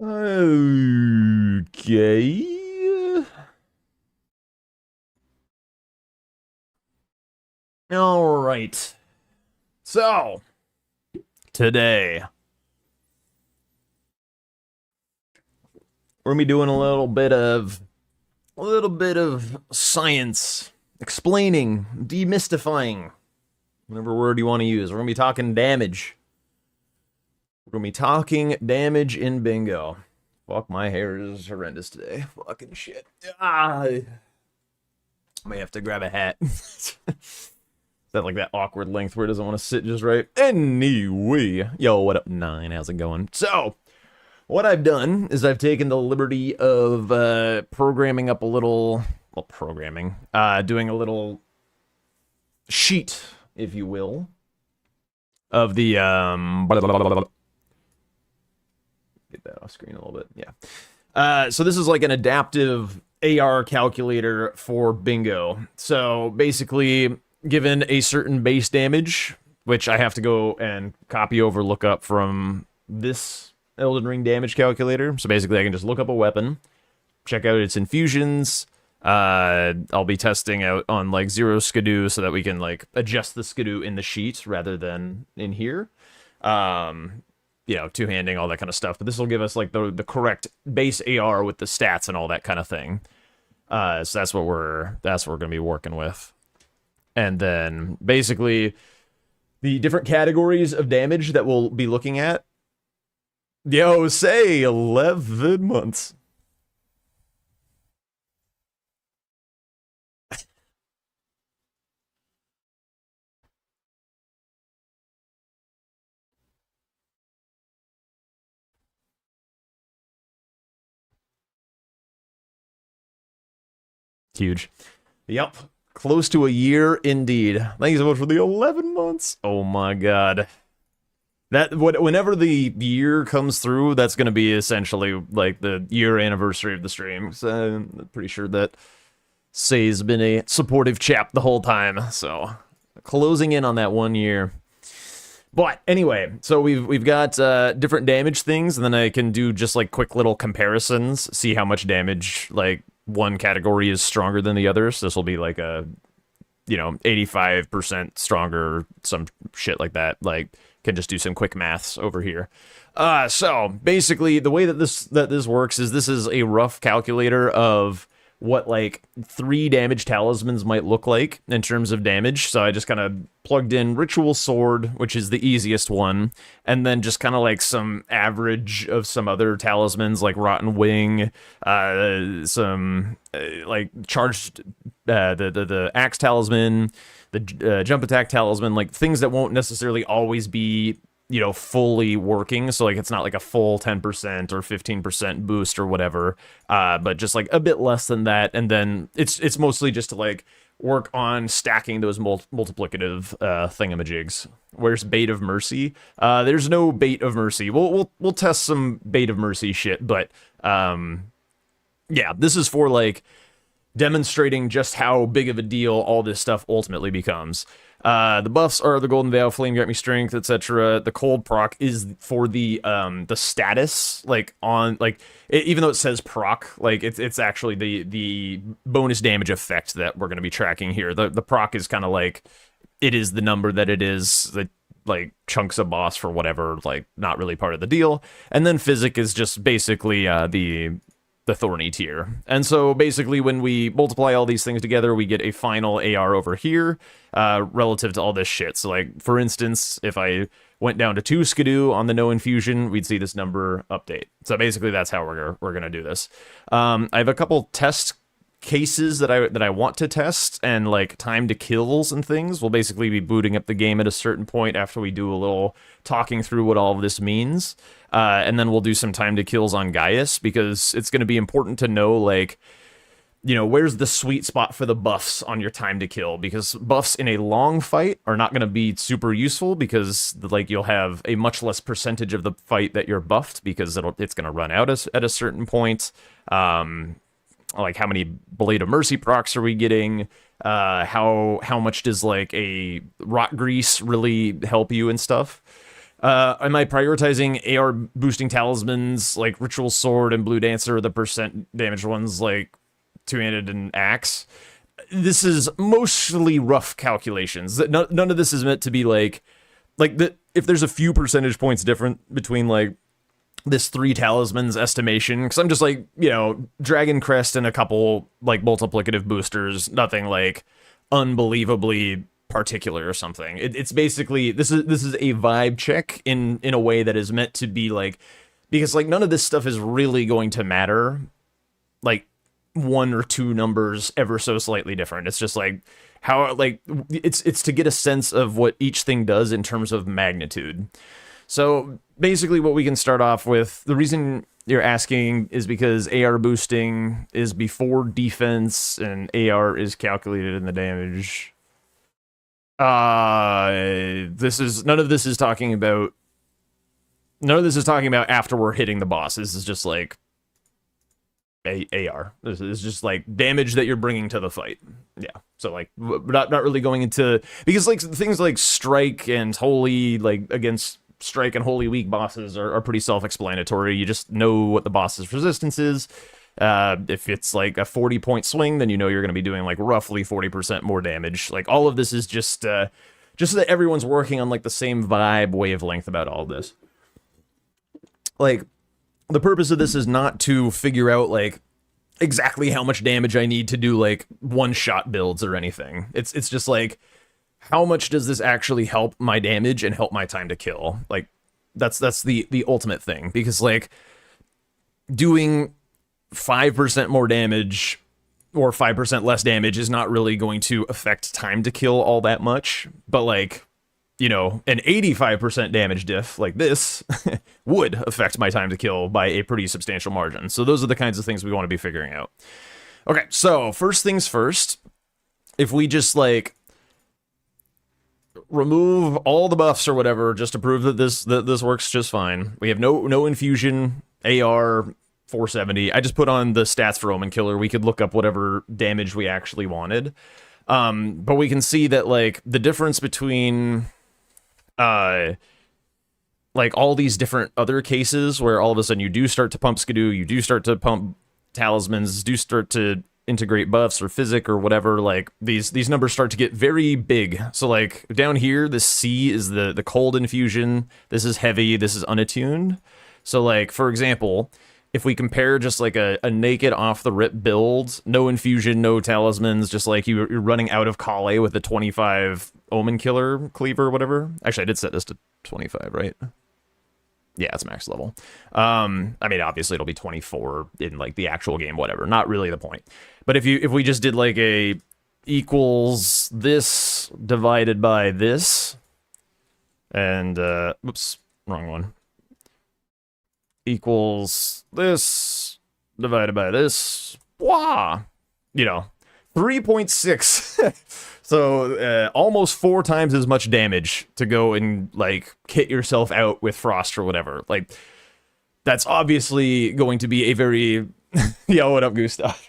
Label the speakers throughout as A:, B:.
A: Okay. All right. So, today we're gonna be doing a little bit of science, explaining, demystifying, whatever word you want to use. We're gonna be talking damage. We're gonna be talking damage in bingo. Fuck, my hair is horrendous today. Fucking shit. I may have to grab a hat. Is that like that awkward length where it doesn't want to sit just right? Anyway, yo, what up, Nine? How's it going? So, what I've done is I've taken the liberty of programming up a little, well, doing a little sheet, if you will, of the get that off screen a little bit. Yeah. So this is like an adaptive AR calculator for bingo. So basically, given a certain base damage, which I have to go and copy over, look up from this Elden Ring damage calculator. So basically, I can just look up a weapon, check out its infusions. I'll be testing out on like 0 skidoo so that we can like adjust the skidoo in the sheet rather than in here. Two-handing, all that kind of stuff. But this will give us like the correct base AR with the stats and all that kind of thing. So that's what we're gonna be working with. And then basically the different categories of damage that we'll be looking at. Yo, say 11 months. Huge. Yep. Close to a year indeed. Thank you so much for the 11 months. Oh my god. Whenever the year comes through, that's going to be essentially like the year anniversary of the stream. So I'm pretty sure that Say's been a supportive chap the whole time. So closing in on that 1 year. But anyway, so we've got different damage things, and then I can do just like quick little comparisons, see how much damage like one category is stronger than the others. This will be like a 85% stronger, some shit like that. Like, can just do some quick maths over here. So basically, the way that this works is this is a rough calculator of what like 3 damage talismans might look like in terms of damage. So I just kind of plugged in Ritual Sword, which is the easiest one, and then just kind of like some average of some other talismans like Rotten Wing, some like charged the Axe Talisman, the Jump Attack Talisman, like things that won't necessarily always be fully working. So like it's not like a full 10% or 15% boost or whatever, but just like a bit less than that. And then it's mostly just to like work on stacking those multiplicative thingamajigs. Where's Bait of Mercy? There's no Bait of Mercy. We'll test some Bait of Mercy shit, but yeah, this is for like demonstrating just how big of a deal all this stuff ultimately becomes. The buffs are the Golden Veil, Flame Grant Me Strength, etc. The Cold proc is for the status, like on like even though it says proc, like it's actually the bonus damage effect that we're gonna be tracking here. The proc is kind of like it is the number that it is, the like chunks of boss for whatever, like not really part of the deal. And then Physic is just basically the thorny tier. And so basically when we multiply all these things together, we get a final AR over here relative to all this shit. So like, for instance, if I went down to 2 skidoo on the no infusion, we'd see this number update. So basically that's how we're gonna do this. I have a couple test cases that I want to test, and like time to kills and things. We'll basically be booting up the game at a certain point after we do a little talking through what all of this means. And then we'll do some time to kills on Gaius, because it's going to be important to know, like, where's the sweet spot for the buffs on your time to kill, because buffs in a long fight are not going to be super useful, because like you'll have a much less percentage of the fight that you're buffed, because it's going to run out at a certain point. Like how many Blade of Mercy procs are we getting? How much does like a rot grease really help you and stuff? Am I prioritizing AR boosting talismans like Ritual Sword and Blue Dancer, the percent damage ones like Two-Handed and Axe? This is mostly rough calculations. None of this is meant to be if there's a few percentage points different between like this 3 talismans estimation, because I'm just like, Dragon Crest and a couple like multiplicative boosters, nothing like unbelievably particular or something. It's basically this is a vibe check in a way that is meant to be like, because like none of this stuff is really going to matter like 1 or 2 numbers ever so slightly different. It's just like how like it's to get a sense of what each thing does in terms of magnitude. So basically what we can start off with, the reason you're asking is because AR boosting is before defense and AR is calculated in the damage. None of this is talking about after we're hitting the boss. This is just like AR. This is just like damage that you're bringing to the fight. Yeah. So like not really going into, because like things like strike and holy, like against strike and holy weak bosses are pretty self-explanatory. You just know what the boss's resistance is. If it's like a 40-point swing, then you're going to be doing like roughly 40% more damage. Like all of this is just so that everyone's working on like the same vibe wavelength about all this. Like the purpose of this is not to figure out like exactly how much damage I need to do like one-shot builds or anything. It's just like, how much does this actually help my damage and help my time to kill? Like that's the ultimate thing, because like doing 5% more damage or 5% less damage is not really going to affect time to kill all that much. But like, an 85% damage diff like this would affect my time to kill by a pretty substantial margin. So those are the kinds of things we want to be figuring out. Okay, so first things first, if we just like remove all the buffs or whatever just to prove that this works just fine. We have no infusion, AR 470. I just put on the stats for Omen Killer. We could look up whatever damage we actually wanted. But we can see that like the difference between like all these different other cases where all of a sudden you do start to pump Skidoo, you do start to pump talismans, do start to integrate buffs or physic or whatever, like these numbers start to get very big. So like down here, this C is the cold infusion, this is heavy, this is unattuned. So like for example, if we compare just like a naked off the rip build, no infusion, no talismans, just like you're running out of Kale with the 25 Omen Killer cleaver or whatever. Actually, I did set this to 25, right? Yeah, it's max level. I mean, obviously it'll be 24 in like the actual game, whatever. Not really the point. But if we just did like a equals this divided by this, and oops, wrong one. Equals this divided by this, blah, 3.6. So almost 4 times as much damage to go and like kit yourself out with Frost or whatever. Like that's obviously going to be a very yo, what up, Gustav?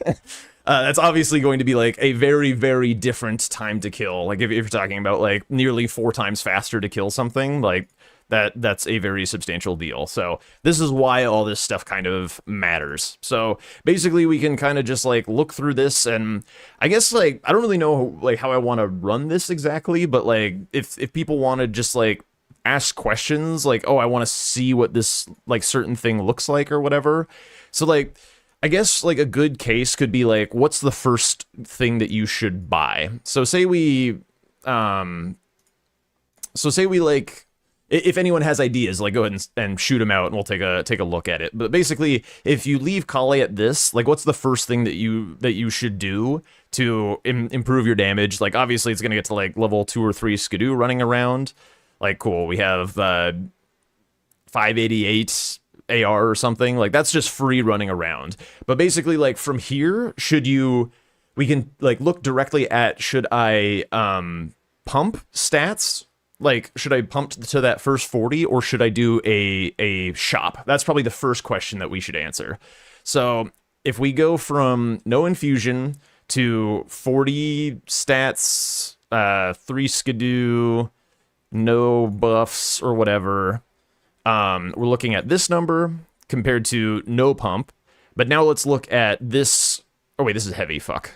A: That's obviously going to be like a very, very different time to kill. Like if you're talking about like nearly 4 times faster to kill something, like that's a very substantial deal. So this is why all this stuff kind of matters. So basically we can kind of just like look through this, and I guess like I don't really know like how I want to run this exactly, but like if people want to just like ask questions like, oh, I want to see what this like certain thing looks like or whatever. So like I guess like a good case could be like, what's the first thing that you should buy? So say we like, if anyone has ideas, like go ahead and shoot them out and we'll take a look at it. But basically, if you leave Kale at this, like what's the first thing that you should do to improve your damage? Like obviously it's going to get to like level 2 or 3 Skidoo running around. Like cool, we have 588 AR or something. Like that's just free running around. But basically like from here, we can like look directly at, should I pump stats? Like, should I pump to that first 40 or should I do a shop? That's probably the first question that we should answer. So if we go from no infusion to 40 stats, 3 Skidoo, no buffs or whatever. We're looking at this number compared to no pump. But now let's look at this. Oh, wait, this is heavy. Fuck.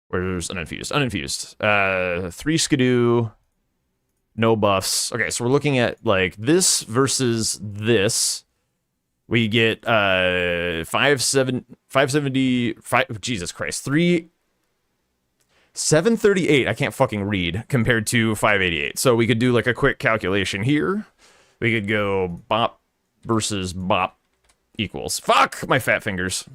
A: Where's uninfused? Uninfused. 3 skidoo, no buffs. Okay, so we're looking at, like, this versus this. We get 575, Jesus Christ, 738. I can't fucking read compared to 588. So we could do like a quick calculation here. We could go bop versus bop equals. Fuck my fat fingers.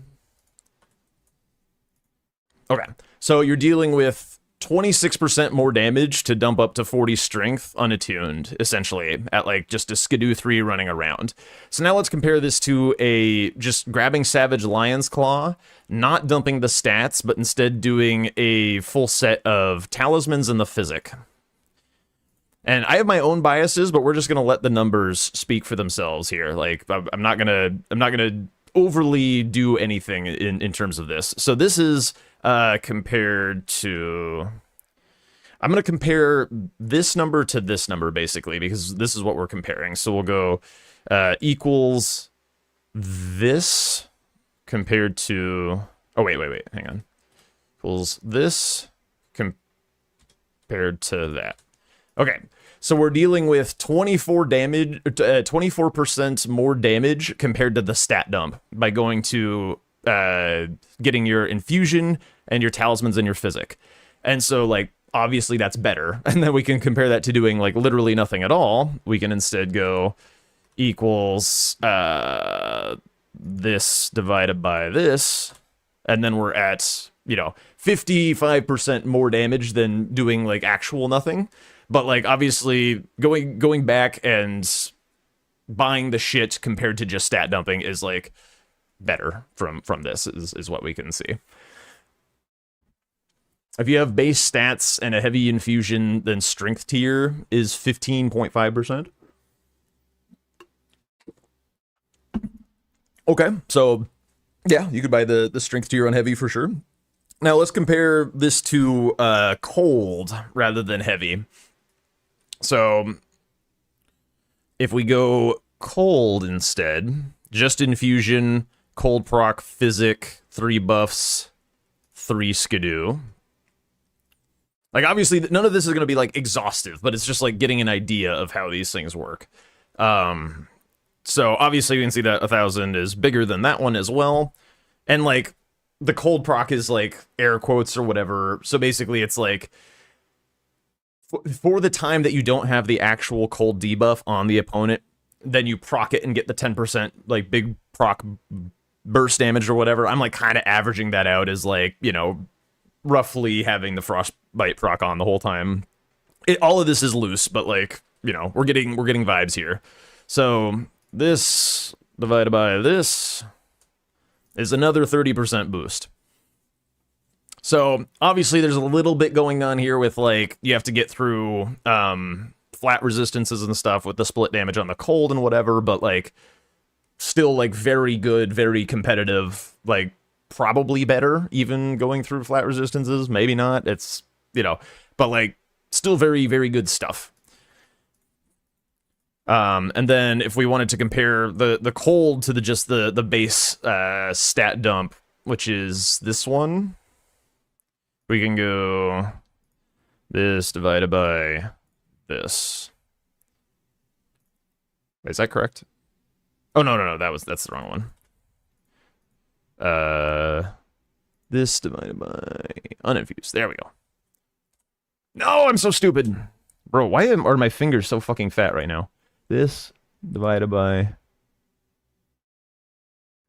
A: Okay, so you're dealing with 26% more damage to dump up to 40 strength unattuned, essentially, at like just a Skidoo 3 running around. So now let's compare this to a just grabbing Savage Lion's Claw, not dumping the stats, but instead doing a full set of talismans and the physic. And I have my own biases, but we're just gonna let the numbers speak for themselves here. Like I'm not gonna overly do anything in terms of this. So this is compared to, I'm going to compare this number to this number, basically, because this is what we're comparing. So we'll go equals this compared to, oh, wait, hang on. Equals this compared to that. Okay, so we're dealing with 24% more damage compared to the stat dump by going to getting your infusion and your talismans and your physic. And so, like, obviously that's better. And then we can compare that to doing, like, literally nothing at all. We can instead go equals this divided by this. And then we're at, you know, 55% more damage than doing, like, actual nothing. But, like, obviously going back and buying the shit compared to just stat dumping is, like, better from this is what we can see. If you have base stats and a heavy infusion, then strength tier is 15.5%. Okay, so yeah, you could buy the strength tier on heavy for sure. Now let's compare this to cold rather than heavy. So if we go cold instead, just infusion, cold proc, physic, 3 buffs, 3 skidoo. Like, obviously, none of this is going to be, like, exhaustive, but it's just, like, getting an idea of how these things work. So, obviously, you can see that 1,000 is bigger than that one as well. And, like, the cold proc is, like, air quotes or whatever. So, basically, it's, like, for the time that you don't have the actual cold debuff on the opponent, then you proc it and get the 10%, like, big proc burst damage or whatever. I'm, like, kind of averaging that out as, like, you know, roughly having the frostbite proc on the whole time. All of this is loose, but, like, you know, we're getting vibes here. So this divided by this is another 30% boost. So obviously there's a little bit going on here with, like, you have to get through flat resistances and stuff with the split damage on the cold and whatever, but, like, still, like, very good, very competitive, like, probably better even going through flat resistances. Maybe not. It's, you know, but, like, still very, very good stuff. And then if we wanted to compare the cold to just the base stat dump, which is this one, we can go this divided by this. Wait, is that correct? Oh, no, that's the wrong one. This divided by uninfused. There we go. No, I'm so stupid. Bro, why are my fingers so fucking fat right now? This divided by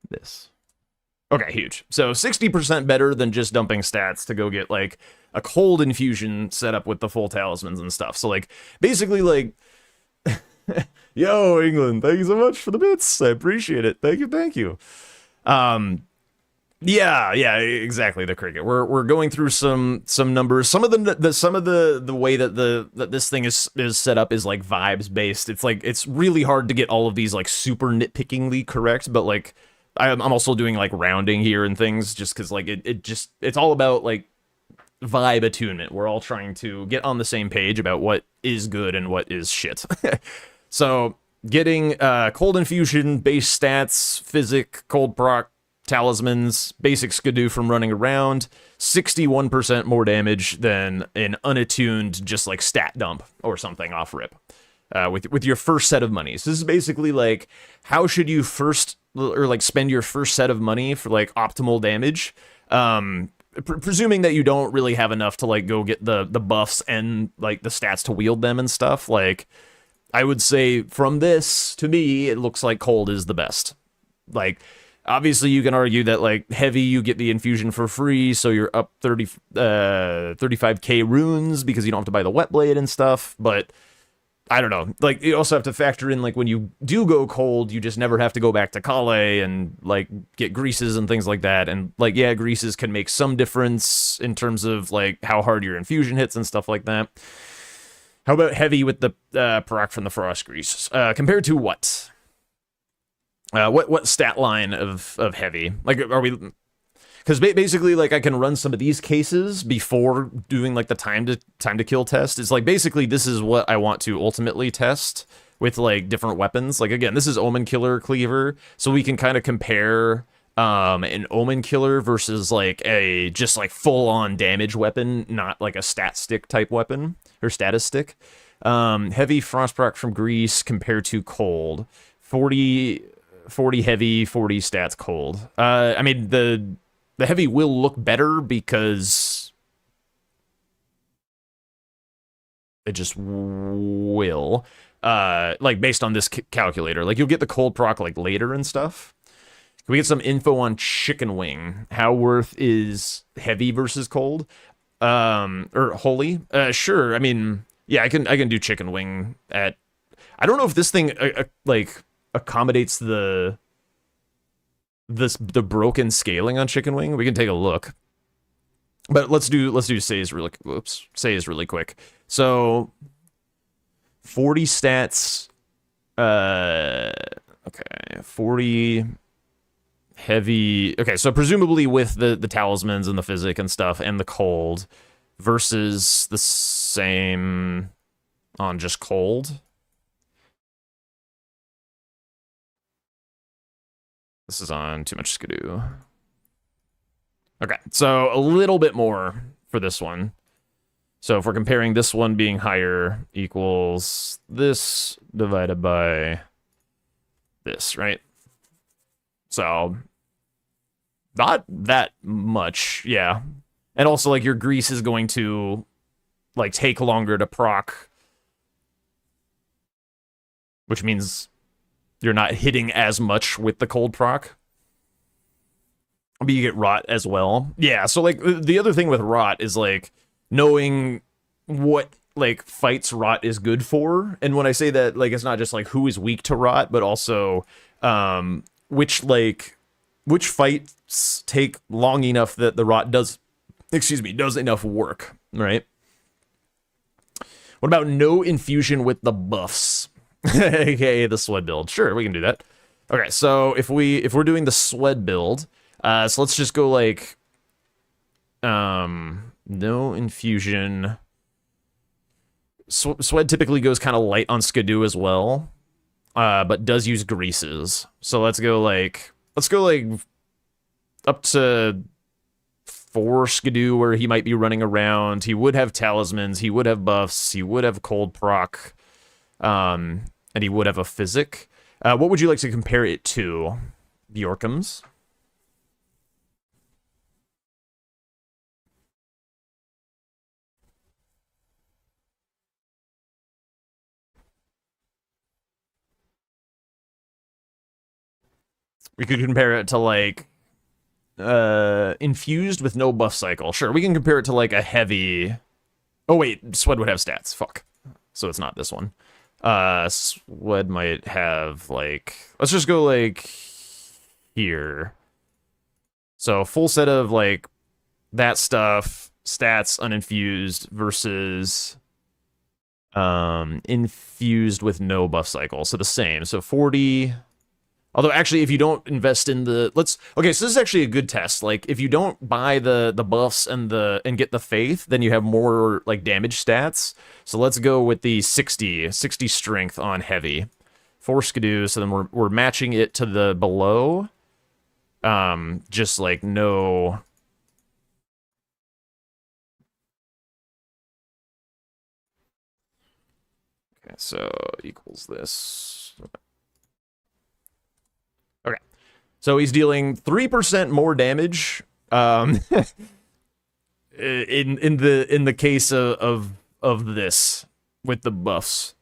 A: this. Okay, huge. So 60% better than just dumping stats to go get, like, a cold infusion set up with the full talismans and stuff. So, like, basically, like, yo, England, thank you so much for the bits. I appreciate it. Thank you. Yeah, exactly. The cricket. We're going through some numbers. Some of the way that this thing is set up is, like, vibes based. It's, like, it's really hard to get all of these, like, super nitpickingly correct. But, like, I'm also doing, like, rounding here and things just because, like, it's all about, like, vibe attunement. We're all trying to get on the same page about what is good and what is shit. So getting cold infusion, base stats, physic, cold proc, talismans, basic skidoo from running around, 61% more damage than an unattuned just like stat dump or something off rip. With your first set of monies. This is basically like how should you first or like spend your first set of money for like optimal damage. Presuming that you don't really have enough to like go get the buffs and like the stats to wield them and stuff. Like I would say from this to me, it looks like cold is the best. Like obviously you can argue that like heavy you get the infusion for free, so you're up 35k runes because you don't have to buy the wet blade and stuff, but I don't know. Like, you also have to factor in, like, when you do go cold, you just never have to go back to Kale and, like, get greases and things like that. And, like, yeah, greases can make some difference in terms of, like, how hard your infusion hits and stuff like that. How about heavy with the proc from the frost grease? Compared to what? What stat line of heavy? Like, are we... Because basically, like, I can run some of these cases before doing, like, the time to kill test. It's like, basically, this is what I want to ultimately test with, like, different weapons. Like, again, this is Omen Killer Cleaver, so we can kind of compare an Omen Killer versus, like, a just, like, full-on damage weapon, not, like, a stat stick type weapon, or status stick. Heavy Frost proc from Grease compared to Cold. 40 heavy, 40 stats cold. I mean, the heavy will look better because it just will. Like, based on this calculator. Like, you'll get the cold proc, like, later and stuff. Can we get some info on Chicken Wing? How worth is heavy versus cold? Or holy? Sure. I mean, yeah, I can do Chicken Wing at... I don't know if this thing, like, accommodates the broken scaling on Chicken Wing. We can take a look, but let's do Say's really quick. So 40 stats, okay, 40 heavy. Okay, so presumably with the talismans and the physic and stuff and the cold versus the same on just cold. This is on too much skidoo. Okay, so a little bit more for this one. So if we're comparing this one being higher equals this divided by this, right? So not that much, yeah. And also, like, your grease is going to, like, take longer to proc, which means you're not hitting as much with the cold proc. But you get rot as well. Yeah, so, like, the other thing with rot is, like, knowing what, like, fights rot is good for. And when I say that, like, it's not just, like, who is weak to rot, but also which fights take long enough that the rot does enough work, right? What about no infusion with the buffs? AKA the Swed build. Sure, we can do that. Okay, so if we're doing the Swed build, so let's just go like no infusion. Swed typically goes kind of light on skidoo as well, but does use greases. So let's go like up to 4 skidoo where he might be running around. He would have talismans, he would have buffs, he would have cold proc. And he would have a physic. What would you like to compare it to? Bjorkham's? We could compare it to, like, infused with no buff cycle. Sure, we can compare it to, like, a heavy... Oh, wait, Swed would have stats. Fuck. So it's not this one. Swed might have, like... Let's just go, like, here. So, full set of, like, that stuff, stats, uninfused, versus infused with no buff cycle. So the same. So 40... Although actually, if you don't invest in the okay, so this is actually a good test. Like if you don't buy the buffs and get the faith, then you have more like damage stats. So let's go with the 60 strength on heavy. 4 skidoo, so then we're matching it to the below. Just like no. Okay, so equals this. Okay. So he's dealing 3% more damage. In the case of this with the buffs.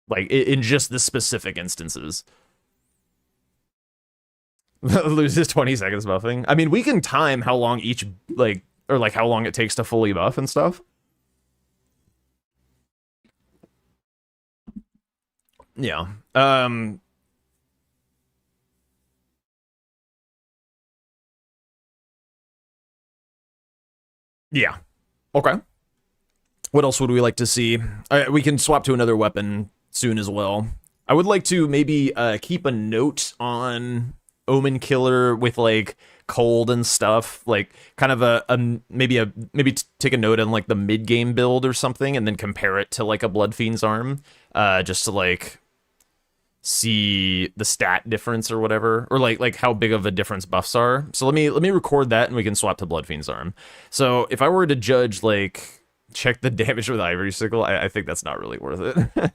A: Like in just the specific instances. Loses 20 seconds buffing. I mean, we can time how long each or how long it takes to fully buff and stuff. Yeah. Yeah. Okay. What else would we like to see? We can swap to another weapon soon as well. I would like to maybe keep a note on Omen Killer with like cold and stuff, like kind of maybe take a note on like the mid game build or something, and then compare it to like a Blood Fiend's arm, just to like see the stat difference or whatever, or like how big of a difference buffs are. So let me record that and we can swap to Blood Fiend's arm. So if I were to judge like check the damage with Ivory Sickle, I think that's not really worth it.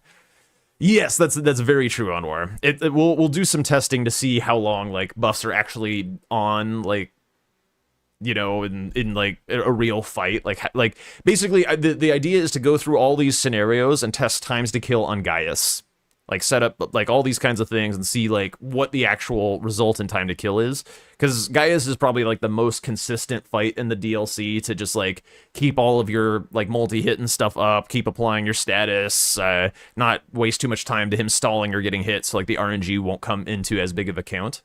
A: Yes, that's very true, Anwar. We'll do some testing to see how long like buffs are actually on, like, you know, in like a real fight. Like basically the idea is to go through all these scenarios and test times to kill on Gaius. Like set up like all these kinds of things and see like what the actual result in time to kill is, because Gaius is probably like the most consistent fight in the DLC to just like keep all of your like multi-hit and stuff up, keep applying your status, not waste too much time to him stalling or getting hit, so like the RNG won't come into as big of a count.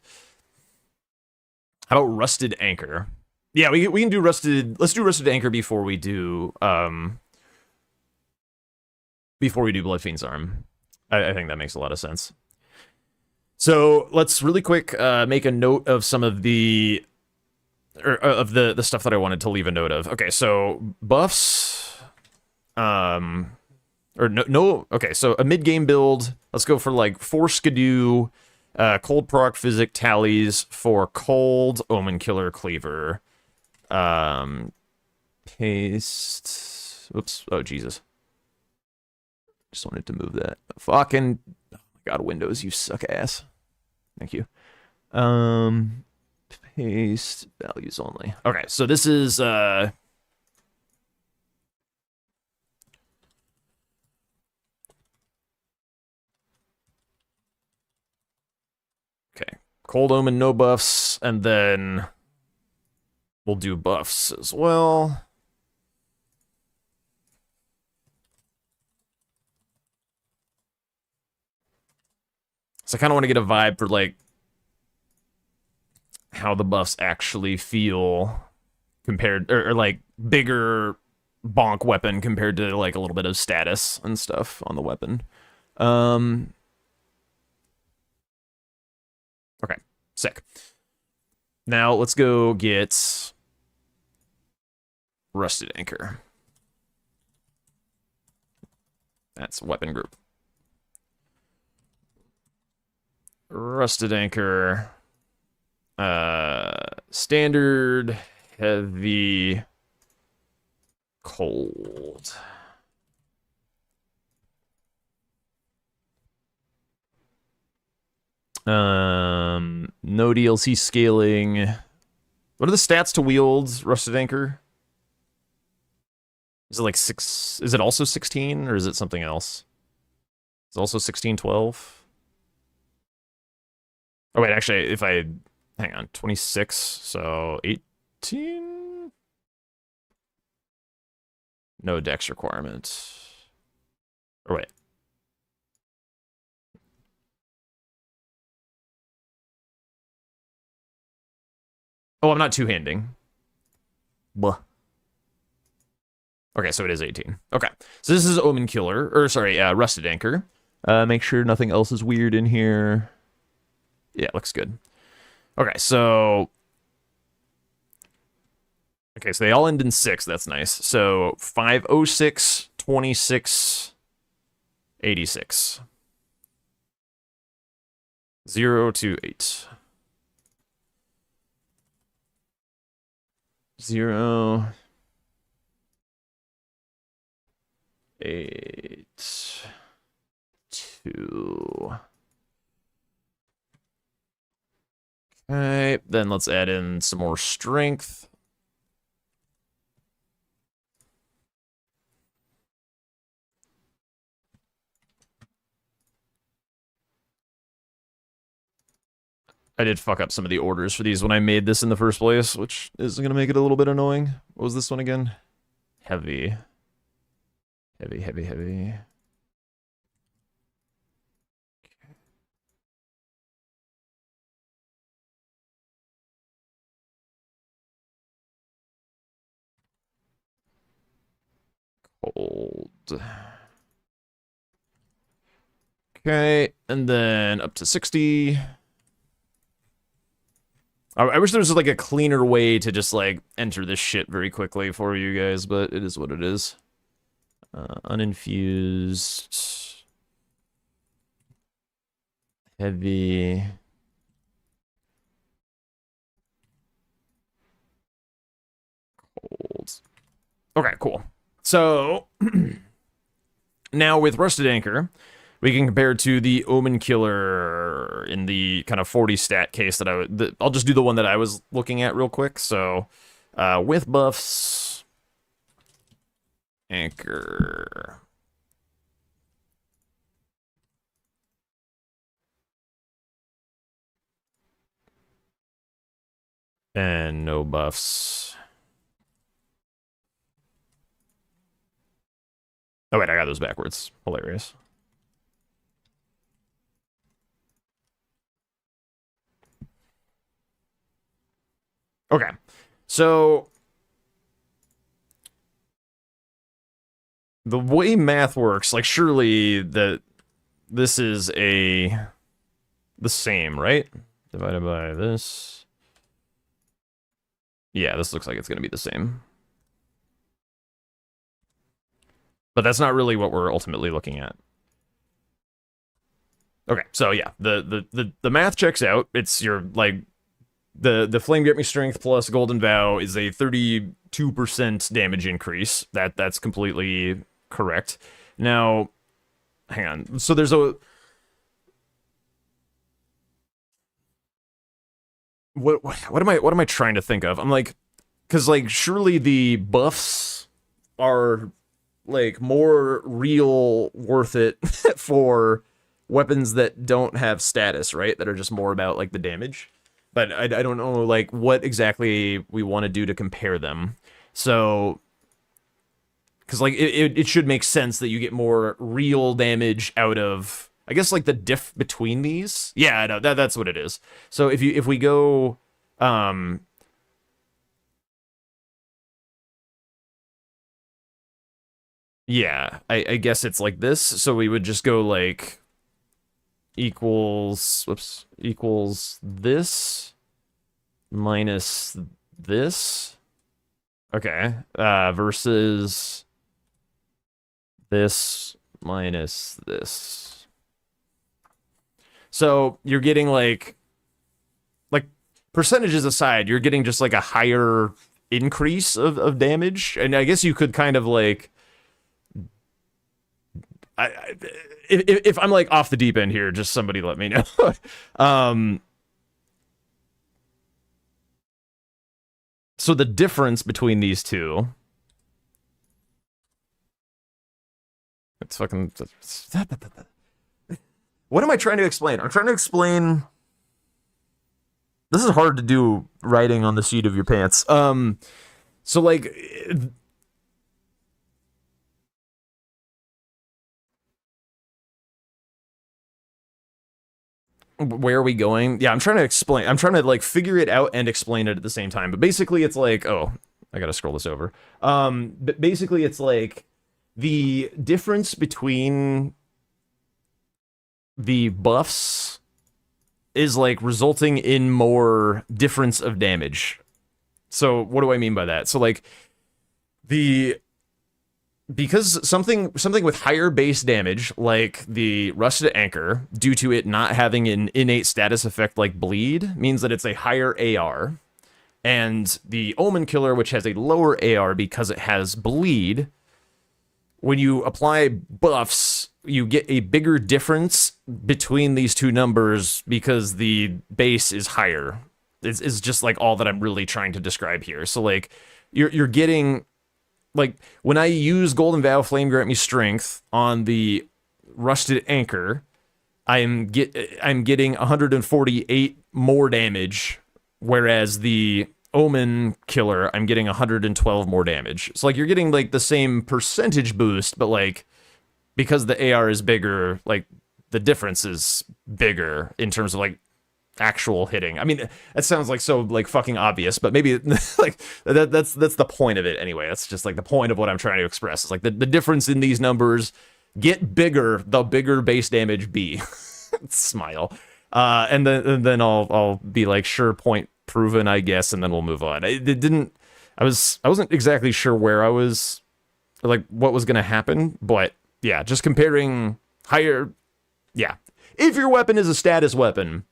A: How about Rusted Anchor? Yeah, we can do Rusted. Let's do Rusted Anchor before we do Blood Fiend's Arm. I think that makes a lot of sense. So let's really quick make a note of some of the stuff that I wanted to leave a note of. Okay, so buffs, or no. Okay, so a mid game build. Let's go for like 4 skidoo, cold proc physic tallies for cold Omen Killer Cleaver, paste. Oops. Oh Jesus. Just wanted to move that. Fucking, oh my god, Windows, you suck ass. Thank you. Paste values only. Okay, so this is okay. Cold Omen, no buffs, and then we'll do buffs as well. So I kind of want to get a vibe for like how the buffs actually feel compared, or like bigger bonk weapon compared to like a little bit of status and stuff on the weapon. Okay, sick. Now let's go get Rusted Anchor. That's weapon group. Rusted Anchor, standard, heavy, cold. No DLC scaling. What are the stats to wield Rusted Anchor? Is it like 6? Is it also 16 or is it something else? It's also 16, 12. Oh, wait, actually, if I... Hang on, 26, so 18? No dex requirement. Or wait. Oh, I'm not two-handing. Blah. Okay, so it is 18. Okay, so this is Omen Killer, or sorry, Rusted Anchor. Make sure nothing else is weird in here. Yeah, looks good. Okay, so they all end in 6. That's nice. So 506, 26, 86. 0 to 8. 0, 8, 2. Okay, then let's add in some more strength. I did fuck up some of the orders for these when I made this in the first place, which is going to make it a little bit annoying. What was this one again? Heavy. Heavy, heavy, heavy. Cold. Okay, and then up to 60. I wish there was like a cleaner way to just like enter this shit very quickly for you guys, but it is what it is. Uninfused. Heavy. Cold. Okay, cool. So now with Rusted Anchor, we can compare to the Omen Killer in the kind of 40 stat case that I'll just do the one that I was looking at real quick. So with buffs, Anchor. And no buffs. Oh wait, I got those backwards. Hilarious. Okay, so the way math works, like surely this is the same, right? Divided by this. Yeah, this looks like it's gonna be the same. But that's not really what we're ultimately looking at. Okay, so yeah, the math checks out. It's your like the Flame Get Me Strength plus Golden Vow is a 32% damage increase. That's completely correct. Now, hang on. So there's a what am I trying to think of? I'm like, because like surely the buffs are like more real worth it for weapons that don't have status, right? That are just more about like the damage. But I don't know like what exactly we want to do to compare them. So, because like it should make sense that you get more real damage out of, I guess, like the diff between these. Yeah, I know that's what it is. So if we go, yeah, I guess it's like this. So we would just go like equals, whoops, equals this minus this. Okay, versus this minus this. So you're getting like percentages aside, you're getting just like a higher increase of damage. And I guess you could kind of like, if I'm like off the deep end here, just somebody let me know. So the difference between these two, it's fucking, what am I trying to explain? I'm trying to explain, this is hard to do writing on the seat of your pants. So like, where are we going? Yeah, I'm trying to explain. I'm trying to like figure it out and explain it at the same time. But basically, it's like, oh, I gotta scroll this over. But basically, it's like the difference between the buffs is like resulting in more difference of damage. So what do I mean by that? So like the because something with higher base damage, like the Rusted Anchor, due to it not having an innate status effect like bleed, means that it's a higher AR. And the Omen Killer, which has a lower AR because it has bleed, when you apply buffs, you get a bigger difference between these two numbers because the base is higher. It's just like all that I'm really trying to describe here. So like you're getting, like, when I use Golden Vow Flame Grant Me Strength on the Rusted Anchor, I'm getting 148 more damage, whereas the Omen Killer, I'm getting 112 more damage. So like you're getting like the same percentage boost, but like because the AR is bigger, like the difference is bigger in terms of like actual hitting. I mean, that sounds like so like fucking obvious, but maybe like that's the point of it anyway. That's just like the point of what I'm trying to express. It's like the difference in these numbers get bigger, the bigger base damage be. Smile. And then I'll be like, sure, point proven, I guess, and then we'll move on. It didn't. I wasn't exactly sure where I was, like what was gonna happen, but yeah, just comparing higher. Yeah, if your weapon is a status weapon,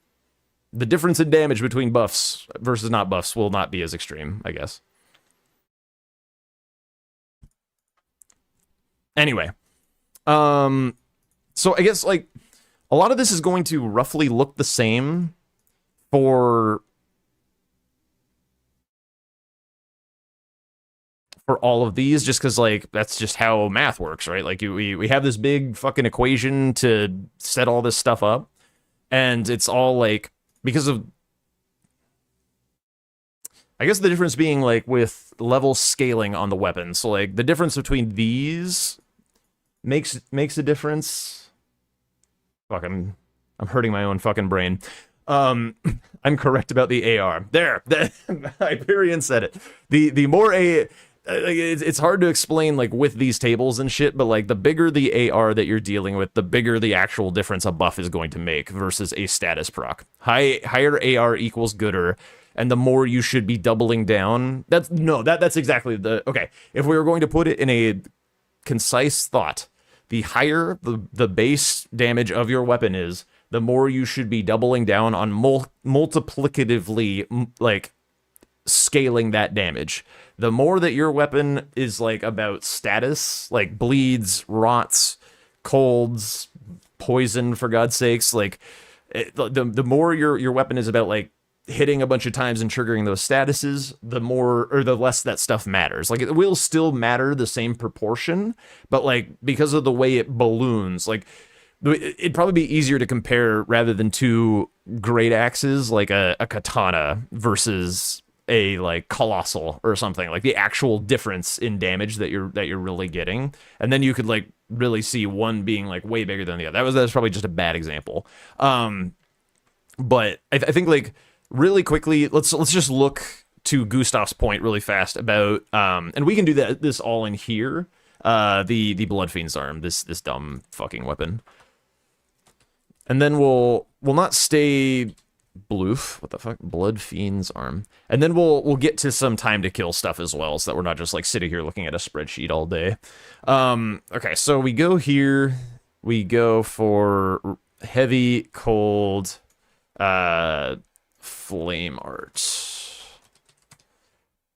A: the difference in damage between buffs versus not buffs will not be as extreme, I guess. Anyway, so I guess like a lot of this is going to roughly look the same for all of these, just because like that's just how math works, right? Like we have this big fucking equation to set all this stuff up, and it's all like because of, I guess the difference being like with level scaling on the weapon. So like the difference between these makes a difference. Fuck, I'm hurting my own fucking brain. I'm correct about the AR. There, Hyperion said it. The more it's hard to explain like with these tables and shit, but like the bigger the AR that you're dealing with, the bigger the actual difference a buff is going to make versus a status proc. Higher AR equals gooder, and the more you should be doubling down. That's exactly the okay. If we were going to put it in a concise thought, the higher the base damage of your weapon is, the more you should be doubling down on multiplicatively like scaling that damage. The more that your weapon is like about status, like bleeds, rots, colds, poison, for God's sakes, like the more your weapon is about like hitting a bunch of times and triggering those statuses, the more or the less that stuff matters. Like it will still matter the same proportion, but like because of the way it balloons, like it'd probably be easier to compare rather than two great axes, like a katana versus a like colossal or something, like the actual difference in damage that you're really getting, and then you could like really see one being like way bigger than the other. That's probably just a bad example. But I think like really quickly, let's just look to Gustav's point really fast about and we can do this all in here. The Blood Fiend's arm, this dumb fucking weapon, and then we'll not stay. Bloof, what the fuck? Blood Fiend's arm. And then we'll get to some time to kill stuff as well, so that we're not just like sitting here looking at a spreadsheet all day. Okay, so we go here, we go for heavy, cold, flame art.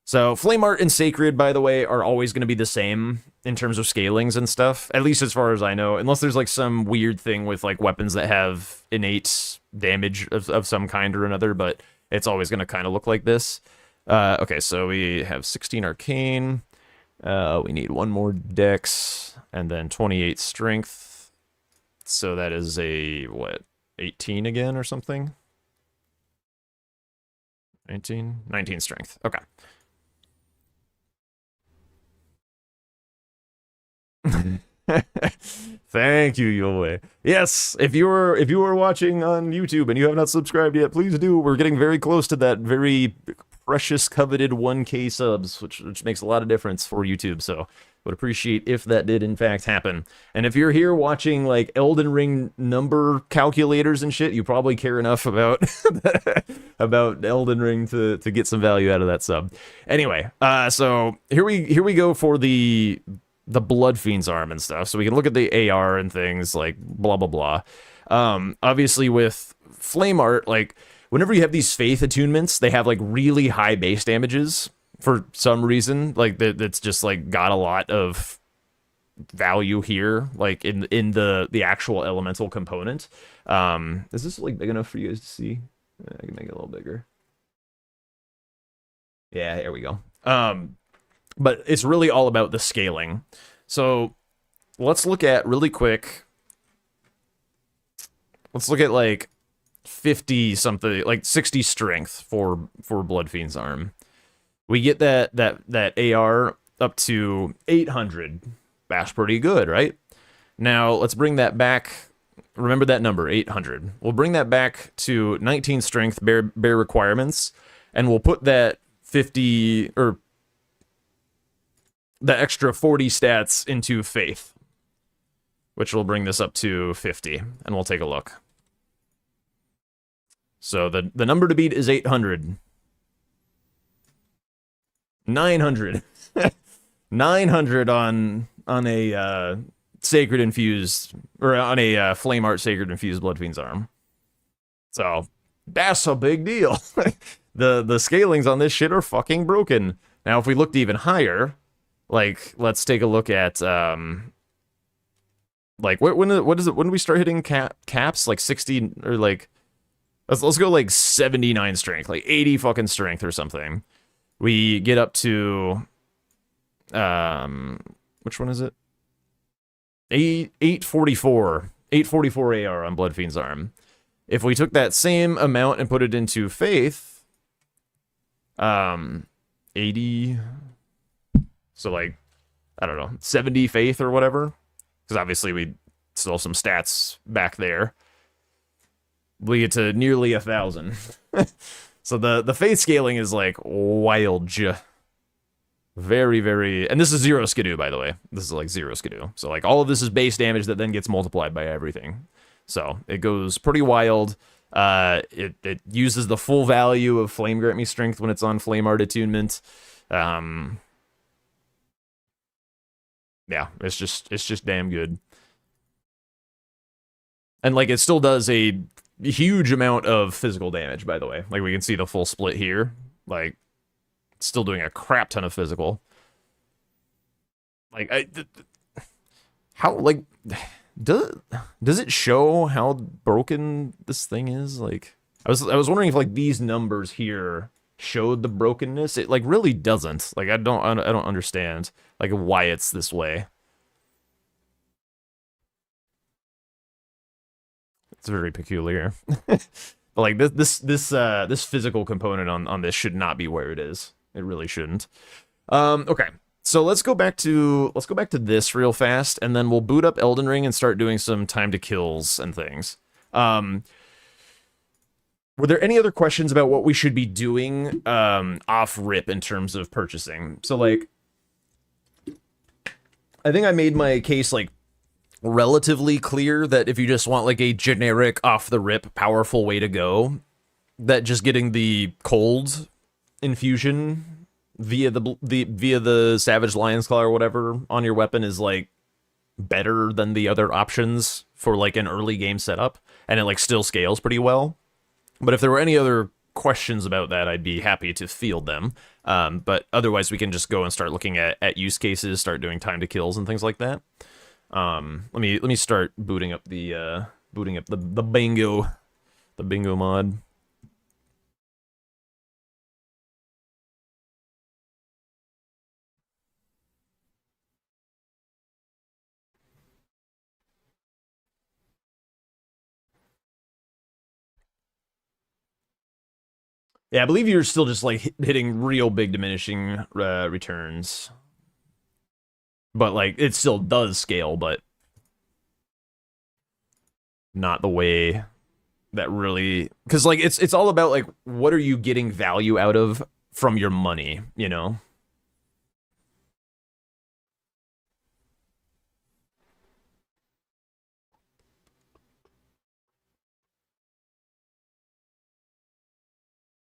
A: So flame art and sacred, by the way, are always going to be the same in terms of scalings and stuff, at least as far as I know, unless there's like some weird thing with like weapons that have innate damage of some kind or another, but it's always going to kind of look like this. Okay, so we have 16 arcane, we need one more dex, and then 28 strength, so that is a what, 18 again or something? 19 strength. Okay. Thank you, Yule. Yes, if you are watching on YouTube and you have not subscribed yet, please do. We're getting very close to that very precious coveted 1K subs, which makes a lot of difference for YouTube. So would appreciate if that did in fact happen. And if you're here watching like Elden Ring number calculators and shit, you probably care enough about about Elden Ring to get some value out of that sub. Anyway, so here we go for the Blood Fiend's arm and stuff. So we can look at the AR and things like blah blah blah. Obviously with Flame Art, like whenever you have these faith attunements, they have like really high base damages for some reason. Like that's just like got a lot of value here, like in the actual elemental component. Is this like big enough for you guys to see? I can make it a little bigger. Yeah, there we go. But it's really all about the scaling. So let's look at really quick. Let's look at like 50 something, like 60 strength for Blood Fiend's arm. We get that AR up to 800. That's pretty good, right? Now let's bring that back. Remember that number, 800. We'll bring that back to 19 strength bare requirements, and we'll put that 50 or the extra 40 stats into faith, which will bring this up to 50, and we'll take a look. So the number to beat is 800. 900. 900 on a sacred infused, or on a Flame Art sacred infused Blood Fiend's arm. So that's a big deal. the scalings on this shit are fucking broken. Now if we looked even higher, like let's take a look at like when do we start hitting caps? Like 60 or like let's go like 79 strength, like 80 fucking strength or something. We get up to which one is it? 844 AR on Blood Fiend's arm. If we took that same amount and put it into faith, 80, so like I don't know, 70 faith or whatever, because obviously we still have some stats back there. We get to nearly 1,000. So the faith scaling is like wild. Very, very, and this is zero skidoo, by the way. This is like zero skidoo. So like all of this is base damage that then gets multiplied by everything. So it goes pretty wild. It uses the full value of Flame Grant Me Strength when it's on Flame Art attunement. Yeah, it's just damn good. And like it still does a huge amount of physical damage, by the way. Like we can see the full split here. Like it's still doing a crap ton of physical. Like how like does it show how broken this thing is? Like I was wondering if like these numbers here showed the brokenness. It like really doesn't. Like I don't understand like why it's this way. It's very peculiar. But like this physical component on this should not be where it is. It really shouldn't. Okay. So let's go back to this real fast, and then we'll boot up Elden Ring and start doing some time to kills and things. Were there any other questions about what we should be doing off rip in terms of purchasing? So like I think I made my case like relatively clear that if you just want like a generic off the rip powerful way to go, that just getting the cold infusion via the Savage Lion's Claw or whatever on your weapon is like better than the other options for like an early game setup, and it like still scales pretty well. But if there were any other questions about that, I'd be happy to field them. But otherwise we can just go and start looking at use cases, start doing time to kills and things like that. Let me start booting up the bingo mod. Yeah, I believe you're still just like hitting real big diminishing returns. But like it still does scale, but not the way that really, because like it's all about like what are you getting value out of from your money, you know?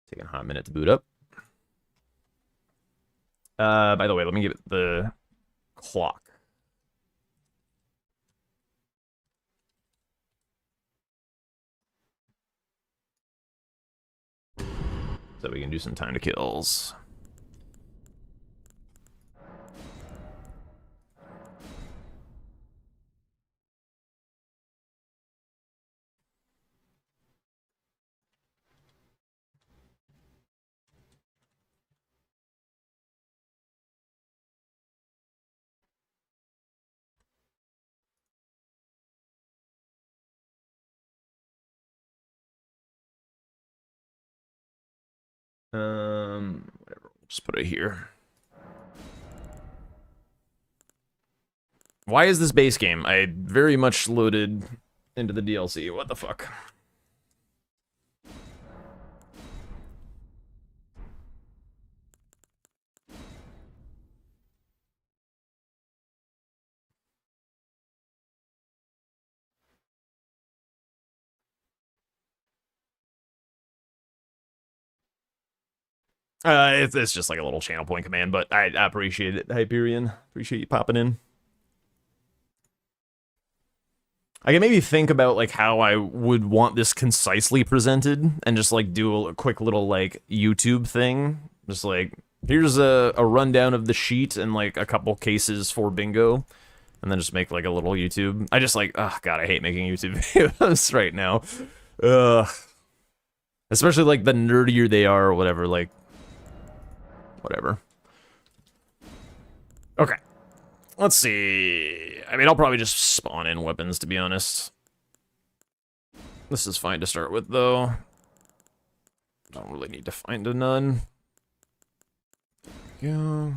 A: Taking a hot minute to boot up. By the way, let me give it the clock. So we can do some time to kills. Whatever. We'll just put it here. Why is this base game? I very much loaded into the DLC. What the fuck? It's just like a little channel point command, but I appreciate it, Hyperion. Appreciate you popping in. I can maybe think about like how I would want this concisely presented and just like do a quick little like YouTube thing. Just like, here's a rundown of the sheet and like a couple cases for bingo. And then just make like a little YouTube. I just like, oh god, I hate making YouTube videos right now. Ugh. Especially like the nerdier they are or whatever, like, whatever. Okay. Let's see. I mean, I'll probably just spawn in weapons, to be honest. This is fine to start with, though. Don't really need to find a none. There we go.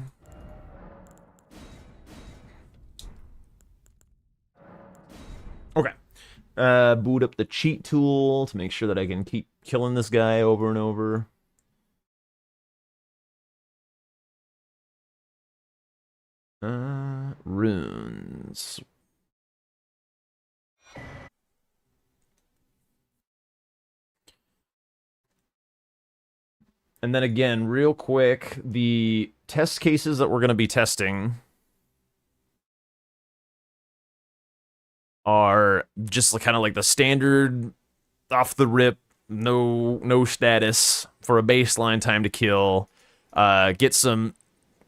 A: Okay. Boot up the cheat tool to make sure that I can keep killing this guy over and over. Runes. And then again, real quick, the test cases that we're going to be testing are just kind of like the standard off the rip, no status for a baseline time to kill. Get some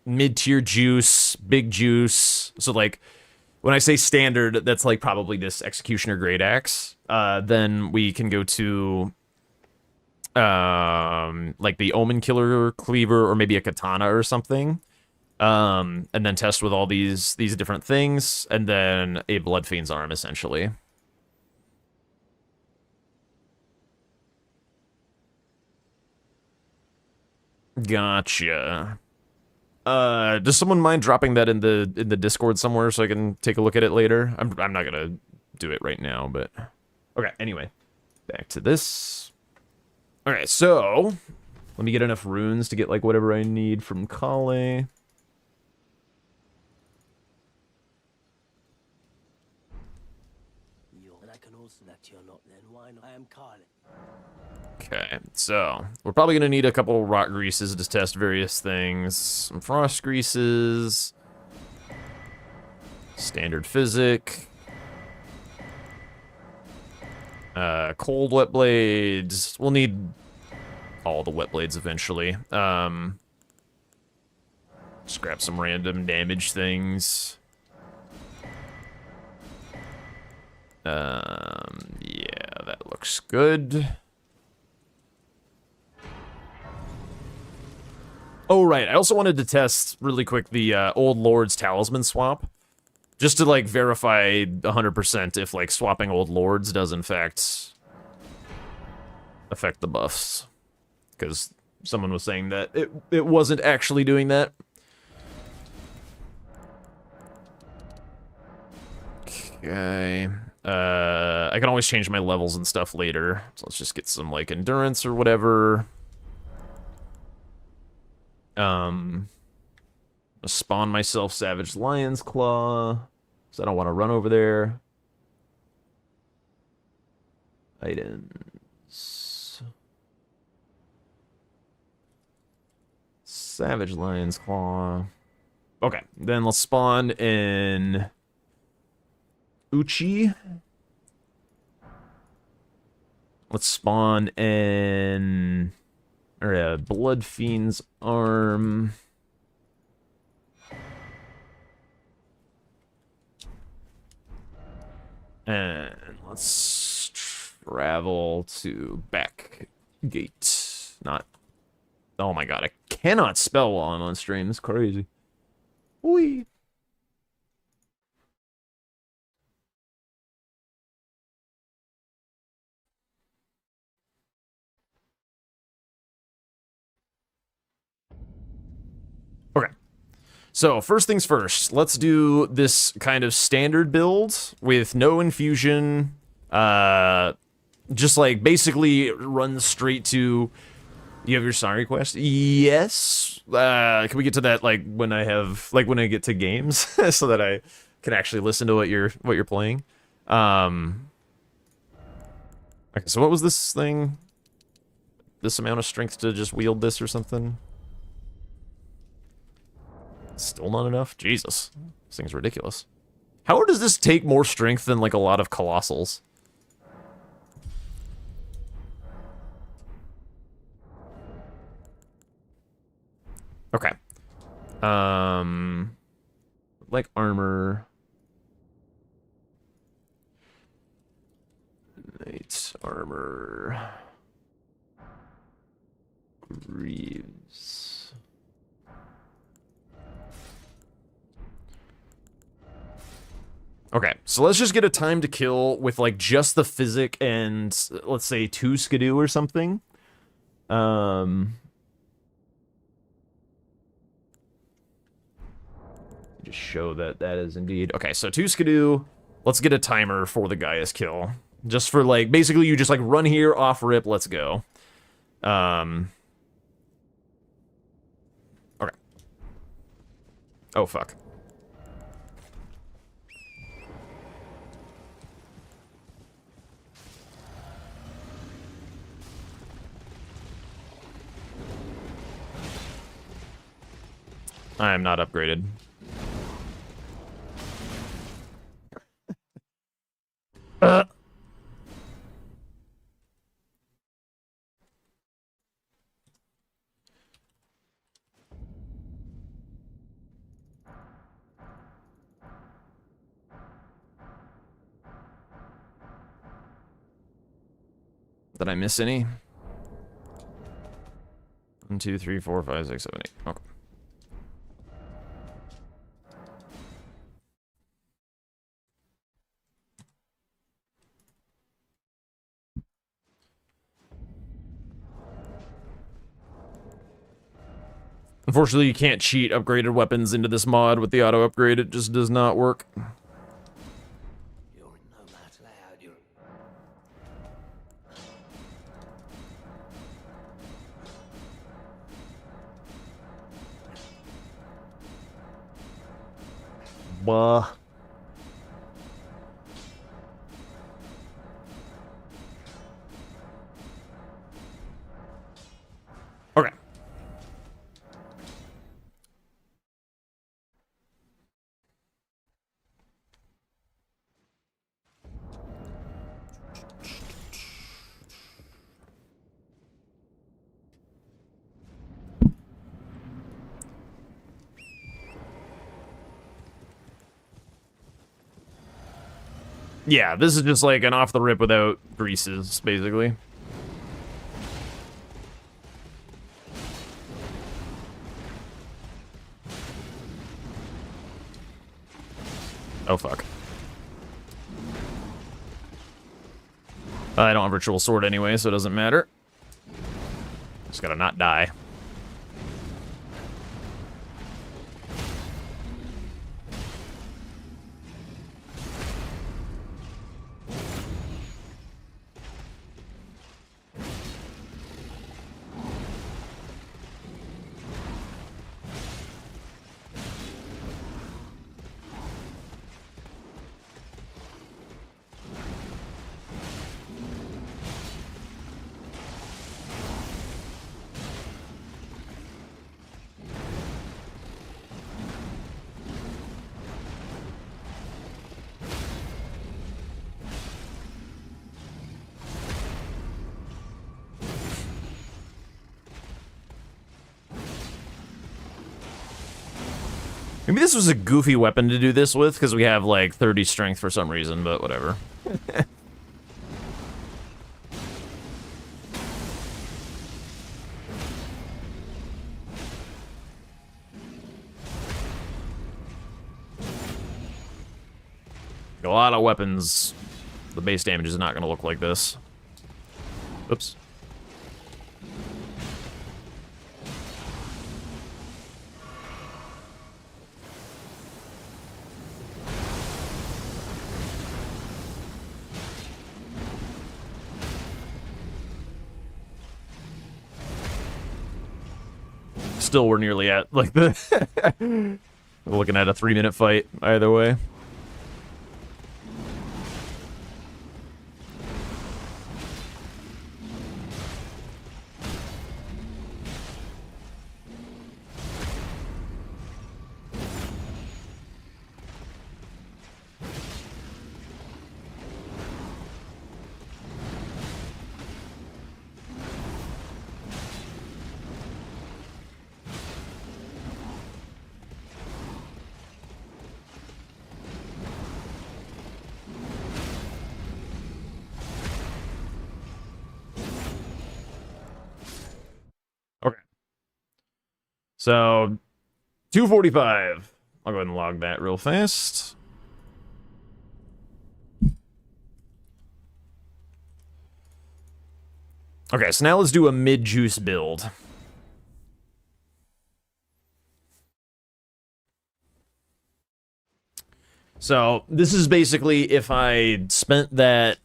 A: mid-tier juice, big juice. So like when I say standard, that's like probably this executioner great axe. Then we can go to like the omen killer cleaver or maybe a katana or something. And then test with all these different things, and then a blood fiend's arm essentially. Gotcha. Does someone mind dropping that in the Discord somewhere so I can take a look at it later? I'm not gonna do it right now, but okay. Anyway, back to this. All right, so let me get enough runes to get like whatever I need from Kale. Okay, so we're probably gonna need a couple rock greases to test various things. Some frost greases, standard physic, cold wet blades. We'll need all the wet blades eventually. Just grab some random damage things. Yeah, that looks good. Oh, right. I also wanted to test really quick the Old Lord's talisman swap. Just to, like, verify 100% if, like, swapping Old Lords does, in fact, affect the buffs. Because someone was saying that it wasn't actually doing that. Okay. I can always change my levels and stuff later. So let's just get some, like, endurance or whatever. Spawn myself Savage Lion's Claw, because I don't want to run over there. Items. Savage Lion's Claw. Okay, then let's spawn in Uchi. Let's spawn in Blood Fiend's Arm. And let's travel to back gate. Not. Oh my god, I cannot spell while I'm on stream. It's crazy. Whee. Okay. So, first things first, let's do this kind of standard build with no infusion. Just like basically run straight to. You have your song request? Yes. Can we get to that like when I get to games so that I can actually listen to what you're playing? Okay, so what was this thing? This amount of strength to just wield this or something? Still not enough? Jesus. This thing's ridiculous. How does this take more strength than like a lot of colossals? Okay. Like armor. Knight's armor. Greaves. Okay, so let's just get a time to kill with like just the physic and let's say 2 skidoo or something. Just show that is indeed okay. So 2 skidoo. Let's get a timer for the Gaius kill, just for like basically you just like run here off rip. Let's go. Okay. Oh fuck. I am not upgraded. Did I miss any? 1, 2, 3, 4, 5, 6, 7, 8. Okay. Unfortunately, you can't cheat upgraded weapons into this mod with the auto upgrade. It just does not work.
B: You're no match loud. You're...
A: Bah. Okay. Yeah, this is just like an off the rip without greases, basically. Oh fuck. I don't have Ritual Sword anyway, so it doesn't matter. Just gotta not die. Maybe this was a goofy weapon to do this with, because we have, like, 30 strength for some reason, but whatever. A lot of weapons, the base damage is not going to look like this. Oops. Still, we're nearly at, like, the... we're looking at a 3-minute fight, either way. Okay. So, 245. I'll go ahead and log that real fast. Okay, so now let's do a mid-juice build. So, this is basically if I spent that,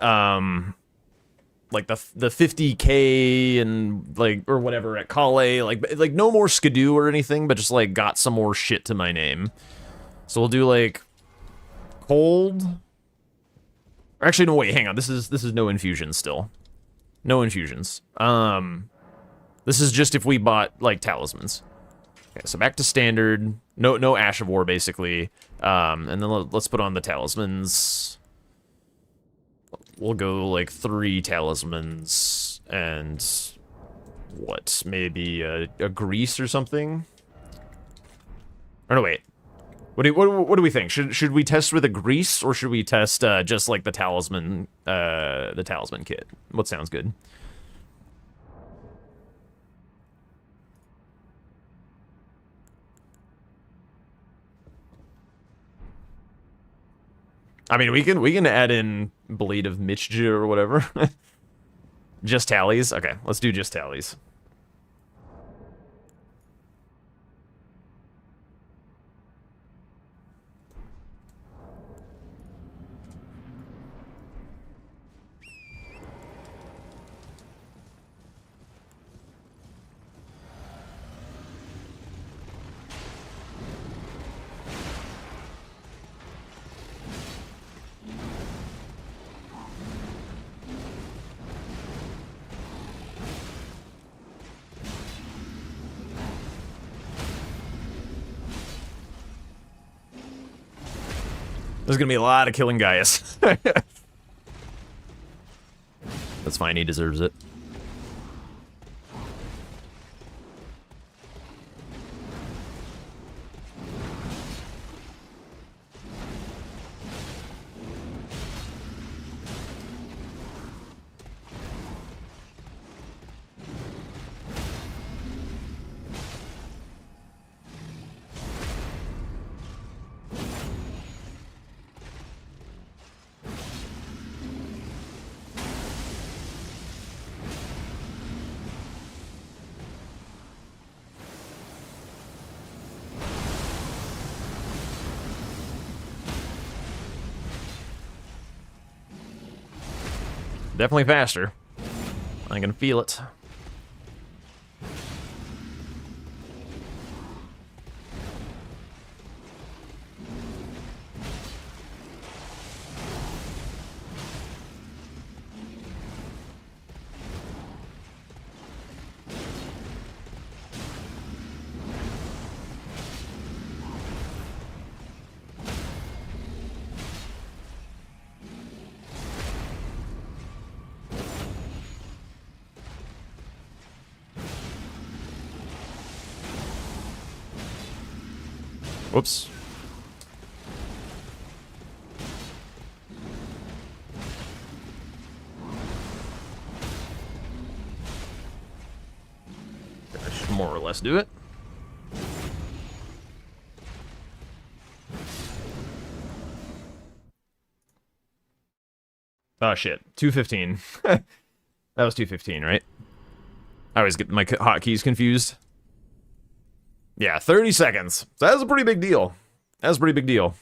A: like the 50k and like or whatever at Kale, like no more skidoo or anything, but just like got some more shit to my name. So we'll do like cold. Actually, no, wait, hang on. This is no infusions still. No infusions. This is just if we bought like talismans. Okay, so back to standard. No Ash of War basically. And then let's put on the talismans. We'll go like 3 talismans and what? Maybe a grease or something? Or no, wait. What do we think? Should we test with a grease or should we test just like the talisman kit? What sounds good? I mean, we can add in Blade of Mitchja or whatever. Just tallies? Okay, let's do just tallies. There's gonna be a lot of killing Gaius. That's fine, he deserves it. Definitely faster. I can feel it. Whoops. Let's do it. Oh shit, 215. That was 215, right? I always get my hotkeys confused. Yeah, 30 seconds. So that's a pretty big deal. That's a pretty big deal.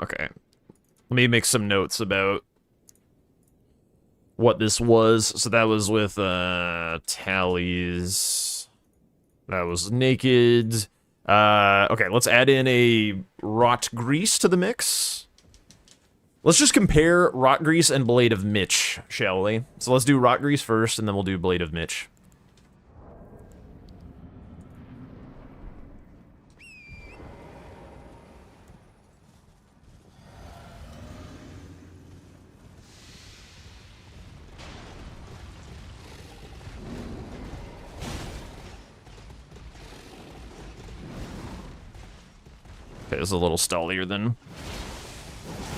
A: Okay. Let me make some notes about what this was. So that was with, tallies. That was naked. Okay, let's add in a rot grease to the mix. Let's just compare rot grease and blade of Mitch, shall we? So let's do rot grease first, and then we'll do blade of Mitch. Okay, this is a little stallier than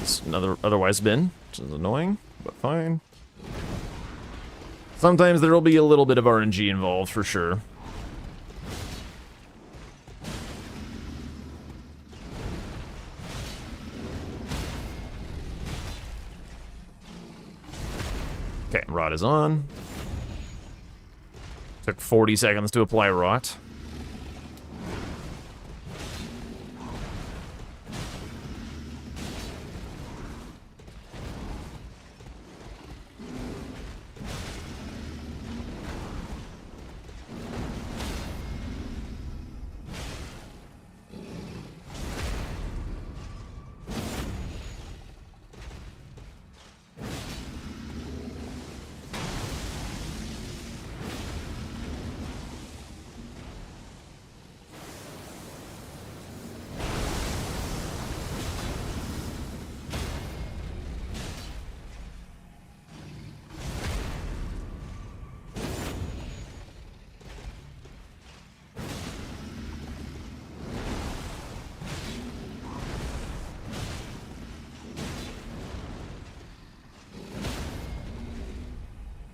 A: it's otherwise been, which is annoying, but fine. Sometimes there'll be a little bit of RNG involved, for sure. Okay, rot is on. Took 40 seconds to apply rot.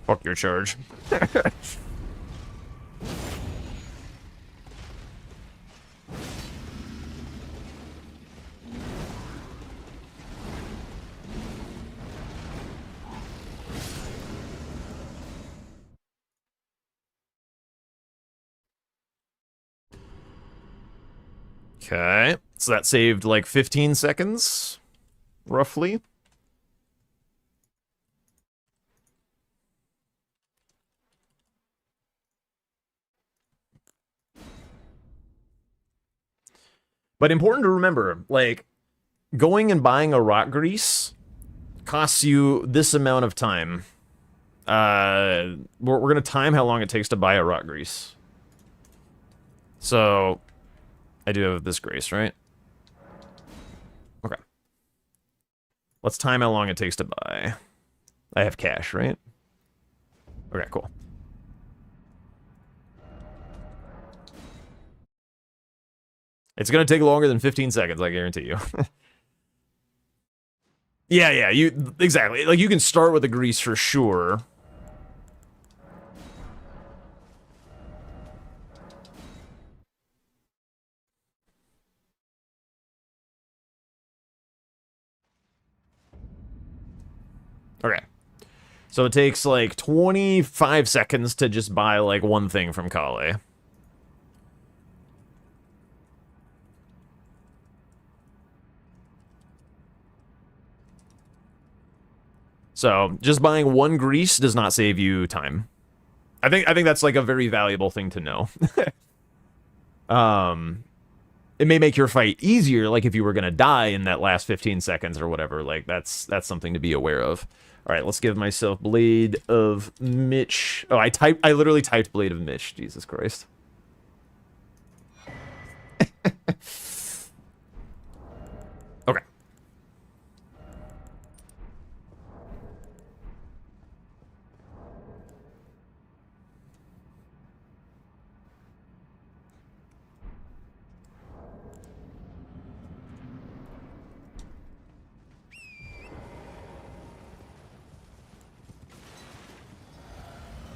A: Fuck your charge. Okay, so that saved like 15 seconds, roughly. But important to remember, like, going and buying a rot grease costs you this amount of time. We're gonna time how long it takes to buy a rot grease. So, I do have this grace, right? Okay. Let's time how long it takes to buy. I have cash, right? Okay, cool. It's gonna take longer than 15 seconds, I guarantee you. Yeah, you exactly. Like, you can start with a grease for sure. Okay. So it takes like 25 seconds to just buy like one thing from Kale. So just buying one grease does not save you time. I think that's like a very valuable thing to know. It may make your fight easier, like if you were gonna die in that last 15 seconds or whatever. Like that's something to be aware of. All right, let's give myself Blade of Mitch. Oh, I literally typed Blade of Mitch. Jesus Christ. Okay.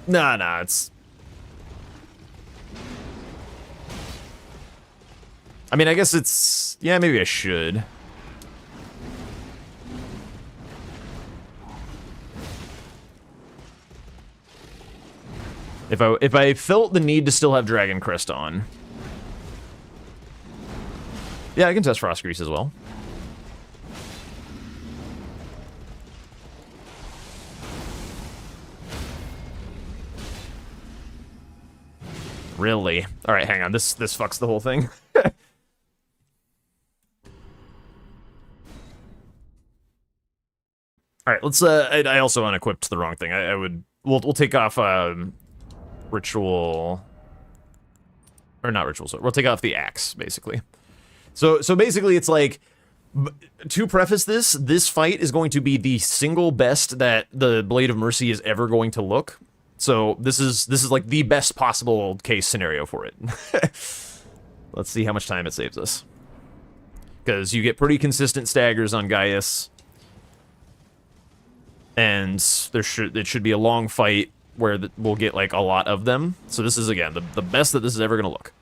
A: Nah, it's... I mean, I guess it's... Yeah, maybe I should. If I felt the need to still have Dragon Crest on. Yeah, I can test Frost Grease as well. Really? All right, hang on. This fucks the whole thing. All right, let's. I also unequipped the wrong thing. I would. We'll take off ritual, or not ritual. So we'll take off the axe basically. So basically, it's like, to preface this, this fight is going to be the single best that the Blade of Mercy is ever going to look. So this is like the best possible case scenario for it. Let's see how much time it saves us. Because you get pretty consistent staggers on Gaius. And it should be a long fight where we'll get like a lot of them. So this is, again, the best that this is ever going to look.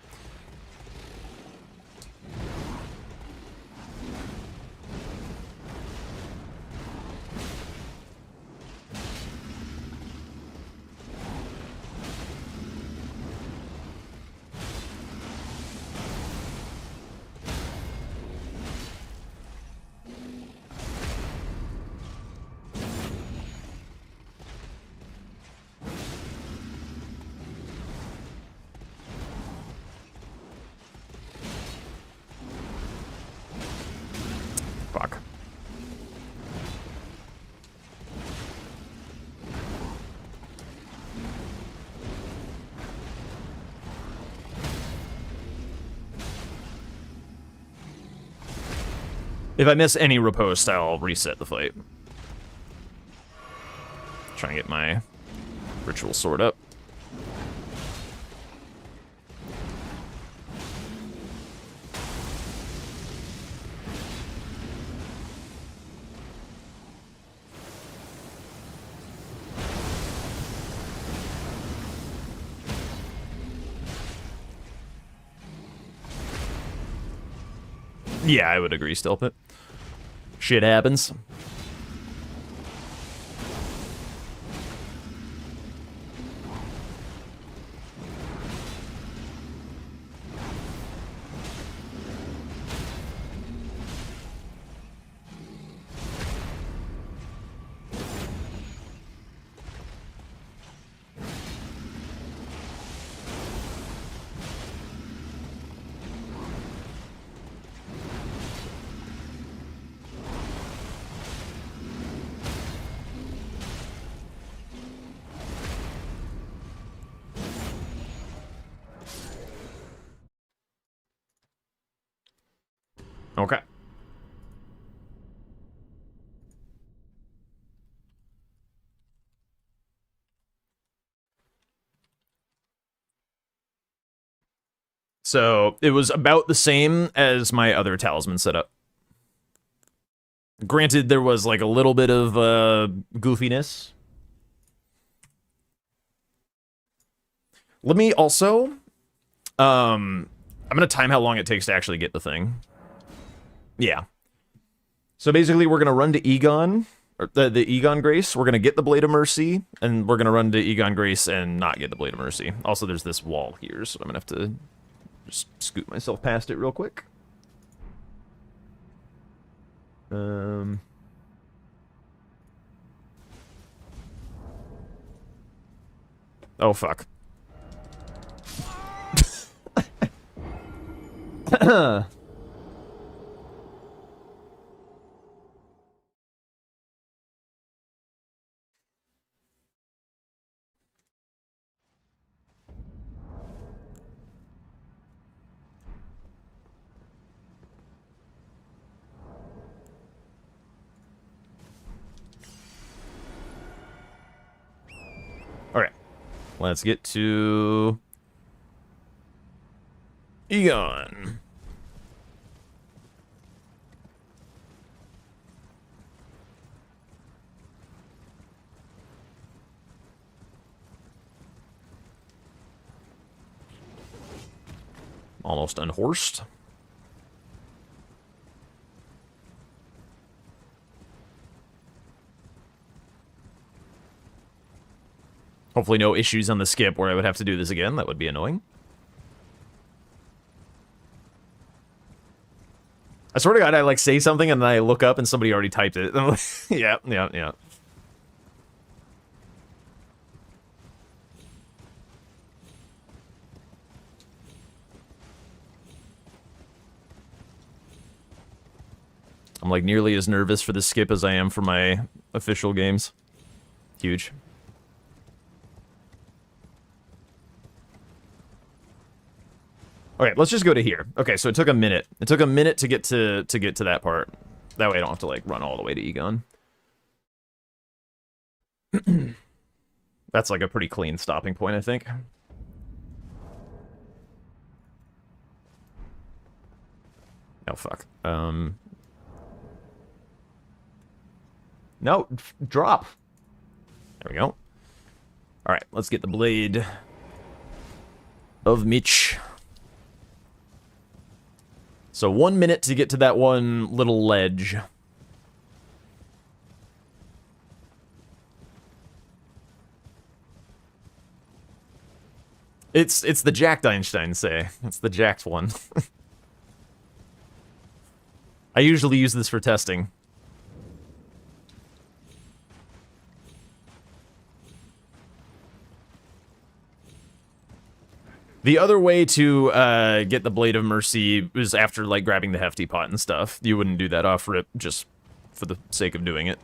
A: Fuck. If I miss any riposte, I'll reset the fight. Try and get my ritual sword up. Yeah, I would agree, Stilpit. Shit happens. Okay. So it was about the same as my other talisman setup. Granted, there was like a little bit of goofiness. Let me also, I'm gonna time how long it takes to actually get the thing. Yeah. So basically, we're gonna run to Egon, or the Egon Grace. We're gonna get the Blade of Mercy, and we're gonna run to Egon Grace and not get the Blade of Mercy. Also, there's this wall here, so I'm gonna have to just scoot myself past it real quick. Oh, fuck. Alright. Let's get to Egon. Almost unhorsed. Hopefully no issues on the skip where I would have to do this again. That would be annoying. I swear to God, I like say something and then I look up and somebody already typed it. Yeah. I'm like nearly as nervous for the skip as I am for my official games. Huge. Okay, let's just go to here. Okay, so it took a minute. It took a minute to get to that part. That way I don't have to like run all the way to Egon. That's like a pretty clean stopping point, I think. Oh fuck. No, drop. There we go. All right, let's get the blade of Mitch. So 1 minute to get to that one little ledge. It's the jacked Einstein say. It's the jacked one. I usually use this for testing. The other way to get the Blade of Mercy is after, like, grabbing the Hefty Pot and stuff. You wouldn't do that off rip just for the sake of doing it.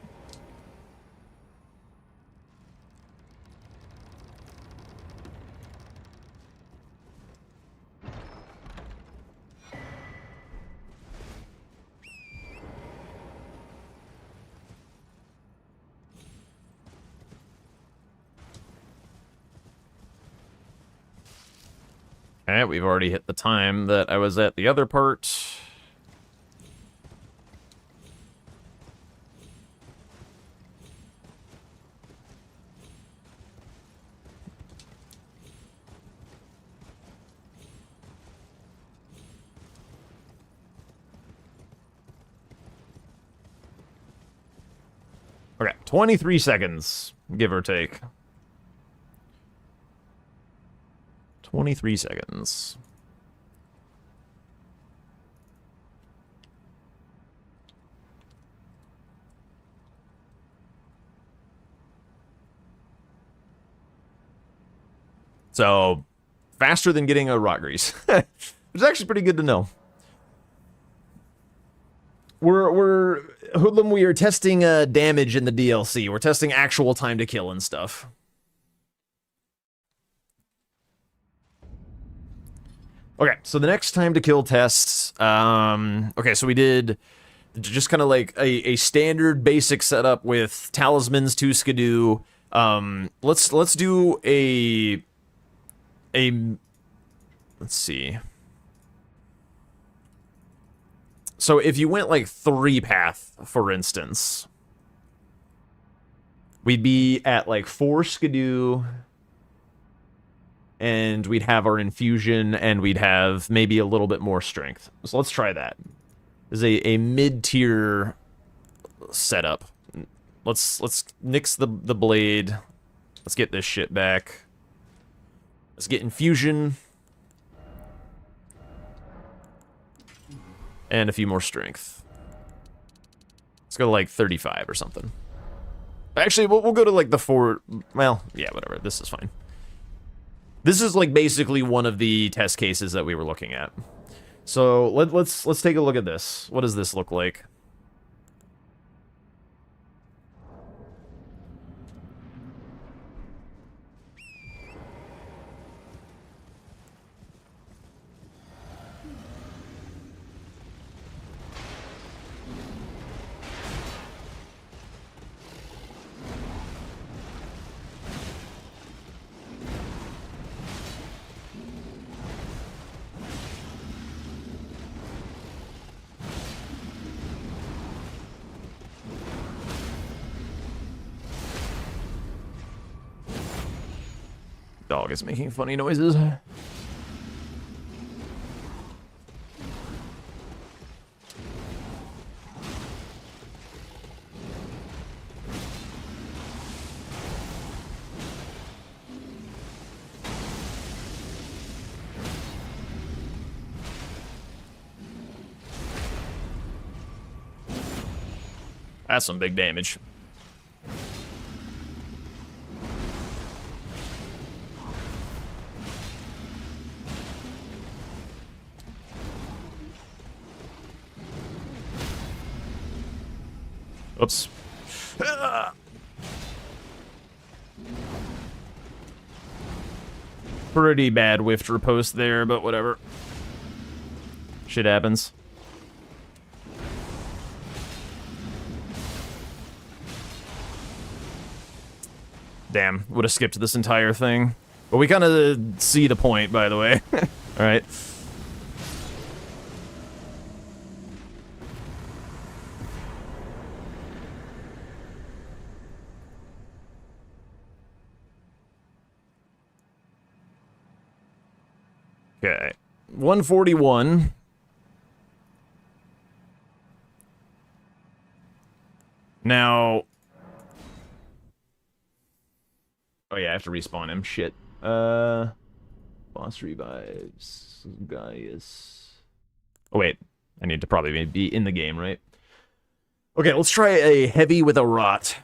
A: Alright, we've already hit the time that I was at the other part. Okay, 23 seconds, give or take. 23 seconds. So, faster than getting a rock grease. Which is actually pretty good to know. We're Hoodlum, we are testing damage in the DLC. We're testing actual time to kill and stuff. Okay, so the next time to kill tests, okay, so we did just kind of like a standard basic setup with talismans, 2 skidoo. Let's do let's see. So if you went like 3 path, for instance, we'd be at like 4 skidoo, and we'd have our infusion, and we'd have maybe a little bit more strength. So let's try that. This is a mid-tier setup. Let's nix the blade. Let's get this shit back. Let's get infusion. And a few more strength. Let's go to like 35 or something. Actually, we'll go to like the 4... Well, yeah, whatever. This is fine. This is like basically one of the test cases that we were looking at. So let's take a look at this. What does this look like? Dog is making funny noises. That's some big damage. Oops. Pretty bad whiffed riposte there, but whatever. Shit happens. Damn, would have skipped this entire thing. But we kind of see the point, by the way. Alright. Okay. 141. Now... Oh yeah, I have to respawn him. Shit. Boss revives. Gaius. Oh wait. I need to probably be in the game, right? Okay, let's try a heavy with a rot.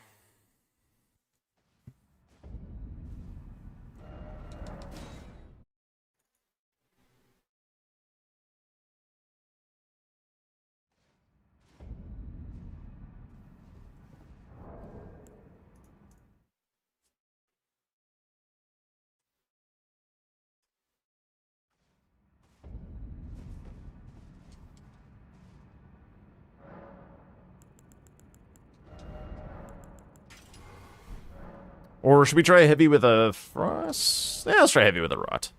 A: Or should we try heavy with a frost? Yeah, let's try heavy with a rot.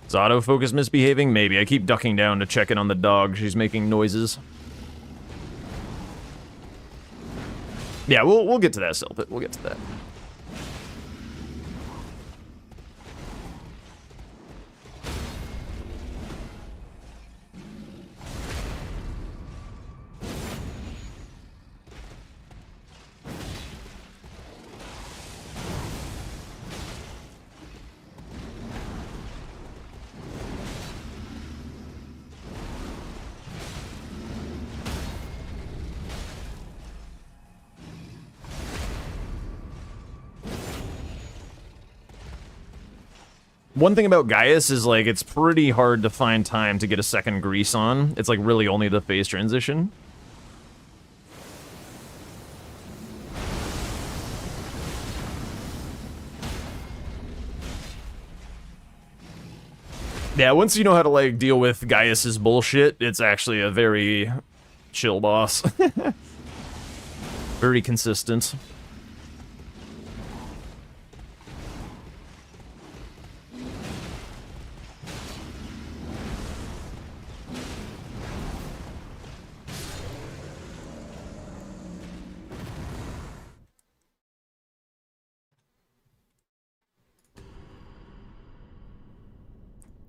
A: Is autofocus misbehaving? Maybe. I keep ducking down to check in on the dog. She's making noises. Yeah, we'll get to that, Silpit. We'll get to that. One thing about Gaius is, like, it's pretty hard to find time to get a second grease on. It's, like, really only the phase transition. Yeah, once you know how to, like, deal with Gaius's bullshit, it's actually a very chill boss. Very consistent.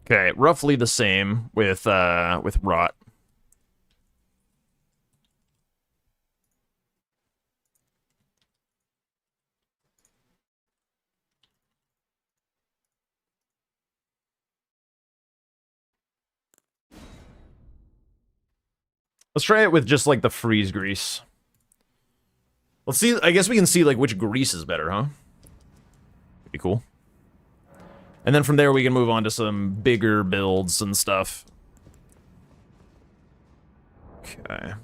A: Okay, roughly the same with rot. Let's try it with just, like, the freeze grease. Let's see, I guess we can see, like, which grease is better, huh? That'd be cool. And then from there we can move on to some bigger builds and stuff. Okay.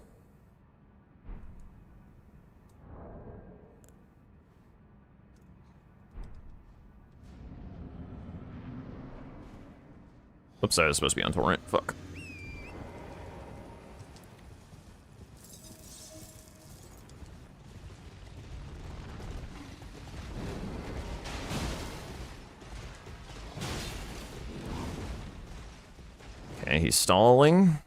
A: Oops, I was supposed to be on torrent. Fuck. Okay, he's stalling.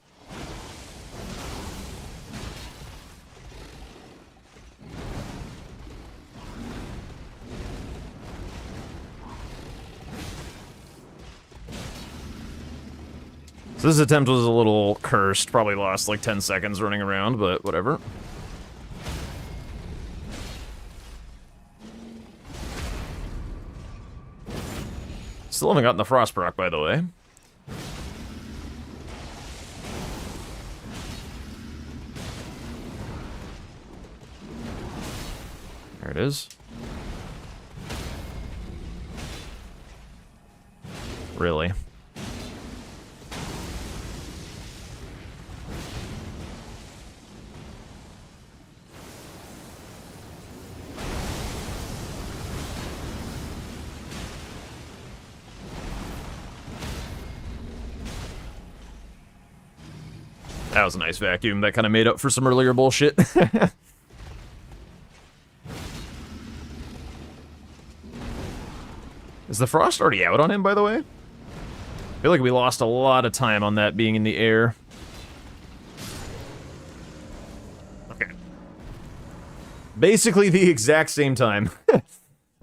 A: So this attempt was a little cursed. Probably lost like 10 seconds running around, but whatever. Still haven't gotten the frost proc, by the way. There it is. Really? That was a nice vacuum. That kind of made up for some earlier bullshit. Is the frost already out on him, by the way? I feel like we lost a lot of time on that being in the air. Okay. Basically the exact same time.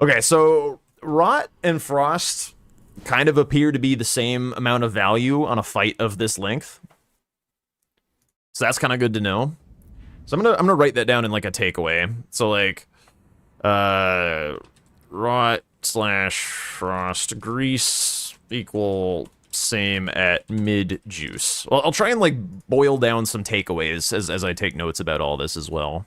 A: Okay, so Rot and Frost kind of appear to be the same amount of value on a fight of this length. So that's kind of good to know. So I'm gonna write that down in like a takeaway. So like, Rot / Frost Grease equal same at mid juice. Well, I'll try and like boil down some takeaways as I take notes about all this as well.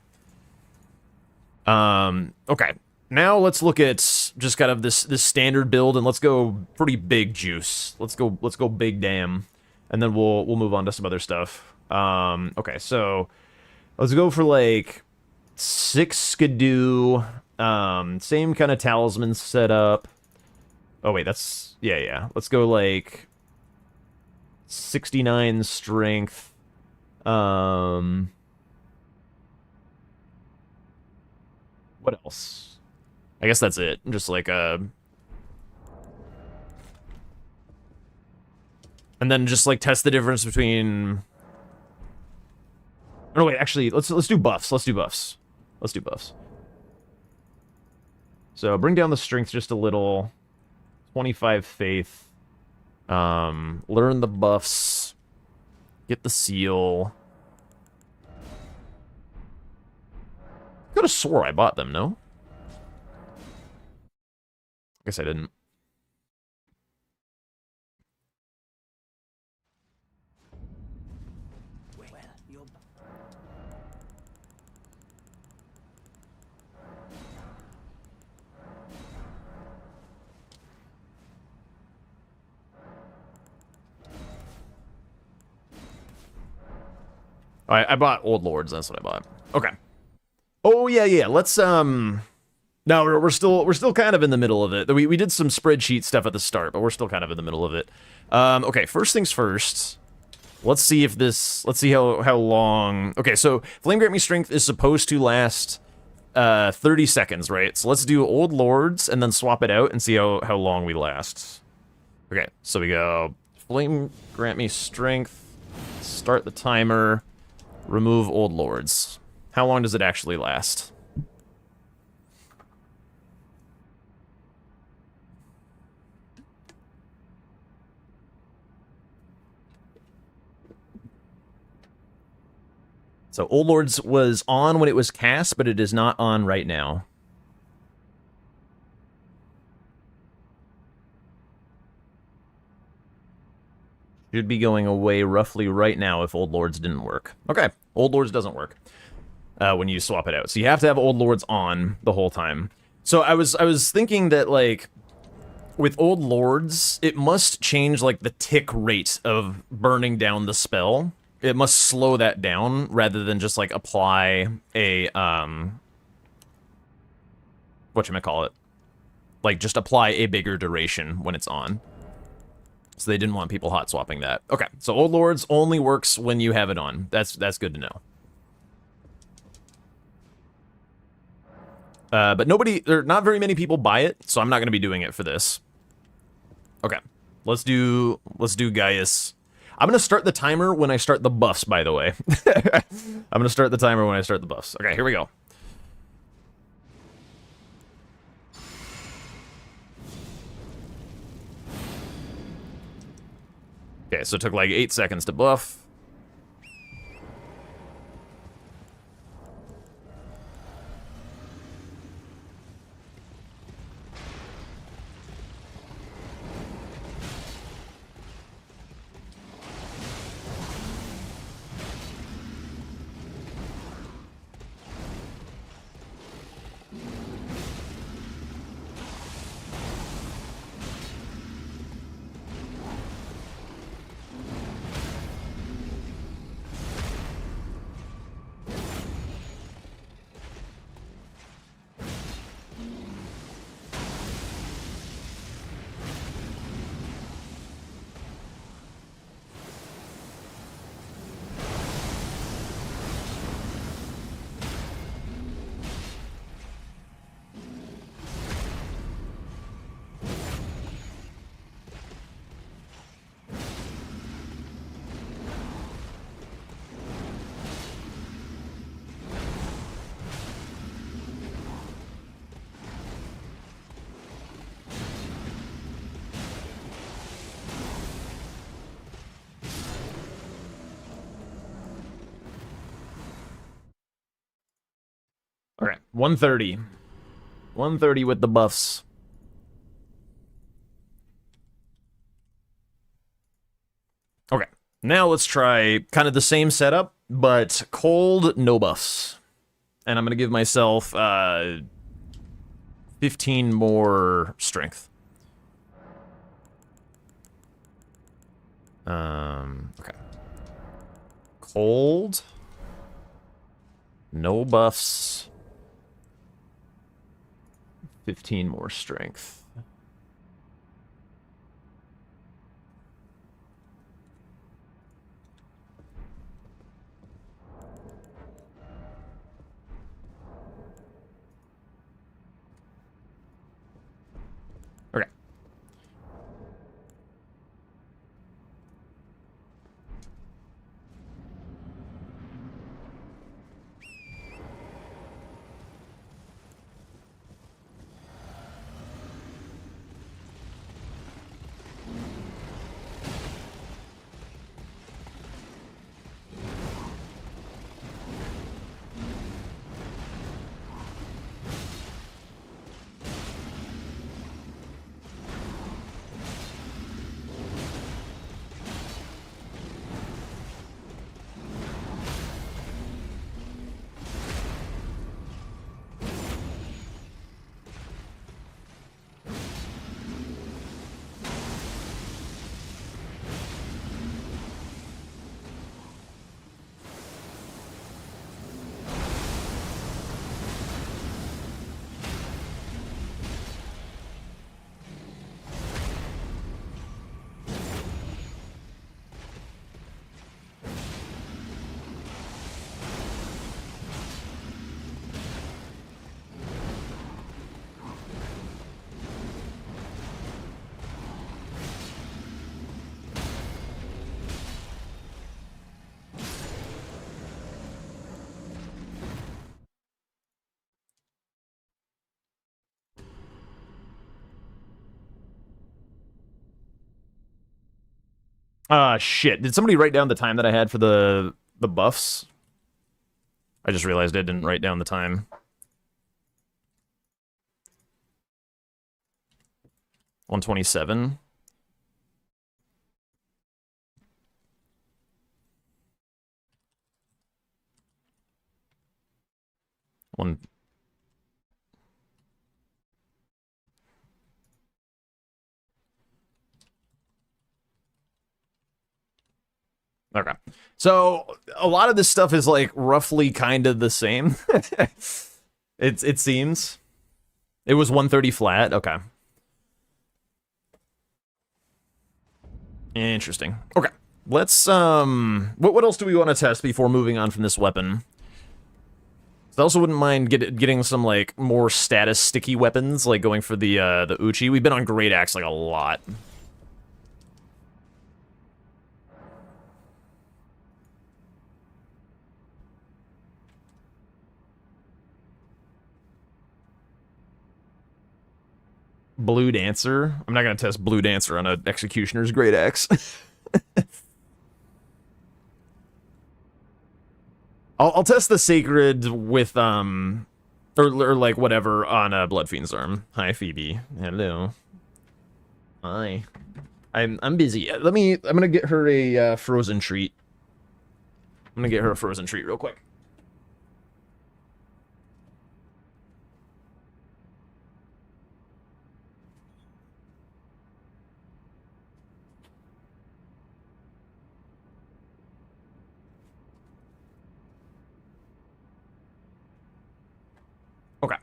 A: Okay. Now let's look at just kind of this standard build, and let's go pretty big juice. Let's go big damn, and then we'll move on to some other stuff. Okay, so let's go for like 6 Skidoo, same kind of talisman setup. Oh wait, that's yeah. Let's go like 69 strength. What else? I guess that's it. Just like and then just like test the difference between. Oh, no, wait, actually, let's do buffs. Let's do buffs. So bring down the strength just a little. 25 faith. Learn the buffs. Get the seal. Could have swore I bought them, no? Guess I didn't. I bought Old Lords, that's what I bought. Okay. Oh yeah. Let's no, we're still kind of in the middle of it. We did some spreadsheet stuff at the start, but we're still kind of in the middle of it. Okay, first things first. Let's see how long. Okay, so Flame Grant Me Strength is supposed to last 30 seconds, right? So let's do Old Lords and then swap it out and see how long we last. Okay, so we go Flame Grant Me Strength, start the timer. Remove Old Lords. How long does it actually last? So Old Lords was on when it was cast, but it is not on right now. Should be going away roughly right now if Old Lords didn't work. Okay, Old Lords doesn't work when you swap it out. So you have to have Old Lords on the whole time. So I was thinking that, like, with Old Lords, it must change, like, the tick rate of burning down the spell. It must slow that down rather than just, like, apply a, whatchamacallit? Like, just apply a bigger duration when it's on. So they didn't want people hot swapping that. Okay, so Old Lords only works when you have it on. That's good to know. But not very many people buy it, so I'm not going to be doing it for this. Okay, let's do Gaius. I'm going to start the timer when I start the buffs, by the way. I'm going to start the timer when I start the buffs. Okay, here we go. Okay, so it took like 8 seconds to buff. Okay, 130. 130 with the buffs. Okay, now let's try kind of the same setup, but cold, no buffs. And I'm going to give myself 15 more strength. Okay. Cold. No buffs. 15 more strength. Okay. Shit. Did somebody write down the time that I had for the buffs? I just realized I didn't write down the time. 127. One. Okay. So a lot of this stuff is like roughly kind of the same. It seems. It was 130 flat. Okay. Interesting. Okay. Let's what else do we want to test before moving on from this weapon? I also wouldn't mind getting some like more status sticky weapons, like going for the Uchi. We've been on Great Axe like a lot. Blue Dancer. I'm not gonna test Blue Dancer on an Executioner's Great Axe. I'll test the Sacred with, or like, whatever, on a Blood Fiend's arm. Hi, Phoebe. Hello. Hi. I'm busy. I'm gonna get her a frozen treat. I'm gonna get her a frozen treat real quick. Okay.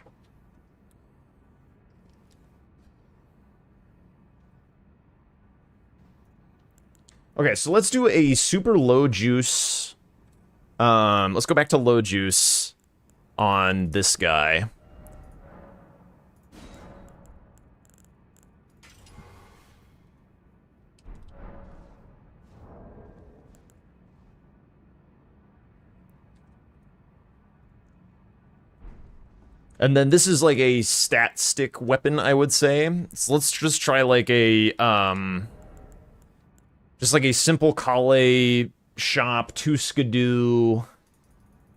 A: Okay, so let's do a super low juice. Let's go back to low juice on this guy. And then this is like a stat stick weapon, I would say. So let's just try like a, just like a simple Kale shop, 2 skidoo.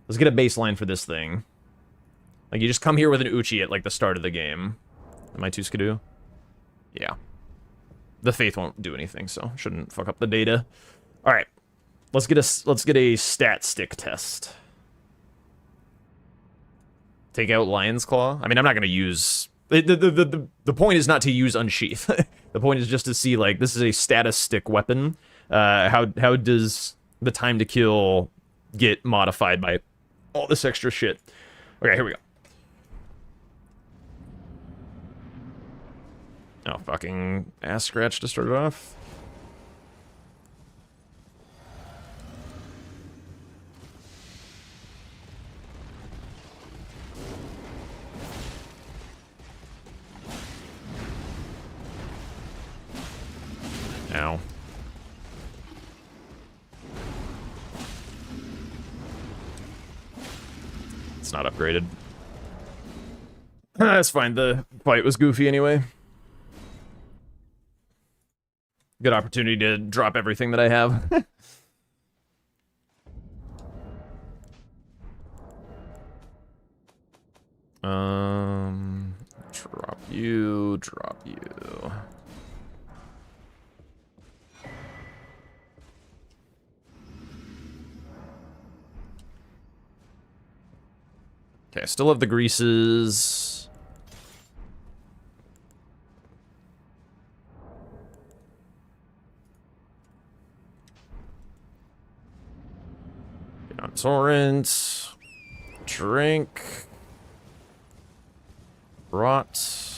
A: Let's get a baseline for this thing. Like, you just come here with an Uchi at, like, the start of the game. Am I 2 skidoo? Yeah. The Faith won't do anything, so shouldn't fuck up the data. Alright. Let's get a stat stick test. Take out Lion's Claw. I mean, I'm not gonna use... The point is not to use Unsheath. The point is just to see, like, this is a status stick weapon. How does the time to kill get modified by all this extra shit? Okay, here we go. Oh, fucking ass scratch to start it off. Ow. It's not upgraded. That's fine, the fight was goofy anyway. Good opportunity to drop everything that I have. Drop you, drop you. Okay, I still have the greases. Get on torrent. Drink. Rot.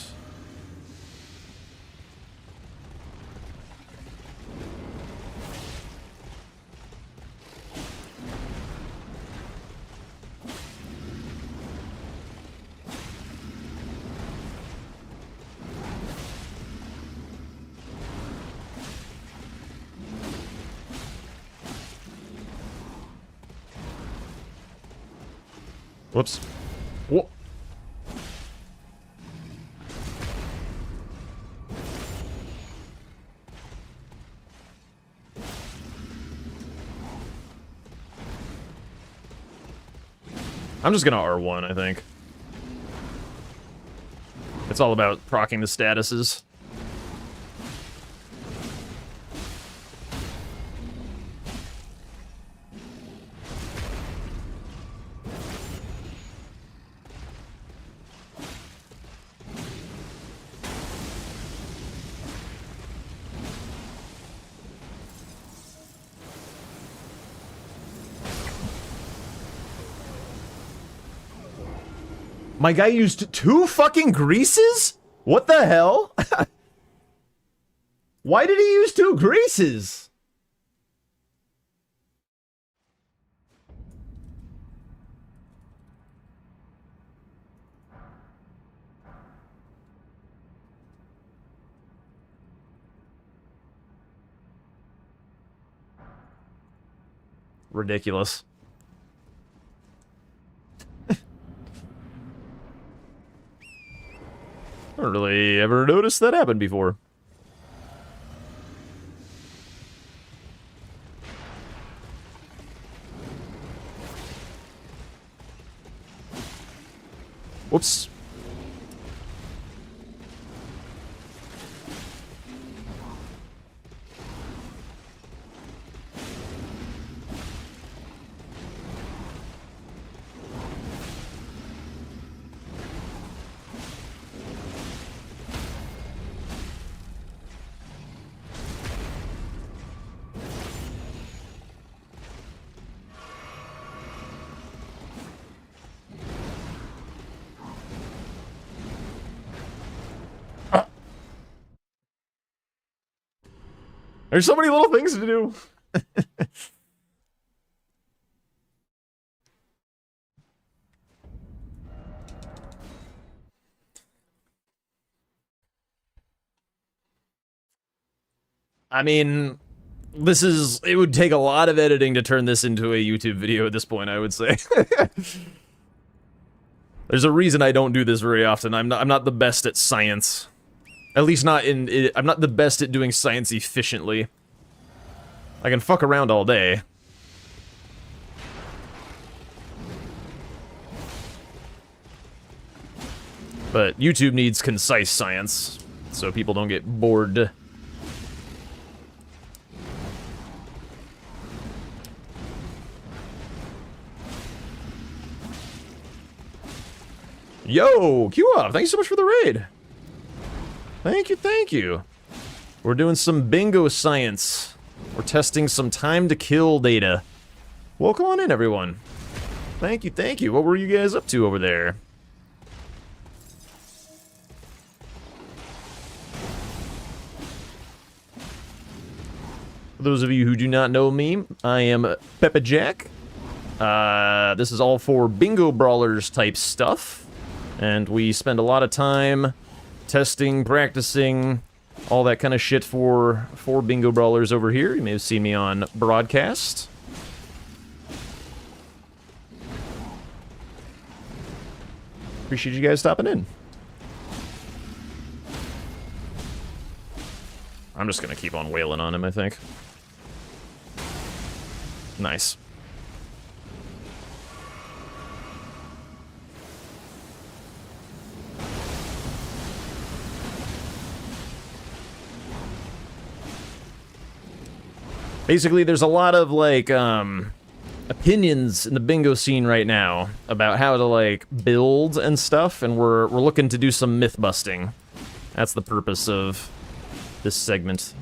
A: Whoops. Whoa. I'm just gonna R1, I think. It's all about proccing the statuses. My guy used 2 fucking greases? What the hell? Why did he use 2 greases? Ridiculous. I don't really ever noticed that happen before. Whoops. There's so many little things to do. I mean, it would take a lot of editing to turn this into a YouTube video at this point, I would say. There's a reason I don't do this very often. I'm not the best at science. At least not I'm not the best at doing science efficiently. I can fuck around all day. But YouTube needs concise science, so people don't get bored. Yo, Q-Off, thank you so much for the raid. Thank you, thank you. We're doing some bingo science. We're testing some time to kill data. Welcome on in, everyone. Thank you, thank you. What were you guys up to over there? For those of you who do not know me, I am Peppa Jack. This is all for bingo brawlers type stuff. And we spend a lot of time testing, practicing, all that kind of shit for bingo brawlers over here. You may have seen me on broadcast. Appreciate you guys stopping in. I'm just gonna keep on wailing on him, I think. Nice. Basically, there's a lot of, like, opinions in the bingo scene right now about how to, like, build and stuff, and we're looking to do some myth-busting. That's the purpose of this segment.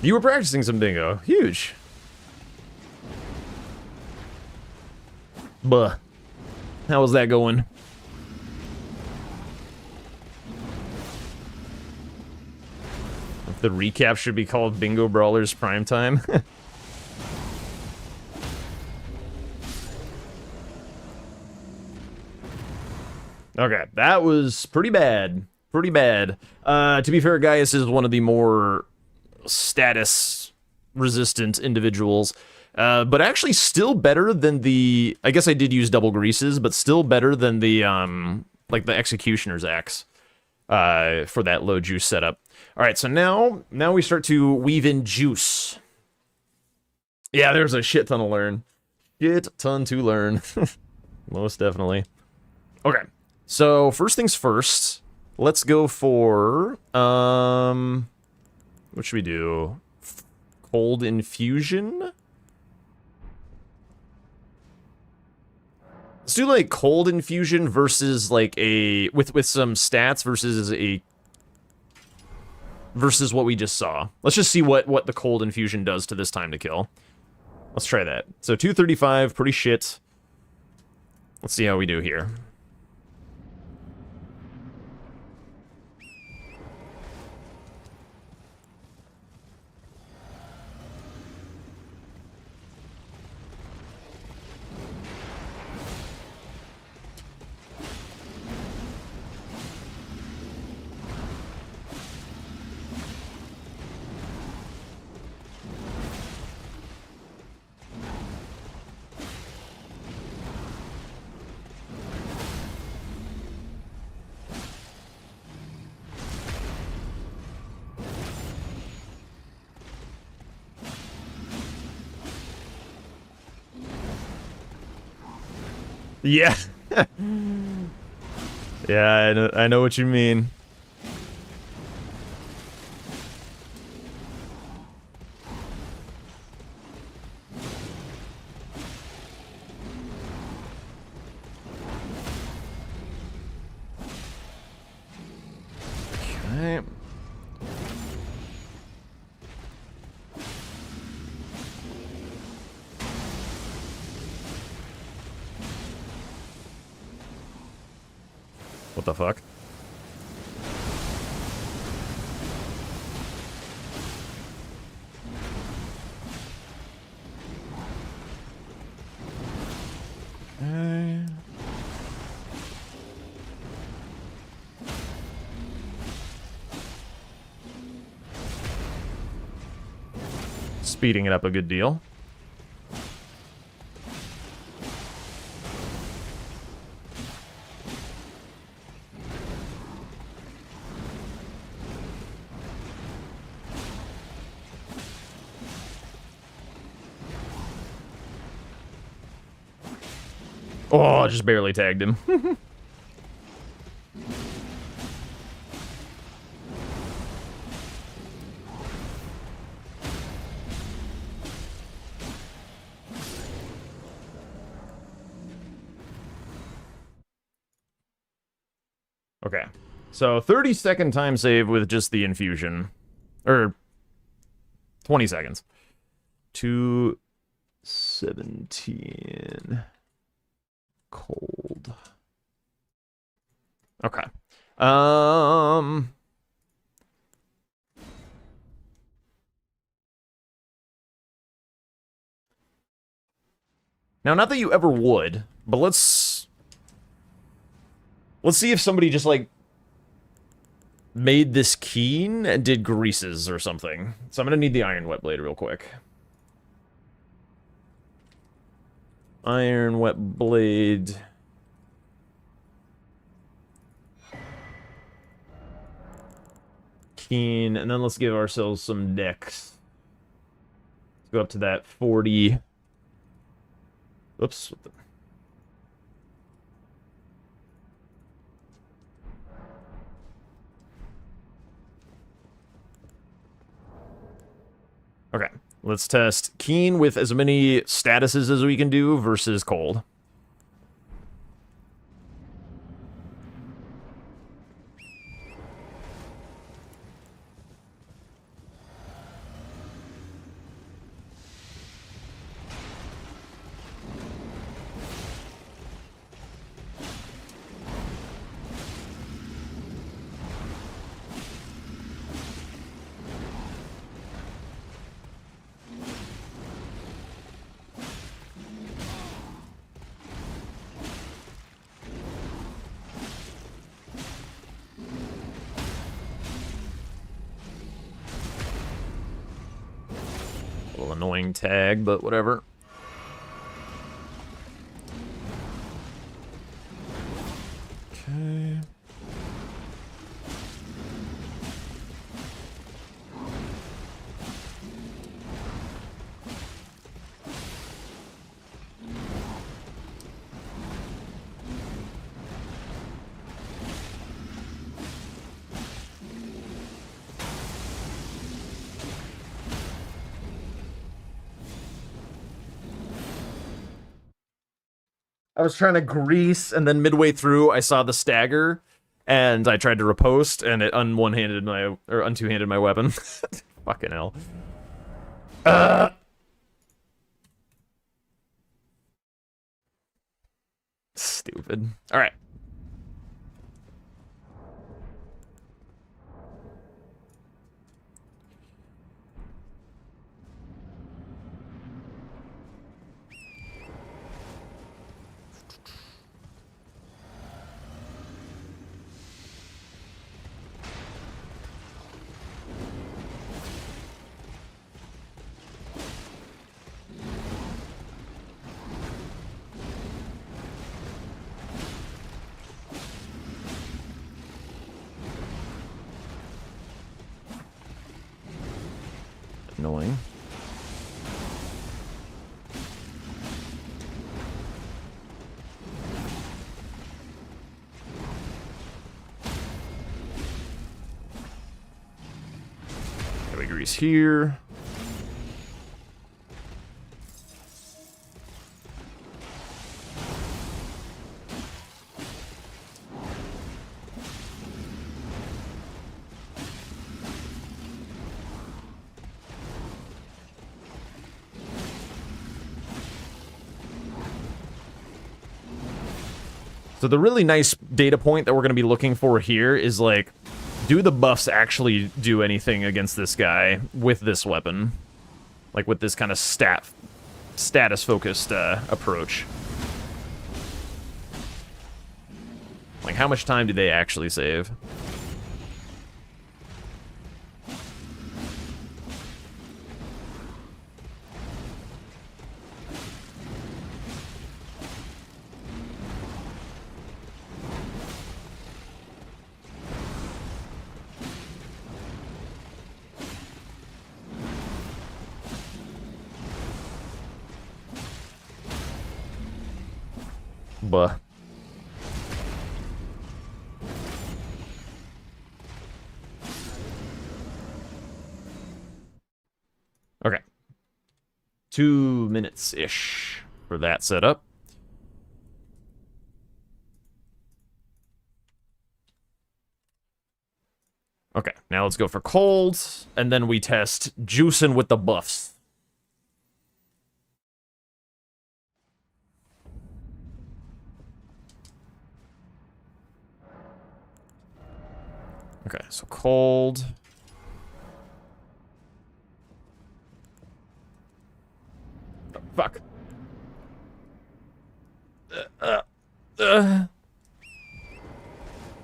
A: You were practicing some bingo. Huge. Buh. How was that going? The recap should be called Bingo Brawlers Primetime. Okay, that was pretty bad. Pretty bad. To be fair, Gaius is one of the more status-resistant individuals. But actually still better than the... I guess I did use double greases, but still better than the, like, the Executioner's Axe. For that low juice setup. Alright, so now we start to weave in juice. Yeah, there's a shit ton to learn. Shit ton to learn. Most definitely. Okay, so first things first, let's go for, what should we do? Cold infusion? Let's do, like, cold infusion versus, like, a... With some stats versus what we just saw. Let's just see what the cold infusion does to this time to kill. Let's try that. So 235, pretty shit. Let's see how we do here. Yeah. Yeah, I know what you mean. Okay. What the fuck? Okay. Speeding it up a good deal. Oh, just barely tagged him. Okay. So 30-second time save with just the infusion. Or 20 seconds. 217. Cold. Okay. Now, not that you ever would, but let's see if somebody just, like, made this keen and did greases or something. So I'm gonna need the iron wet blade real quick. Iron wet blade. Keen, and then let's give ourselves some dex. Let's go up to that 40. Oops. Okay, let's test Keen with as many statuses as we can do versus Cold. A little annoying tag, but whatever. Okay. I was trying to grease, and then midway through, I saw the stagger, and I tried to riposte, and it un-one-handed my, or un-two-handed my weapon. Fucking hell. Stupid. Alright. Annoying. grease here. So the really nice data point that we're going to be looking for here is, like, do the buffs actually do anything against this guy with this weapon? Like, with this kind of status-focused approach. Like, how much time do they actually save? Buh. Okay. 2 minutes-ish for that setup. Okay, now let's go for cold, and then we test juicing with the buffs. Okay, so cold. Oh, fuck.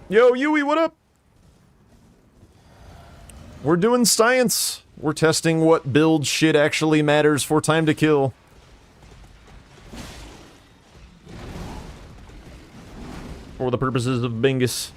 A: Yo, Yui, what up? We're doing science. We're testing what build shit actually matters for time to kill. For the purposes of Bingus.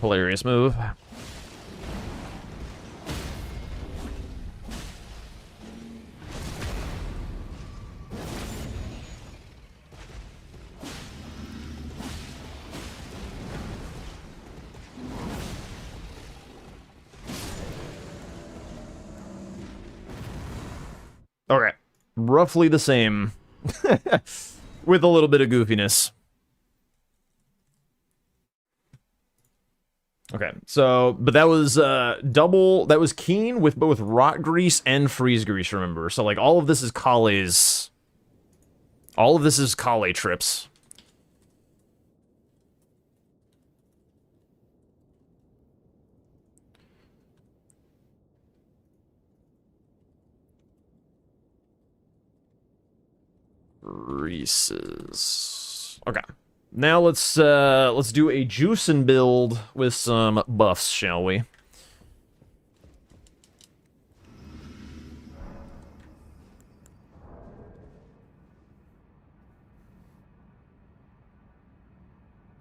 A: Hilarious move. Okay. Roughly the same. With a little bit of goofiness. Okay, so, but that was double, that was Keen with both rot grease and freeze grease, remember? So, like, all of this is Kale's, all of this is Kale trips. Greases. Okay. Now let's do a juicing build with some buffs, shall we?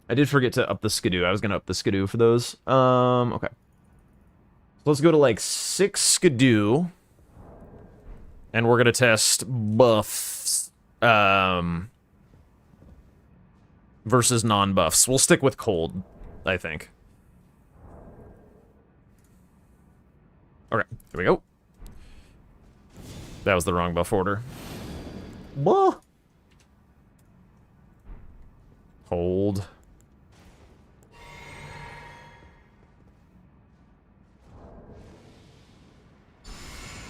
A: I did forget to up the skidoo. I was gonna up the skidoo for those. Okay. So let's go to like 6 skidoo. And we're gonna test buffs. versus non-buffs. We'll stick with cold, I think. Okay, here we go. That was the wrong buff order. What? Hold.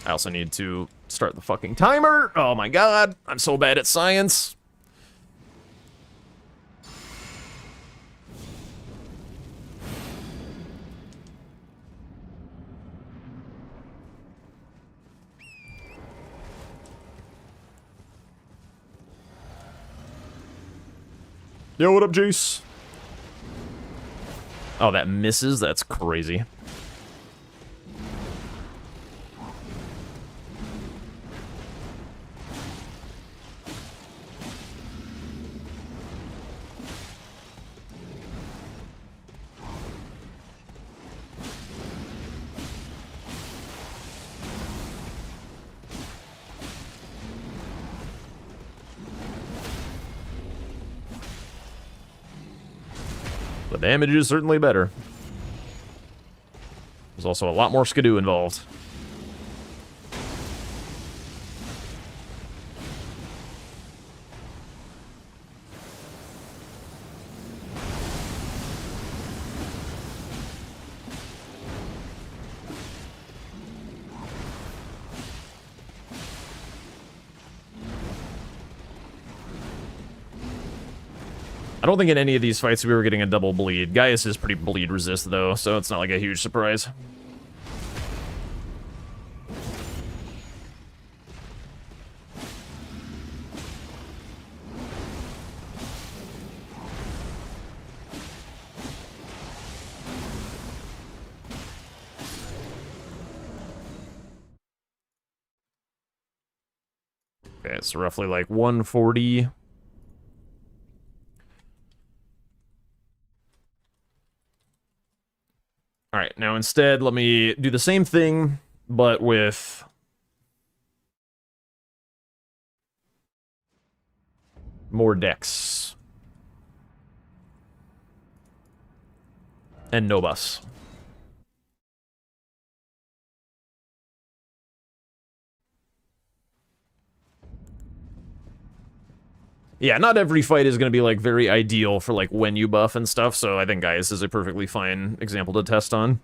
A: I also need to start the fucking timer. Oh my god, I'm so bad at science. Yo, what up, Jace? Oh, that misses? That's crazy. The damage is certainly better. There's also a lot more skidoo involved. I don't think in any of these fights we were getting a double bleed. Gaius is pretty bleed resist though, so it's not like a huge surprise. Okay, it's roughly like 140. Alright, now instead, let me do the same thing, but with more dex. And no bus. Yeah, not every fight is going to be, like, very ideal for, like, when you buff and stuff, so I think Gaius is a perfectly fine example to test on.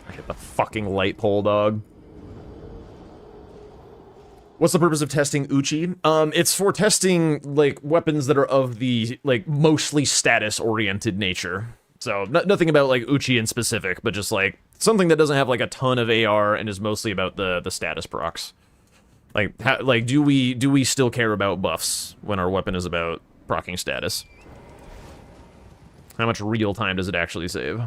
A: I hit the fucking light pole, dog. What's the purpose of testing Uchi? It's for testing, like, weapons that are of the, like, mostly status-oriented nature. So, nothing about, like, Uchi in specific, but just, like, something that doesn't have, like, a ton of AR and is mostly about the status procs. Like, do we still care about buffs when our weapon is about proccing status? How much real time does it actually save?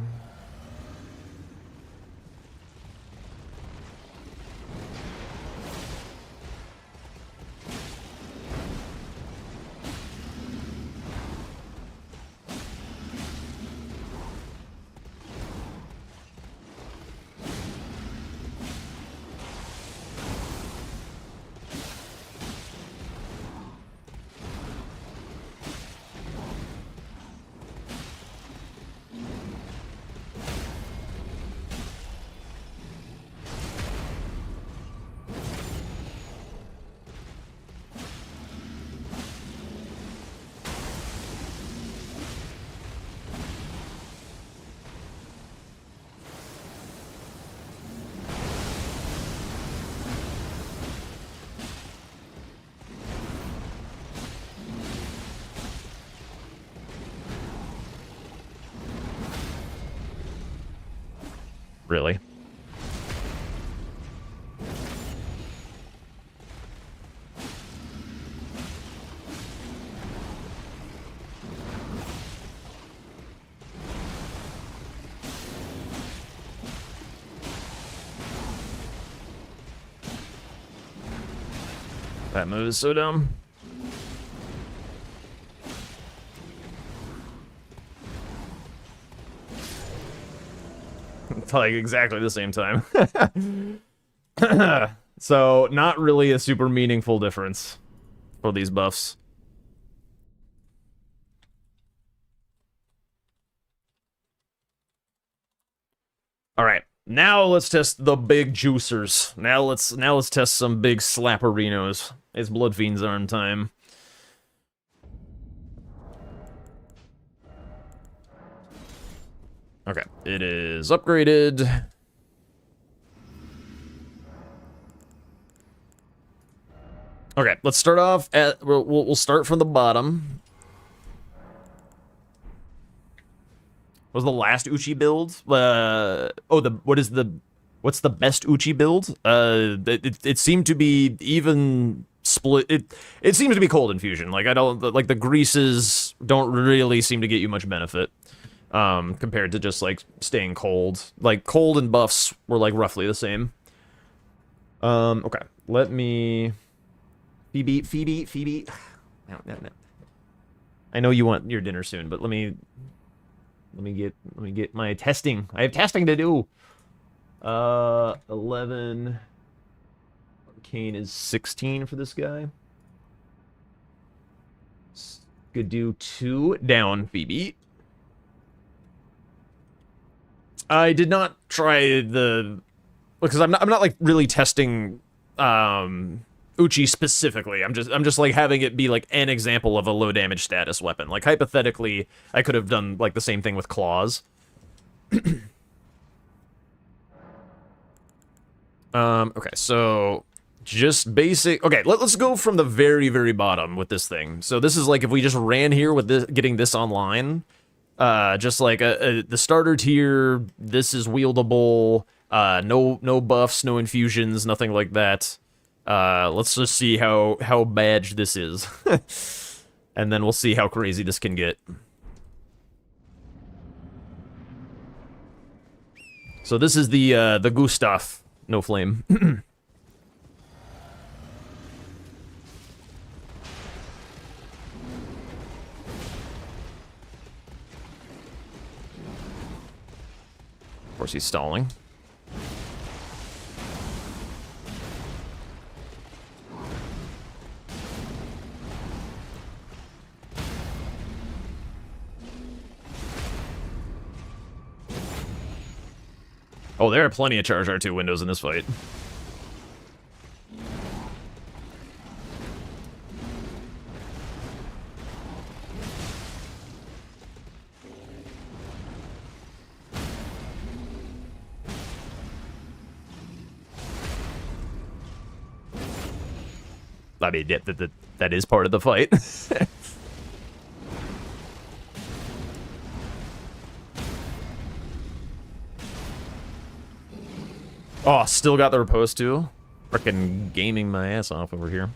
A: Really? That move is so dumb. at like exactly the same time. So not really a super meaningful difference for these buffs. All right, now let's test the big juicers. Now let's test some big slapperinos. It's Blood Fiends are in time. Okay, it is upgraded. Okay, let's start off at we'll start from the bottom. What was the last Uchi build? What's the best Uchi build? It seemed to be even split. It seems to be cold infusion. Like I don't like the greases don't really seem to get you much benefit. Compared to just like staying cold. Like cold and buffs were like roughly the same. Okay, let me Phoebe. No. I know you want your dinner soon, but let me get my testing. I have testing to do. 11. Arcane is 16 for this guy. Could do 2 down, Phoebe. I did not try the because I'm not like really testing Uchi specifically. I'm just like having it be like an example of a low damage status weapon. Like hypothetically, I could have done like the same thing with claws. Okay, so just basic. Okay, let's go from the very, very bottom with this thing. So this is like if we just ran here with this, getting this online. Just like the starter tier. This is wieldable. No buffs, no infusions, nothing like that. Let's just see how bad this is, and then we'll see how crazy this can get. So this is the Gustav, no flame. Of course, he's stalling. Oh, there are plenty of charge R2 windows in this fight. I mean, that is part of the fight. Oh, still got the repose too? Frickin' gaming my ass off over here.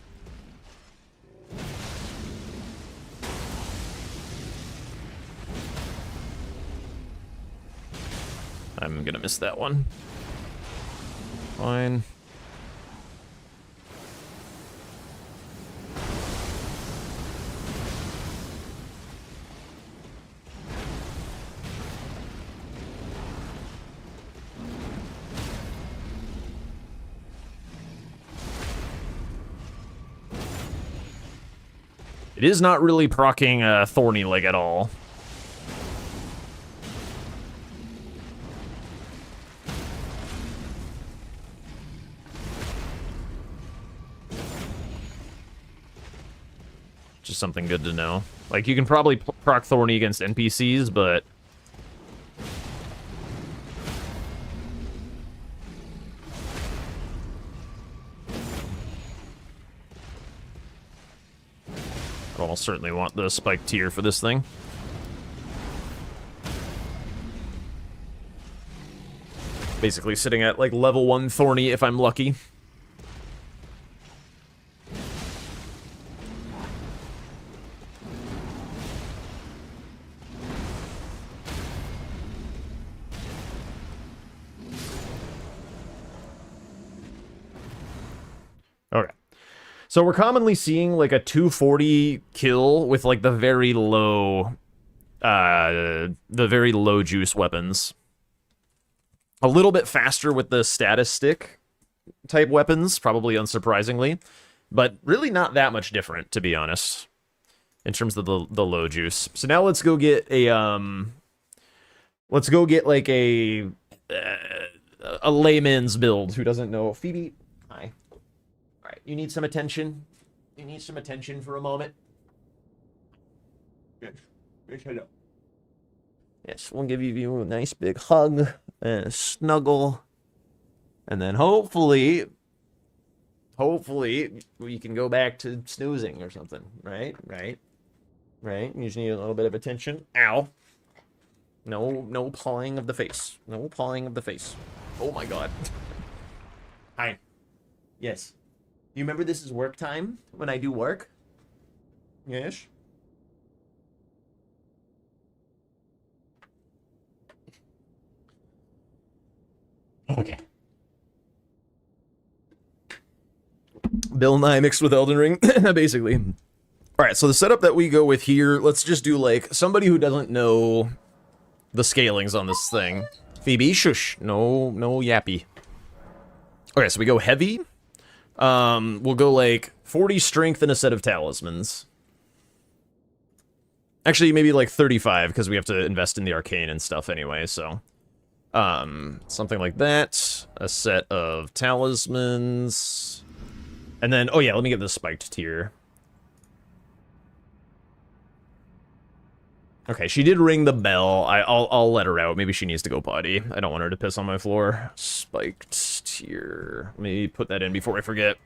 A: I'm gonna miss that one. Fine. It is not really proccing Thorny Leg at all. Just something good to know. Like, you can probably proc Thorny against NPCs, but... I'd almost certainly want the spike tier for this thing. Basically sitting at, like, level 1 Thorny if I'm lucky. Okay. So we're commonly seeing like a 240 kill with like the very low juice weapons. A little bit faster with the status stick type weapons, probably unsurprisingly, but really not that much different, to be honest, in terms of the low juice. So now let's go get a like a layman's build. Who doesn't know? Phoebe, hi. All right, you need some attention. You need some attention for a moment. Yes, hello. Yes, we'll give you a nice big hug and a snuggle, and then hopefully we can go back to snoozing or something. Right. You just need a little bit of attention. Ow. No pawing of the face. No pawing of the face. Oh my god. Hi. Yes. You remember this is work time when I do work? Yes. Okay. Bill Nye mixed with Elden Ring, basically. All right, so the setup that we go with here, let's just do like somebody who doesn't know the scalings on this thing. Phoebe, shush. No yappy. Okay, so we go heavy. We'll go like 40 strength and a set of talismans. Actually, maybe like 35 because we have to invest in the arcane and stuff anyway, so. Something like that. A set of talismans. And then, oh yeah, let me get the spiked tier. Okay, she did ring the bell. I'll let her out. Maybe she needs to go potty. I don't want her to piss on my floor. Spiked tier. Let me put that in before I forget.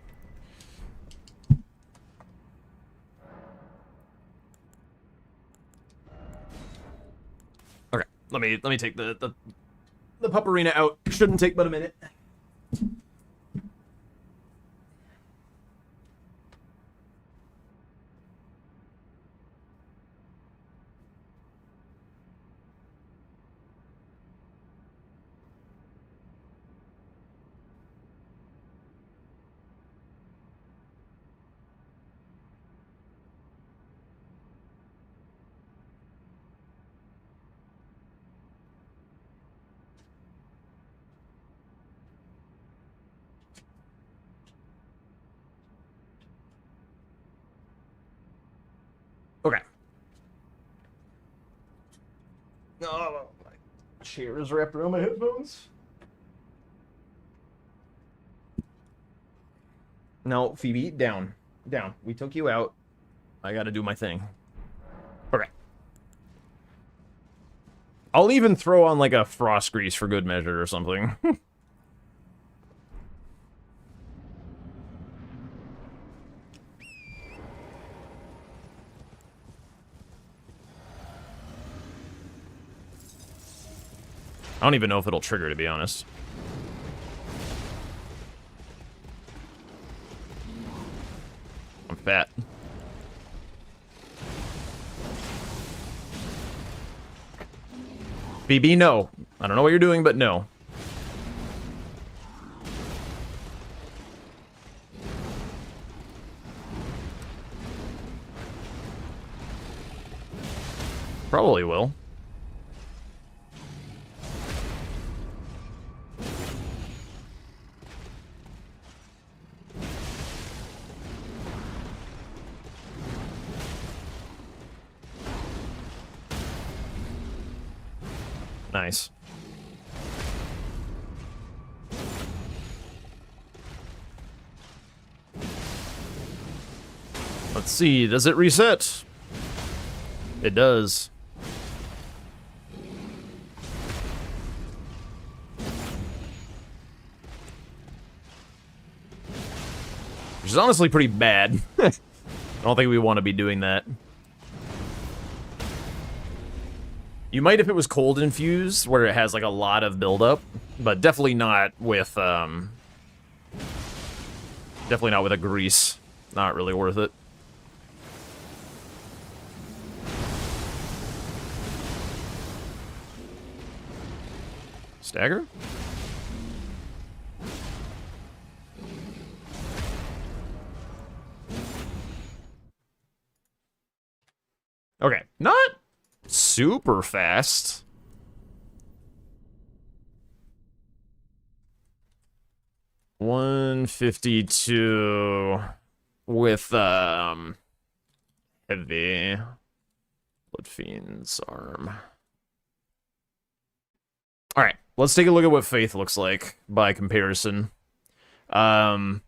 A: Okay, let me take the pup arena out. Shouldn't take but a minute. Okay. Oh, my chair is wrapped around my headphones. No, Phoebe, down. Down. We took you out. I gotta do my thing. Okay. I'll even throw on like a frost grease for good measure or something. I don't even know if it'll trigger, to be honest. I'm fat. BB, no. I don't know what you're doing, but no. Probably will. Nice. Let's see, does it reset? It does. Which is honestly pretty bad. I don't think we want to be doing that. You might if it was cold infused, where it has like a lot of buildup, but definitely not with a grease. Not really worth it. Stagger? Okay, not super fast. 152 with heavy Blood Fiend's arm. All right, let's take a look at what Faith looks like by comparison. For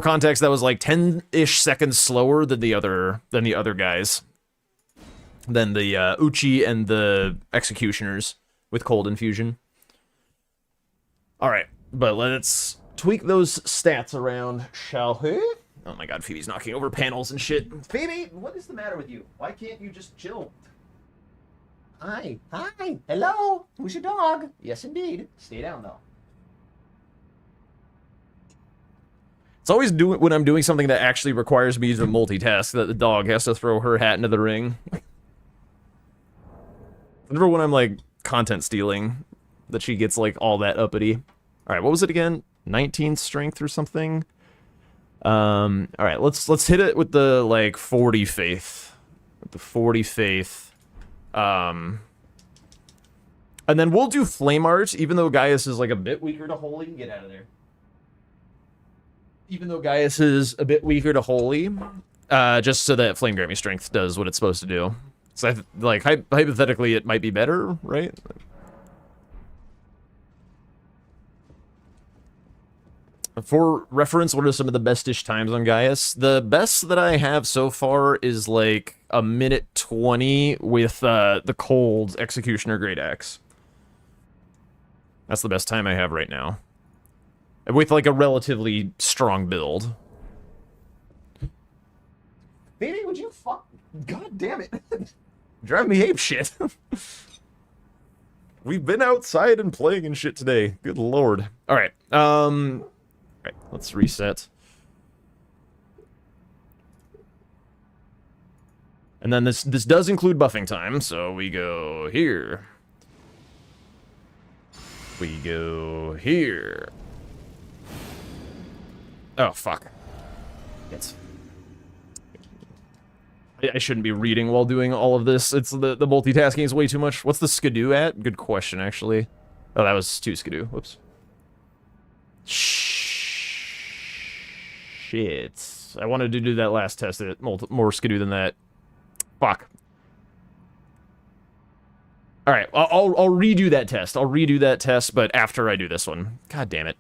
A: context, that was like 10-ish seconds slower than the other guys. Than the Uchi and the Executioners with cold infusion. Alright, but let's tweak those stats around, shall we? Oh my god, Phoebe's knocking over panels and shit. Phoebe, what is the matter with you? Why can't you just chill?
C: Hi. Hello. Who's your dog?
A: Yes, indeed. Stay down, though. It's always when I'm doing something that actually requires me to multitask that the dog has to throw her hat into the ring. Whenever when I'm, like, content stealing, that she gets, like, all that uppity. Alright, what was it again? 19 strength or something? Alright, let's hit it with the, like, 40 faith. With the 40 faith. And then we'll do flame art, even though Gaius is, like, a bit weaker to holy. Get out of there. Even though Gaius is a bit weaker to holy, just so that flame grant me strength does what it's supposed to do. So, like, hypothetically, it might be better, right? For reference, what are some of the best-ish times on Gaius? The best that I have so far is, like, a minute 20 with the cold Executioner Great Axe. That's the best time I have right now. With, like, a relatively strong build.
C: Baby, would you fuck? God damn it.
A: Drive me ape shit. We've been outside and playing and shit today. Good lord. Alright, alright, let's reset. And then this does include buffing time, so we go here. We go here. Oh, fuck. It's... I shouldn't be reading while doing all of this. It's the multitasking is way too much. What's the skidoo at? Good question, actually. Oh, that was 2 skidoo. Whoops. Shit. I wanted to do that last test at more skidoo than that. Fuck. Alright, I'll redo that test. I'll redo that test, but after I do this one. God damn it.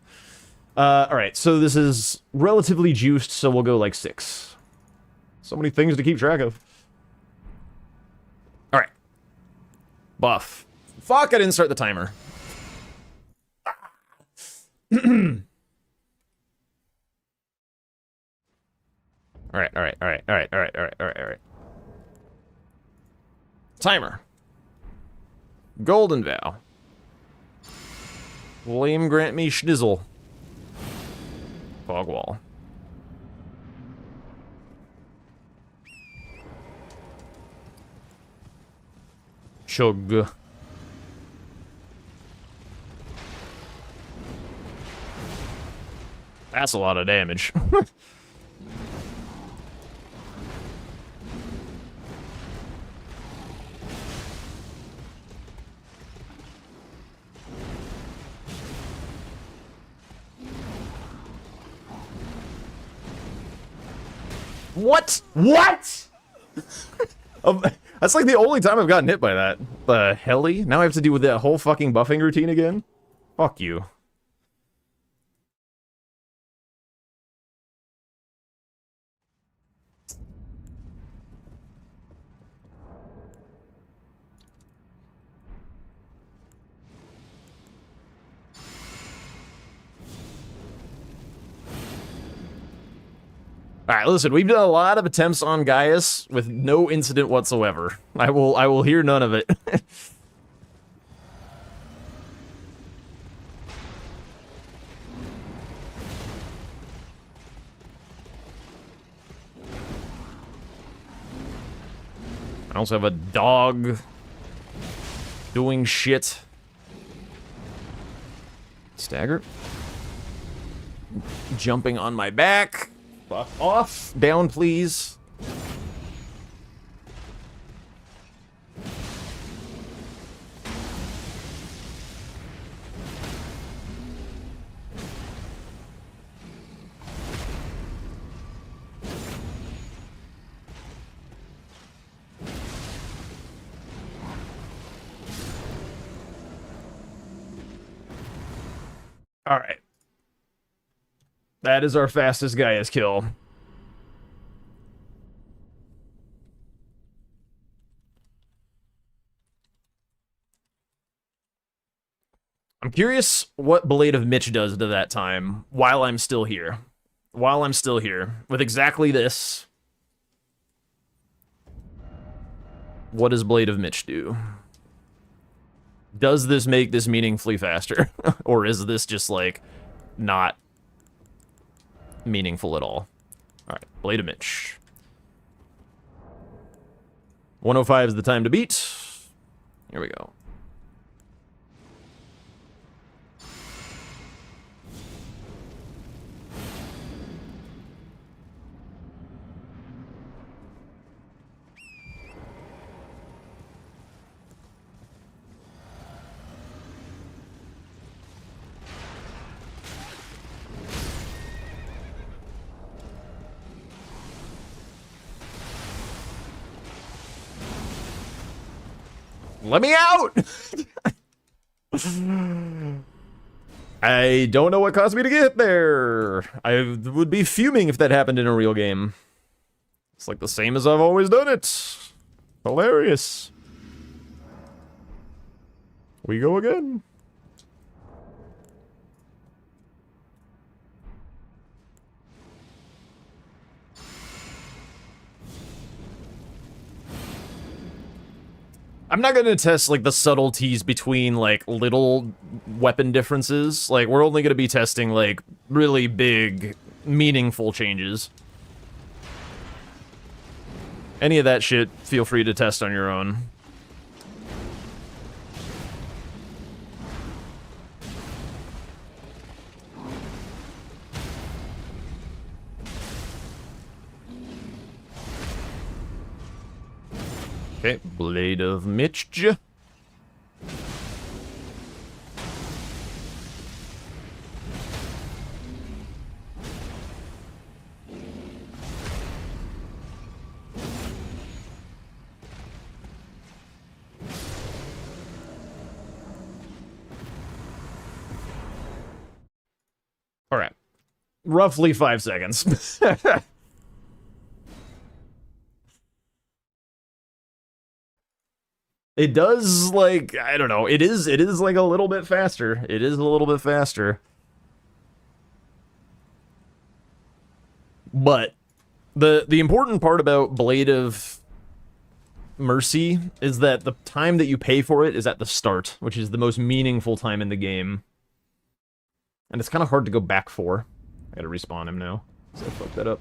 A: Alright, so this is relatively juiced, so we'll go like 6. So many things to keep track of. Alright. Buff. Fuck, I didn't start the timer. Alright. Timer. Golden Vow. Flame grant me schnizzle. Fog wall. Chug. That's a lot of damage. What? What? That's like the only time I've gotten hit by that. The helly? Now I have to deal with that whole fucking buffing routine again? Fuck you. Alright, listen, we've done a lot of attempts on Gaius with no incident whatsoever. I will hear none of it. I also have a dog doing shit. Stagger. Jumping on my back. Fuck off. Down, please. Alright. That is our fastest Gaia's kill. I'm curious what Blade of Mitch does to that time while I'm still here. While I'm still here. With exactly this. What does Blade of Mitch do? Does this make this meaningfully faster? Or is this just, like, not meaningful at all? Alright, Blade of Mitch. 105 is the time to beat. Here we go. Let me out! I don't know what caused me to get there. I would be fuming if that happened in a real game. It's like the same as I've always done it. Hilarious. We go again. I'm not gonna test, like, the subtleties between, like, little weapon differences. Like, we're only gonna be testing, like, really big, meaningful changes. Any of that shit, feel free to test on your own. Okay, Blade of Mitch. All right. Roughly 5 seconds. It does, like, I don't know. It is like a little bit faster. It is a little bit faster. But the important part about Blade of Mercy is that the time that you pay for it is at the start, which is the most meaningful time in the game. And it's kind of hard to go back for. I gotta respawn him now. So I fucked that up.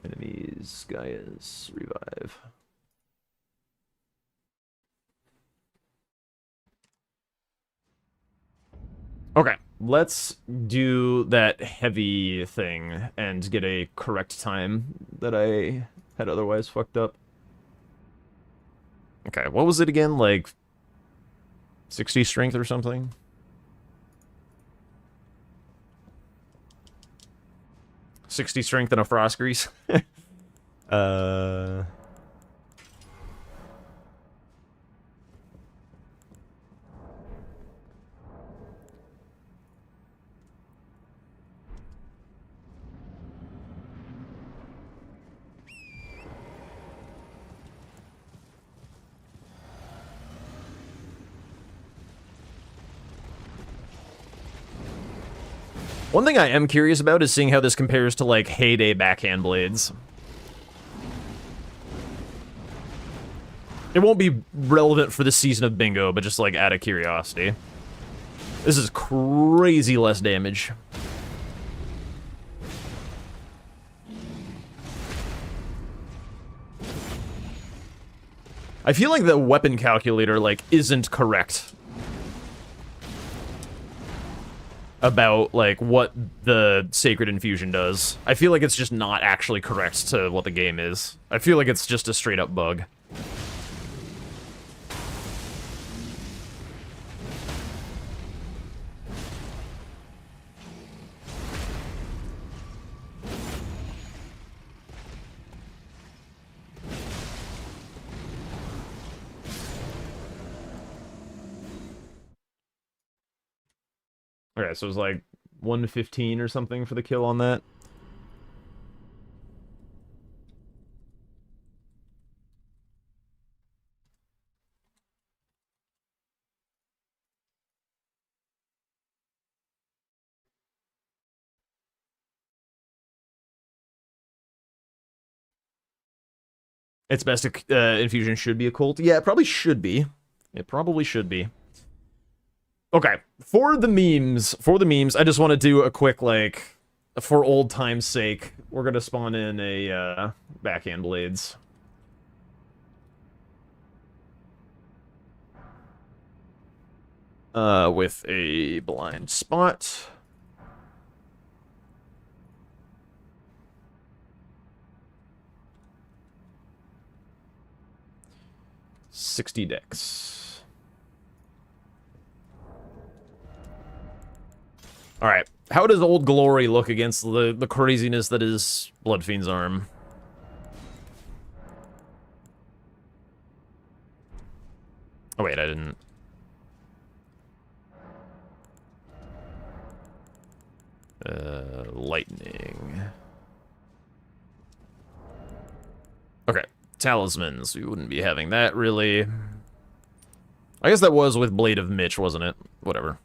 A: Enemies, Gaia's, revive. Okay, let's do that heavy thing and get a correct time that I had otherwise fucked up. Okay, what was it again? Like 60 strength or something? 60 strength and a frost grease. One thing I am curious about is seeing how this compares to, like, heyday backhand blades. It won't be relevant for the season of bingo, but just, like, out of curiosity. This is crazy less damage. I feel like the weapon calculator, like, isn't correct about, like, what the Sacred Infusion does. I feel like it's just not actually correct to what the game is. I feel like it's just a straight-up bug. Okay, so it was like 115 or something for the kill on that. Its best infusion should be a cult. Yeah, it probably should be. It probably should be. Okay, for the memes, I just want to do a quick, like, for old time's sake, we're gonna spawn in a backhand blades. With a blind spot. $60 dex. Alright. How does Old Glory look against the craziness that is Blood Fiend's arm? Oh wait, I didn't... lightning. Okay, talismans. We wouldn't be having that, really. I guess that was with Blade of Mitch, wasn't it? Whatever.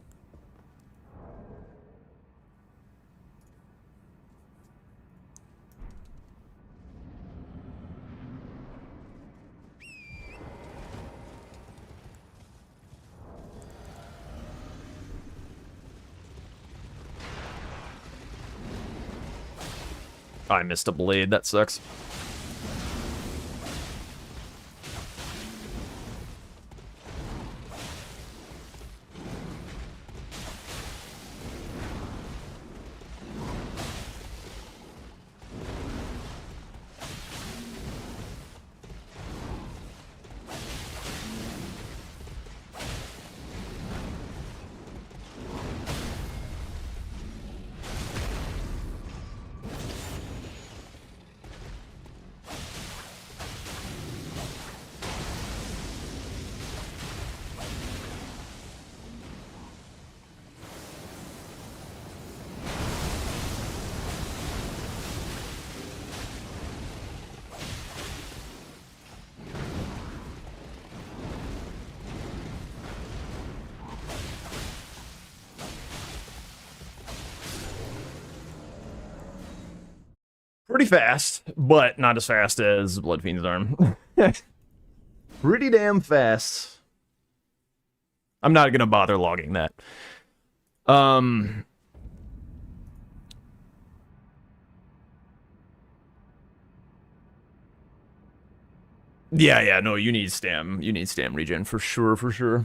A: I missed a blade, that sucks. Pretty fast, but not as fast as Blood Fiend's arm. Pretty damn fast. I'm not gonna bother logging that. Yeah, no, you need stam. You need stam regen for sure, for sure.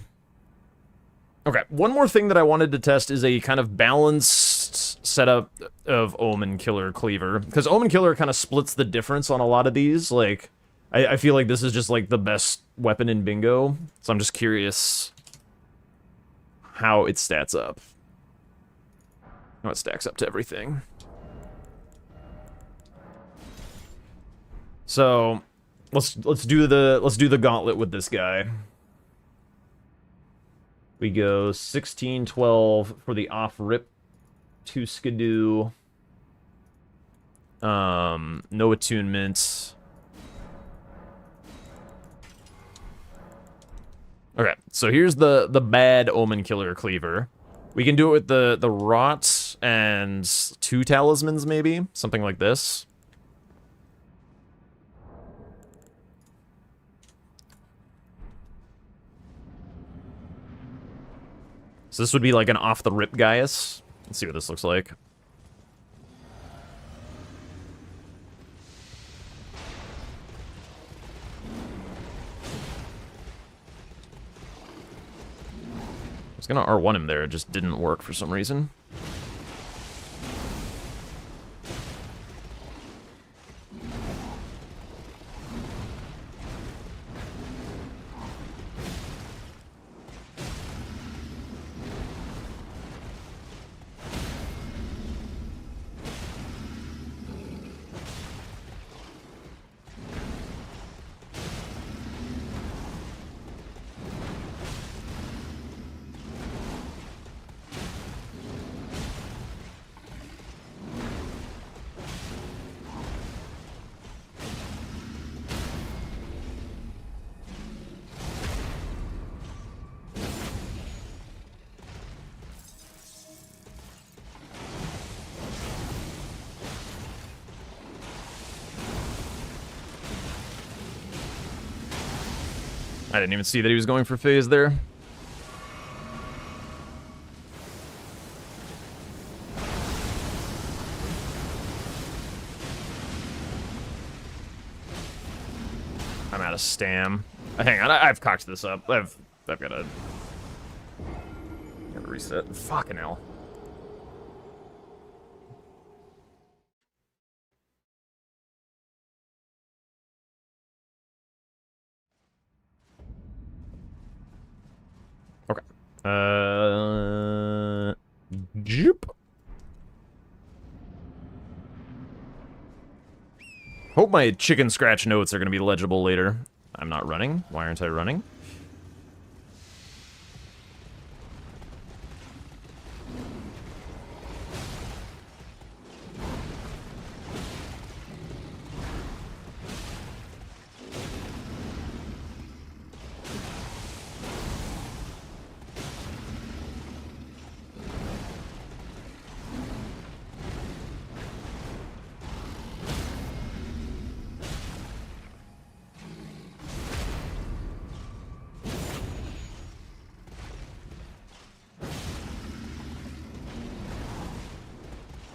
A: Okay, one more thing that I wanted to test is a kind of balanced setup of Omen Killer Cleaver. Because Omen Killer kind of splits the difference on a lot of these. Like, I feel like this is just, like, the best weapon in bingo. So I'm just curious how it stats up. How it stacks up to everything. So, let's do the gauntlet with this guy. We go 16, 12 for the off-rip, 2 skidoo, no attunements. Okay, so here's the bad Omen Killer Cleaver. We can do it with the Rot and 2 talismans, maybe? Something like this. So this would be like an off-the-rip Gaius. Let's see what this looks like. I was gonna R1 him there, it just didn't work for some reason. I didn't even see that he was going for phase there. I'm out of stam. Hang on, I've cocked this up. I've gotta reset. Fucking hell. Okay. Joop. Hope my chicken scratch notes are going to be legible later. I'm not running. Why aren't I running?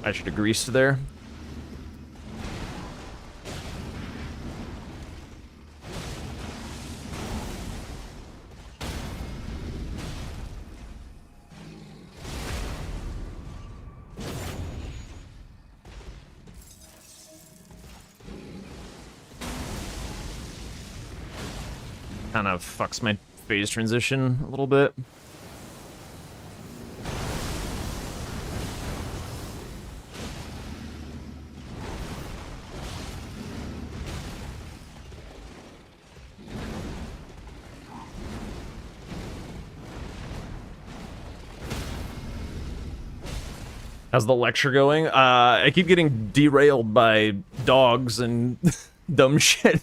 A: I should have greased there. Kind of fucks my phase transition a little bit. How's the lecture going? I keep getting derailed by dogs and dumb shit.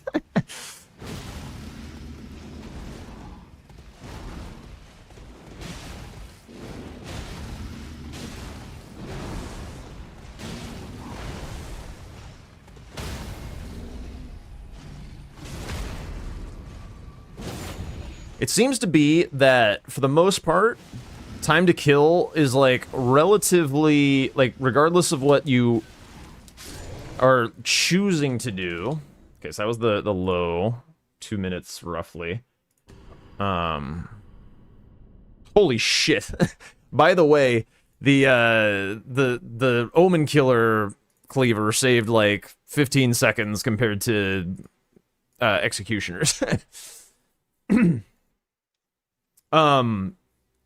A: It seems to be that, for the most part, time to kill is, like, relatively, like, regardless of what you are choosing to do. Okay, so that was the low. 2 minutes, roughly. Holy shit. By the way, the Omen Killer cleaver saved, like, 15 seconds compared to Executioners.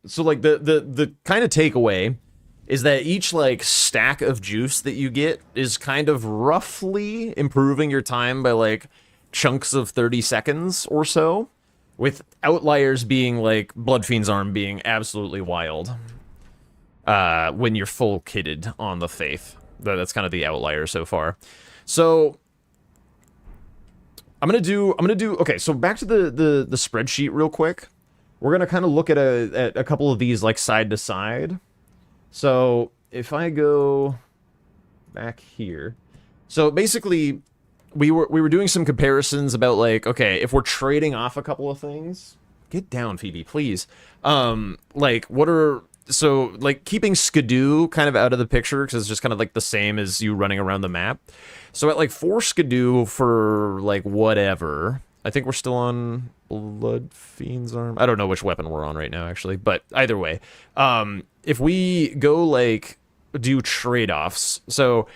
A: So, like, the kind of takeaway is that each, like, stack of juice that you get is kind of roughly improving your time by, like, chunks of 30 seconds or so, with outliers being, like, Blood Fiend's Arm being absolutely wild when you're full kitted on the Faith. That's kind of the outlier so far. So I'm gonna do, okay, so back to the spreadsheet real quick. We're gonna kind of look at a couple of these, like, side to side. So if I go back here, so basically we were doing some comparisons about, like, okay, if we're trading off a couple of things, get down, Phoebe, please. Like, what are, so, like, keeping Skidoo kind of out of the picture because it's just kind of like the same as you running around the map. So at, like, 4 Skidoo for, like, whatever. I think we're still on Blood Fiend's Arm. I don't know which weapon we're on right now, actually. But either way, if we go, like, do trade-offs, so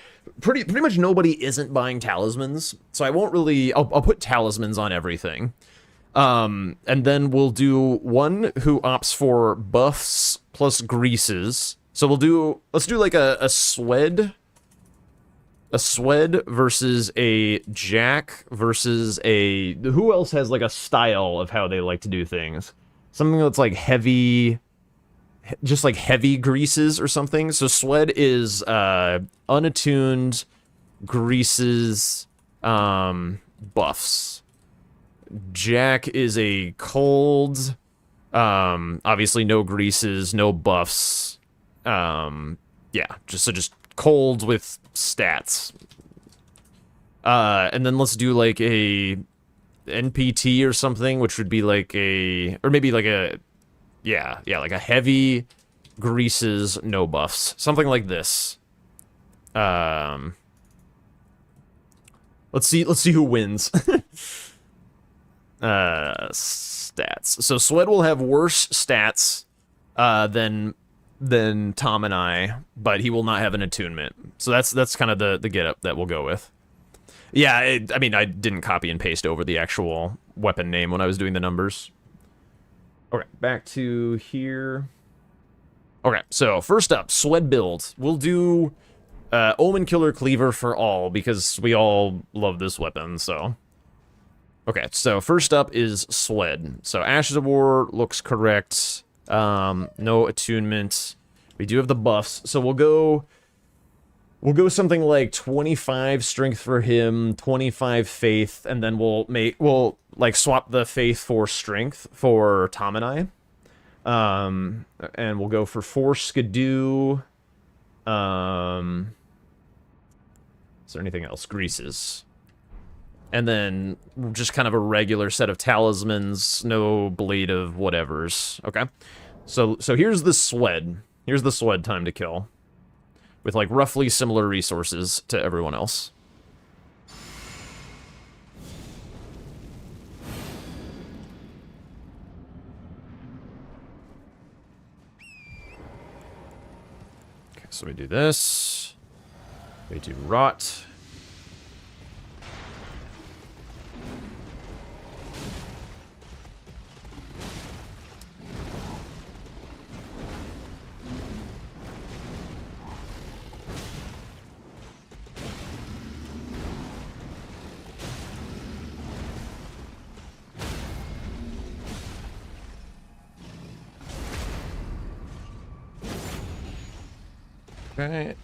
A: pretty much nobody isn't buying talismans. So I won't really, I'll put talismans on everything. And then we'll do one who opts for buffs plus greases. So let's do like a Swed. A Swed versus a Jack versus a... Who else has, like, a style of how they like to do things? Something that's, like, heavy... Just, like, heavy greases or something. So Swed is unattuned greases, buffs. Jack is a cold... obviously no greases, no buffs. Yeah, just cold with stats. And then let's do, like, a NPT or something, which would be like a, or maybe like a, yeah, like a heavy greases, no buffs, something like this. Let's see who wins. Stats. So Swed will have worse stats than Tom and I, but he will not have an attunement. So that's kind of the getup that we'll go with. Yeah, I mean, I didn't copy and paste over the actual weapon name when I was doing the numbers. Okay, back to here. Okay, so first up, Swed build. We'll do Omen Killer Cleaver for all, because we all love this weapon, so. Okay, so first up is Swed. So Ashes of War looks correct. No attunement. We do have the buffs, so we'll go something like 25 strength for him, 25 faith, and then we'll like swap the faith for strength for Tom and I. And we'll go for 4 skidoo. Is there anything else? Greases. And then just kind of a regular set of talismans, no blade of whatevers. Okay. So here's the Swed. Here's the Swed time to kill. With like roughly similar resources to everyone else. Okay, so we do this. We do Rot. Okay.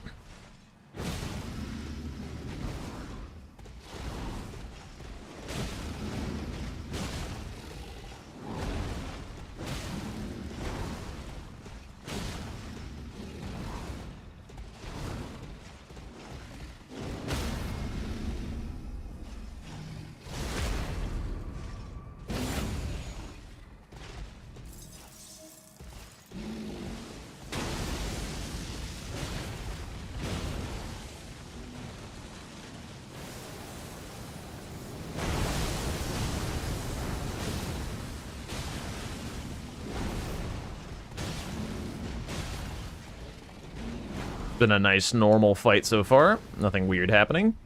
A: Been a nice normal fight so far. Nothing weird happening.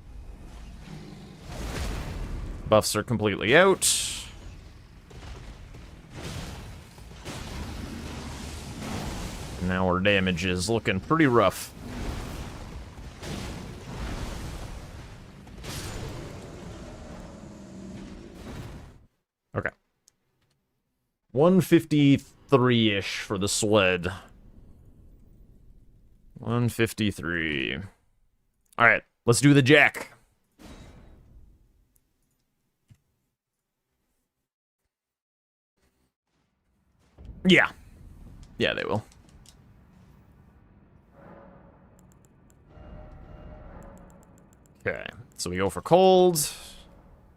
A: Buffs are completely out. Now our damage is looking pretty rough. Okay. 153-ish for the Swed. 153. All right, let's do the Jack. Yeah. Yeah, they will. Okay, so we go for cold.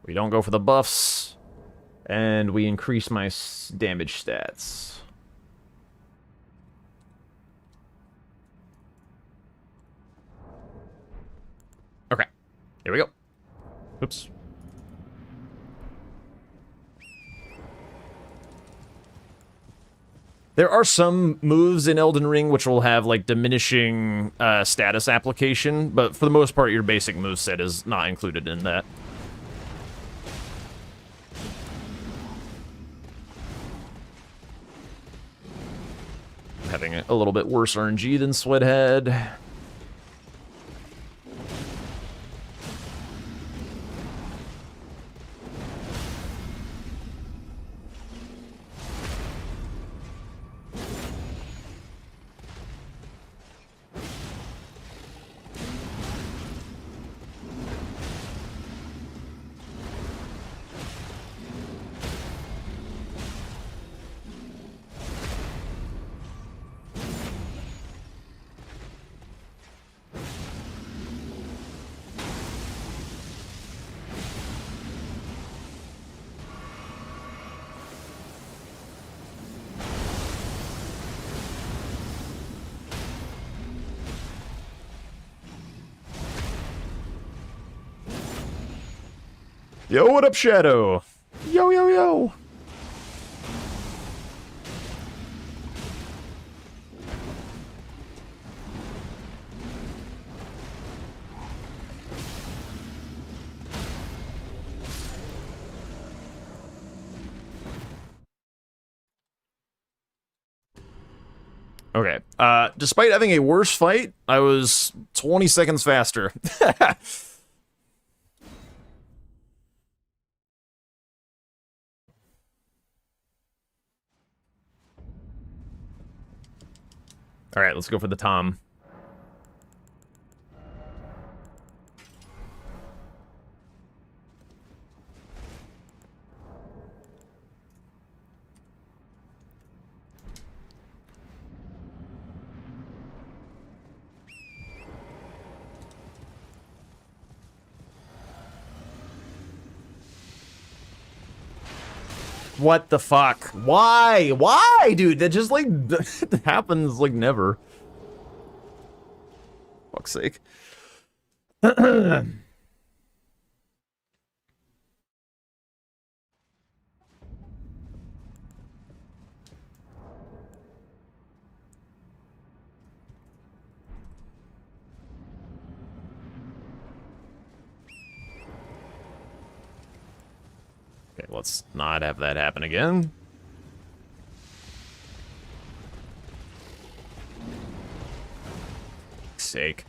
A: We don't go for the buffs. And we increase my damage stats. Okay, here we go. Oops. There are some moves in Elden Ring which will have, like, diminishing status application, but for the most part, your basic moveset is not included in that. Having a little bit worse RNG than Swed had. Yo, what up, Shadow? Yo, yo, yo. Okay, despite having a worse fight, I was 20 seconds faster. Alright, let's go for the Tom. What the fuck? Why? Why, dude? That just, like, happens, like, never. Fuck's sake. Okay, let's not have that happen again. Fuck's sake.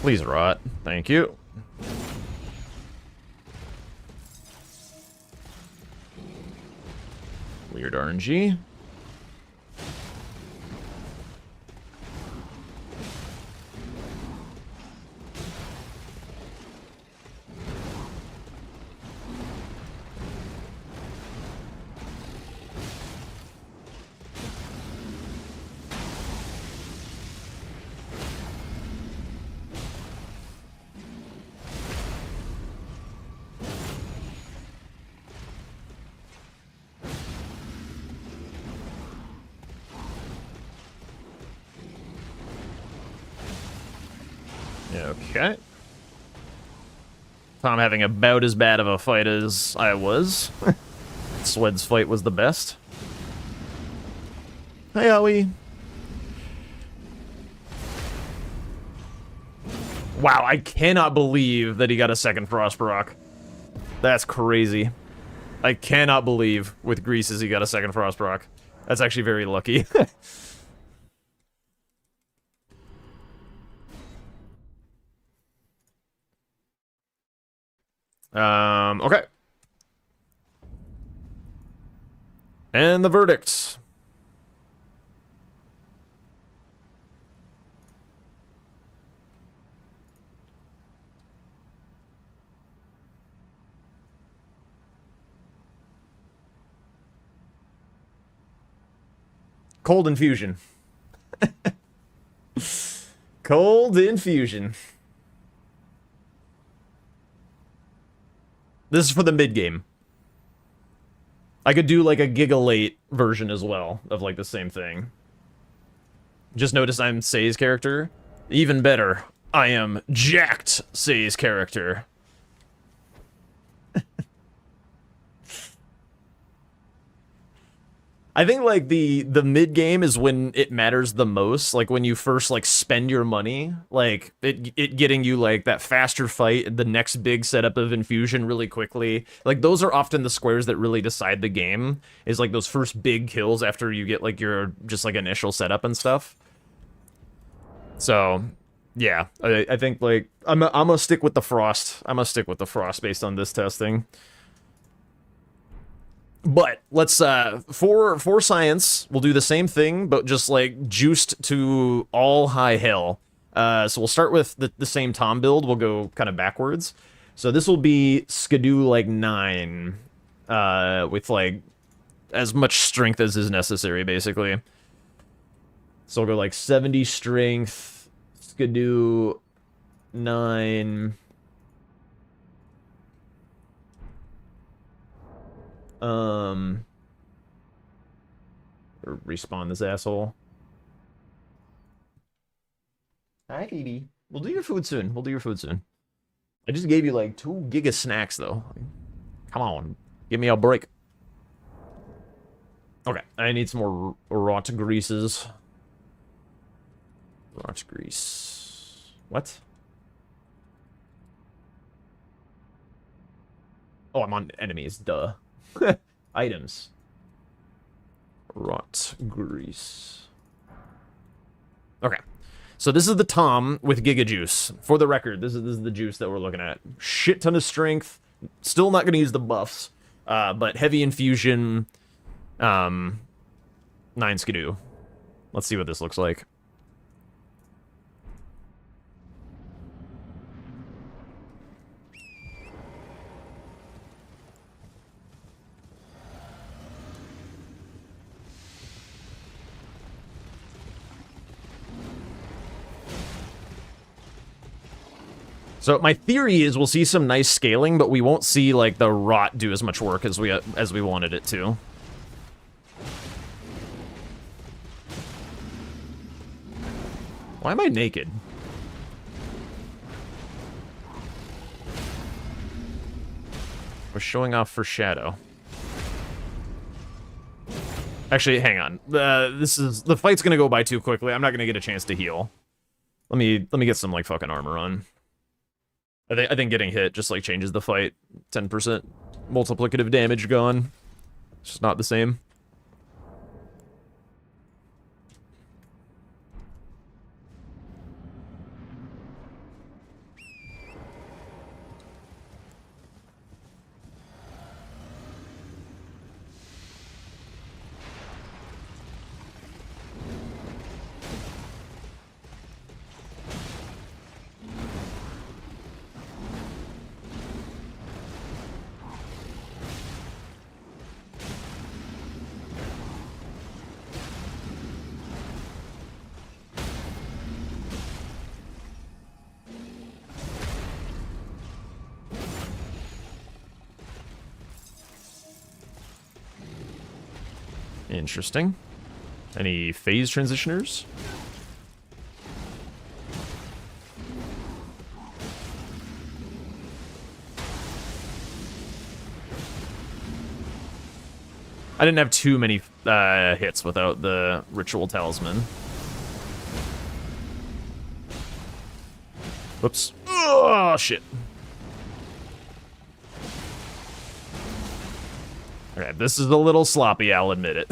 A: Please rot. Thank you. Weird RNG. Okay. Tom having about as bad of a fight as I was. Swed's fight was the best. Hey, Owie. Wow, I cannot believe that he got a second Frost Rock. That's crazy. I cannot believe with Greases he got a second Frost Rock. That's actually very lucky. Okay. And the verdict. Cold infusion. Cold infusion. This is for the mid-game. I could do, like, a Gigalate version as well of, like, the same thing. Just notice I'm Say's character. Even better, I am jacked Say's character. I think, like, the mid-game is when it matters the most. Like, when you first, like, spend your money. Like, it getting you, like, that faster fight, the next big setup of infusion really quickly. Like, those are often the squares that really decide the game. Is, like, those first big kills after you get, like, your, just, like, initial setup and stuff. So, yeah. I think, like, I'm gonna stick with the Frost. I'm gonna stick with the Frost based on this testing. But let's for science, we'll do the same thing, but just like juiced to all high hell. So we'll start with the same Tom build. We'll go kind of backwards. So this will be Skidoo like 9, with like as much strength as is necessary, basically. So I'll go like 70 strength, skidoo 9. Or respawn this asshole.
C: Hi, Phoebe.
A: We'll do your food soon. We'll do your food soon. I just gave you like 2 giga snacks though. Come on, give me a break. Okay, I need some more rot greases. Rot grease. What? Oh, I'm on enemies. Duh. Items. Rot grease. Okay. So this is the Tom with Giga Juice. For the record, this is the juice that we're looking at. Shit ton of strength. Still not going to use the buffs. But heavy infusion. 9 skidoo. Let's see what this looks like. So my theory is we'll see some nice scaling, but we won't see like the rot do as much work as we wanted it to. Why am I naked? We're showing off for Shadow. Actually, hang on. The fight's gonna go by too quickly. I'm not gonna get a chance to heal. Let me get some like fucking armor on. I think getting hit just like changes the fight. 10% multiplicative damage gone. It's just not the same. Interesting. Any phase transitioners? I didn't have too many hits without the ritual talisman. Whoops. Oh, shit. Okay, this is a little sloppy, I'll admit it.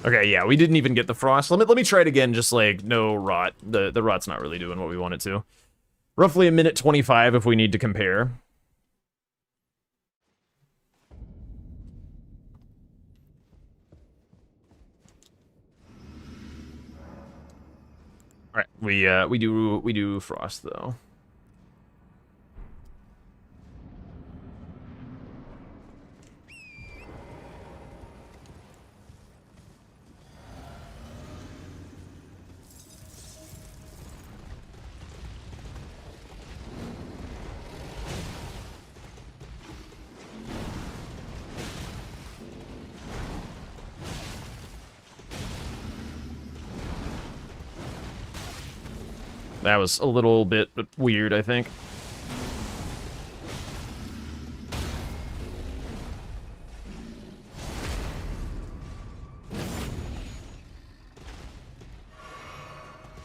A: Okay, yeah, we didn't even get the frost. Let me try it again, just like no rot. The rot's not really doing what we want it to. Roughly a minute 25 if we need to compare. All right, we do frost though. That was a little bit weird, I think.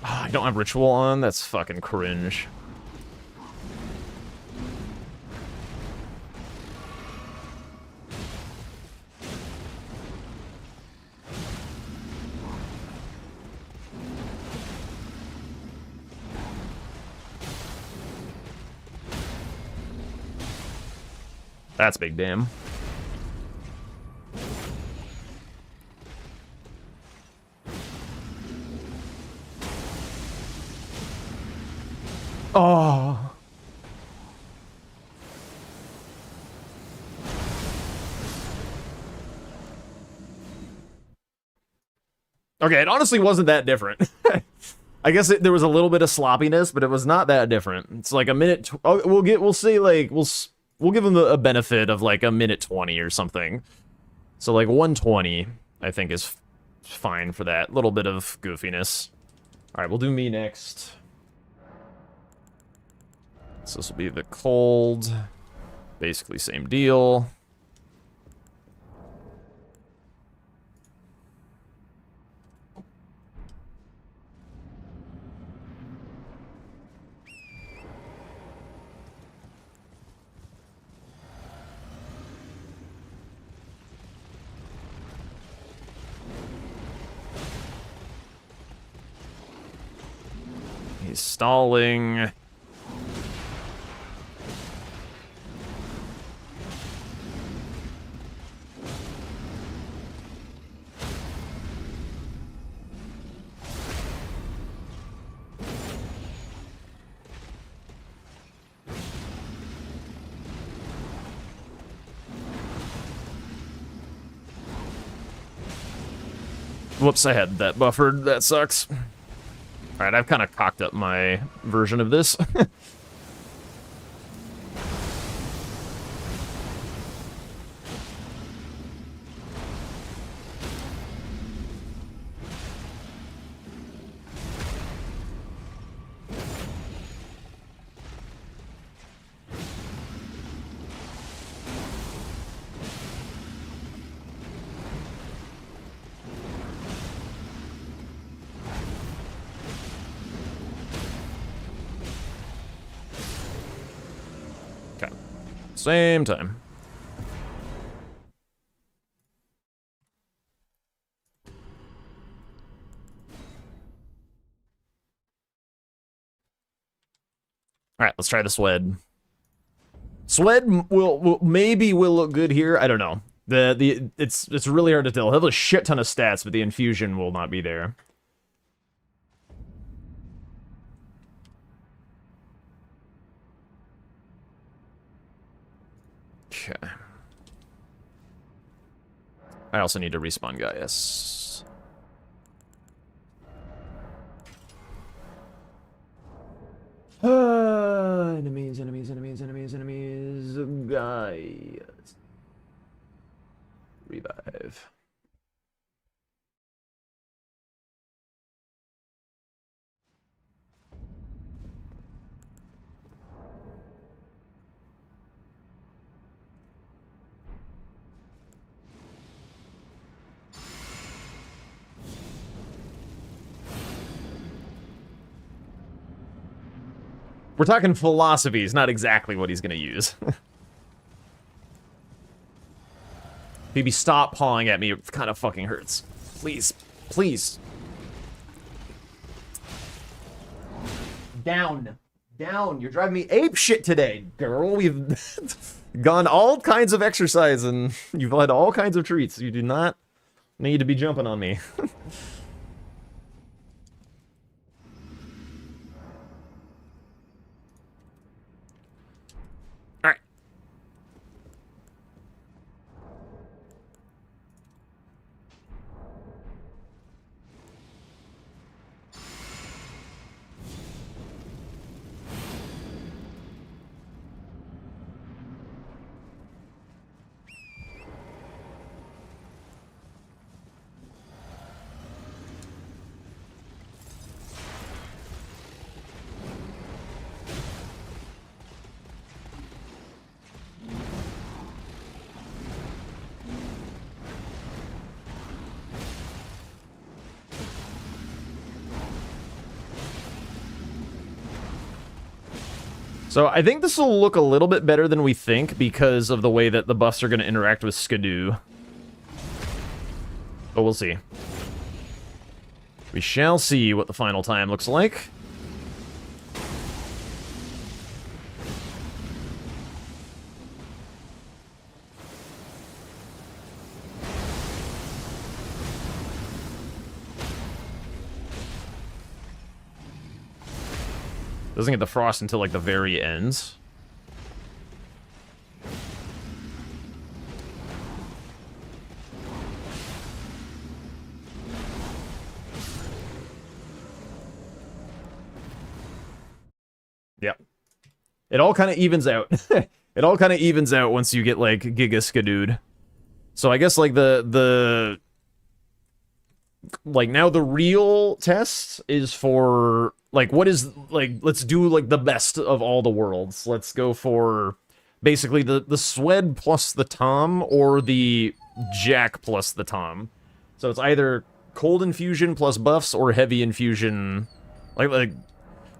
A: I don't have ritual on? That's fucking cringe. That's big damn. Oh. Okay, it honestly wasn't that different. I guess there was a little bit of sloppiness, but it was not that different. It's like a minute. We'll say like we'll give them a benefit of like a minute 20 or something. So like 120, I think is fine for that little bit of goofiness. All right, we'll do me next. So this will be the cold. Basically same deal. He's stalling. Whoops, I had that buffered. That sucks. Alright, I've kind of cocked up my version of this. Okay. Same time. Alright, let's try the Swed. Swed will maybe will look good here. I don't know. It's really hard to tell. He'll have a shit ton of stats, but the infusion will not be there. Okay. I also need to respawn Gaius. Enemies. Gaius. Revive. We're talking philosophies, not exactly what he's gonna use. Baby, stop pawing at me. It kind of fucking hurts. Please. Please. Down. Down. You're driving me ape shit today, girl. We've gone all kinds of exercise and you've had all kinds of treats. You do not need to be jumping on me. So I think this will look a little bit better than we think because of the way that the buffs are going to interact with Skidoo. But we'll see. We shall see what the final time looks like. Doesn't get the frost until like the very end. Yep. It all kind of evens out. It all kind of evens out once you get, like, Giga Skadooed. So I guess, like, like, now the real test is for, like, what is, like, let's do, like, the best of all the worlds. Let's go for, basically, the Swed plus the Tom, or the Jack plus the Tom. So it's either cold infusion plus buffs, or heavy infusion, like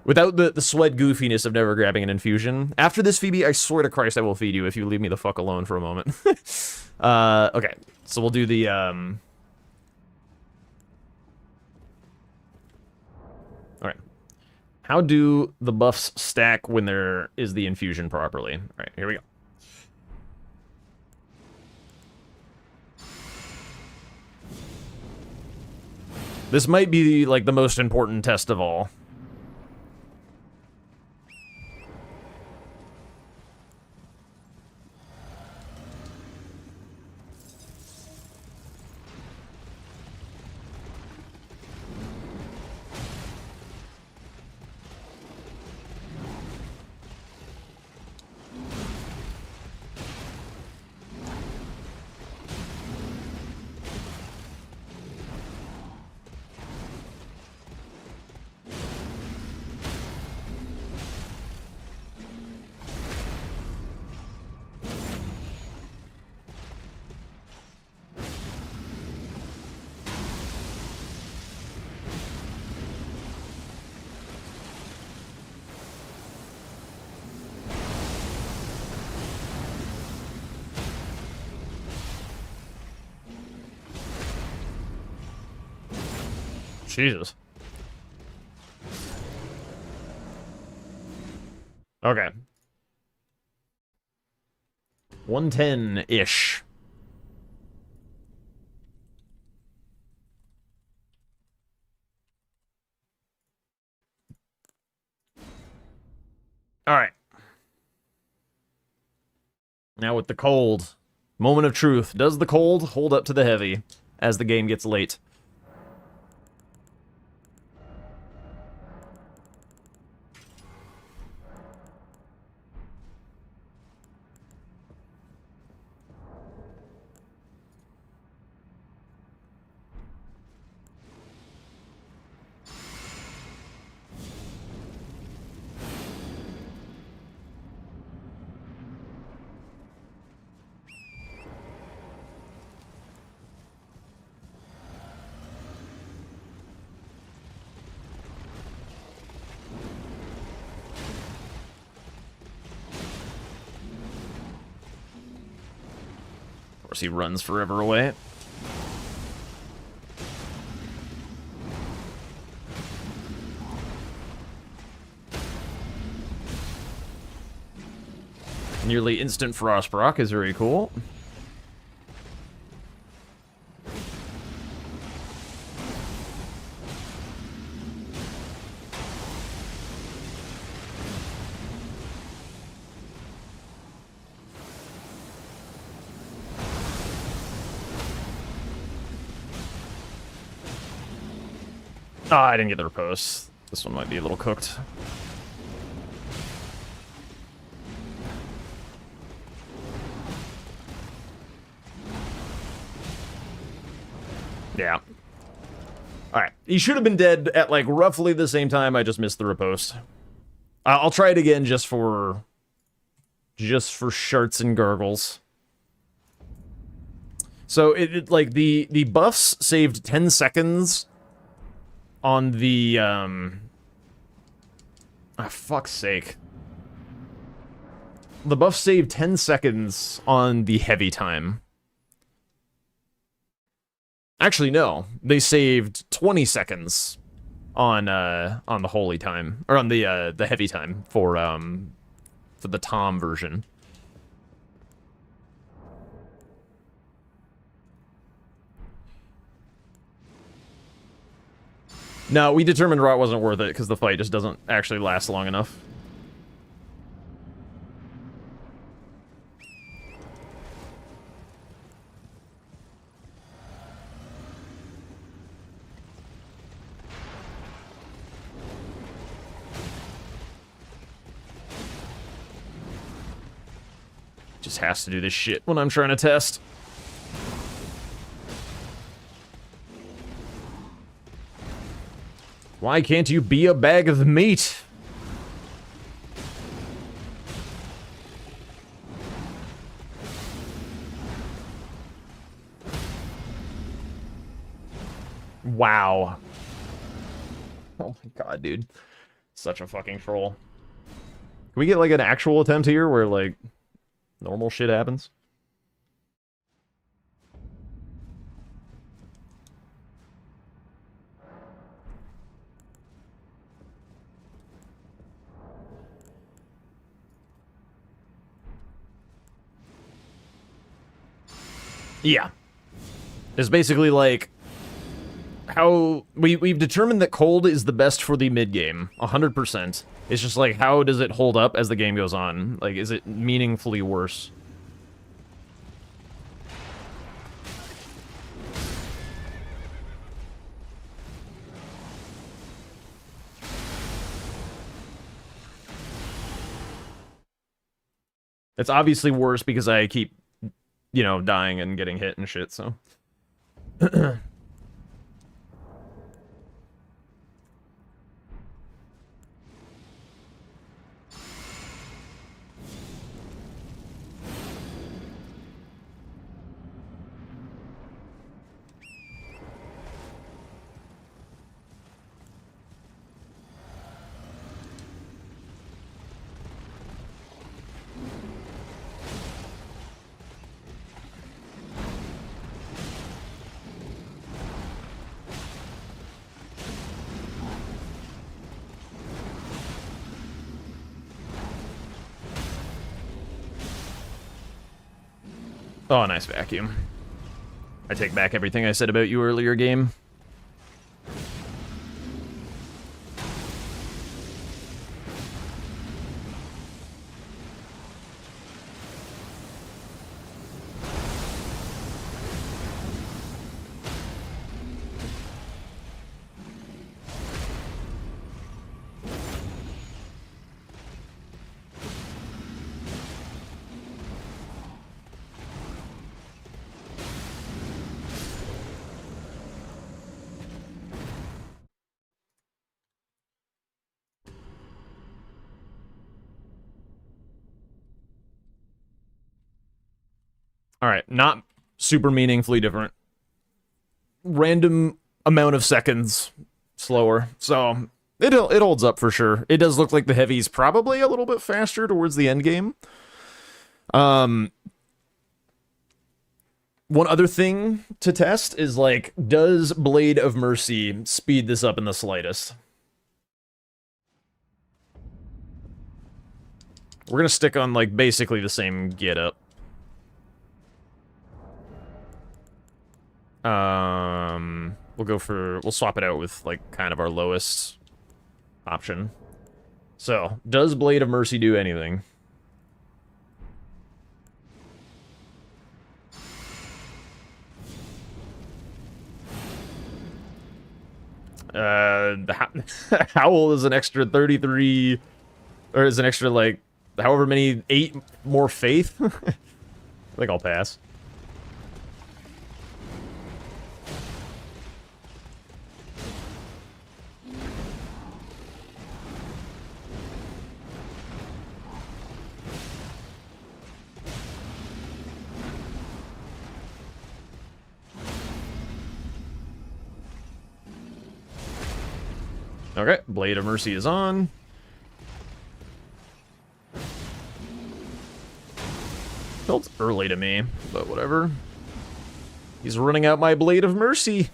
A: without the Swed goofiness of never grabbing an infusion. After this, Phoebe, I swear to Christ I will feed you if you leave me the fuck alone for a moment. Okay, so we'll do the, Alright. How do the buffs stack when there is the infusion properly? Alright, here we go. This might be, like, the most important test of all. Jesus. Okay. 110-ish. Alright. Now with the cold. Moment of truth. Does the cold hold up to the heavy as the game gets late? Of course, he runs forever away. Nearly instant Frost proc is very cool. Ah, I didn't get the riposte. This one might be a little cooked. Yeah. Alright. He should have been dead at, like, roughly the same time. I just missed the riposte. I'll try it again just for sharts and gurgles. So, like, the buffs saved 10 seconds on the, fuck's sake. The buff saved 10 seconds on the heavy time. Actually, no. They saved 20 seconds on the holy time, or on the heavy time for the Tom version. No, we determined Rot wasn't worth it because the fight just doesn't actually last long enough. just has to do this shit when I'm trying to test. Why can't you be a bag of meat? Wow. Oh my god, dude. Such a fucking troll. Can we get, like, an actual attempt here where, like, normal shit happens? Yeah. It's basically, like, how we've determined that cold is the best for the mid game, 100%. It's just like, how does it hold up as the game goes on? Like, is it meaningfully worse? It's obviously worse because I keep, you know, dying and getting hit and shit, so. Oh, nice vacuum. I take back everything I said about you earlier, game. Alright, not super meaningfully different. Random amount of seconds slower. So, it holds up for sure. It does look like the heavy's probably a little bit faster towards the end game. One other thing to test is, like, does Blade of Mercy speed this up in the slightest? We're gonna stick on, like, basically the same get-up. We'll swap it out with, like, kind of our lowest option. So, does Blade of Mercy do anything? Howl is an extra 33, or is an extra, like, however many, 8 more faith? I think I'll pass. Okay, Blade of Mercy is on. Felt early to me, but whatever. He's running out my Blade of Mercy.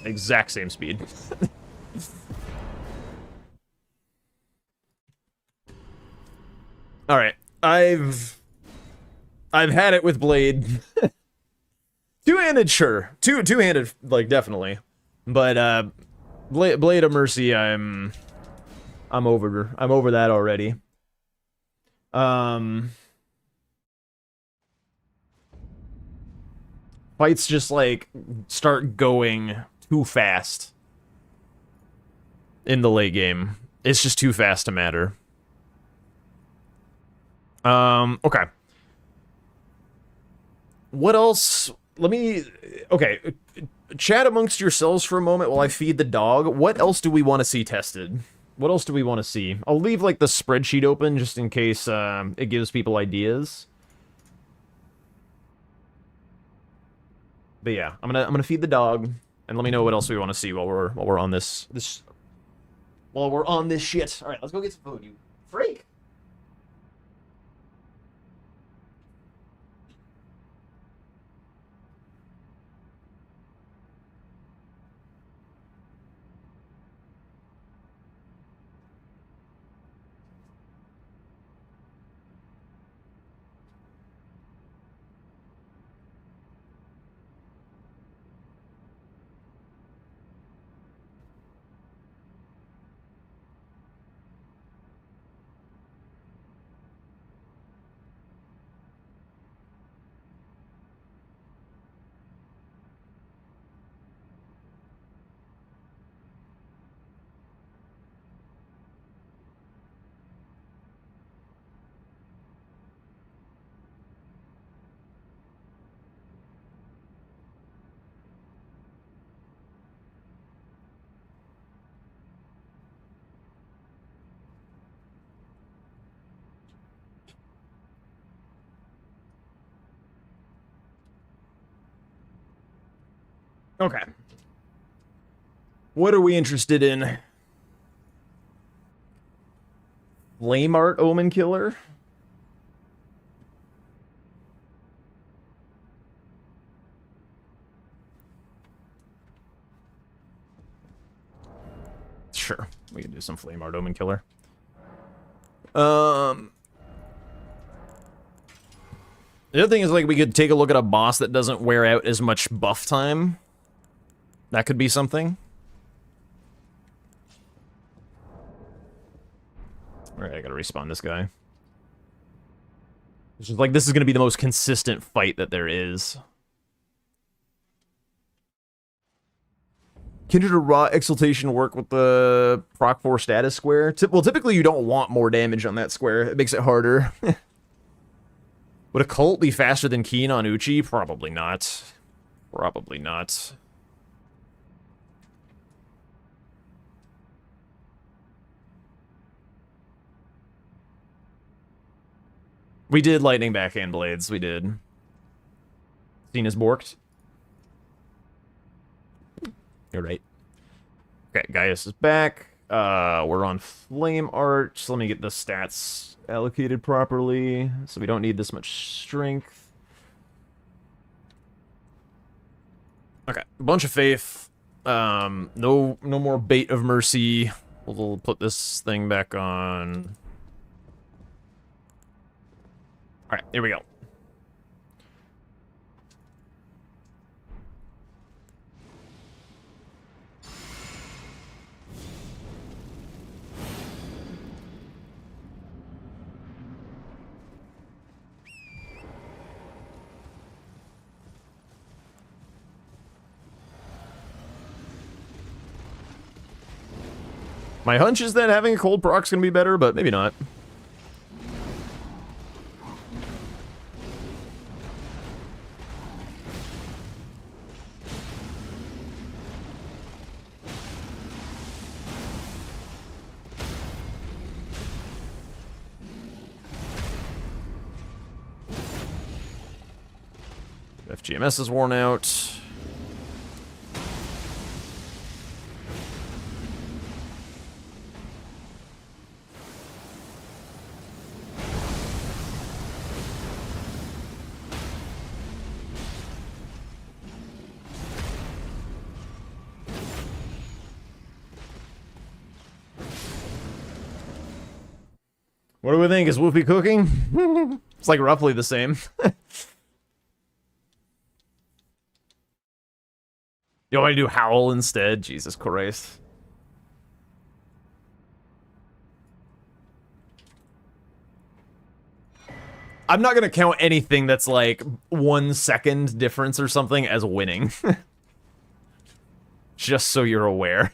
A: Exact same speed. All right, I've had it with Blade. Two-handed, sure. Two-handed, like, definitely. But Blade of Mercy, I'm over that already. Fights just like start going too fast in the late game. It's just too fast to matter. Okay. What else? Okay. Chat amongst yourselves for a moment while I feed the dog. What else do we want to see tested? What else do we want to see? I'll leave, like, the spreadsheet open just in case, it gives people ideas. But yeah, I'm gonna feed the dog, and let me know what else we want to see while we're on this shit. All right, let's go get some food, you freak. Okay. What are we interested in? Flame Art Omen Killer? Sure, we can do some Flame Art Omen Killer. The other thing is, like, we could take a look at a boss that doesn't wear out as much buff time. That could be something. Alright, I gotta respawn this guy. It's just like, this is gonna be the most consistent fight that there is. Kindred or Raw Exaltation work with the proc 4 status square? Well, typically you don't want more damage on that square. It makes it harder. Would a cult be faster than Keen on Uchi? Probably not. Probably not. We did lightning backhand blades, we did. Seen as borked. You're right. Okay, Gaius is back. We're on Flame Art. So let me get the stats allocated properly, so we don't need this much strength. Okay, bunch of faith. No more bait of mercy. We'll put this thing back on. All right, here we go. My hunch is that having a cold proc's gonna be better, but maybe not. FGMS is worn out. What do we think? Is Whoopi cooking? It's like roughly the same. You want me to do Howl instead? Jesus Christ. I'm not gonna count anything that's like 1 second difference or something as winning. Just so you're aware.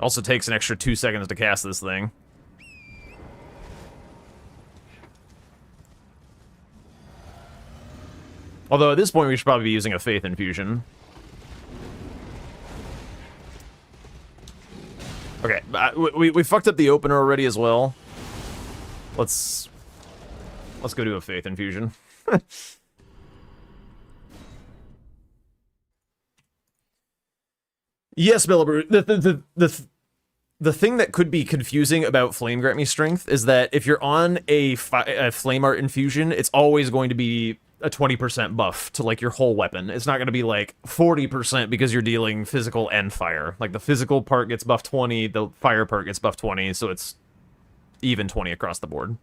A: Also takes an extra 2 seconds to cast this thing. Although at this point we should probably be using a Faith Infusion. Okay, we fucked up the opener already as well. Let's go do a Faith Infusion. Yes, Bellabrew. The thing that could be confusing about Flame Grant Me Strength is that if you're on a Flame Art Infusion, it's always going to be a 20% buff to, like, your whole weapon. It's not going to be, like, 40% because you're dealing physical and fire. Like, the physical part gets buffed 20, the fire part gets buffed 20, so it's even 20 across the board.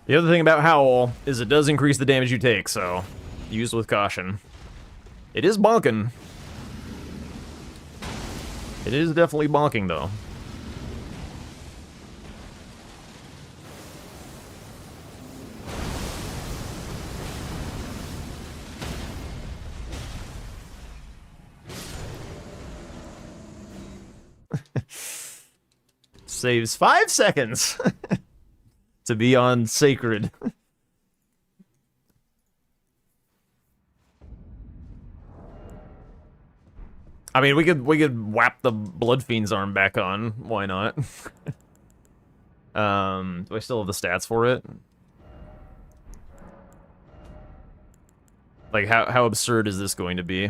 A: The other thing about Howl is it does increase the damage you take, so use with caution. It is bonking. It is definitely bonking, though. Saves 5 seconds to be on Sacred. I mean, we could whap the Blood Fiend's arm back on. Why not? Do I still have the stats for it? Like, how absurd is this going to be?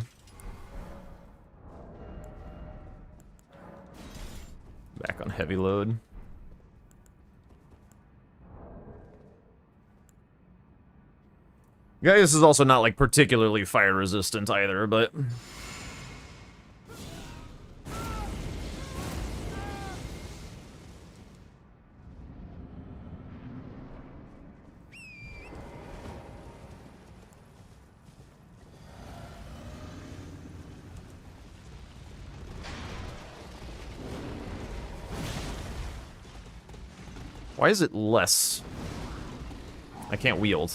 A: Back on heavy load. Gaius is also not, like, particularly fire resistant either, but... Why is it less? I can't wield.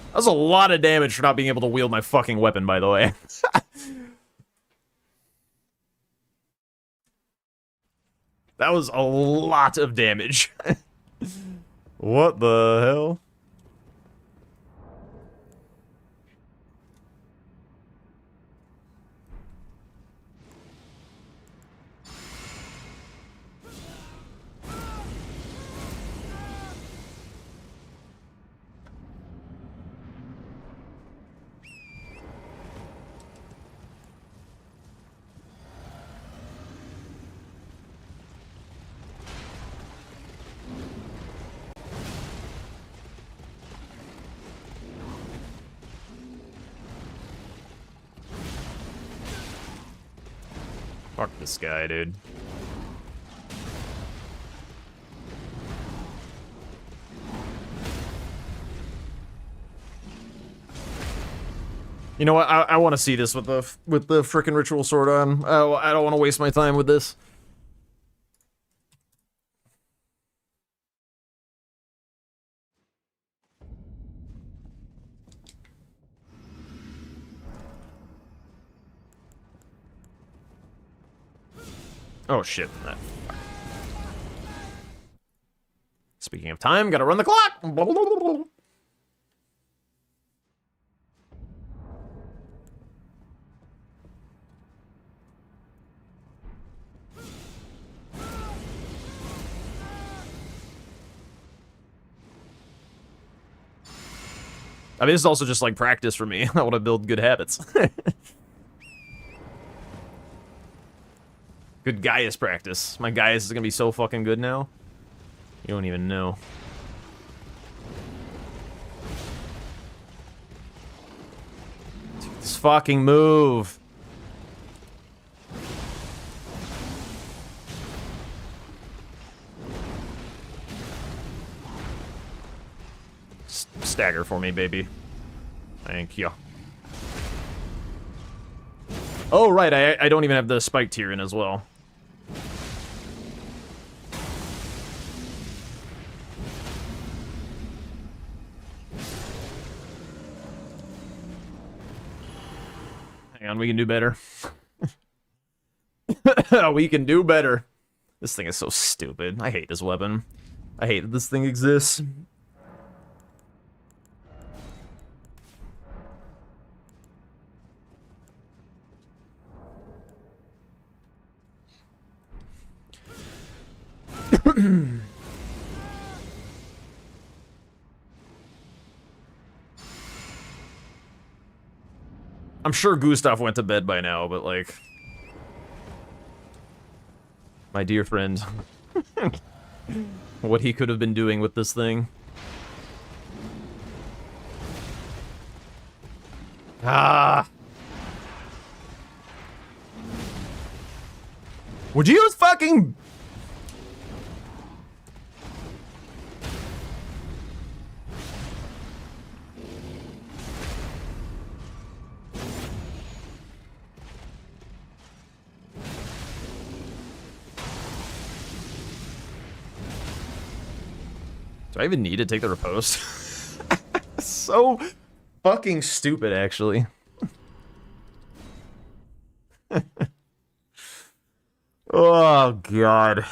A: That was a lot of damage for not being able to wield my fucking weapon, by the way. That was a lot of damage. What the hell? Fuck this guy, dude. You know what? I want to see this with the frickin' ritual sword on. Oh, I don't want to waste my time with this. Oh, shit. Speaking of time, gotta run the clock! I mean, this is also just like practice for me. I want to build good habits. Good Gaius practice. My Gaius is gonna be so fucking good now. You don't even know. Dude, this fucking move. Stagger for me, baby. Thank you. Oh, right, I don't even have the spike tier in as well. Hang on, we can do better. We can do better. This thing is so stupid. I hate this weapon. I hate that this thing exists. I'm sure Gustav went to bed by now, but like... My dear friend. What he could have been doing with this thing. Ah! Would you use fucking... Do I even need to take the riposte? So fucking stupid, actually. Oh, God.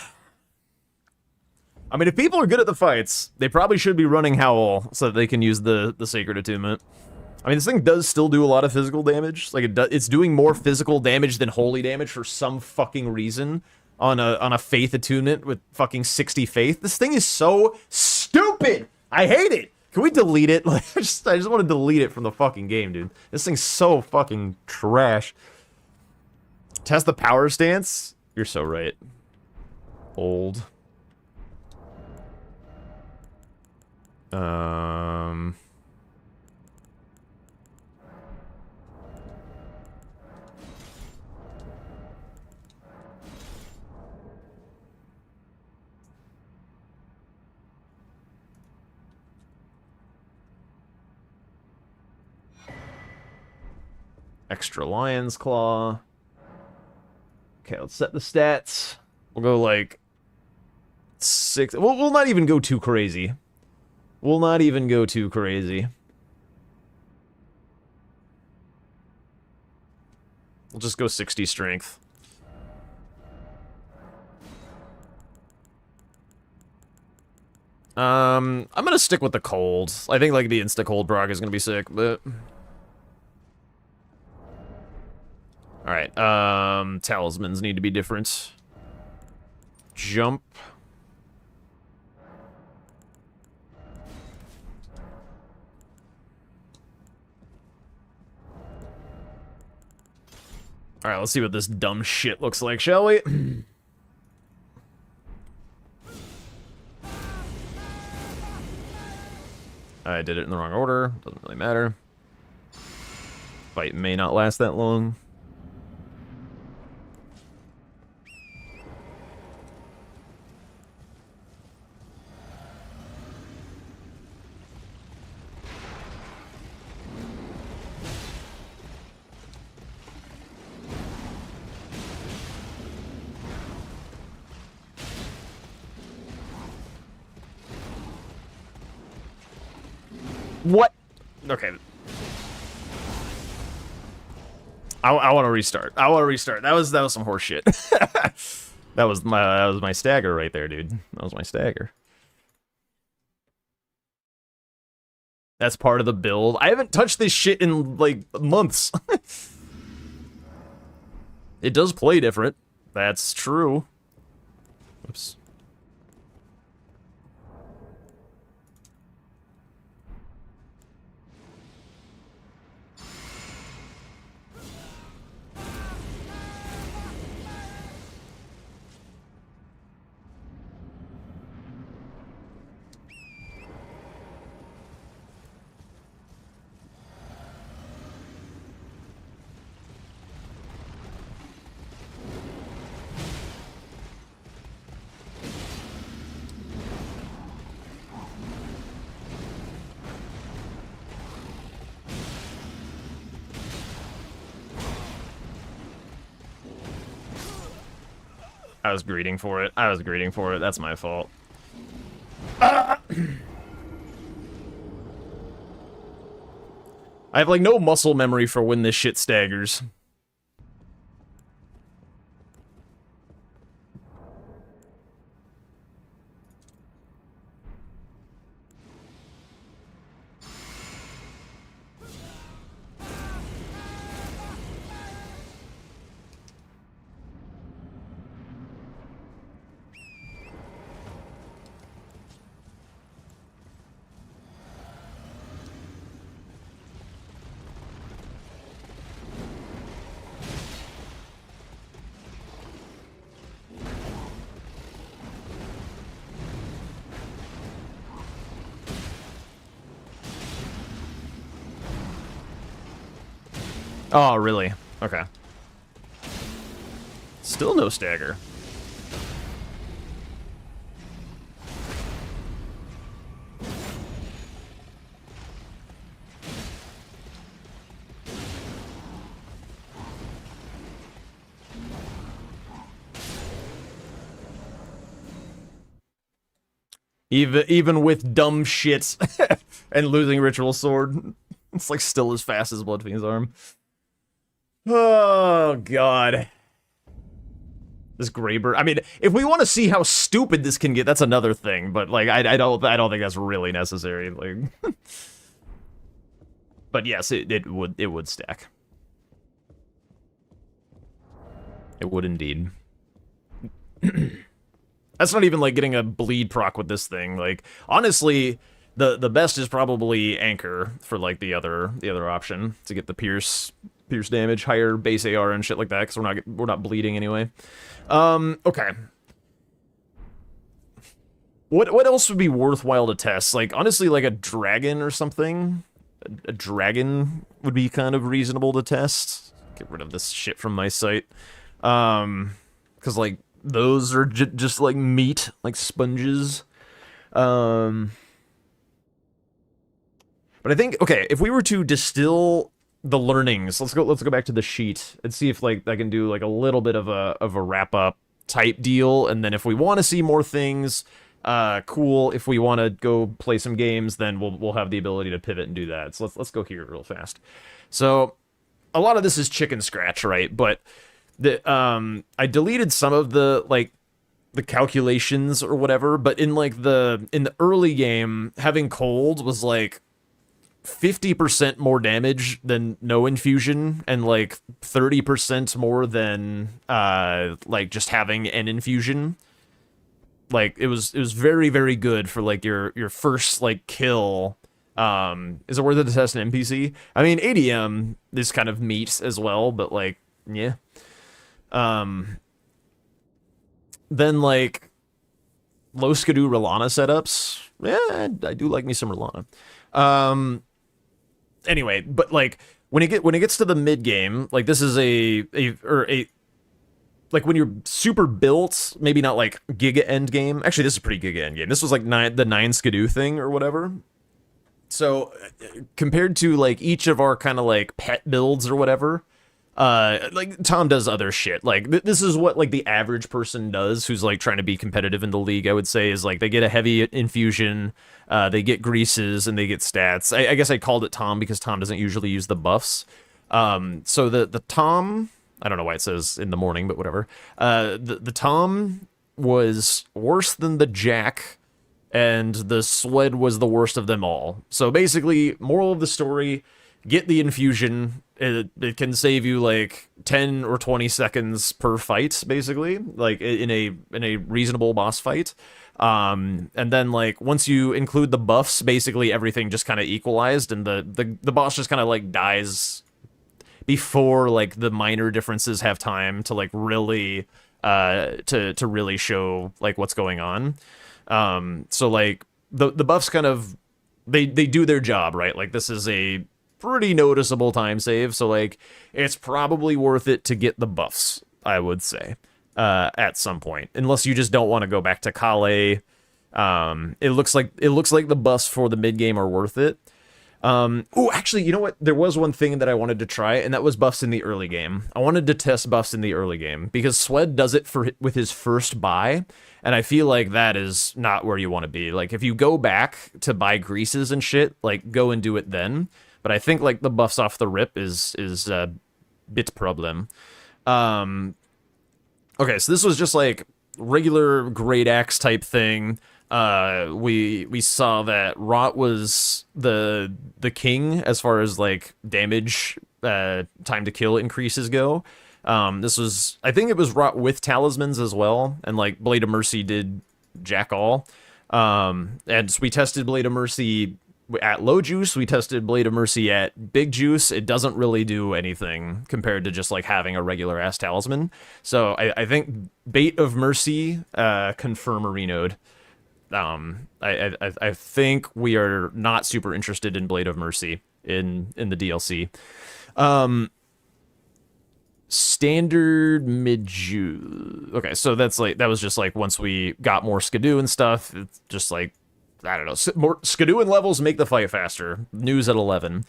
A: I mean, if people are good at the fights, they probably should be running Howl so that they can use the Sacred Attunement. I mean, this thing does still do a lot of physical damage. Like, it's doing more physical damage than holy damage for some fucking reason on a Faith Attunement with fucking 60 Faith. This thing is so stupid! I hate it! Can we delete it? Like, I just want to delete it from the fucking game, dude. This thing's so fucking trash. Test the power stance? You're so right. Old. Extra Lion's Claw. Okay, let's set the stats. We'll go like 6. We'll not even go too crazy. We'll not even go too crazy. We'll just go 60 strength. I'm gonna stick with the cold. I think like the insta cold proc is gonna be sick, but alright, talismans need to be different. Jump. Alright, let's see what this dumb shit looks like, shall we? I did it in the wrong order. Doesn't really matter. Fight may not last that long. What? Okay. I want to restart. I want to restart. That was some horse shit. That was my stagger right there, dude. That was my stagger. That's part of the build. I haven't touched this shit in, like, months. It does play different. That's true. Oops. I was greeting for it. I was greeting for it. That's my fault. I have, like, no muscle memory for when this shit staggers. Oh, really? Okay. Still no stagger. Even with dumb shit and losing Ritual Sword, it's like still as fast as Blood Fiend's arm. Oh god. This Grayber. I mean, if we want to see how stupid this can get, that's another thing. But like, I don't think that's really necessary. Like, but yes, it would stack. It would indeed. That's not even like getting a bleed proc with this thing. Like, honestly, the best is probably Anchor for like the other option to get the pierce damage, higher base AR and shit like that, because we're not bleeding anyway. Okay. What else would be worthwhile to test? Like, honestly, like a dragon or something. A dragon would be kind of reasonable to test. Get rid of this shit from my site. Because like those are just like meat, like sponges. But I think, okay, if we were to distill the learnings, let's go back to the sheet and see if like I can do like a little bit of a wrap up type deal, and then if we want to see more things, cool. If we want to go play some games, then we'll have the ability to pivot and do that. So let's go here real fast. So a lot of this is chicken scratch, right? But the I deleted some of the like the calculations or whatever, but in the early game, having cold was like 50% more damage than no infusion, and like 30% more than like just having an infusion. Like it was very, very good for like your first like kill. Is it worth it to test an NPC? I mean, ADM is kind of meat as well, but like, yeah. Then like low skidoo R'Lana setups. Yeah, I do like me some R'Lana. Anyway, but like when it gets to the mid game, like this is a like when you're super built, maybe not like Giga end game. Actually, this is pretty Giga end game. This was like the 9 skidoo thing or whatever. So compared to like each of our kind of like pet builds or whatever, like Tom does other shit. Like this is what like the average person does who's like trying to be competitive in the league. I would say is like they get a heavy infusion, they get greases, and they get stats. I guess I called it Tom because Tom doesn't usually use the buffs. So the Tom I don't know why it says in the morning, but whatever. The Tom was worse than the Jack, and the Sled was the worst of them all. So basically, moral of the story, get the infusion. It can save you like 10 or 20 seconds per fight, basically, like in a reasonable boss fight. And then like once you include the buffs, basically everything just kind of equalized, and the boss just kind of like dies before like the minor differences have time to like really to really show like what's going on. So like the buffs kind of they do their job, right? Like this is a pretty noticeable time save, so like it's probably worth it to get the buffs, I would say, at some point, unless you just don't want to go back to Kale. It looks like the buffs for the mid game are worth it. Oh, actually, you know what? There was one thing that I wanted to try, and that was buffs in the early game. I wanted to test buffs in the early game because Swed does it with his first buy, and I feel like that is not where you want to be. Like if you go back to buy greases and shit, like go and do it then. But I think like the buffs off the rip is a bit problem. Okay, so this was just like regular great axe type thing. We saw that Rot was the king as far as like damage time to kill increases go. This was, I think it was Rot with talismans as well, and like Blade of Mercy did jack all. And so we tested Blade of Mercy at low juice, we tested Blade of Mercy at big juice. It doesn't really do anything compared to just like having a regular ass talisman. So I think Bait of Mercy confirm Arenode. I think we are not super interested in Blade of Mercy in the DLC. Standard mid juice. Okay, so that's like that was just like once we got more Skidoo and stuff. It's just like I don't know, more Skidoo and levels make the fight faster. News at 11.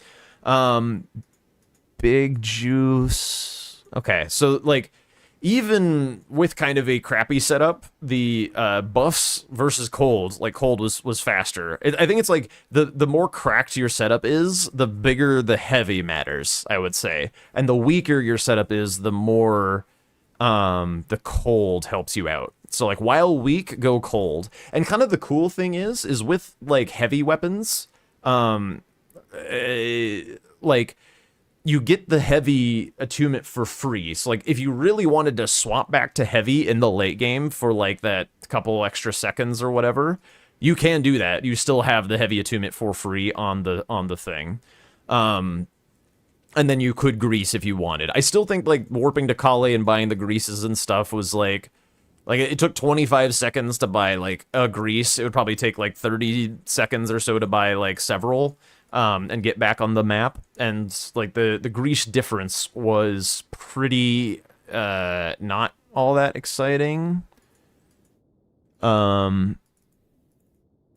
A: Big juice. Okay, so like even with kind of a crappy setup, the buffs versus cold, like cold was faster. I think it's like the more cracked your setup is, the bigger the heavy matters, I would say. And the weaker your setup is, the more the cold helps you out. So like while weak, go cold. And kind of the cool thing is with like heavy weapons, like you get the heavy attunement for free. So like if you really wanted to swap back to heavy in the late game for like that couple extra seconds or whatever, you can do that. You still have the heavy attunement for free on the thing. And then you could grease if you wanted. I still think like warping to Kale and buying the greases and stuff was like it took 25 seconds to buy like a grease. It would probably take like 30 seconds or so to buy like several and get back on the map. And like the grease difference was pretty not all that exciting. Yeah,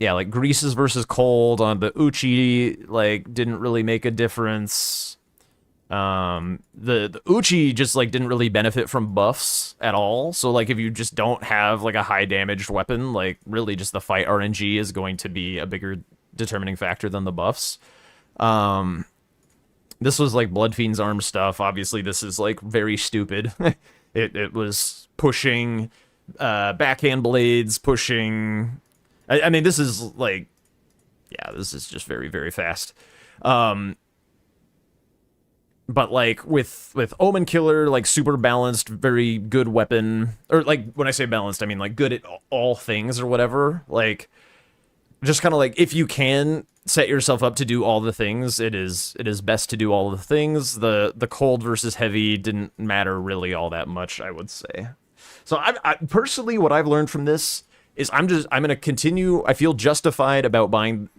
A: like greases versus cold on the Uchi like didn't really make a difference. The Uchi just like didn't really benefit from buffs at all. So like if you just don't have like a high damaged weapon, like really just the fight RNG is going to be a bigger determining factor than the buffs. This was like Blood Fiend's arm stuff. Obviously this is like very stupid. it was pushing backhand blades, pushing I mean this is like yeah, this is just very, very fast. But like with Omen Killer, like super balanced, very good weapon, or like when I say balanced, I mean like good at all things or whatever. Like just kind of like if you can set yourself up to do all the things, it is best to do all the things. The cold versus heavy didn't matter really all that much, I would say. So I personally, what I've learned from this is I'm gonna continue. I feel justified about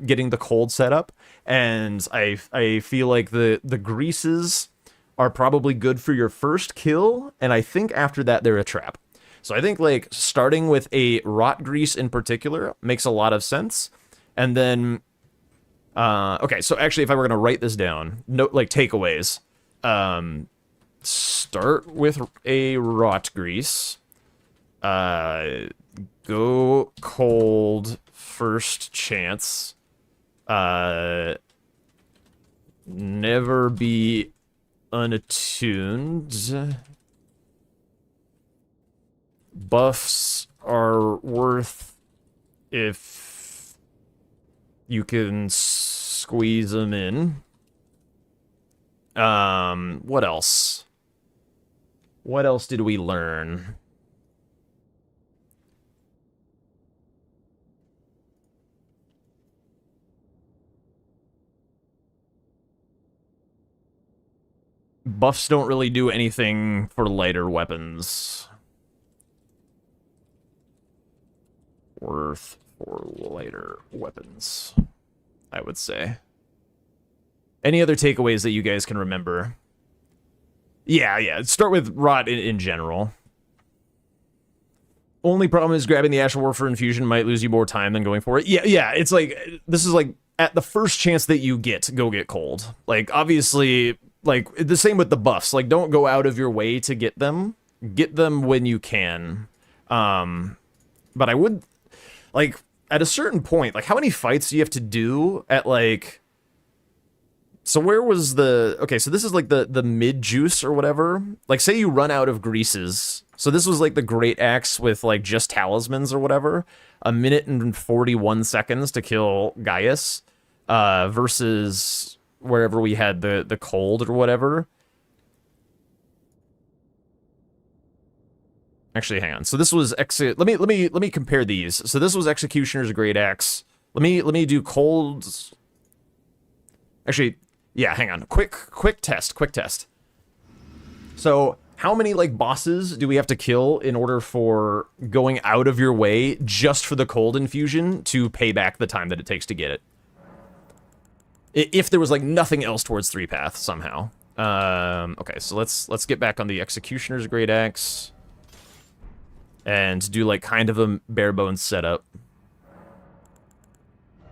A: getting the cold setup, and I feel like the greases are probably good for your first kill, and I think after that they're a trap. So I think like starting with a rot grease in particular makes a lot of sense, and then okay. So actually, if I were gonna write this down, note like takeaways. Start with a rot grease. Go cold first chance. Never be unattuned. Buffs are worth if you can squeeze them in. What else? What else did we learn? Buffs don't really do anything for lighter weapons. Worth for lighter weapons, I would say. Any other takeaways that you guys can remember? Yeah. Start with rot in general. Only problem is grabbing the Ash of War for infusion might lose you more time than going for it. Yeah, it's like, this is like, at the first chance that you get, go get cold. Like, obviously, like, the same with the buffs. Like, don't go out of your way to get them. Get them when you can. But I would, like, at a certain point, like, how many fights do you have to do at, like... So where was the... Okay, so this is, like, the mid-juice or whatever. Like, say you run out of greases. So this was, like, the Great Axe with, like, just talismans or whatever. 1 minute and 41 seconds to kill Gaius. Versus wherever we had the cold or whatever. Actually, hang on. So this was let me compare these. So this was Executioner's Great Axe. Let me do cold. Actually, yeah, hang on. Quick test. So how many like bosses do we have to kill in order for going out of your way just for the cold infusion to pay back the time that it takes to get it? If there was like nothing else towards 3-path somehow. Okay, so let's get back on the Executioner's Great Axe. And do like kind of a bare bones setup.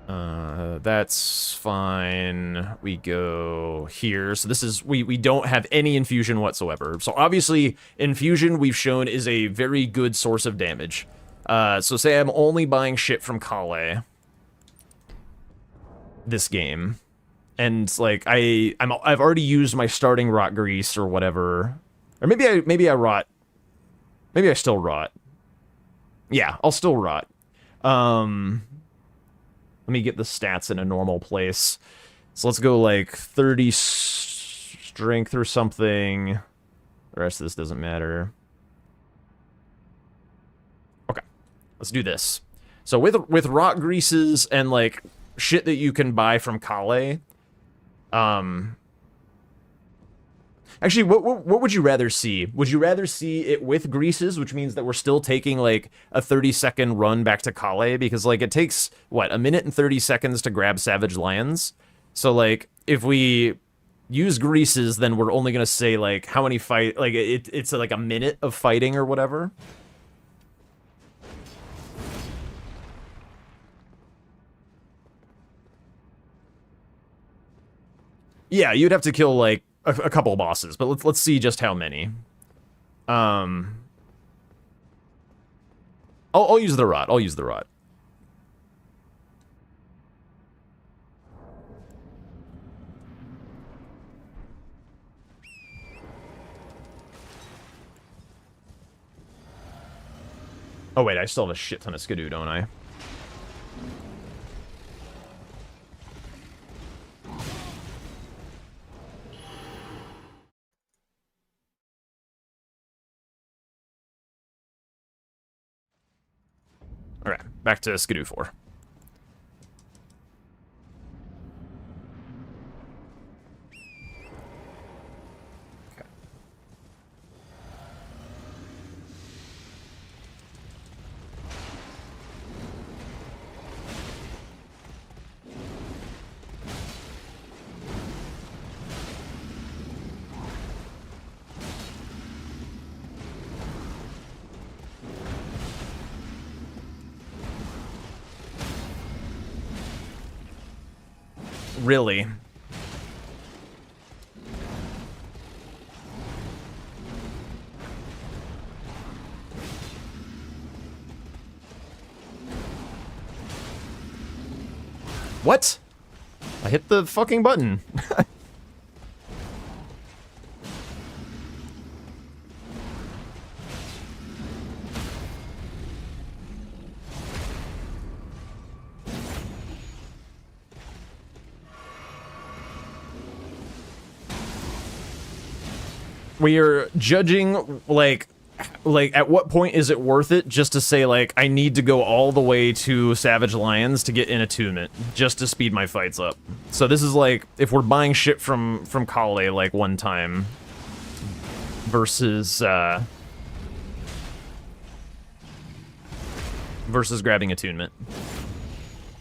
A: That's fine. We go here. So this is, we don't have any infusion whatsoever. So obviously, infusion we've shown is a very good source of damage. So say I'm only buying shit from Kale this game. And like I've already used my starting rot grease or whatever. Or maybe I rot. Maybe I still rot. Yeah, I'll still rot. Let me get the stats in a normal place. So let's go like 30 strength or something. The rest of this doesn't matter. Okay, let's do this. So with rot greases and like shit that you can buy from Kale, actually, what would you rather see? Would you rather see it with greases, which means that we're still taking, like, a 30-second run back to Kale? Because, like, it takes, what, 1 minute and 30 seconds to grab Savage Lions? So, like, if we use greases, then we're only gonna say, like, how many fight... Like, it's, like, 1 minute of fighting or whatever. Yeah, you'd have to kill, like, a couple bosses, but let's see just how many. I'll use the rot. I'll use the rot. Oh wait, I still have a shit ton of skidoo, don't I? Alright, back to Skidoo 4. Okay. Really? What? I hit the fucking button. we are judging, like at what point is it worth it just to say, like, I need to go all the way to Savage Lions to get an attunement, just to speed my fights up. So this is like, if we're buying shit from Kale, like, one time, versus grabbing attunement.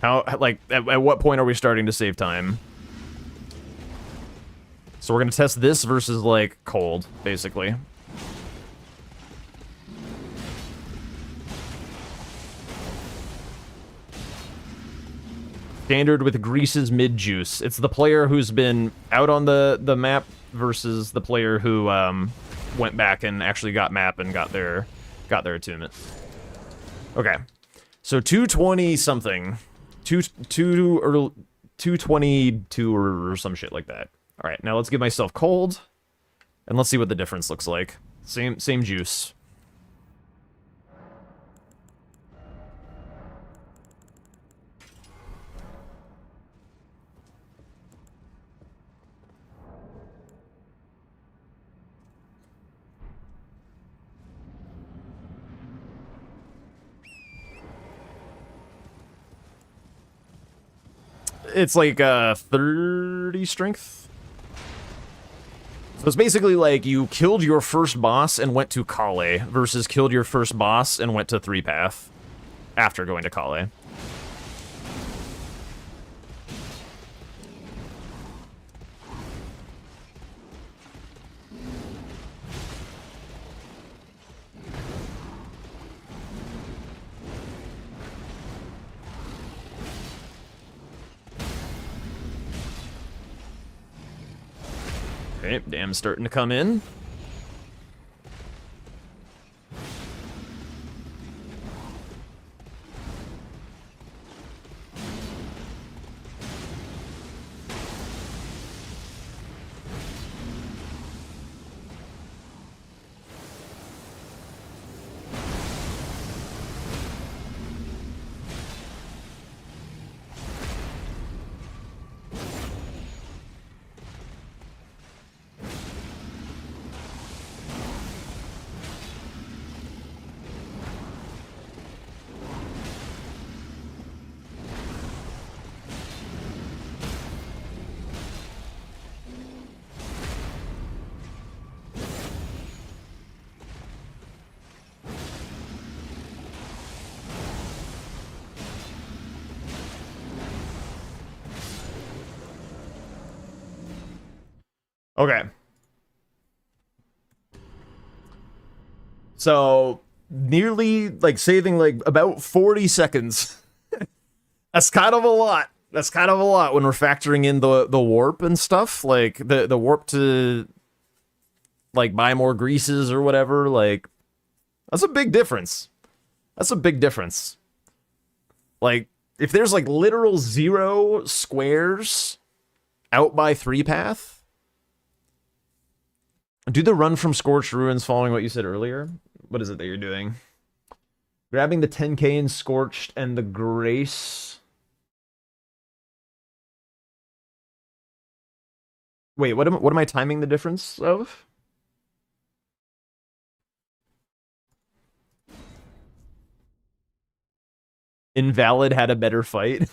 A: How, like, at what point are we starting to save time? So we're gonna test this versus, like, cold, basically. Standard with Grease's mid-juice. It's the player who's been out on the map versus the player who went back and actually got map and got their attunement. Okay. So 220 something. 222 or some shit like that. All right, now let's give myself cold, and let's see what the difference looks like. Same juice. It's like 30 strength. So it's basically like you killed your first boss and went to Kale versus killed your first boss and went to 3-path after going to Kale. Okay, dam's starting to come in. Okay. So, nearly, like, saving, like, about 40 seconds. That's kind of a lot. That's kind of a lot when we're factoring in the warp and stuff. Like, the warp to, like, buy more greases or whatever. Like, that's a big difference. That's a big difference. Like, if there's, like, literal 0 squares out by 3-path... Do the run from Scorched Ruins following what you said earlier? What is it that you're doing? Grabbing the 10k in Scorched and the Grace. Wait, what am I timing the difference of? Invalid had a better fight.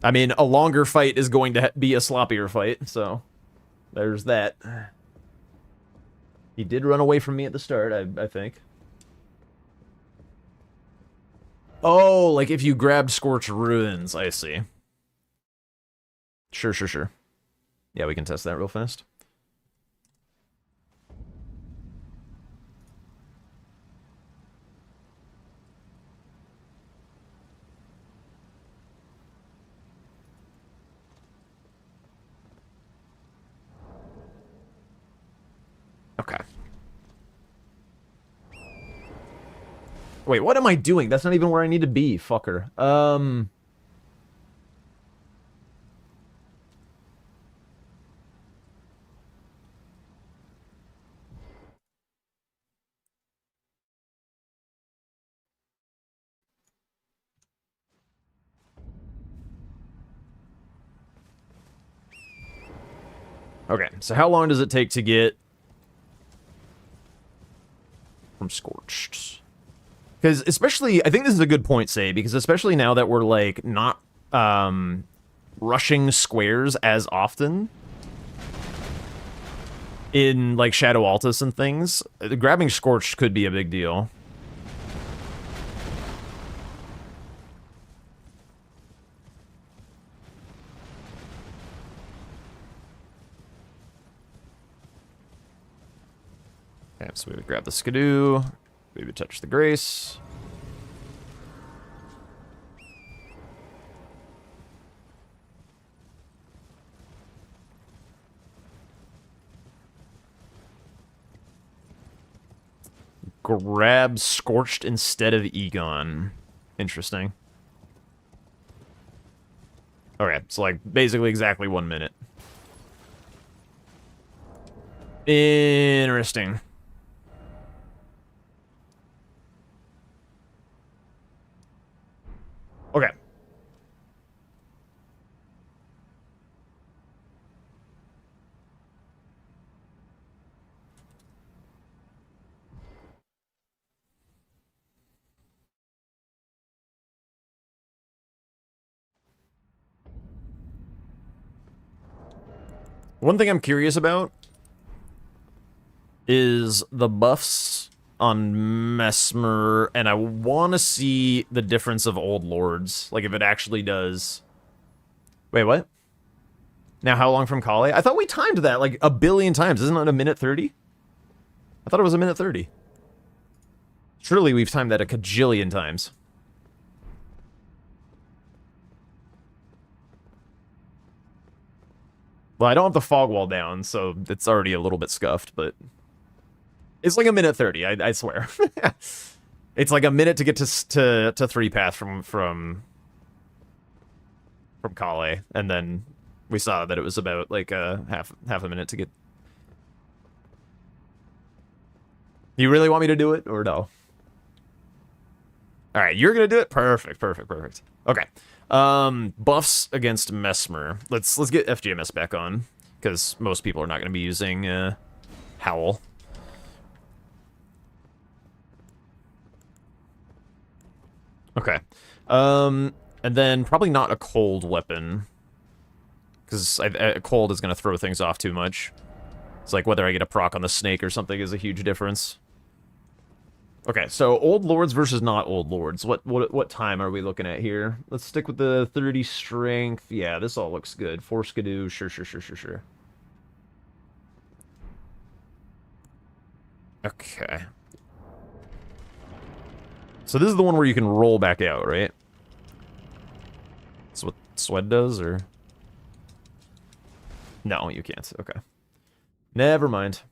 A: I mean, a longer fight is going to be a sloppier fight, so there's that. He did run away from me at the start, I think. Oh, like if you grabbed Scorched Ruins, I see. Sure. Yeah, we can test that real fast. Okay. Wait, what am I doing? That's not even where I need to be, fucker. Okay, so how long does it take to get from Scorched? Because especially, I think this is a good point, Say, because especially now that we're, like, not rushing squares as often in, like, Shadow Altus and things, grabbing Scorched could be a big deal. Okay, so we would grab the Skidoo, we would touch the Grace. Grab Scorched instead of Egon. Interesting. Okay, so like basically exactly 1 minute. Interesting. Okay. One thing I'm curious about is the buffs on Mesmer, and I want to see the difference of Old Lords. Like, if it actually does... Wait, what? Now, how long from Kale? I thought we timed that, like, a billion times. Isn't it a minute 30? I thought it was a minute 30. Surely we've timed that a cajillion times. Well, I don't have the fog wall down, so it's already a little bit scuffed, but... It's like a minute 30, I swear. It's like a minute to get to 3-path from Kale, and then we saw that it was about like half a minute to get. You really want me to do it or no? All right, you're gonna do it. Perfect. Okay. Buffs against Mesmer. Let's get FGMS back on because most people are not gonna be using Howl. Okay. And then probably not a cold weapon. Because a cold is going to throw things off too much. It's like whether I get a proc on the snake or something is a huge difference. Okay, so Old Lords versus not Old Lords. What time are we looking at here? Let's stick with the 30 strength. Yeah, this all looks good. 4 Skidoo. Sure. Okay. So this is the one where you can roll back out, right? That's what Swed does, or? No, you can't. Okay. Never mind.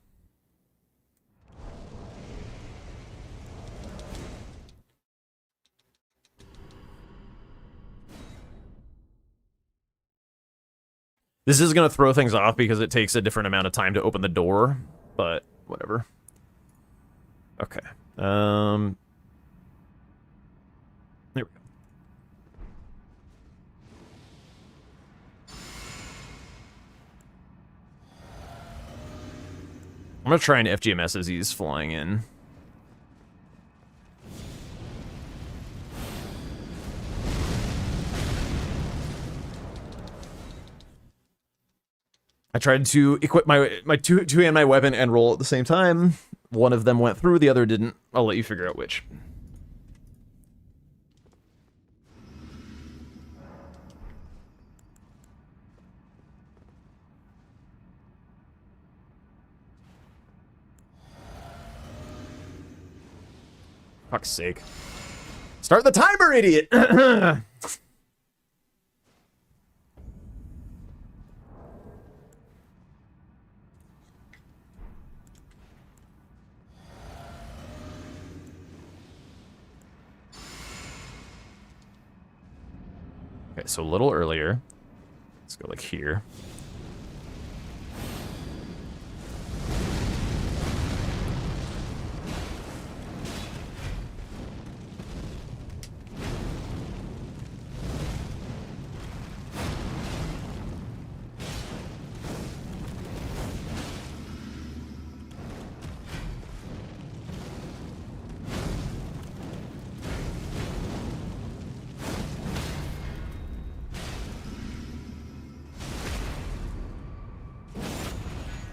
A: This is going to throw things off because it takes a different amount of time to open the door, but whatever. Okay. There we go. I'm going to try and FGMS as he's flying in. I tried to equip my two-hand my weapon and roll at the same time. One of them went through, the other didn't. I'll let you figure out which. Fuck's sake. Start the timer, idiot! Okay, so a little earlier. Let's go like here.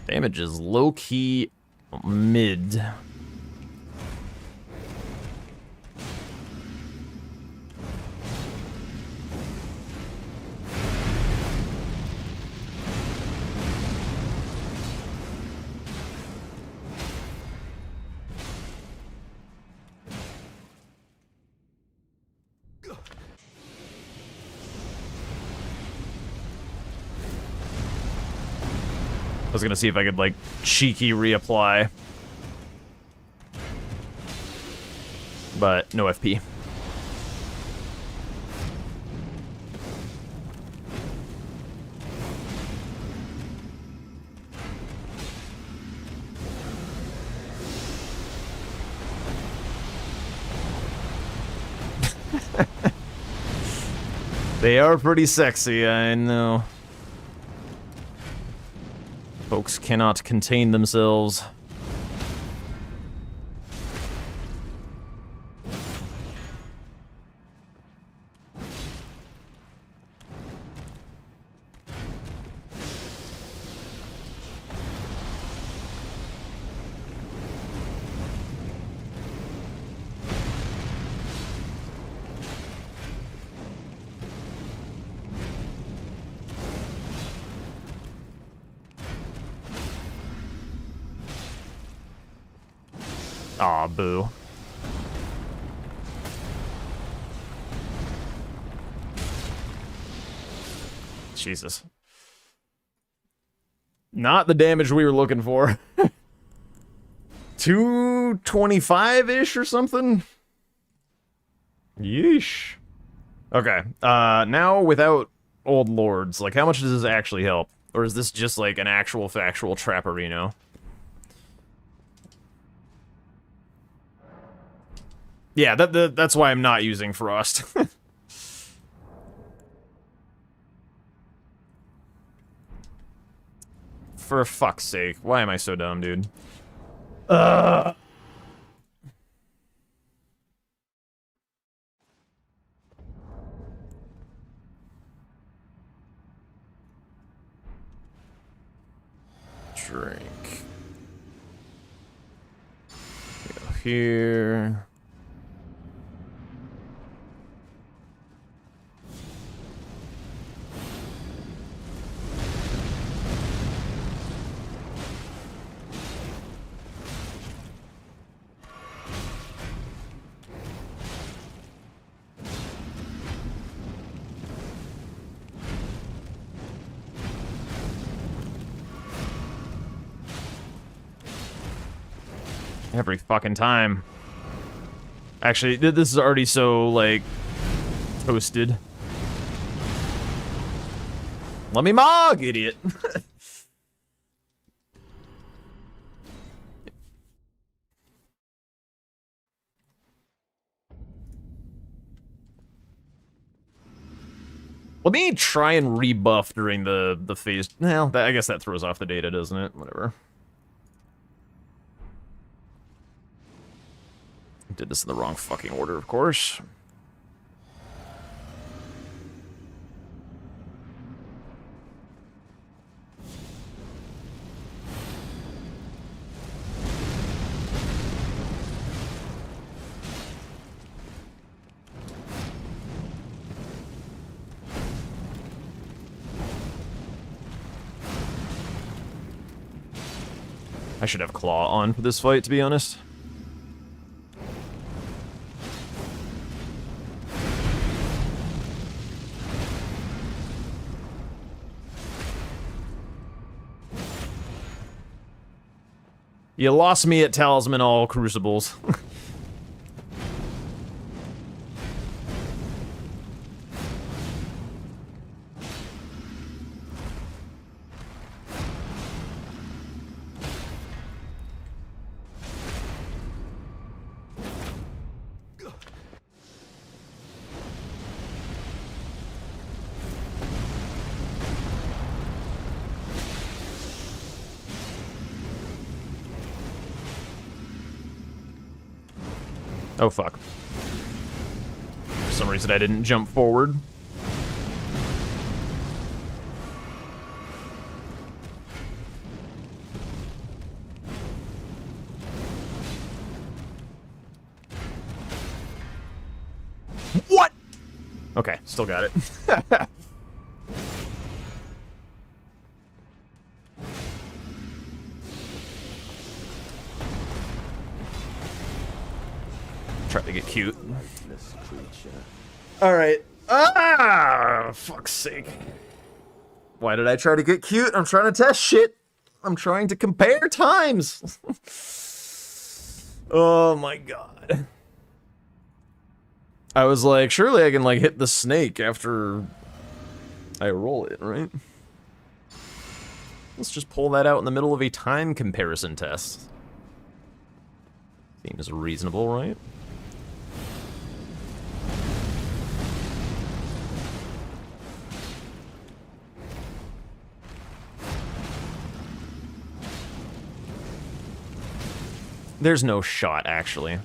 A: Damage is low-key mid. I was gonna see if I could, like, cheeky reapply. But no FP. They are pretty sexy, I know. Folks cannot contain themselves. Aw, boo. Jesus. Not the damage we were looking for. 225-ish or something? Yeesh. Okay, now without Old Lords, like, how much does this actually help? Or is this just, like, an actual factual Trapperino? Yeah, that's why I'm not using Frost. For fuck's sake, why am I so dumb, dude? Drink. Go here. Every fucking time. Actually, this is already so, like, toasted. Let me mog, idiot. Let me try and rebuff during the phase. Well, I guess that throws off the data, doesn't it? Whatever. Did this in the wrong fucking order, of course. I should have Claw on for this fight, to be honest. You lost me at Talisman all Crucibles. Oh, fuck. For some reason I didn't jump forward. Okay, still got it. Try to get cute.
B: Lifeless creature.
A: Alright. Ah! Fuck's sake. Why did I try to get cute? I'm trying to test shit. I'm trying to compare times. Oh my god. I was like, surely I can like hit the snake after I roll it, right? Let's just pull that out in the middle of a time comparison test. Seems reasonable, right? There's no shot, actually.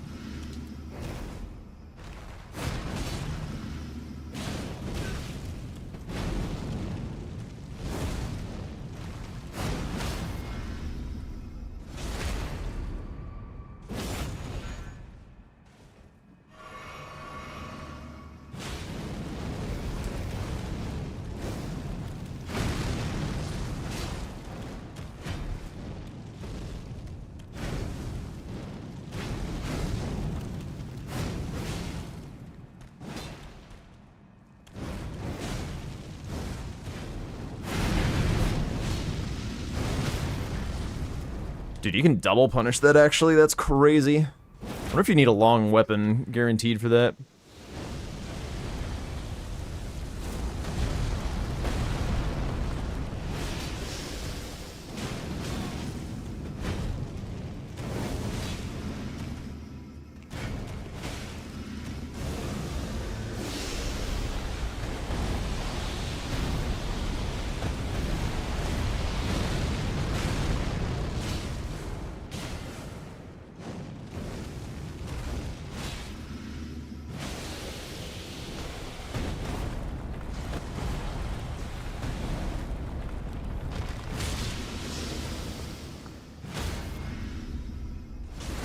A: Dude, you can double punish that, actually? That's crazy. I wonder if you need a long weapon guaranteed for that.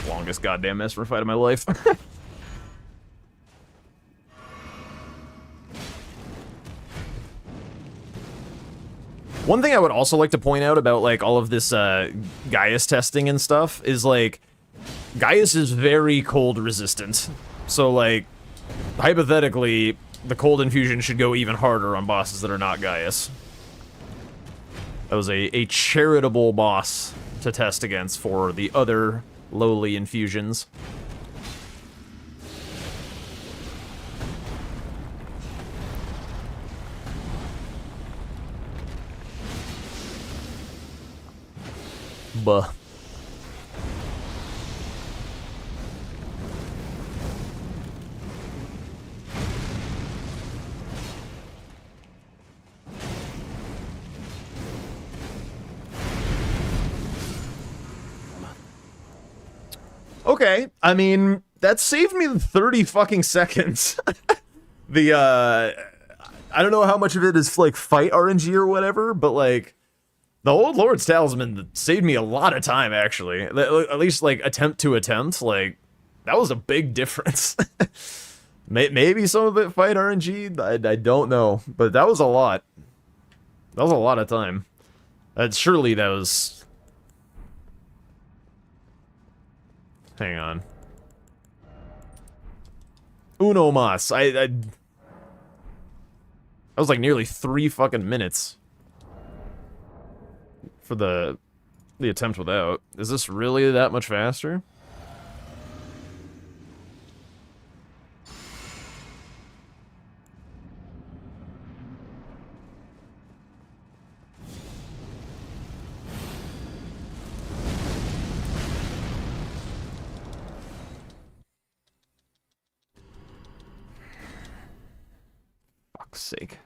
A: Longest goddamn Esper fight of my life. One thing I would also like to point out about, like, all of this, Gaius testing and stuff is, like, Gaius is very cold resistant. So, like, hypothetically, the cold infusion should go even harder on bosses that are not Gaius. That was a charitable boss to test against for the other lowly infusions. Buh. Okay, I mean, that saved me 30 fucking seconds. I don't know how much of it is, like, fight RNG or whatever, but, like, the Old Lord's Talisman saved me a lot of time, actually. At least, like, attempt to attempt, like, that was a big difference. Maybe some of it fight RNG, I don't know, but that was a lot. That was a lot of time. Surely that was... Hang on. Uno mas. That was like nearly 3 fucking minutes for the attempt without. Is this really that much faster? Fuck's sake.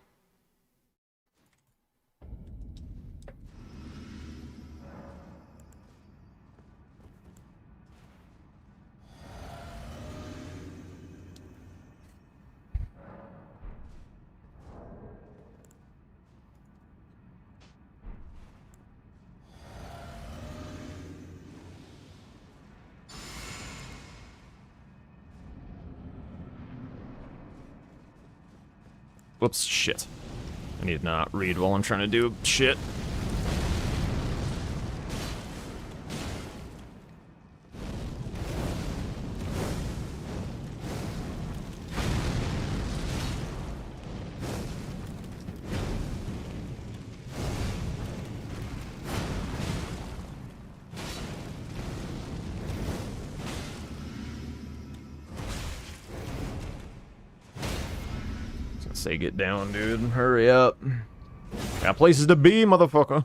A: Whoops, shit. I need to not read while I'm trying to do shit. Say get down, dude. Hurry up. Got places to be, motherfucker.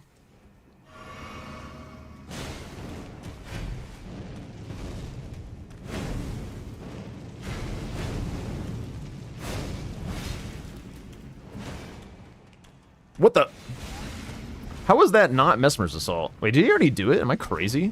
A: What the? How was that not Mesmer's Assault? Wait, did he already do it? Am I crazy?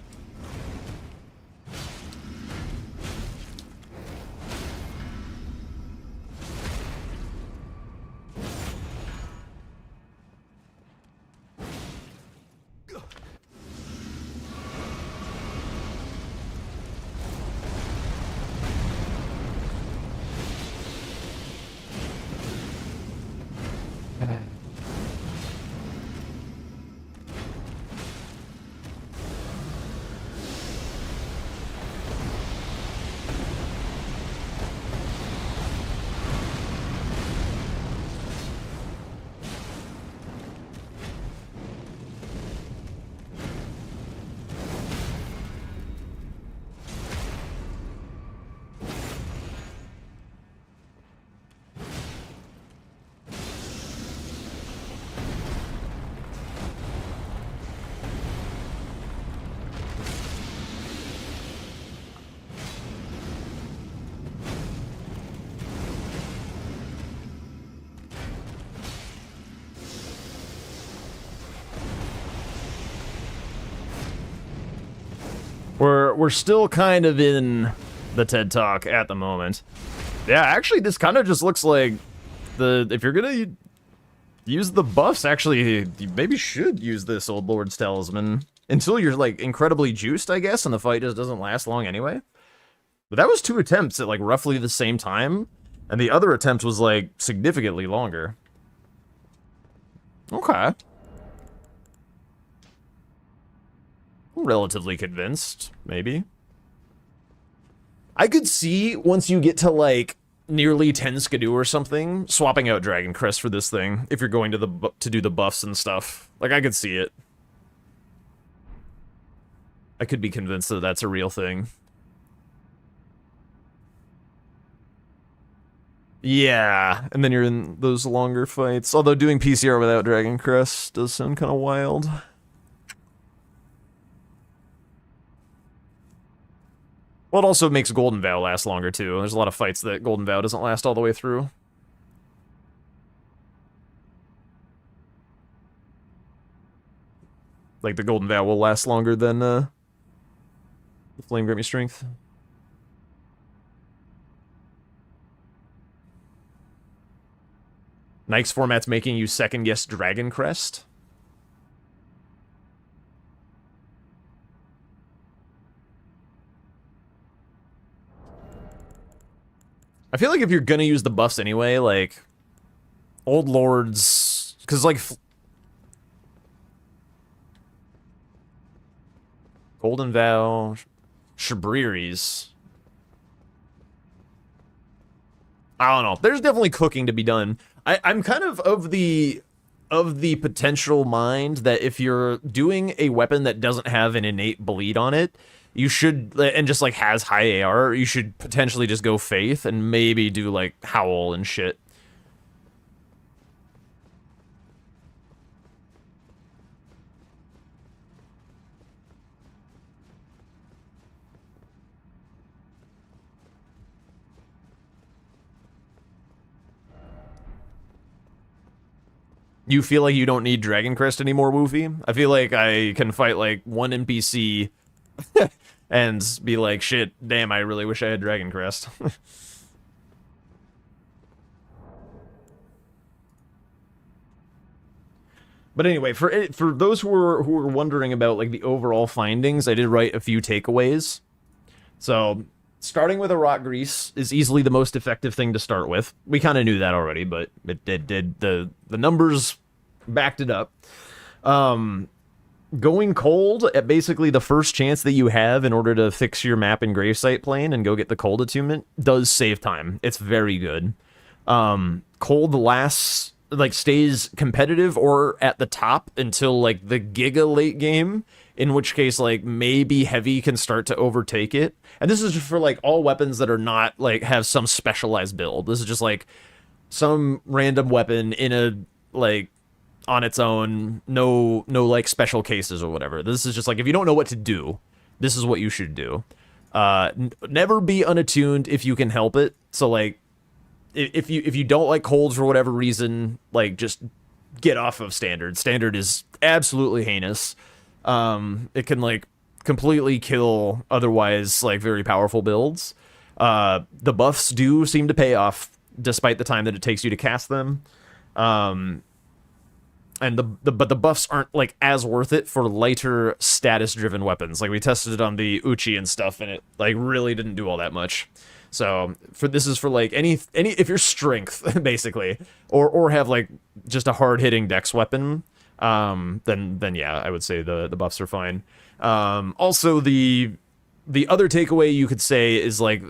A: We're still kind of in the TED Talk at the moment. Yeah, actually, this kind of just looks like if you're gonna use the buffs, actually, you maybe should use this Old Lord's Talisman until you're, like, incredibly juiced, I guess, and the fight just doesn't last long anyway. But that was 2 attempts at, like, roughly the same time, and the other attempt was, like, significantly longer. Okay. I'm relatively convinced, maybe. I could see, once you get to, like, nearly 10 Skidoo or something, swapping out Dragon Crest for this thing, if you're going to do the buffs and stuff. Like, I could see it. I could be convinced that that's a real thing. Yeah, and then you're in those longer fights. Although doing PCR without Dragon Crest does sound kind of wild. Well, it also makes Golden Vow last longer, too. There's a lot of fights that Golden Vow doesn't last all the way through. Like, the Golden Vow will last longer than, the Flame Grant Me Strength. Nike's format's making you second-guess Dragon Crest. I feel like if you're gonna use the buffs anyway, like, Old Lords, because, like, Golden Vow, Shabriris. I don't know. There's definitely cooking to be done. I'm kind of the potential mind that if you're doing a weapon that doesn't have an innate bleed on it, you should, and just, like, has high AR, you should potentially just go Faith and maybe do, like, Howl and shit. You feel like you don't need Dragon Crest anymore, Woofy? I feel like I can fight, like, one NPC and be like, shit, damn, I really wish I had Dragon Crest. But anyway, for those who are wondering about, like, the overall findings, I did write a few takeaways. So, starting with a rot grease is easily the most effective thing to start with. We kind of knew that already, but it did the numbers backed it up. Going cold at basically the first chance that you have in order to fix your map and gravesite plane and go get the cold attunement does save time. It's very good. Cold lasts, like, stays competitive or at the top until, like, the giga late game, in which case, like, maybe heavy can start to overtake it. And this is just for, like, all weapons that are not, like, have some specialized build. This is just, like, some random weapon in a, like, on its own, no like special cases or whatever. This is just like, if you don't know what to do, this is what you should do. Never be unattuned if you can help it. So, like, if you don't like colds for whatever reason, like, just get off of standard. Standard is absolutely heinous. It can, like, completely kill otherwise, like, very powerful builds. The buffs do seem to pay off despite the time that it takes you to cast them. But the buffs aren't, like, as worth it for lighter status-driven weapons. Like, we tested it on the Uchi and stuff, and it, like, really didn't do all that much. So this is for, like, any if you're strength basically, or have, like, just a hard-hitting dex weapon, then yeah, I would say the buffs are fine. Also, the other takeaway you could say is, like,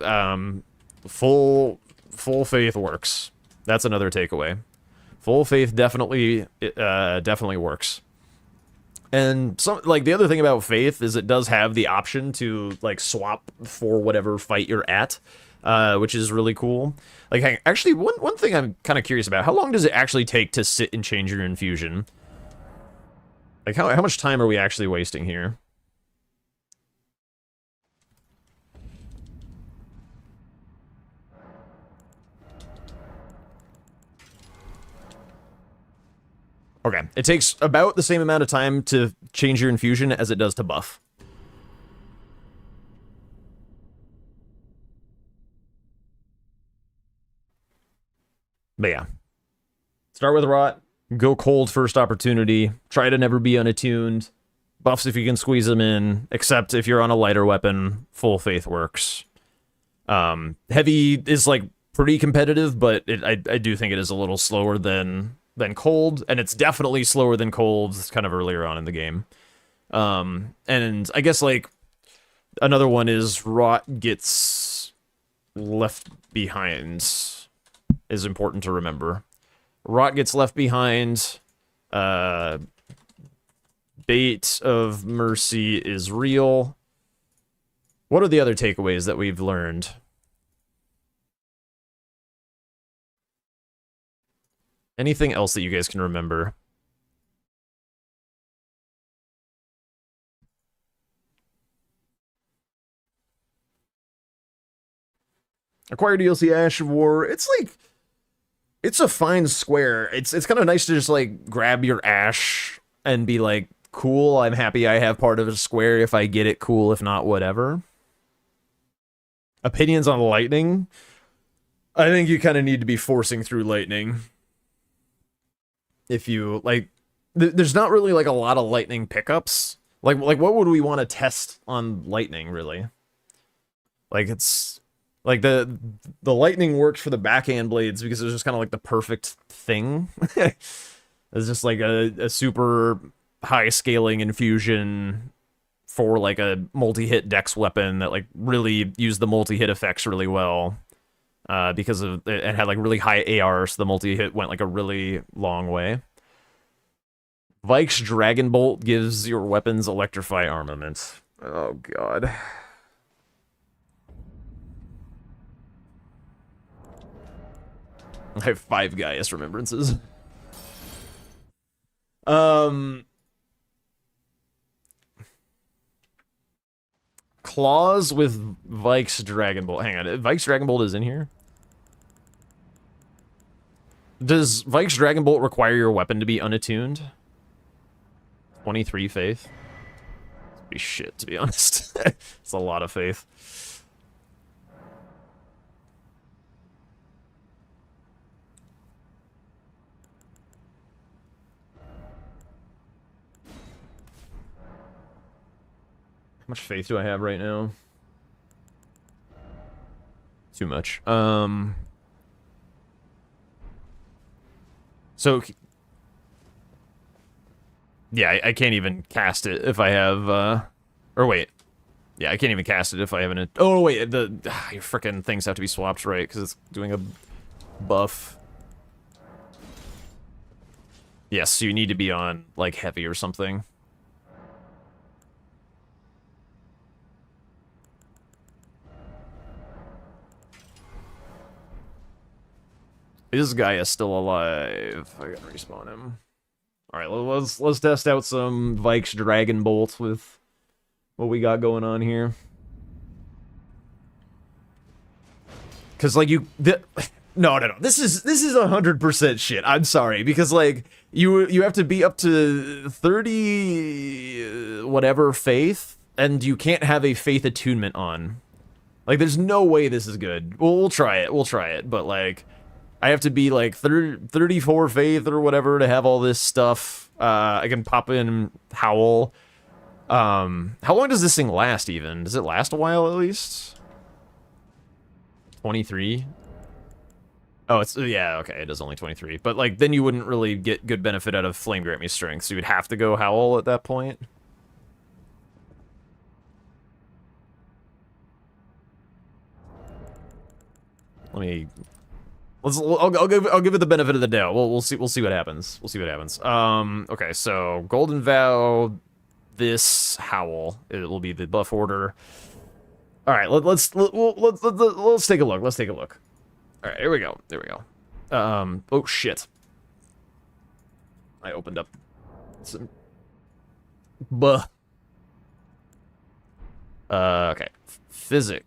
A: full faith works. That's another takeaway. Full faith definitely works. And some, like, the other thing about faith is it does have the option to, like, swap for whatever fight you're at, which is really cool. Like, actually, one thing I'm kind of curious about, how long does it actually take to sit and change your infusion? Like, how much time are we actually wasting here? Okay, it takes about the same amount of time to change your infusion as it does to buff. But yeah. Start with rot, go cold first opportunity, try to never be unattuned, buffs if you can squeeze them in, except if you're on a lighter weapon, full faith works. Heavy is, like, pretty competitive, but I do think it is a little slower than cold, and it's definitely slower than cold kind of earlier on in the game. And I guess, like, another one is rot gets left behind is important to remember. Rot gets left behind. Bait of Mercy is real. What are the other takeaways that we've learned? Anything else that you guys can remember? Acquire DLC Ash of War. It's like, it's a fine square. It's kind of nice to just, like, grab your Ash and be like, cool, I'm happy I have part of a square. If I get it, cool. If not, whatever. Opinions on lightning? I think you kind of need to be forcing through lightning. If you, like, there's not really, like, a lot of lightning pickups. Like what would we want to test on lightning, really? Like, it's, like, the lightning works for the backhand blades because it's just kind of, like, the perfect thing. It's just, like, a super high scaling infusion for, like, a multi-hit dex weapon that, like, really used the multi-hit effects really well. Because of it had, like, really high AR, so the multi-hit went, like, a really long way. Vike's Dragon Bolt gives your weapons electrify armament. Oh, God. I have 5 Gaius remembrances. Claws with Vike's Dragon Bolt. Hang on, Vike's Dragon Bolt is in here? Does Vike's Dragon Bolt require your weapon to be unattuned? 23 faith? That'd be shit, to be honest. It's a lot of faith. How much faith do I have right now? too much. So yeah, I can't even cast it if I have or wait. Yeah, I can't even cast it if I haven't. Oh wait, your frickin' things have to be swapped, right? Because it's doing a buff. Yes, so you need to be on like heavy or something. This guy is still alive. I gotta respawn him. All right, let's test out some Vikes Dragon Bolt with what we got going on here. Cause like no. This is 100% shit. I'm sorry, because like you have to be up to 30 whatever faith, and you can't have a faith attunement on. Like, there's no way this is good. Well, we'll try it, but like, I have to be like 34 faith or whatever to have all this stuff. I can pop in Howl. How long does this thing last even? Does it last a while at least? 23? Oh, it's, yeah, okay, it is only 23. But like, then you wouldn't really get good benefit out of Flame Grant Me Strength, so you would have to go Howl at that point. I'll give it the benefit of the doubt. We'll see what happens. Okay, so Golden Vow, this Howl. It will be the buff order. All right, let's take a look. All right, here we go. Oh shit. I opened up some. Buh. Okay. Physic.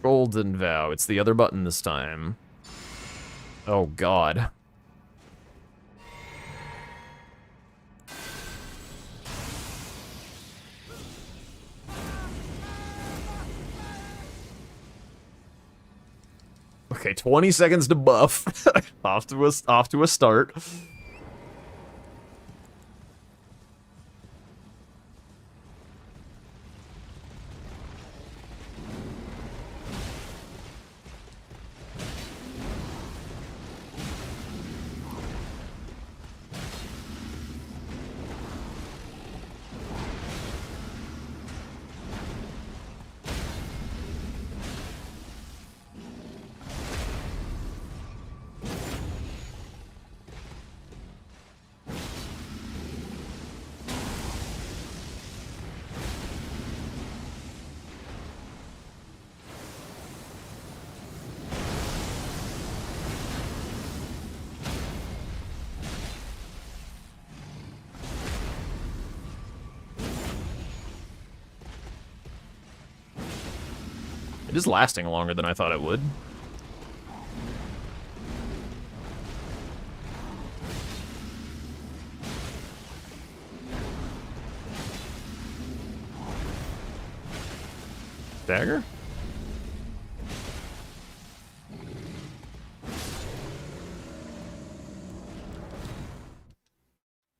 A: Golden Vow. It's the other button this time. Oh, God. Okay, 20 seconds to buff. off to a start. It is lasting longer than I thought it would. Dagger?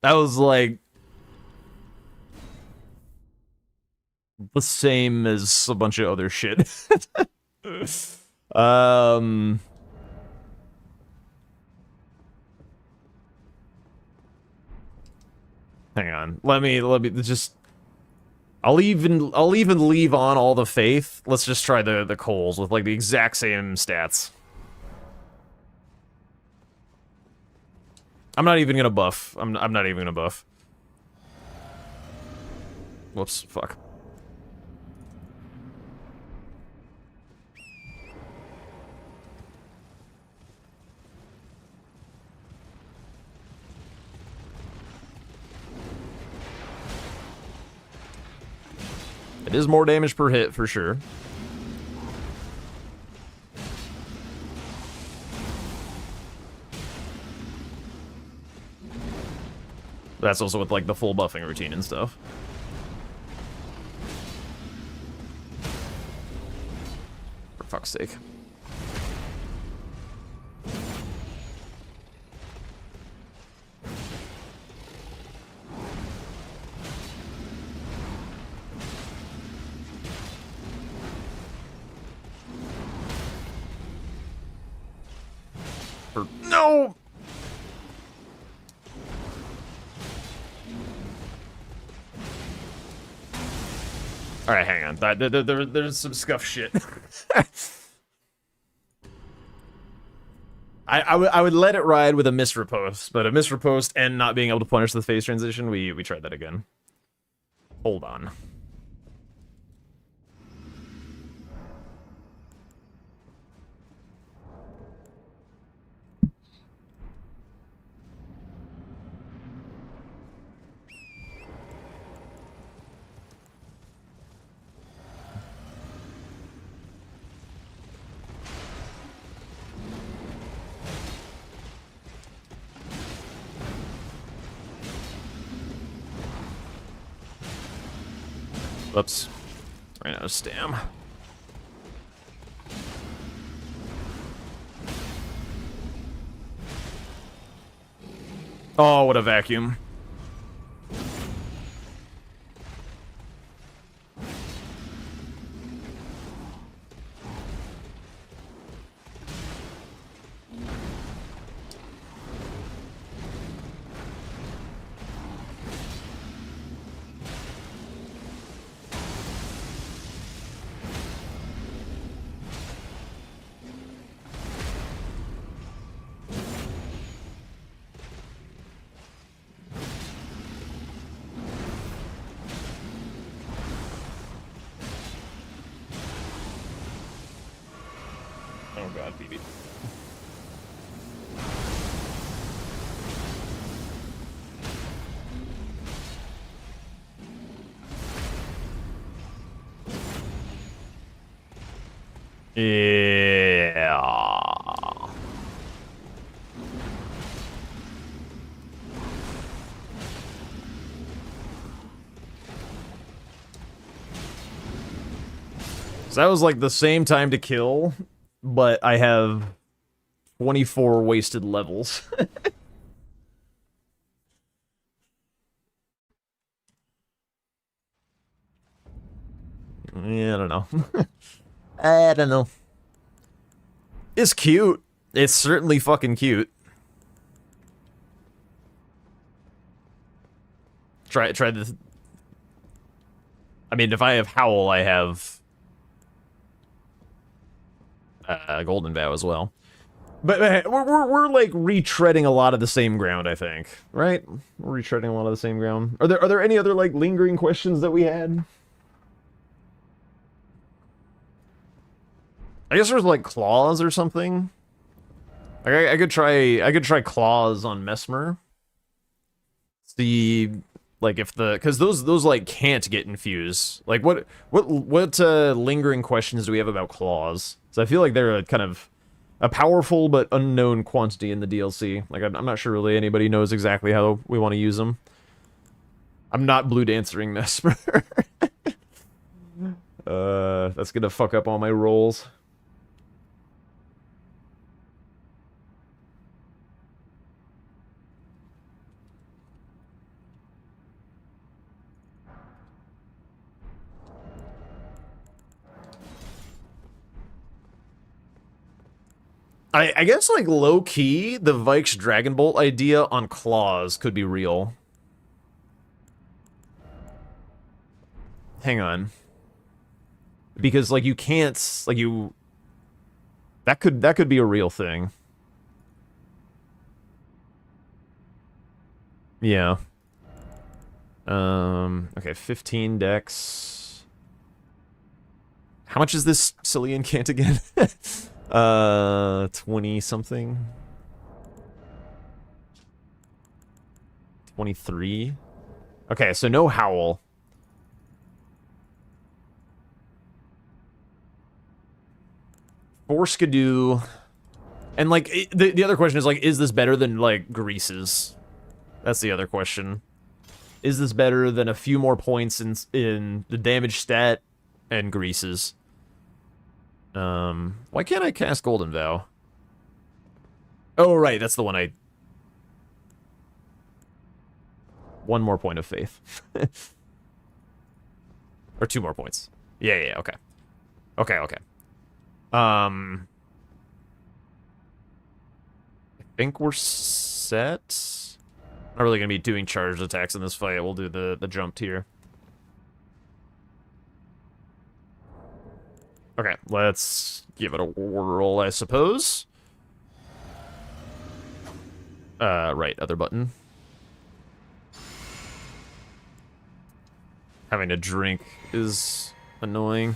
A: That was like the same as a bunch of other shit. Hang on. Let me just I'll even leave on all the faith. Let's just try the coals with like the exact same stats. I'm not even gonna buff. I'm not even gonna buff. Whoops, fuck. It is more damage per hit, for sure. That's also with, like, the full buffing routine and stuff. For fuck's sake. hurt. No! Alright, hang on. There's some scuff shit. I would let it ride with a misriposte, but a misriposte and not being able to punish the phase transition, we tried that again. Hold on. Whoops. Ran out of stam. Oh, what a vacuum. Oh god, BB. Yeah. So that was like the same time to kill, but I have 24 wasted levels. Yeah, I don't know. I don't know. It's cute. It's certainly fucking cute. Try this. I mean, if I have Howl, I have Golden Vow as well. But we're like retreading a lot of the same ground, I think. Right? We're retreading a lot of the same ground. Are there any other like lingering questions that we had? I guess there's like claws or something. Like I could try claws on Mesmer. See, like if because those like can't get infused. Like what lingering questions do we have about claws? So I feel like they're a kind of a powerful but unknown quantity in the DLC. Like I'm not sure really anybody knows exactly how we want to use them. I'm not blue dancing Mesmer. That's gonna fuck up all my rolls. I guess, like, low-key, the Vikes Dragon Bolt idea on claws could be real. Hang on. Because, like, you can't, like, you... That could be a real thing. Yeah. Okay, 15 dex. How much is this silly incant again? 20 something. 23. Okay, so no Howl. Skidoo. And like the other question is like, is this better than like Grease's? That's the other question. Is this better than a few more points in the damage stat and Grease's? Why can't I cast Golden Vow? Oh, right, that's the one I... One more point of faith. Or 2 more points. Yeah, okay. Okay. think we're set. Not really gonna be doing charged attacks in this fight. We'll do the jump tier. Okay, let's give it a whirl, I suppose. Right, other button. Having to drink is annoying.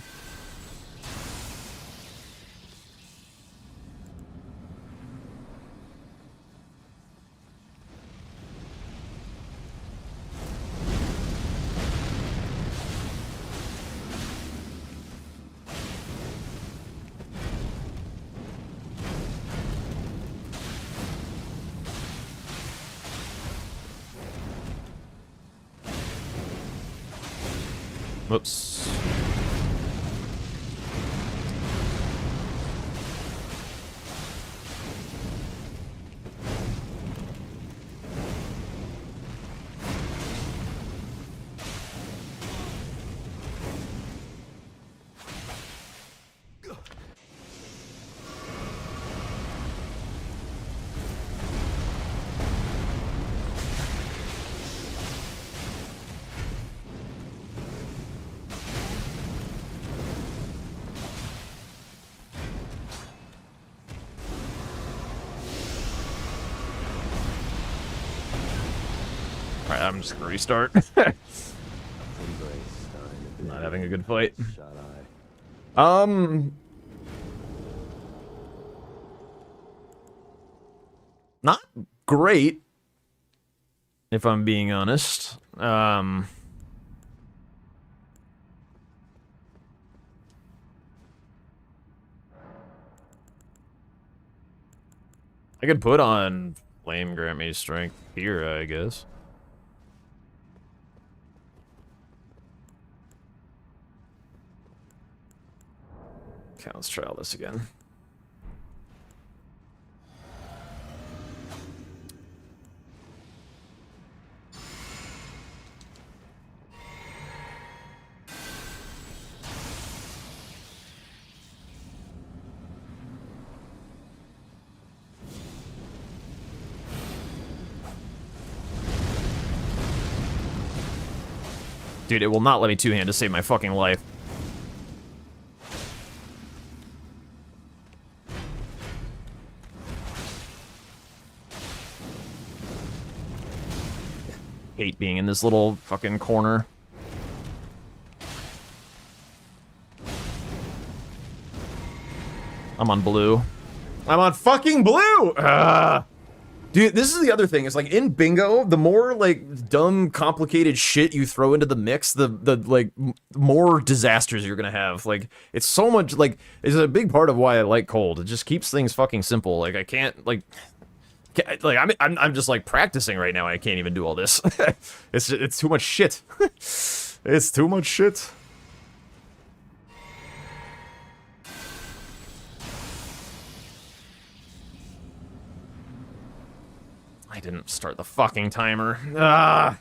A: Whoops. Alright, I'm just gonna restart. Not having a good fight. Not great, if I'm being honest. I could put on Flame Grant Me Strength here, I guess. Okay, let's try all this again. Dude, it will not let me two-hand to save my fucking life. Hate being in this little fucking corner. I'm on blue. I'm on fucking blue! Dude, this is the other thing. It's like in bingo, the more like dumb, complicated shit you throw into the mix, the like more disasters you're gonna have. Like it's so much like it's a big part of why I like cold. It just keeps things fucking simple. Like I can't like I'm just like practicing right now. I can't even do all this. It's too much shit. It's too much shit. I didn't start the fucking timer. Ah.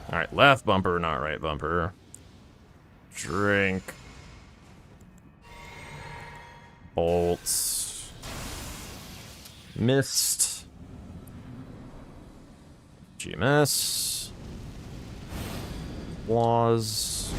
A: Alright, left bumper, not right bumper. Drink. Bolts. Mist. GMS. Was.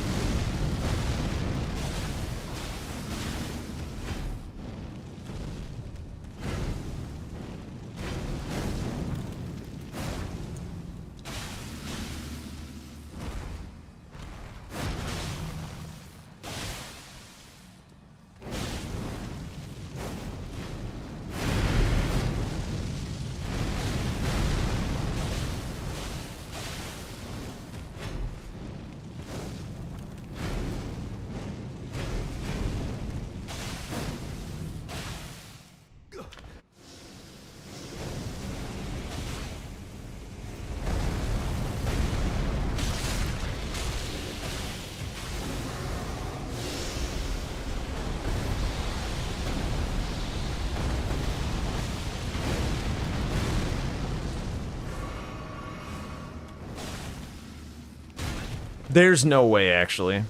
A: There's no way, actually.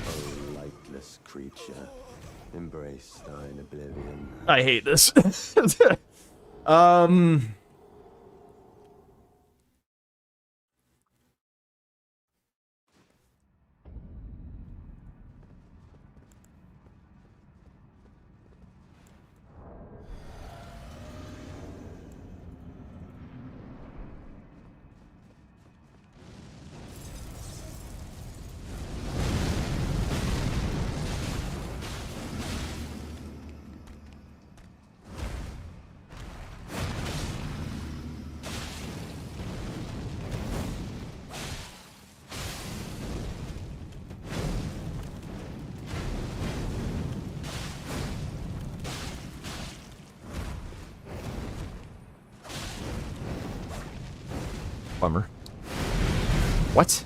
B: O lightless creature, embrace thine oblivion.
A: I hate this. Bummer. What?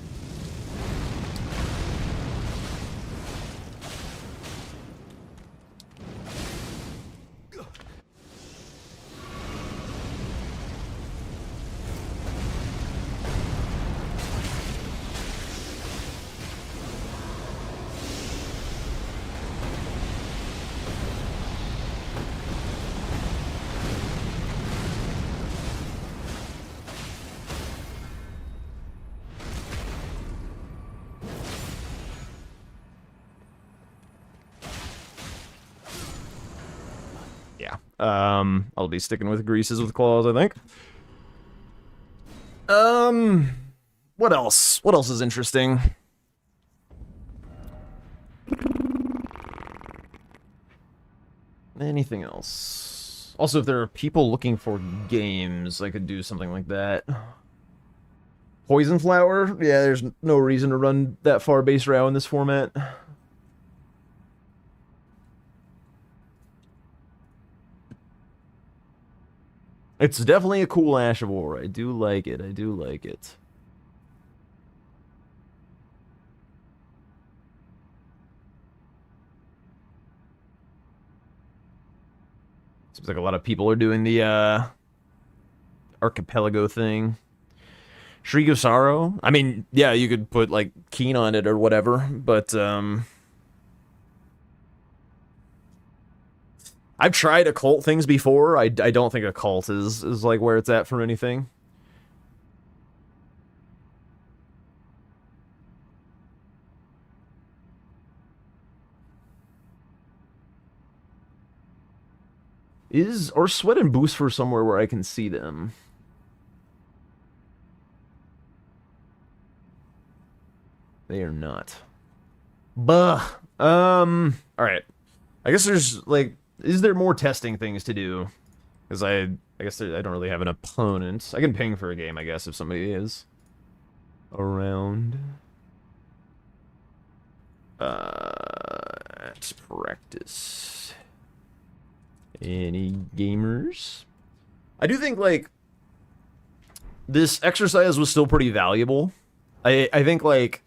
A: Yeah. I'll be sticking with greases with claws, I think. What else? What else is interesting? Anything else? Also, if there are people looking for games, I could do something like that. Poison Flower? Yeah, there's no reason to run that far base row in this format. It's definitely a cool Ash of War. I do like it. I do like it. Seems like a lot of people are doing the archipelago thing. Shriek of Sorrow? I mean, yeah, you could put like Keen on it or whatever, but I've tried occult things before. I don't think occult is like where it's at for anything. Or Sweat and Boost for somewhere where I can see them? They are not. Buh. Alright. I guess there's, like, is there more testing things to do? Because I guess I don't really have an opponent. I can ping for a game, I guess, if somebody is around. Let's practice. Any gamers? I do think, like, this exercise was still pretty valuable. I think, like,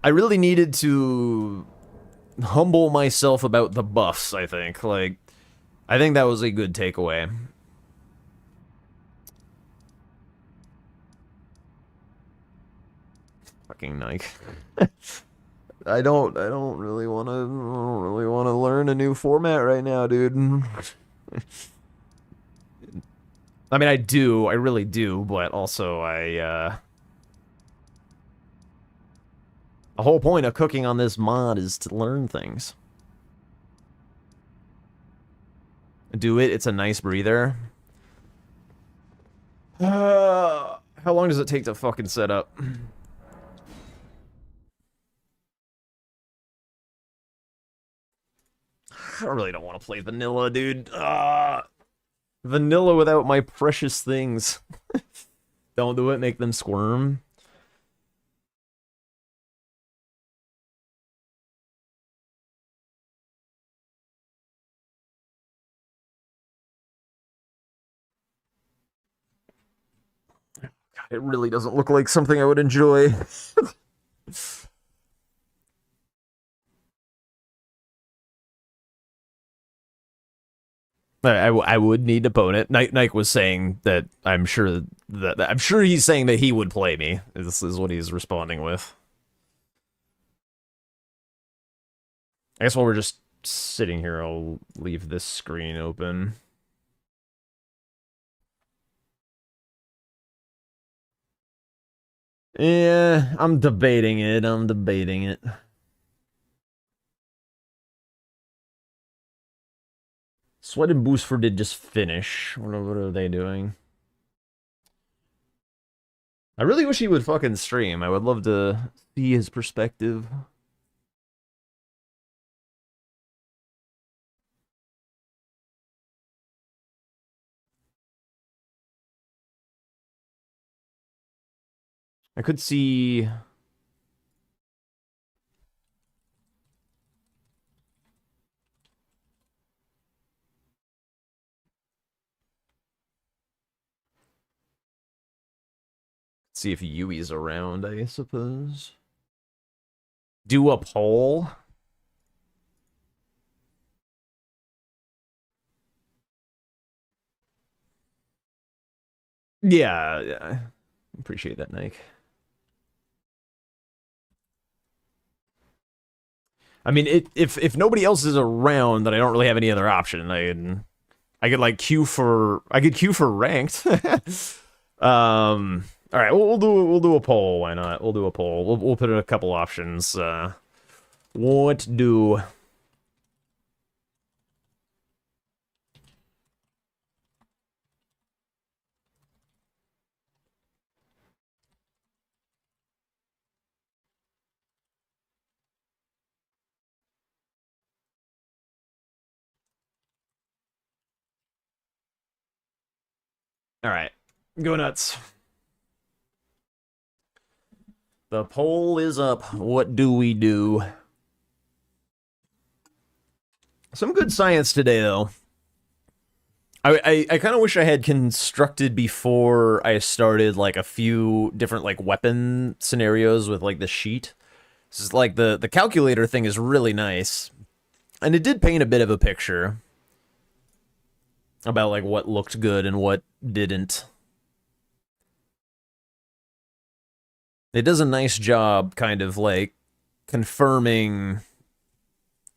A: I really needed to humble myself about the buffs, I think. Like, I think that was a good takeaway. Fucking Nike. I don't really want to learn a new format right now, dude. I mean, I really do, but also the whole point of cooking on this mod is to learn things. Do it, it's a nice breather. How long does it take to fucking set up? I really don't want to play vanilla, dude. Vanilla without my precious things. Don't do it, make them squirm. God, it really doesn't look like something I would enjoy. I would need an opponent. Nike was saying that I'm sure he's saying that he would play me. This is what he's responding with. I guess while we're just sitting here, I'll leave this screen open. Yeah, I'm debating it. Sweat and Boostford did just finish. What are they doing? I really wish he would fucking stream. I would love to see his perspective. I could see... see if Yui's around, I suppose. Do a poll? Yeah. Appreciate that, Nike. I mean, if nobody else is around, then I don't really have any other option. I could like queue for ranked. All right, we'll do a poll. Why not? We'll do a poll. We'll put in a couple options. What do? All right, go nuts. The poll is up. What do we do? Some good science today, though. I kind of wish I had constructed before I started like a few different like weapon scenarios with like the sheet. This is like the calculator thing is really nice, and it did paint a bit of a picture about like what looked good and what didn't. It does a nice job kind of like confirming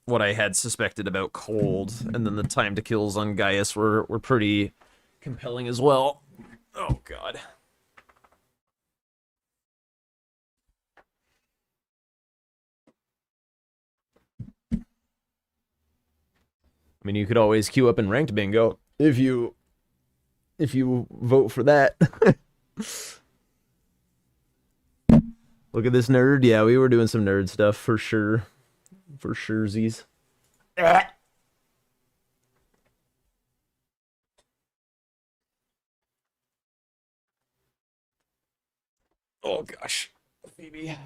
A: what I had suspected about Cold, and then the time to kills on Gaius were pretty compelling as well. Oh god. I mean, you could always queue up in ranked bingo if you vote for that. Look at this nerd. Yeah, we were doing some nerd stuff for sure. For surezies. Oh gosh. Phoebe.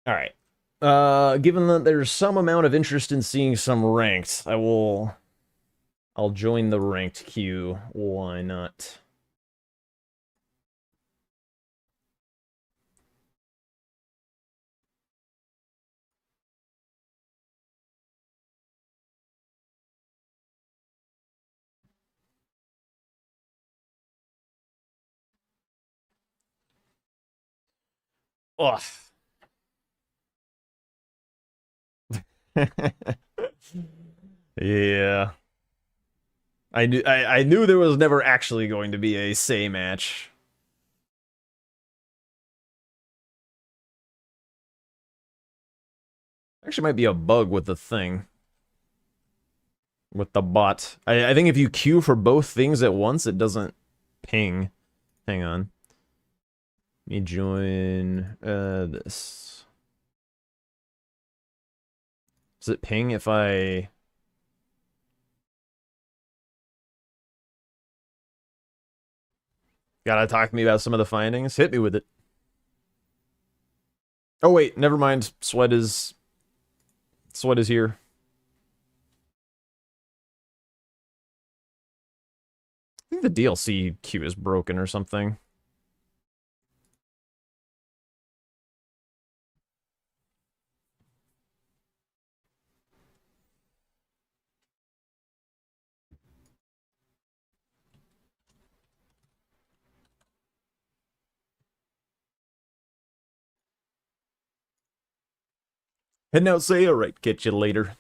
A: All right. Given that there's some amount of interest in seeing some ranked, I'll join the ranked queue. Why not? Ugh. Yeah. I knew there was never actually going to be a say match. Actually might be a bug with the thing. With the bot. I think if you queue for both things at once, it doesn't ping. Hang on. Let me join this. Does it ping if I... Gotta talk to me about some of the findings? Hit me with it. Oh wait, never mind. Sweat is here. I think the DLC queue is broken or something. Heading out, say, alright, catch you later.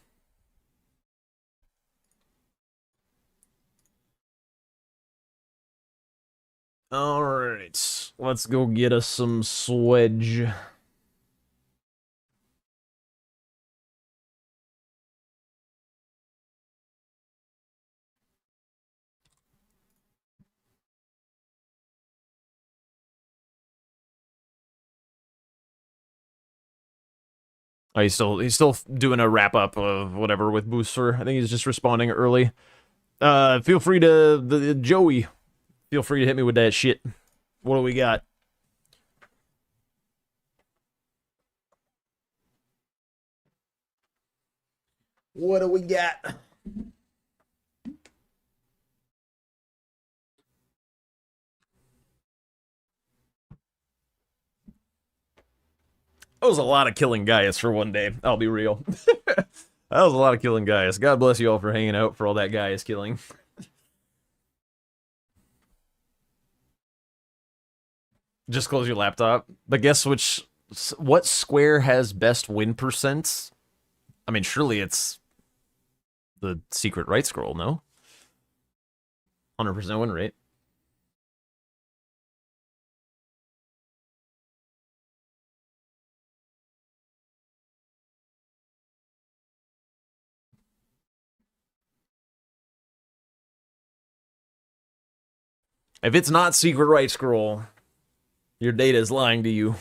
A: Alright, let's go get us some swedge. Oh, he's still doing a wrap up of whatever with Booster. I think he's just responding early. Feel free to Joey. Feel free to hit me with that shit. What do we got? What do we got? That was a lot of killing Gaius for one day. I'll be real. That was a lot of killing Gaius. God bless you all for hanging out for all that Gaius killing. Just close your laptop. But guess what square has best win percent? I mean, surely it's the secret right scroll, no? 100% win rate. If it's not secret right scroll, your data is lying to you.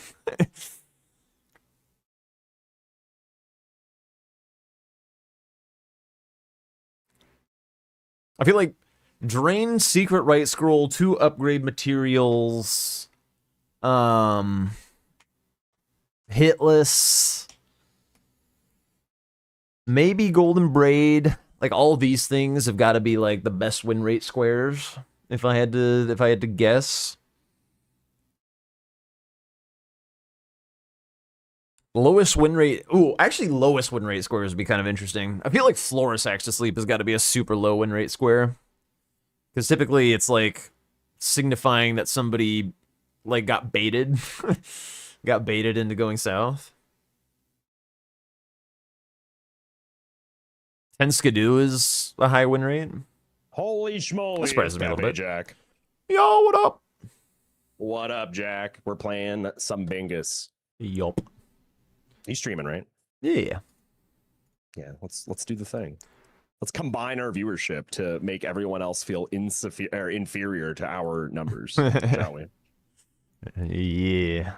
A: I feel like drain secret right scroll to upgrade materials. Hitless. Maybe golden braid. Like all these things have got to be like the best win rate squares. If I had to guess. Lowest win rate. Ooh, actually lowest win rate squares would be kind of interesting. I feel like Florus Axe to Sleep has got to be a super low win rate square. Because typically it's like signifying that somebody like got baited. Got baited into going south. 10 Skidoo is a high win rate.
D: Holy schmoly.
A: That surprises me a little bit.
D: Jack.
A: Yo, what up?
D: What up, Jack? We're playing some Bingus.
A: Yup.
D: He's streaming, right?
A: Yeah.
D: Yeah, let's do the thing. Let's combine our viewership to make everyone else feel inferior to our numbers, shall we?
A: Yeah.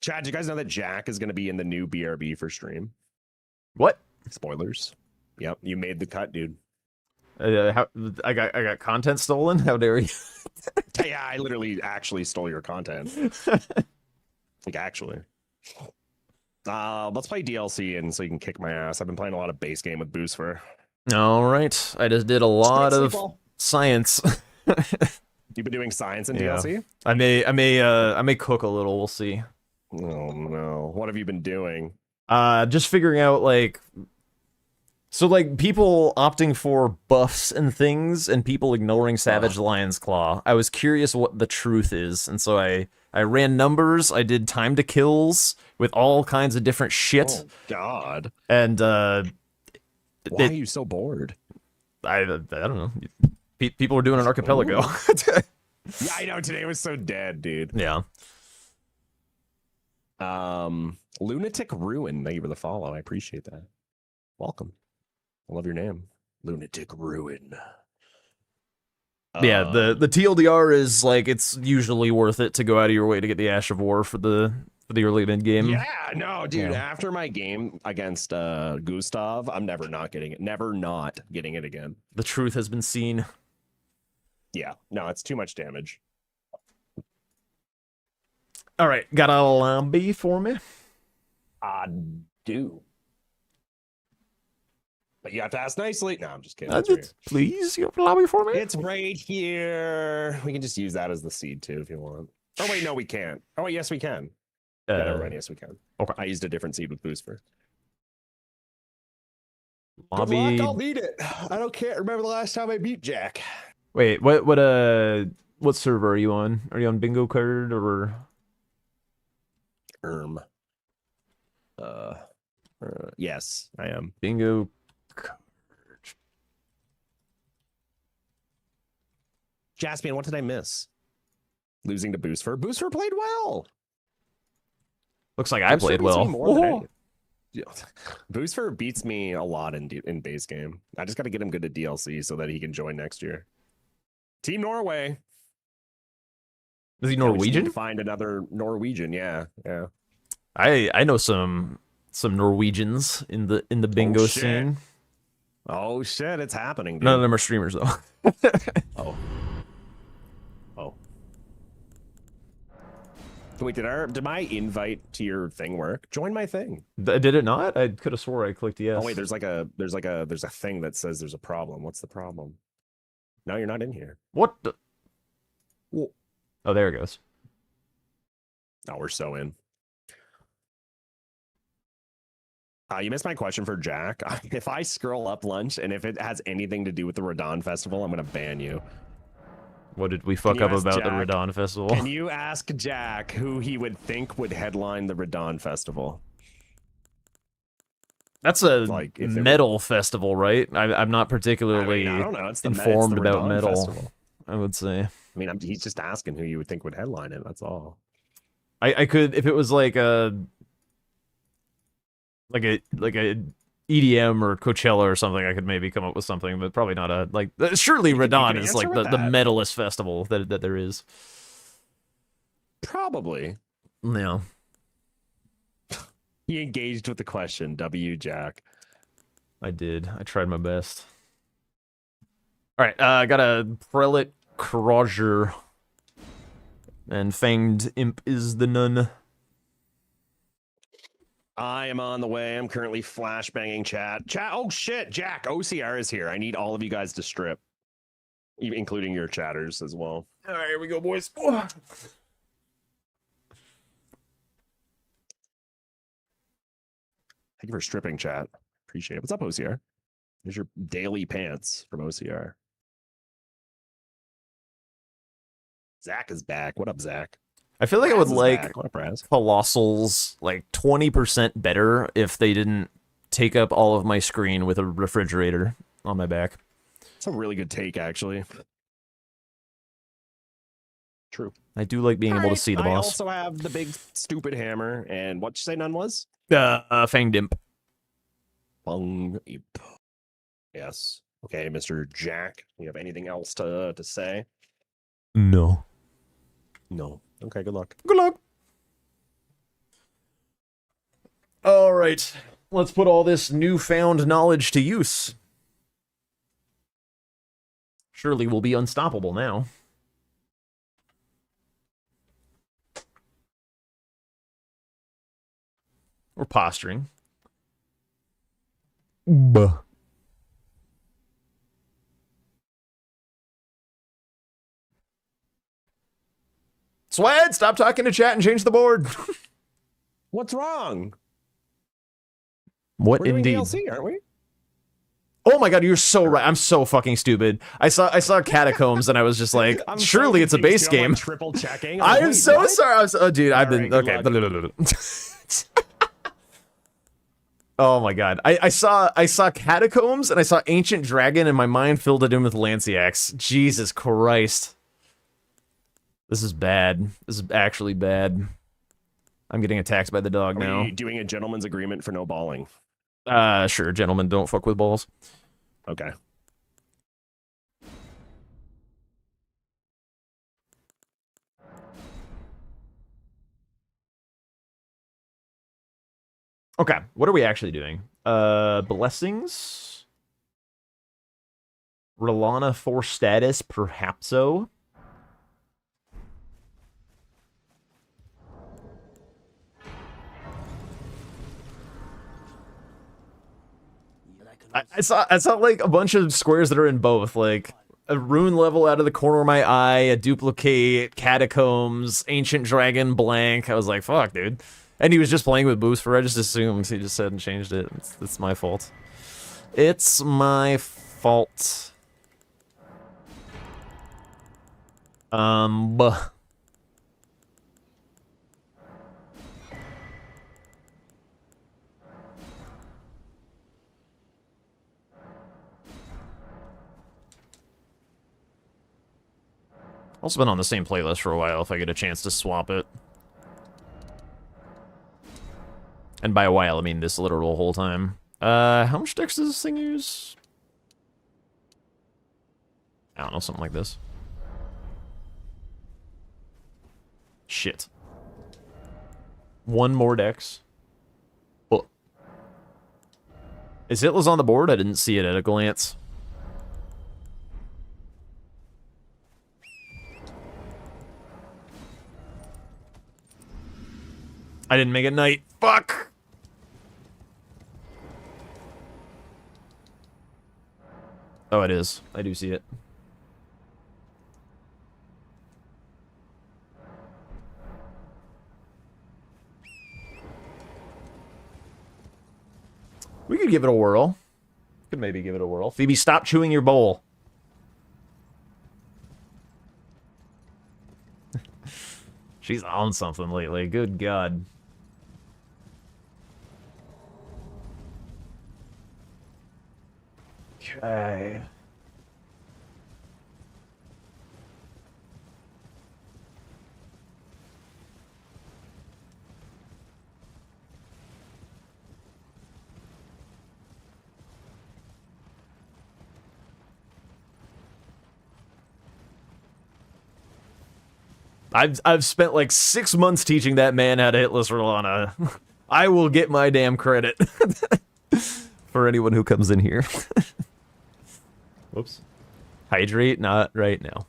D: Chad, do you guys know that Jack is going to be in the new BRB for stream?
A: What?
D: Spoilers. Yep, you made the cut, dude.
A: How, I got content stolen? How dare you?
D: Yeah, I literally actually stole your content. Like, actually. Let's play DLC and so you can kick my ass. I've been playing a lot of base game with Booster.
A: All right. I just did a lot of science.
D: You've been doing science in
A: Yeah.
D: DLC?
A: I may cook a little. We'll see.
D: Oh no! What have you been doing?
A: Just figuring out like, so like people opting for buffs and things, and people ignoring Savage Lion's Claw. I was curious what the truth is, and so I ran numbers. I did time to kills with all kinds of different shit.
D: Oh God!
A: And
D: why are you so bored?
A: I don't know. People were doing an archipelago.
D: Yeah, I know. Today was so dead, dude.
A: Yeah.
D: Lunatic Ruin. Thank you for the follow. I appreciate that. Welcome. I love your name, Lunatic Ruin.
A: Yeah, the TLDR is like it's usually worth it to go out of your way to get the Ash of War for the early mid game.
D: Yeah, no, dude.
A: Yeah.
D: After my game against Gustav, I'm never not getting it. Never not getting it again.
A: The truth has been seen.
D: Yeah, no, it's too much damage.
A: All right, got a lobby for me?
D: I do. But you have to ask nicely. No, I'm just kidding.
A: Please, you have a lobby for me?
D: It's right here. We can just use that as the seed too if you want. Oh wait, no, we can't. Oh wait, yes we can. Yeah, never mind. Yes, we can.
A: Okay.
D: I used a different seed with boost for.
A: Lobby.
D: Good luck, I'll need it. I don't care. Remember the last time I beat Jack?
A: Wait, what server are you on? Are you on Bingo Card or?
D: Yes, I am.
A: Bingo.
D: Jaspian, what did I miss? Losing to Booster. Booster played well.
A: Looks like I
D: Booster
A: played
D: beats me
A: well.
D: more than
A: Whoa.
D: any- Yeah. Booster beats me a lot in base game. I just got to get him good at DLC so that he can join next year. Team Norway.
A: Is he
D: Yeah, we just need
A: Norwegian?
D: to find another Norwegian. Yeah.
A: I know some Norwegians in the bingo
D: shit.
A: scene.
D: Oh shit, it's happening, dude.
A: None of them are streamers though.
D: Oh. Wait, did my invite to your thing work? Join my thing.
A: Did it not? I could have swore I clicked yes.
D: Oh wait, there's a thing that says there's a problem. What's the problem? No, you're not in here.
A: What?
D: Well,
A: Oh, there it goes.
D: oh, we're so in. You missed my question for Jack. If I scroll up lunch and if it has anything to do with the Radon Festival, I'm gonna ban you.
A: What did we fuck
D: you
A: up
D: ask
A: about the
D: Jack?
A: Radon Festival?
D: Can you ask Jack who he would think would headline the Radon Festival?
A: That's a
D: Like, if it
A: metal festival, right? I'm not particularly
D: I don't know. It's the
A: informed
D: it's the
A: about
D: Radon
A: metal.
D: Festival.
A: I would say.
D: I mean, he's just asking who you would think would headline it. That's all.
A: I could, if it was like a EDM or Coachella or something, I could maybe come up with something, but probably not a like. Surely
D: You
A: Radon
D: can
A: is
D: answer
A: like
D: with
A: the
D: that.
A: metalist festival that there is.
D: Probably.
A: No.
D: He engaged with the question. W. Jack.
A: I did. I tried my best. All right, I got a Prelate Crozier, and Fanged Imp is the nun.
D: I am on the way. I'm currently flashbanging chat. Oh shit, Jack. OCR is here. I need all of you guys to strip, including your chatters as well.
A: All right, here we go, boys.
D: Thank you for stripping, chat. Appreciate it. What's up, OCR? Here's your daily pants from OCR. Zach is back. What up, Zach?
A: I feel like I would
D: Praz is
A: like
D: back. What up, Praz?
A: Colossals like 20% better if they didn't take up all of my screen with a refrigerator on my back.
D: It's a really good take, actually. True.
A: I do like being able to see the
D: I
A: boss.
D: also have the big stupid hammer. And what'd you say none was?
A: Fanged Imp.
D: Bung imp. Yes. Okay, Mr. Jack. You have anything else to say?
A: No.
D: No. Okay, good luck.
A: Good luck. All right. Let's put all this newfound knowledge to use. Surely we'll be unstoppable now. We're posturing. Buh. Swad, stop talking to chat and change the board.
D: What's wrong?
A: What
D: We're doing
A: indeed?
D: DLC, aren't we?
A: Oh my god, you're so right. I'm so fucking stupid. I saw Catacombs and I was just like,
D: I'm
A: surely
D: so
A: it's a
D: confused,
A: base
D: too. I'm,
A: game.
D: like, triple checking.
A: I
D: Like,
A: am
D: wait,
A: so
D: what?
A: sorry. Oh, dude, I've been
D: All right,
A: okay.
D: good
A: Oh my god, I saw Catacombs and I saw Ancient Dragon and my mind filled it in with Lanciax. Jesus Christ, this is bad. This is actually bad. I'm getting attacked by the dog
D: Are
A: now.
D: we doing a gentleman's agreement for no balling?
A: Sure, gentlemen, don't fuck with balls.
D: Okay.
A: Okay, what are we actually doing? Blessings? Rolana for status, perhaps so. I saw like a bunch of squares that are in both, like a rune level out of the corner of my eye, a duplicate, catacombs, ancient dragon, blank. I was like, fuck, dude. And he was just playing with boost for. I just assumed he just hadn't changed it. It's my fault. It's my fault. Buh. Also been on the same playlist for a while if I get a chance to swap it. And by a while, I mean this literal whole time. How much dex does this thing use? I don't know, something like this. Shit. One more dex. Well, is Hitless on the board? I didn't see it at a glance. I didn't make it night. Fuck! Oh, it is. I do see it. We could give it a whirl. Could maybe give it a whirl. Phoebe, stop chewing your bowl. She's on something lately. Good God. Okay. I've spent like 6 months teaching that man how to hitless Rolana. I will get my damn credit for anyone who comes in here. Whoops. Hydrate, not right now.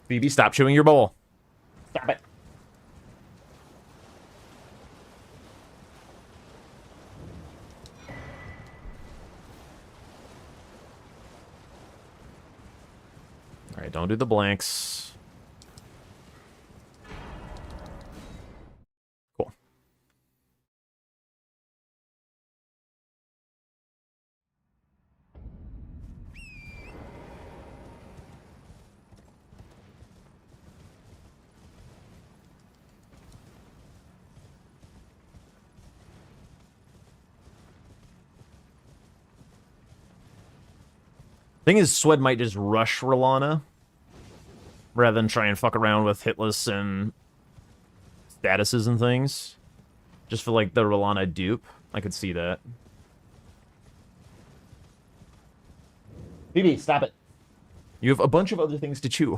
A: Phoebe, stop chewing your bowl. Stop it. All right, don't do the blanks. Cool. Thing is, Swed might just rush Rolana rather than try and fuck around with hitless and statuses and things. Just for like the Rolana dupe. I could see that. Phoebe, stop it. You have a bunch of other things to chew.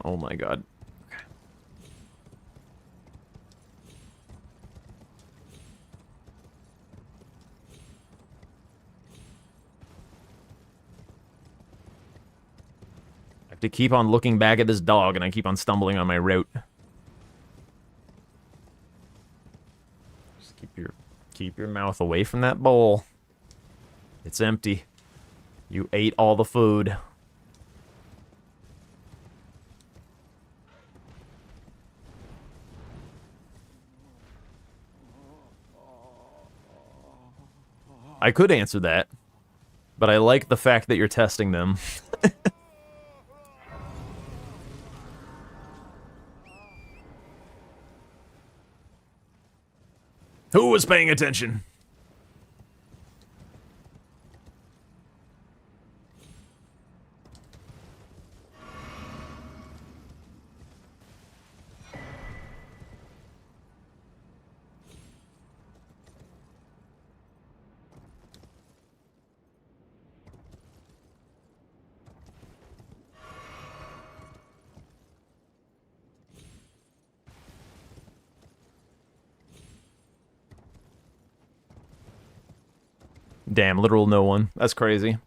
A: Oh my God. I have to keep on looking back at this dog, and I keep on stumbling on my route. Just keep your mouth away from that bowl. It's empty. You ate all the food. I could answer that, but I like the fact that you're testing them. Who was paying attention? Damn, literal no one. That's crazy.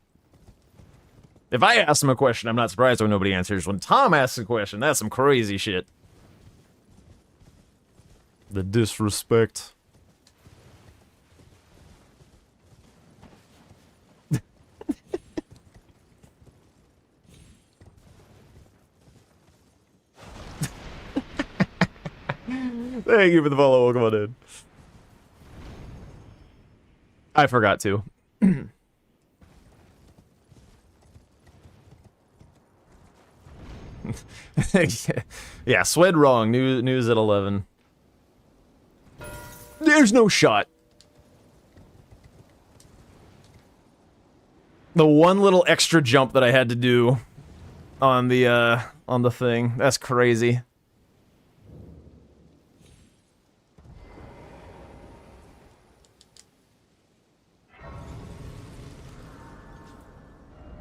A: If I ask him a question, I'm not surprised when nobody answers. When Tom asks a question, that's some crazy shit. The disrespect. Thank you for the follow. Welcome on in. I forgot to. Yeah, Swed wrong. News at 11. There's no shot. The one little extra jump that I had to do on the thing. That's crazy.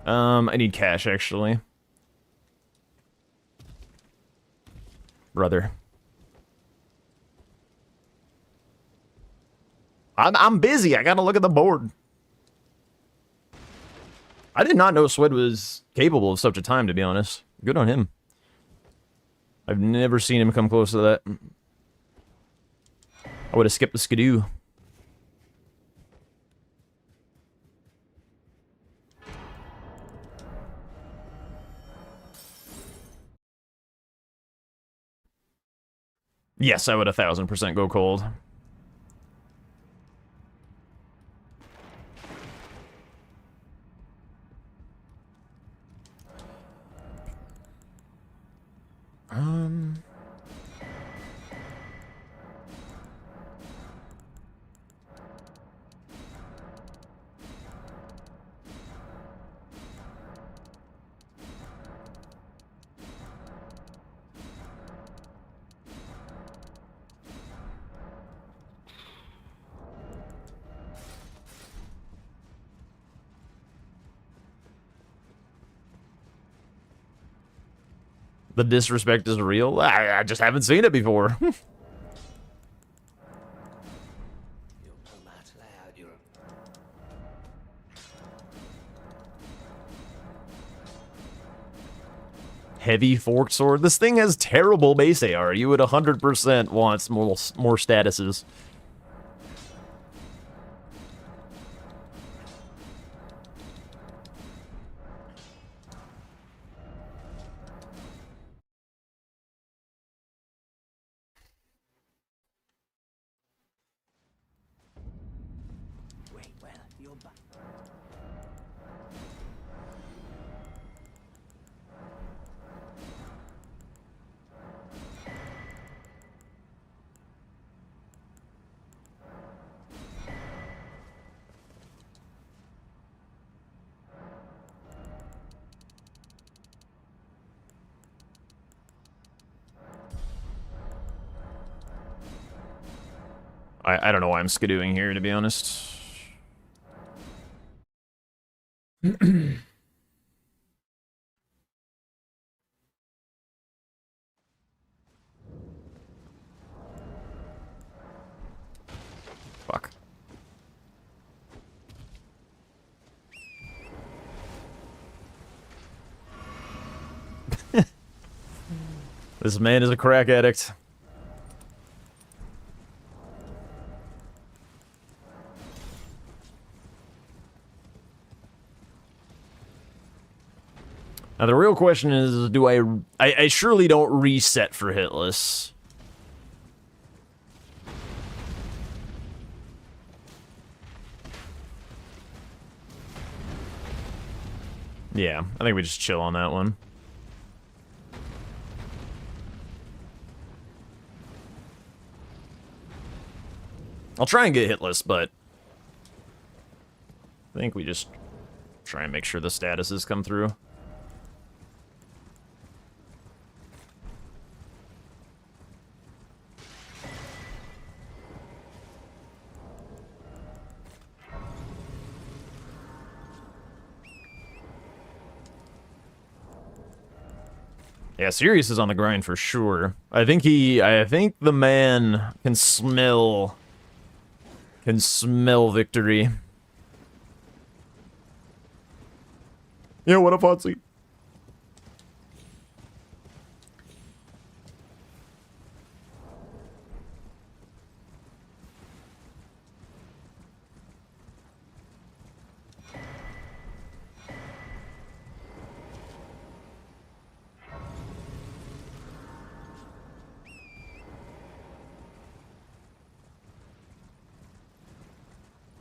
A: I need cash, actually. Brother. I'm busy. I gotta look at the board. I did not know Swed was capable of such a time, to be honest. Good on him. I've never seen him come close to that. I would have skipped the skidoo. Yes, I would 1000% go cold. The disrespect is real? I just haven't seen it before. Heavy forked sword. This thing has terrible base AR. You would 100% want more statuses. I don't know why I'm skidooing here, to be honest. Fuck. This man is a crack addict. Now the real question is, do I surely don't reset for hitless. Yeah, I think we just chill on that one. I'll try and get hitless, but I think we just try and make sure the statuses come through. Yeah, Sirius is on the grind for sure. I think the man can smell victory. Yeah, what up, Fotsy?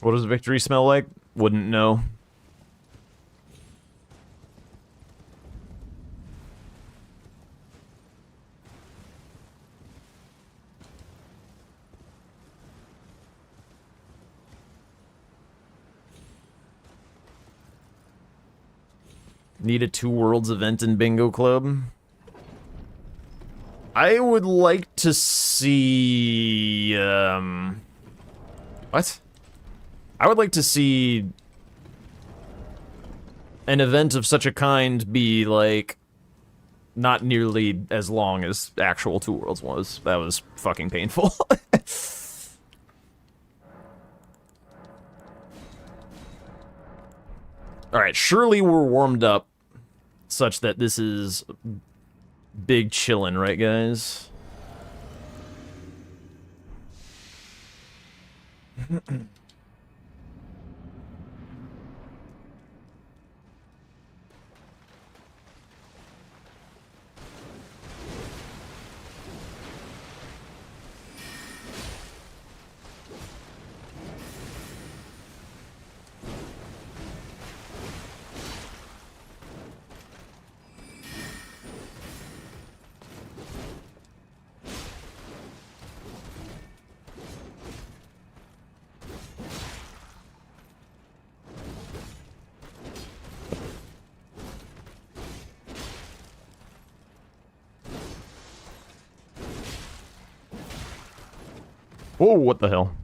A: What does victory smell like? Wouldn't know. Need a Two Worlds event in Bingo Club. I would like to see, what? I would like to see an event of such a kind be, like, not nearly as long as actual Two Worlds was. That was fucking painful. Alright, surely we're warmed up such that this is big chillin', right, guys? Whoa, what the hell?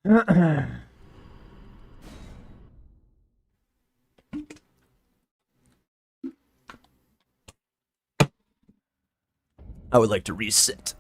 A: I would like to reset.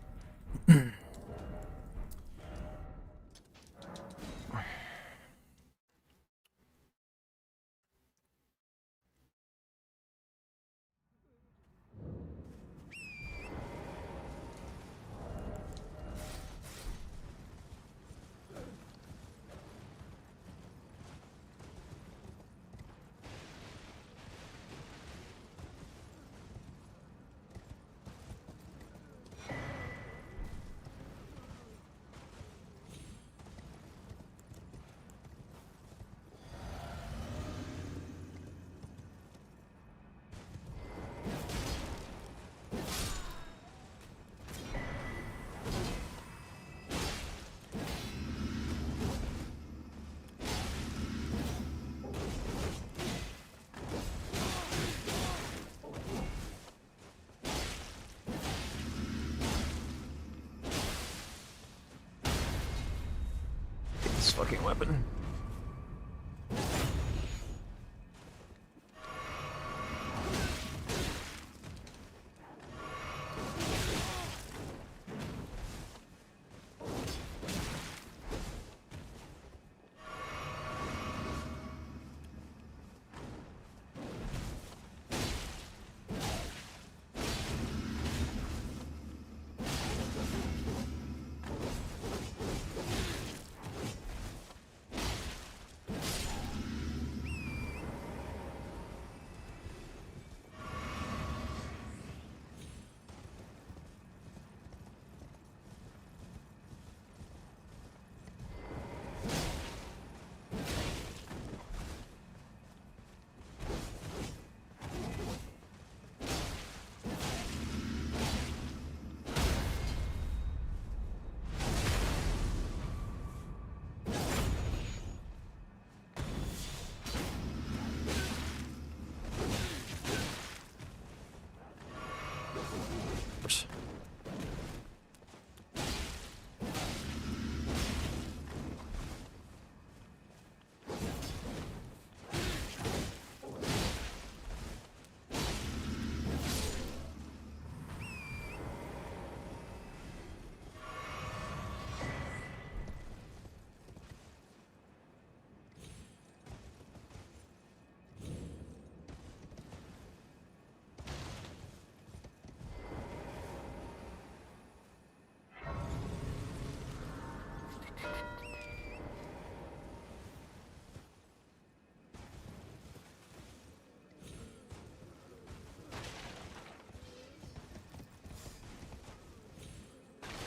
A: This fucking weapon.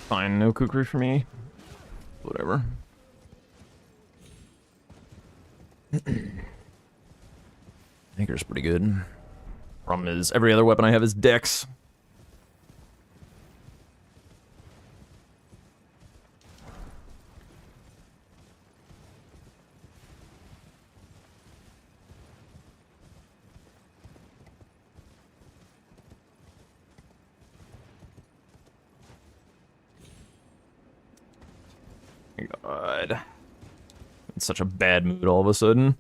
A: Fine, no kukri for me. Whatever. Anchor's pretty good. Problem is, every other weapon I have is dex. God. In such a bad mood all of a sudden.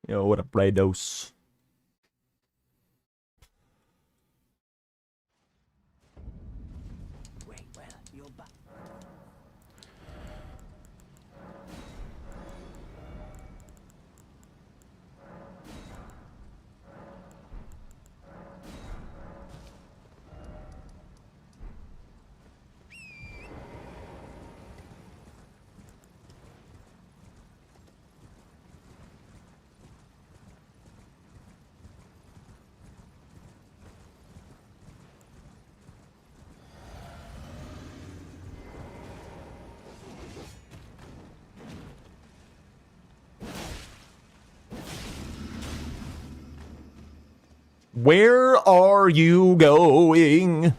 A: Yo, what a play dose. Where are you going?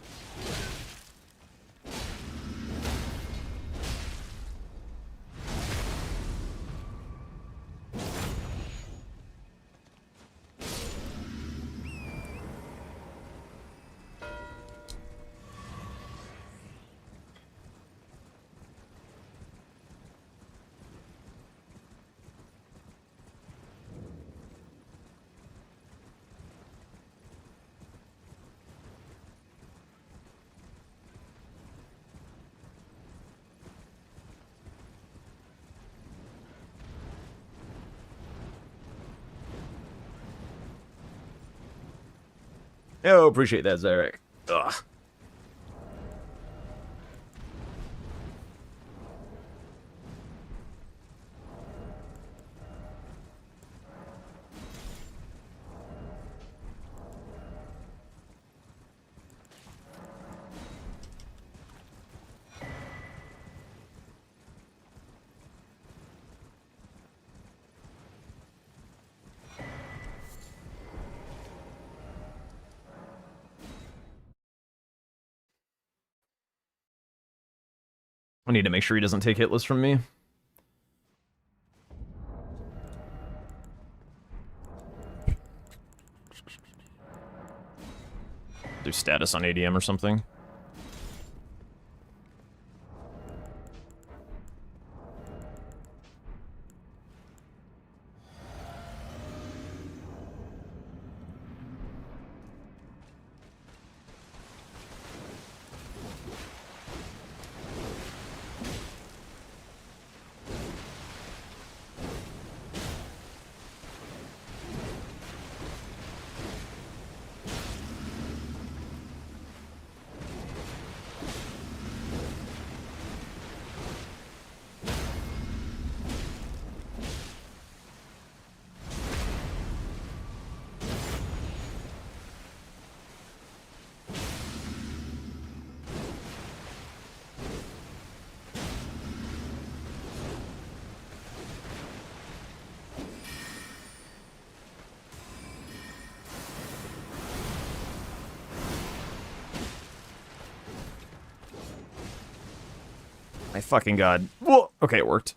A: Oh, appreciate that, Zarek. Ugh. I need to make sure he doesn't take hitless from me. Do status on ADM or something. My fucking god. Whoa. Okay, it worked.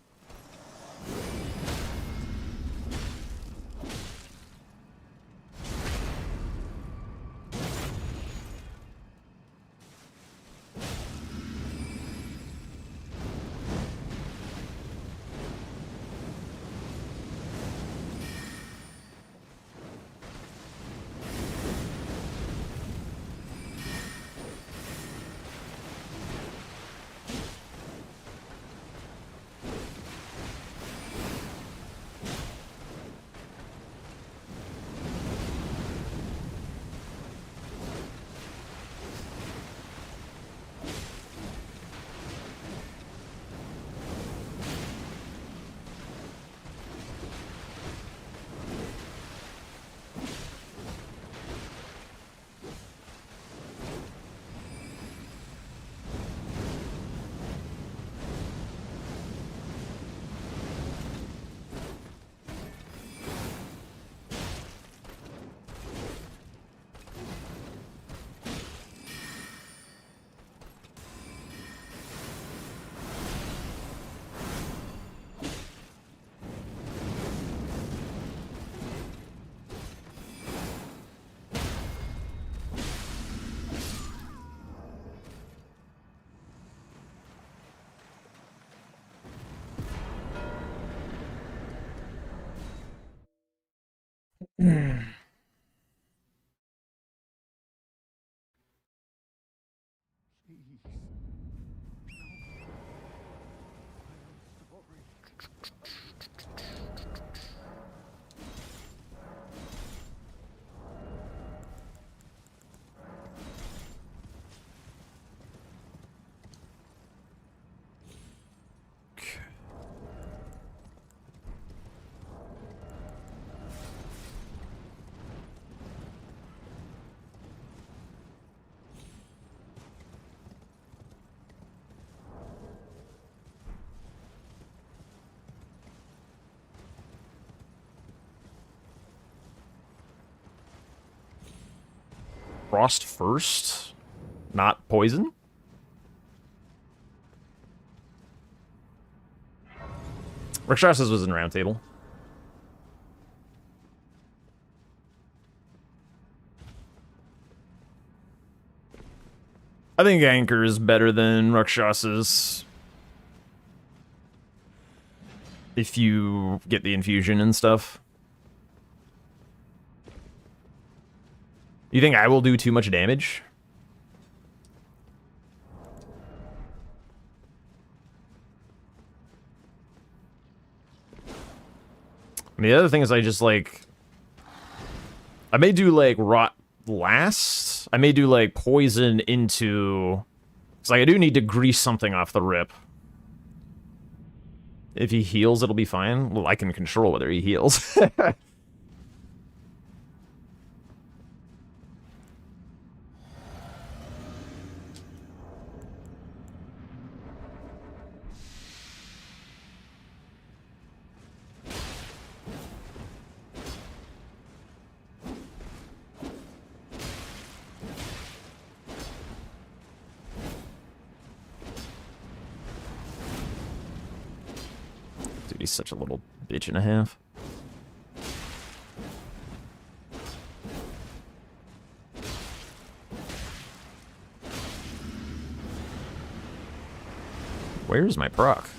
A: Frost first, not poison. Rakshasas was in round table. I think Anchor is better than Rakshasas. If you get the infusion and stuff. You think I will do too much damage? I mean, the other thing is I just, like... I may do, like, Rot last. I may do, like, Poison into... It's like, I do need to grease something off the rip. If he heals, it'll be fine. Well, I can control whether he heals. Dude, he's such a little bitch and a half. Where's my proc?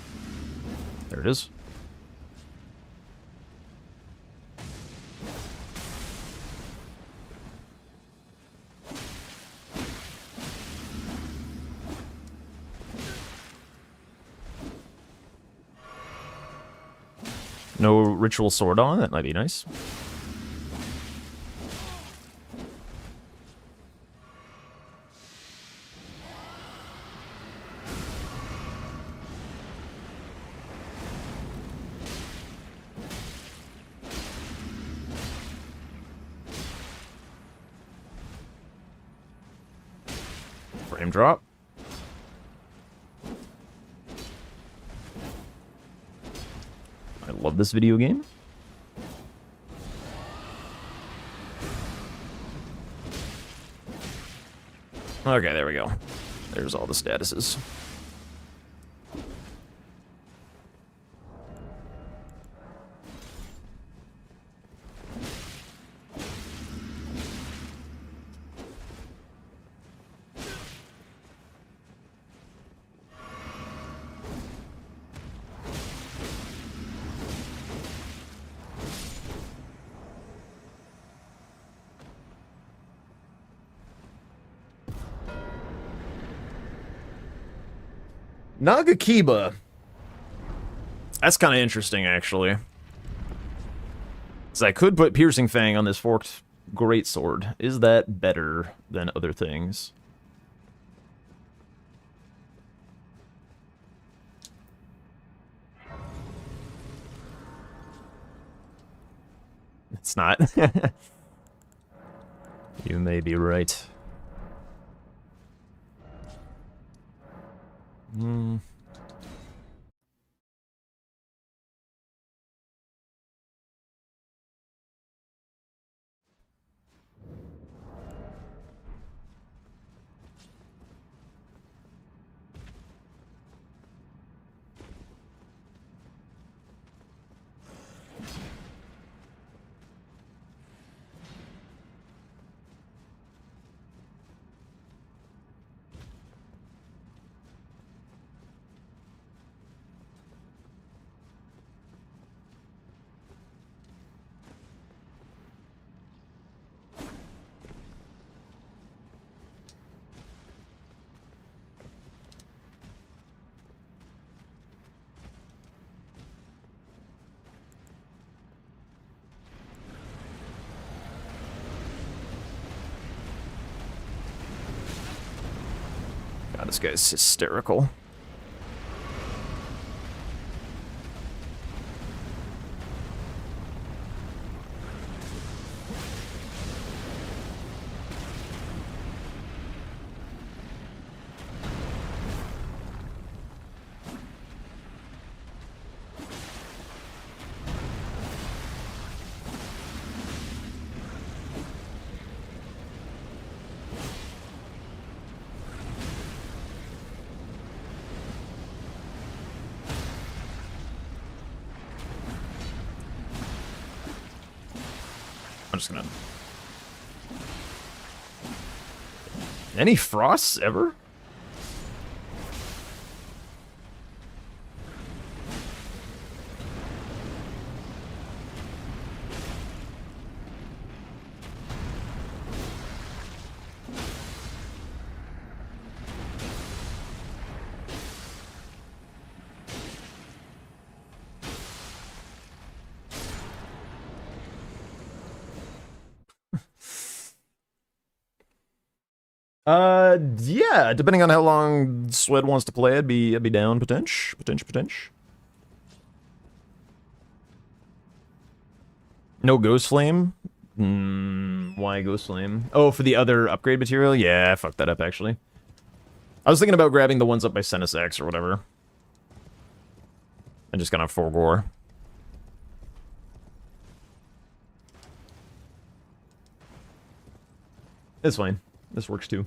A: There it is. No ritual sword on? That might be nice. Frame drop. I love this video game. Okay, there we go. There's all the statuses. Nagakiba. That's kind of interesting, actually. So I could put Piercing Fang on this forked greatsword. Is that better than other things? It's not. You may be right. Hmm. this guy's hysterical. I'm just gonna... Any frosts ever? Yeah, depending on how long Swed wants to play, I'd be down, potential. No Ghost Flame? Why Ghost Flame? Oh, for the other upgrade material? Yeah, I fucked that up, actually. I was thinking about grabbing the ones up by Senus X or whatever. And just gonna forgore. It's fine. This works too.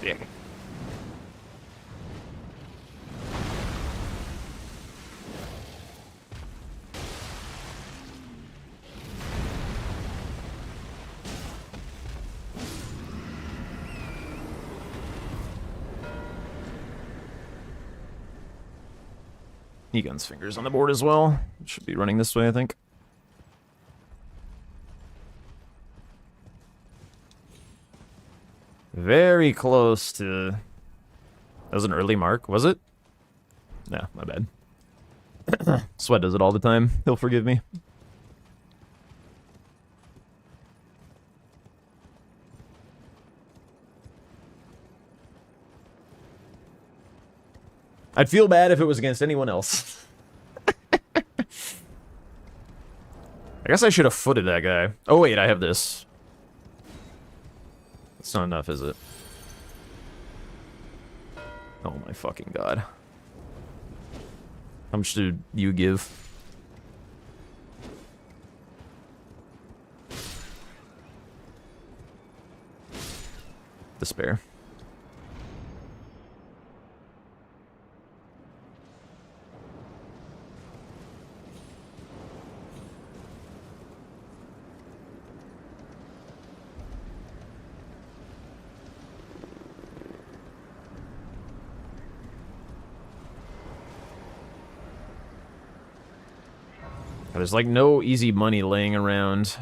A: Yeah. Egon's fingers on the board as well. Should be running this way, I think. Very close to... That was an early mark, was it? No, my bad. Sweat does it all the time. He'll forgive me. I'd feel bad if it was against anyone else. I guess I should have footed that guy. Oh wait, I have this. That's not enough, is it? Oh my fucking god. How much did you give? Despair. There's like no easy money laying around.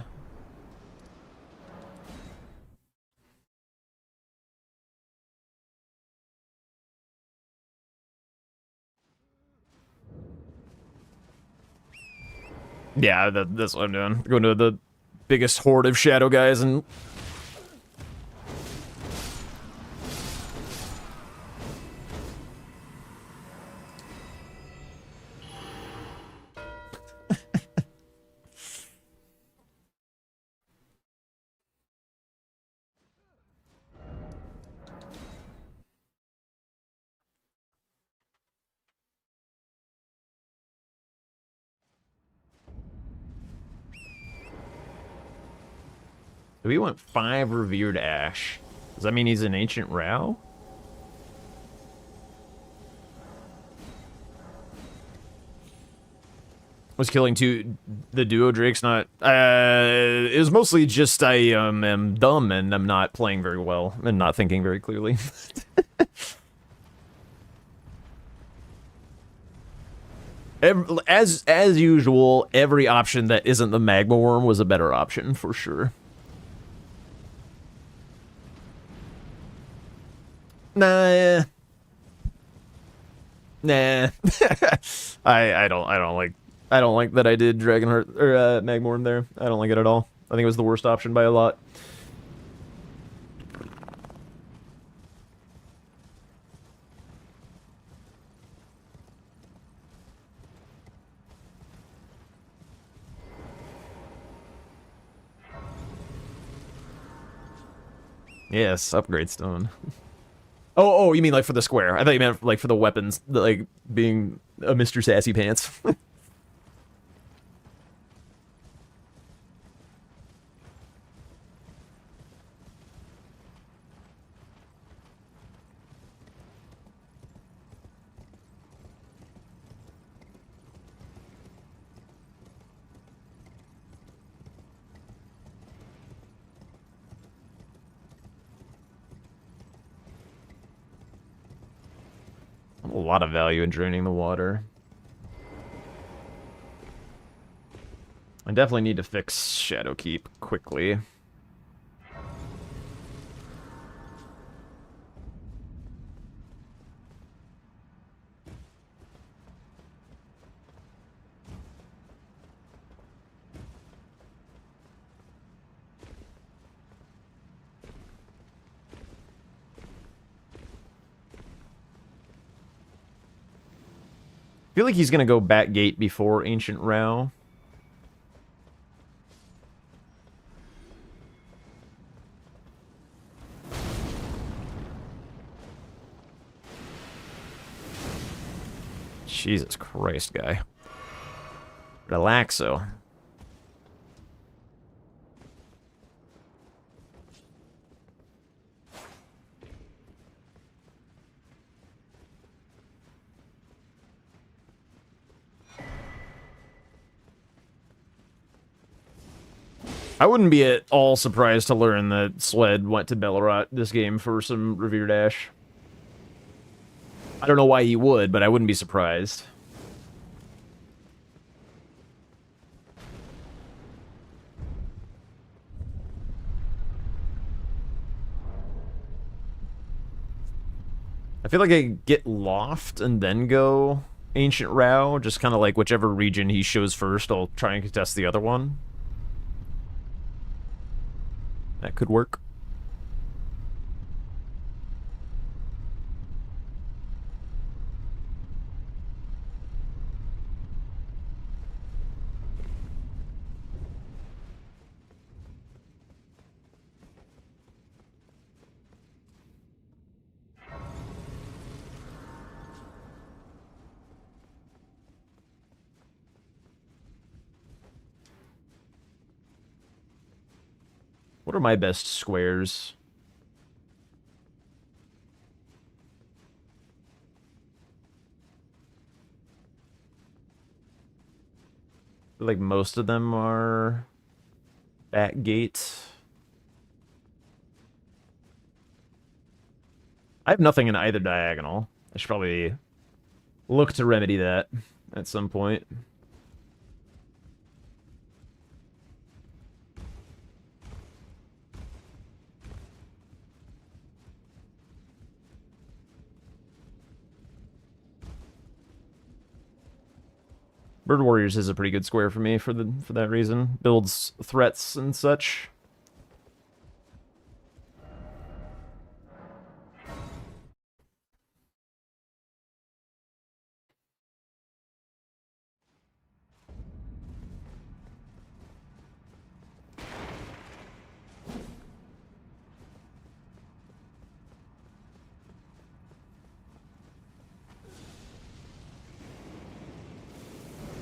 A: Yeah, that's what I'm doing. Going to the biggest horde of shadow guys and We went 5 Revered Ash. Does that mean he's an Ancient Rao? Was killing the duo Drake's not... it was mostly just I am dumb and I'm not playing very well and not thinking very clearly. As usual, every option that isn't the Magma Worm was a better option, for sure. Nah. Nah. I don't like that I did Dragonheart or Magma Worm there. I don't like it at all. I think it was the worst option by a lot. Yes, upgrade stone. Oh, you mean like for the square? I thought you meant like for the weapons, like being a Mr. Sassy Pants. A lot of value in draining the water. I definitely need to fix Shadowkeep quickly. I feel like he's gonna go back gate before Ancient Rao. Jesus Christ, guy. Relaxo. I wouldn't be at all surprised to learn that Sled went to Bellerot this game for some Revered Ash. I don't know why he would, but I wouldn't be surprised. I feel like I get Loft and then go Ancient Rao, just kind of like whichever region he shows first, I'll try and contest the other one. That could work. What are my best squares? I feel like most of them are back gate. I have nothing in either diagonal. I should probably look to remedy that at some point. Bird Warriors is a pretty good square for me for that reason. Builds threats and such.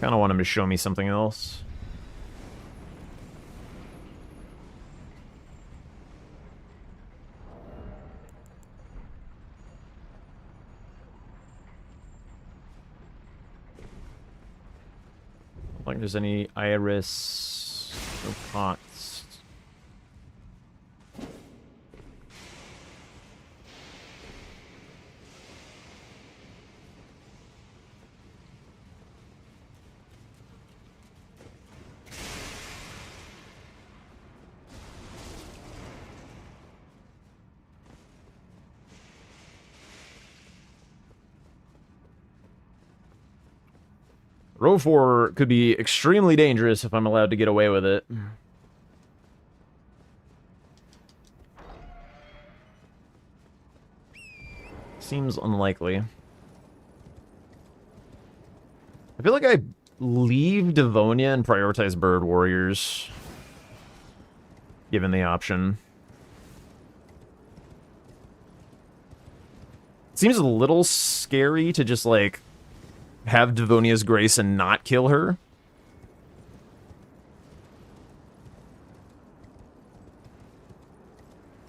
A: Kind of want him to show me something else. Like there's any iris, no pots. Row 4 could be extremely dangerous if I'm allowed to get away with it. Seems unlikely. I feel like I leave Devonia and prioritize Bird Warriors, given the option. It seems a little scary to just, like, have Devonia's Grace and not kill her.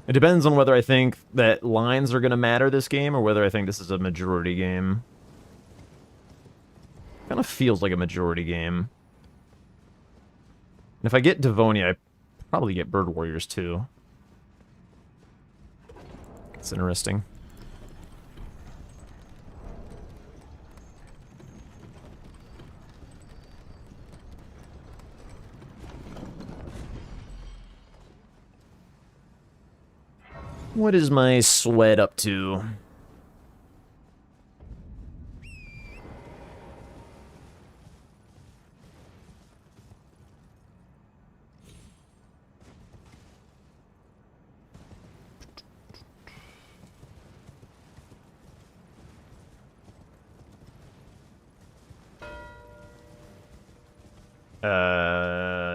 A: It depends on whether I think that lines are going to matter this game or whether I think this is a majority game. Kind of feels like a majority game. And if I get Devonia, I probably get Bird Warriors too. It's interesting. What is my sweat up to?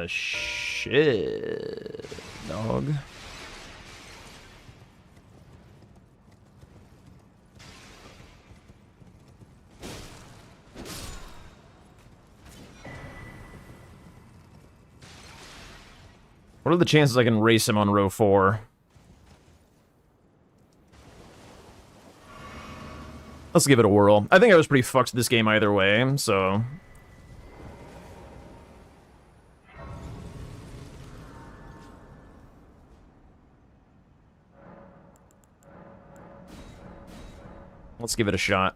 A: Shit, dog. What are the chances I can race him on row 4? Let's give it a whirl. I think I was pretty fucked this game either way, so... let's give it a shot.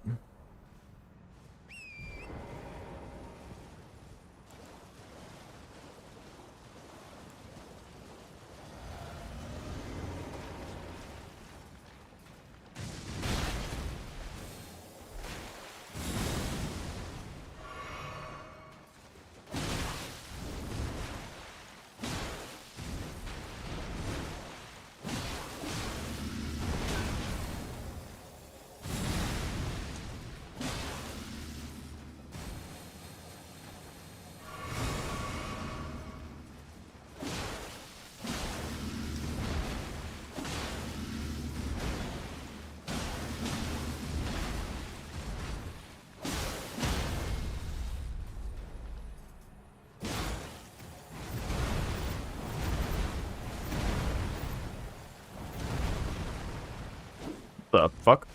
A: The fuck?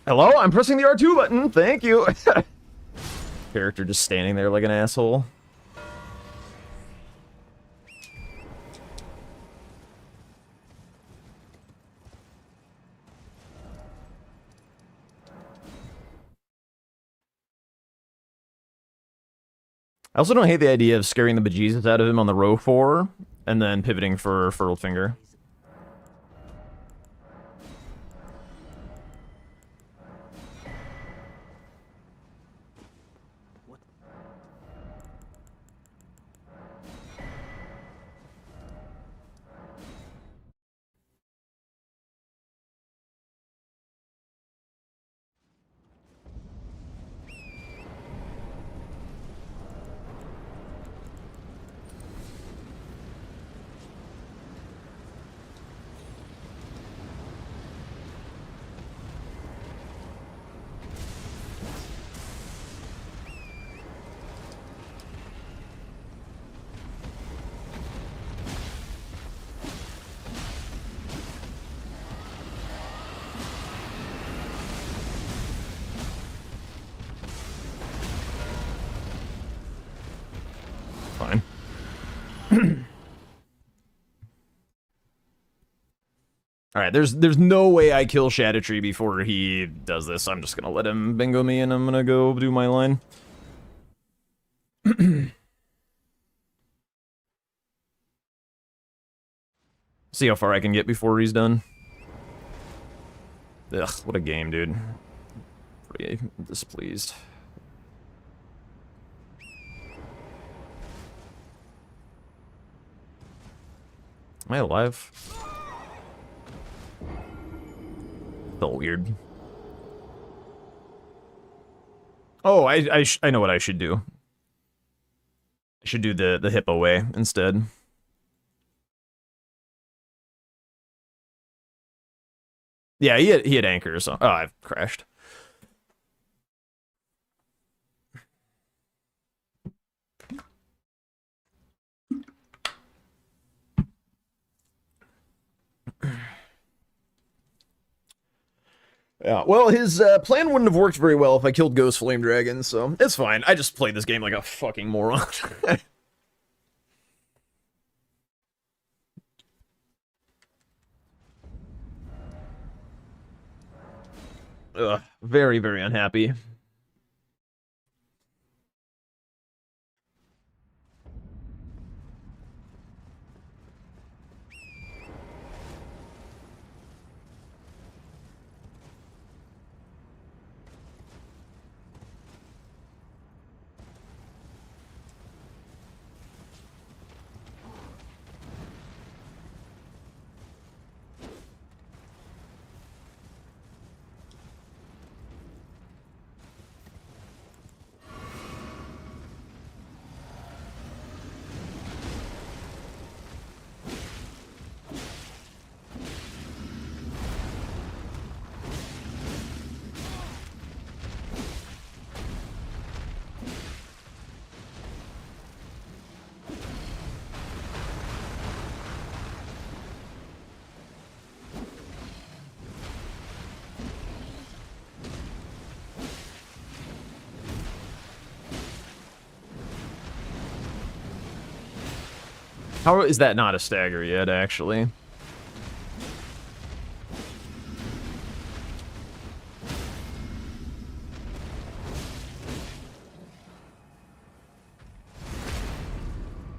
A: Hello? I'm pressing the R2 button. Thank you. Character just standing there like an asshole. I also don't hate the idea of scaring the bejesus out of him on the row 4 and then pivoting for Furled Finger. fine. Alright, there's no way I kill Shadowtree before he does this. I'm just gonna let him bingo me and I'm gonna go do my line. See how far I can get before he's done. Ugh, what a game, dude. Pretty displeased. Am I alive? Felt weird. Oh, I know what I should do. I should do the hippo way instead. Yeah, he had anchors. So, oh, I've crashed. Yeah, well, his plan wouldn't have worked very well if I killed Ghost Flame Dragon, so it's fine. I just played this game like a fucking moron. Ugh, very, very unhappy. How is that not a stagger yet, actually?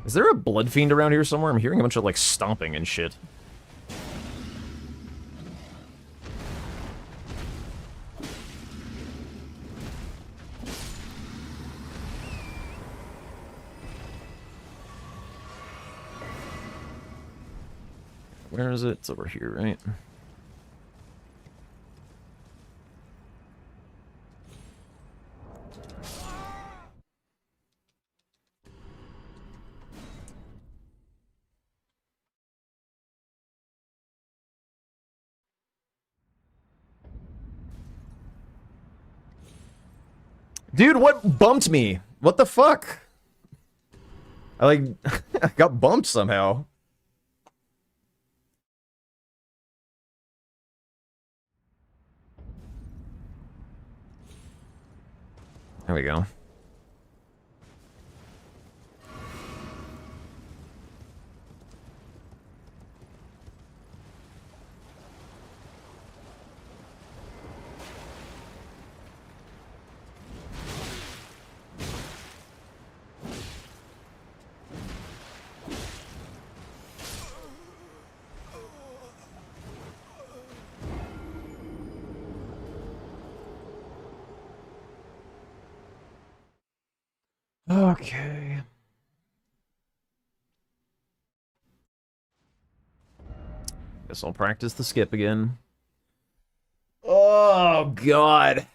A: Is there a blood fiend around here somewhere? I'm hearing a bunch of, like, stomping and shit. Where is it? It's over here, right? Dude, what bumped me? What the fuck? I, like, I got bumped somehow. There we go. Okay. Guess I'll practice the skip again. Oh, God.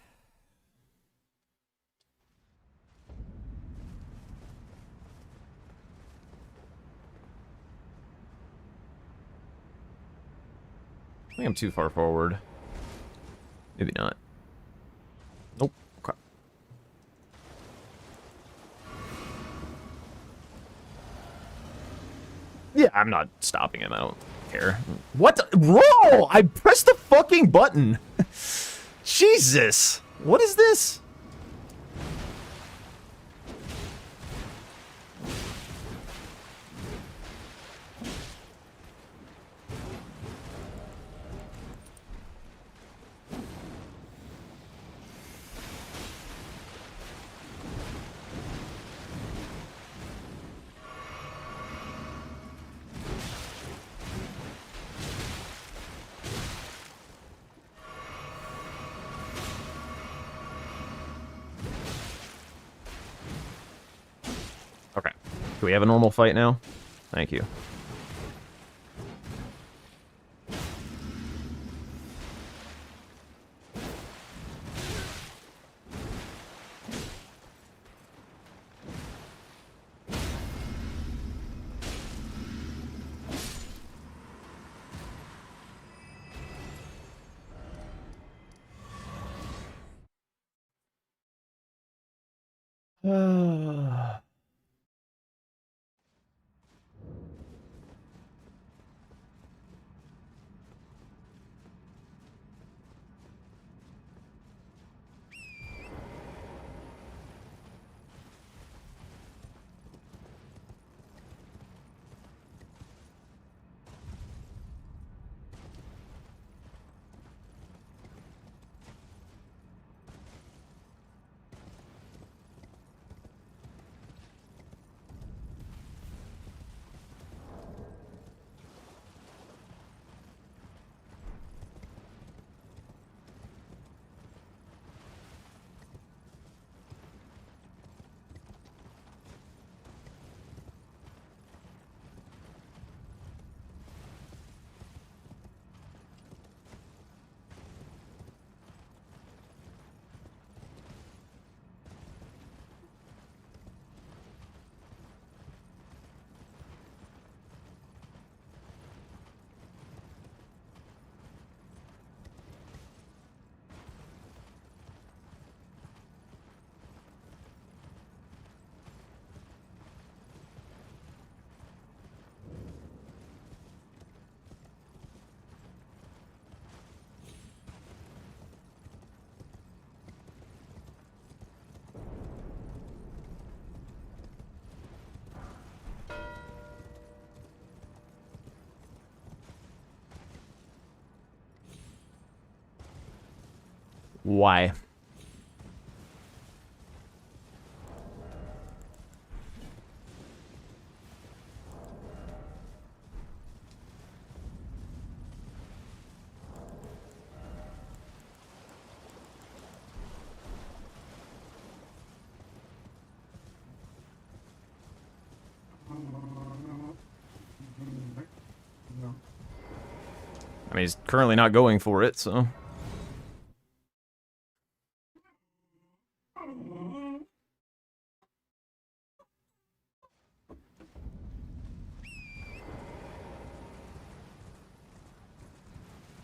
A: I think I'm too far forward. Maybe not. Nope. Okay. Yeah, I'm not stopping him. I don't care. What? Roll! I pressed the fucking button. Jesus. What is this? Do we have a normal fight now? Thank you. Why? I mean, he's currently not going for it, so...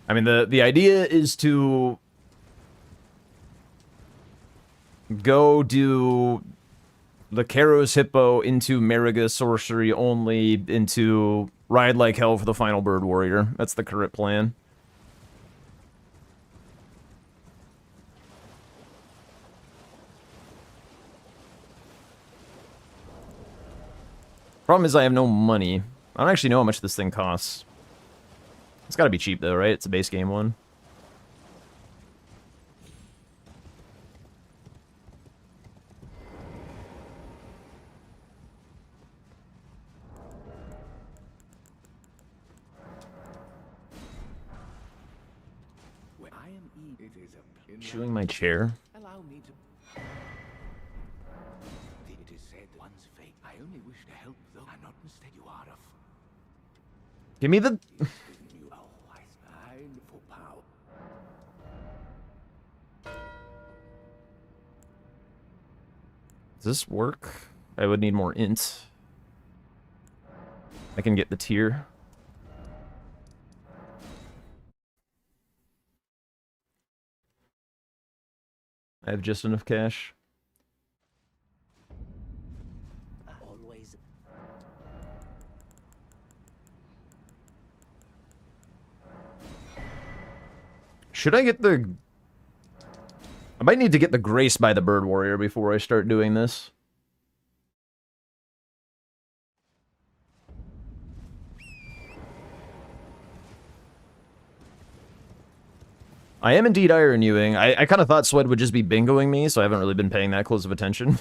A: I mean, the idea is to go do the Karos Hippo into Mariga Sorcery only into Ride Like Hell for the final Bird Warrior. That's the current plan. Problem is I have no money. I don't actually know how much this thing costs. It's gotta be cheap though, right? It's a base game one. Chewing my chair?
E: Allow me to. It is said one's fate. I only wish to help though. I'm not mistaken. You are a.
A: Give me the...
E: You are wise for power.
A: Does this work? I would need more int. I can get the tier. I have just enough cash.
E: Always.
A: Should I get the... I might need to get the Grace by the Bird Warrior before I start doing this. I am indeed Iron Ewing. I kind of thought Swed would just be bingoing me, so I haven't really been paying that close of attention.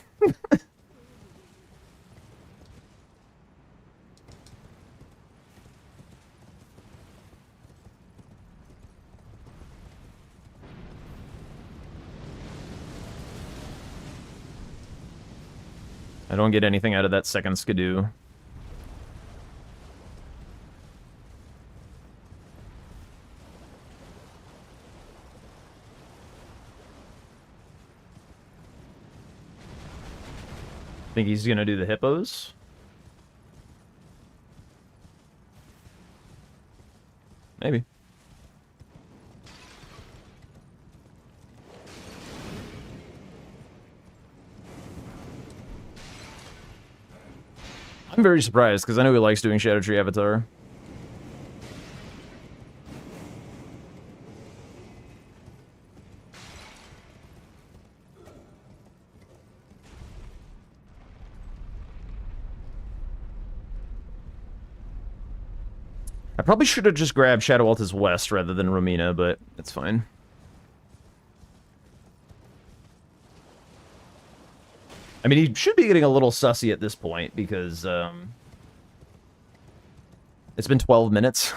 A: I don't get anything out of that second skidoo. Think he's gonna do the hippos? Maybe. I'm very surprised, because I know he likes doing Shadow Tree Avatar. I probably should have just grabbed Shadow Altus West rather than Romina, but it's fine. I mean, he should be getting a little sussy at this point, because, it's been 12 minutes.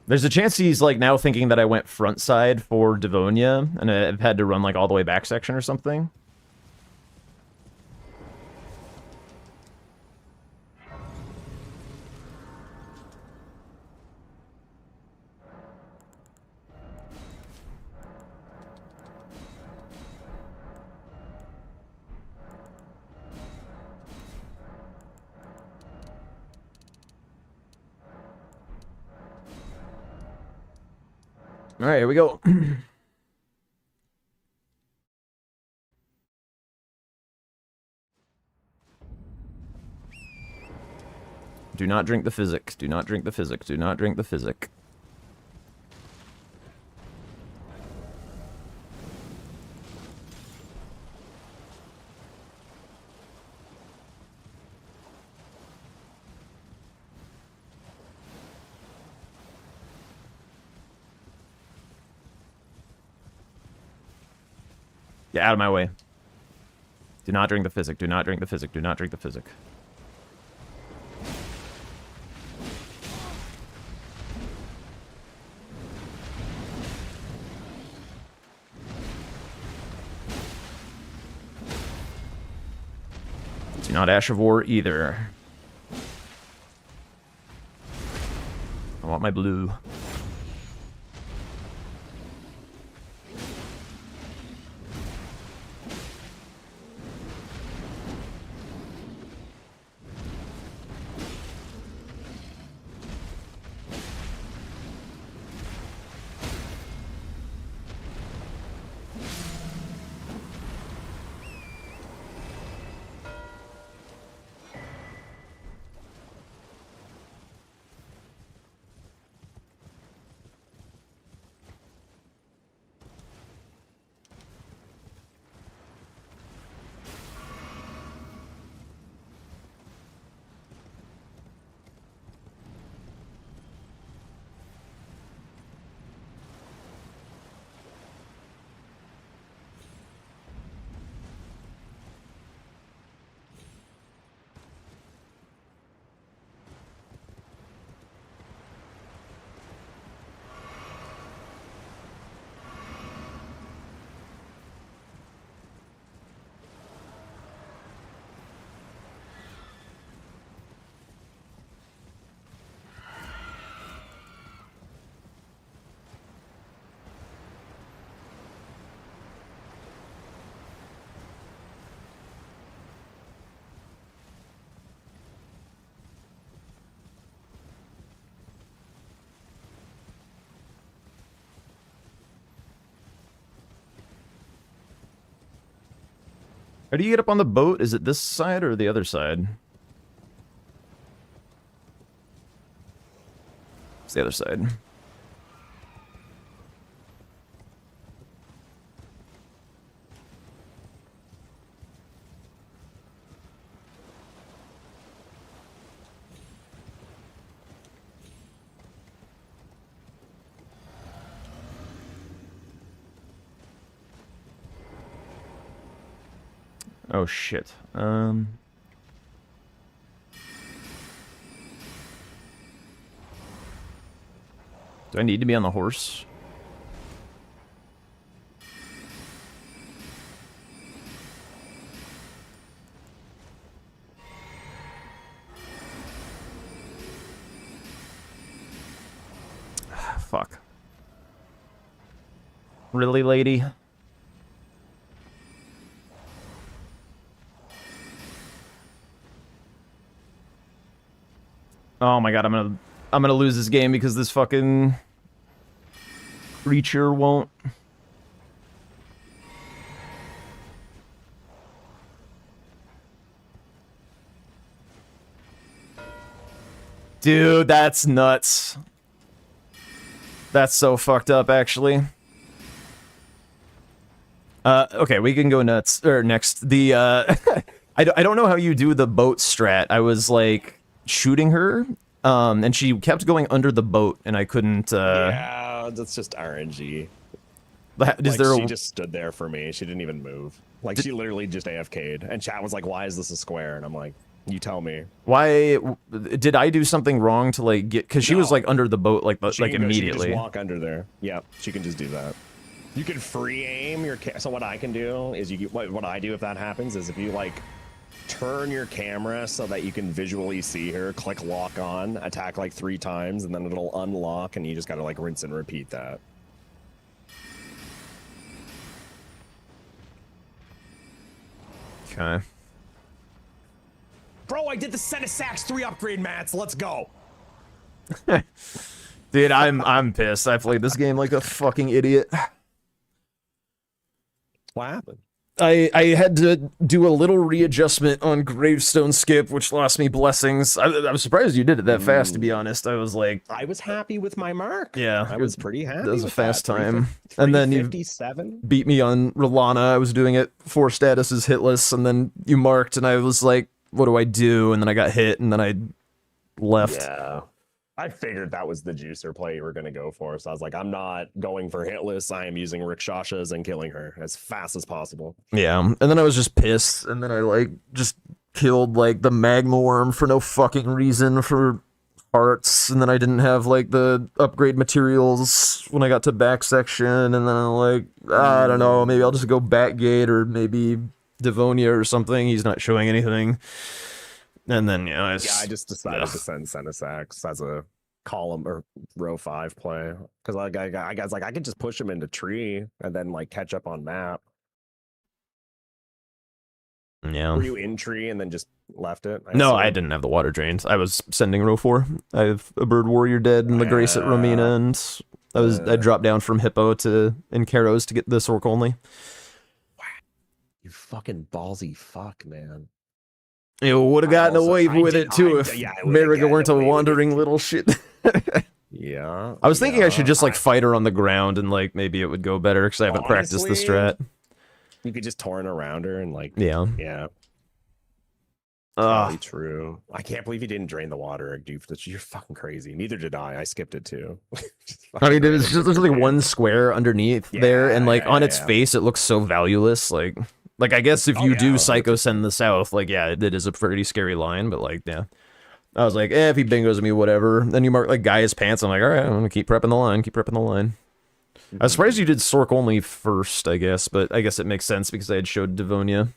A: There's a chance he's, like, now thinking that I went front side for Devonia, and I've had to run, like, all the way back section or something. All right, here we go. Do not drink the physic. Do not drink the physic. Do not drink the physic. Get out of my way. Do not drink the physic. Do not drink the physic. Do not drink the physic. Do not Ash of War either. I want my blue. How do you get up on the boat? Is it this side or the other side? It's the other side. Oh shit. Do I need to be on the horse? Fuck. Really, lady? Oh my god, I'm gonna lose this game because this fucking creature won't. Dude, that's nuts. That's so fucked up, actually. Okay, we can go nuts or next. The I don't know how you do the boat strat. I was like shooting her, and she kept going under the boat, and I couldn't.
D: Yeah, that's just RNG.
A: Is there
D: she just stood there for me. She didn't even move. Like she literally just AFK'd, and chat was like, "Why is this a square?" And I'm like, "You tell me."
A: Why did I do something wrong to like get? Because she was like under the boat, like
D: She can go-
A: immediately.
D: She can just walk under there. Yeah, she can just do that. You can free aim your. So what I can do is what I do if that happens is if you like turn your camera so that you can visually see her, click lock on, attack like 3 times, and then it'll unlock, and you just gotta like rinse and repeat that.
A: Okay.
D: Bro, I did the set of sacks 3 upgrade mats. Let's go.
A: Dude, I'm pissed. I played this game like a fucking idiot.
D: What happened?
A: I had to do a little readjustment on gravestone skip, which lost me blessings. I was surprised you did it that fast, to be honest. I was like,
D: I was happy with my mark.
A: yeah,
D: I was pretty happy.
A: That was a
D: with
A: fast
D: that.
A: time. And then you
D: 357.
A: beat me on Rolana. I was doing it 4 statuses hitless, and then you marked, and I was like, what do I do? And then I got hit, and then I left.
D: Yeah. I figured that was the juicer play you were going to go for. So I was like, I'm not going for hitless. I am using Rikshashas and killing her as fast as possible.
A: Yeah, and then I was just pissed, and then I like just killed like the magma worm for no fucking reason for parts, and then I didn't have like the upgrade materials when I got to back section, and then I'm like, I don't know, maybe I'll just go back gate or maybe Devonia or something. He's not showing anything. And then I
D: just decided to send Senesax as a column or row 5 play because like I guys like I could just push him into tree and then like catch up on map.
A: Yeah.
D: Were you in tree and then just left it?
A: No, I didn't have the water drains. I was sending row 4. I have a bird warrior dead and the grace at Romina, and I dropped down from Hippo to Incaros to get this orc only.
D: Wow. You fucking ballsy fuck, man.
A: It would have gotten away with it too if Mariga weren't a wandering little shit.
D: Yeah.
A: I was thinking I should just like fight her on the ground and like maybe it would go better because I haven't practiced the strat.
D: You could just torrent around her and like
A: yeah.
D: Probably true. I can't believe you didn't drain the water, dude. You're fucking crazy. Neither did I. I skipped it too.
A: I mean, there's just like one square underneath there, and like on its face, it looks so valueless. Like I guess if you do Psycho Send the South, like yeah, it is a pretty scary line, but like yeah. I was like, if he bingos me, whatever. Then you mark like Gaia's pants. I'm like, all right, I'm gonna keep prepping the line. I was surprised you did Sork only first, I guess, but I guess it makes sense because I had showed Devonia.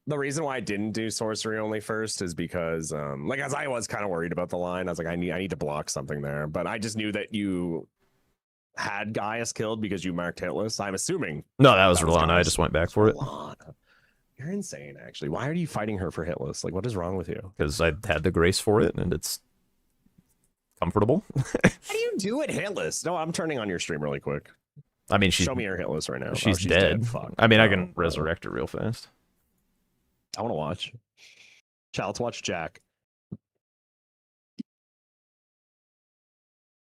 D: The reason why I didn't do sorcery only first is because, like, as I was kind of worried about the line, I was like, I need to block something there. But I just knew that you had Gaius killed because you marked hitless. I'm assuming.
A: No, that was Rolana. I just went back for it.
D: You're insane, actually. Why are you fighting her for hitless? Like, what is wrong with you?
A: Because I had the grace for it, and it's comfortable.
D: How do you do it hitless? No, I'm turning on your stream really quick.
A: I mean, show
D: me her hitless right now.
A: She's dead.
D: Fuck.
A: I mean, I can resurrect her real fast.
D: I want to watch. Chat, let's watch Jack.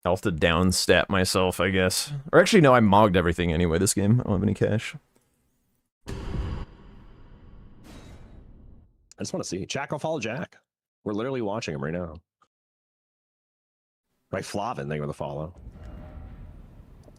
A: I'll have to down stat myself, I guess. Or actually, no, I mogged everything anyway this game. I don't have any cash.
D: I just want to see. Jack, I'll follow Jack. We're literally watching him right now. Right, Flavin, thank you for the follow.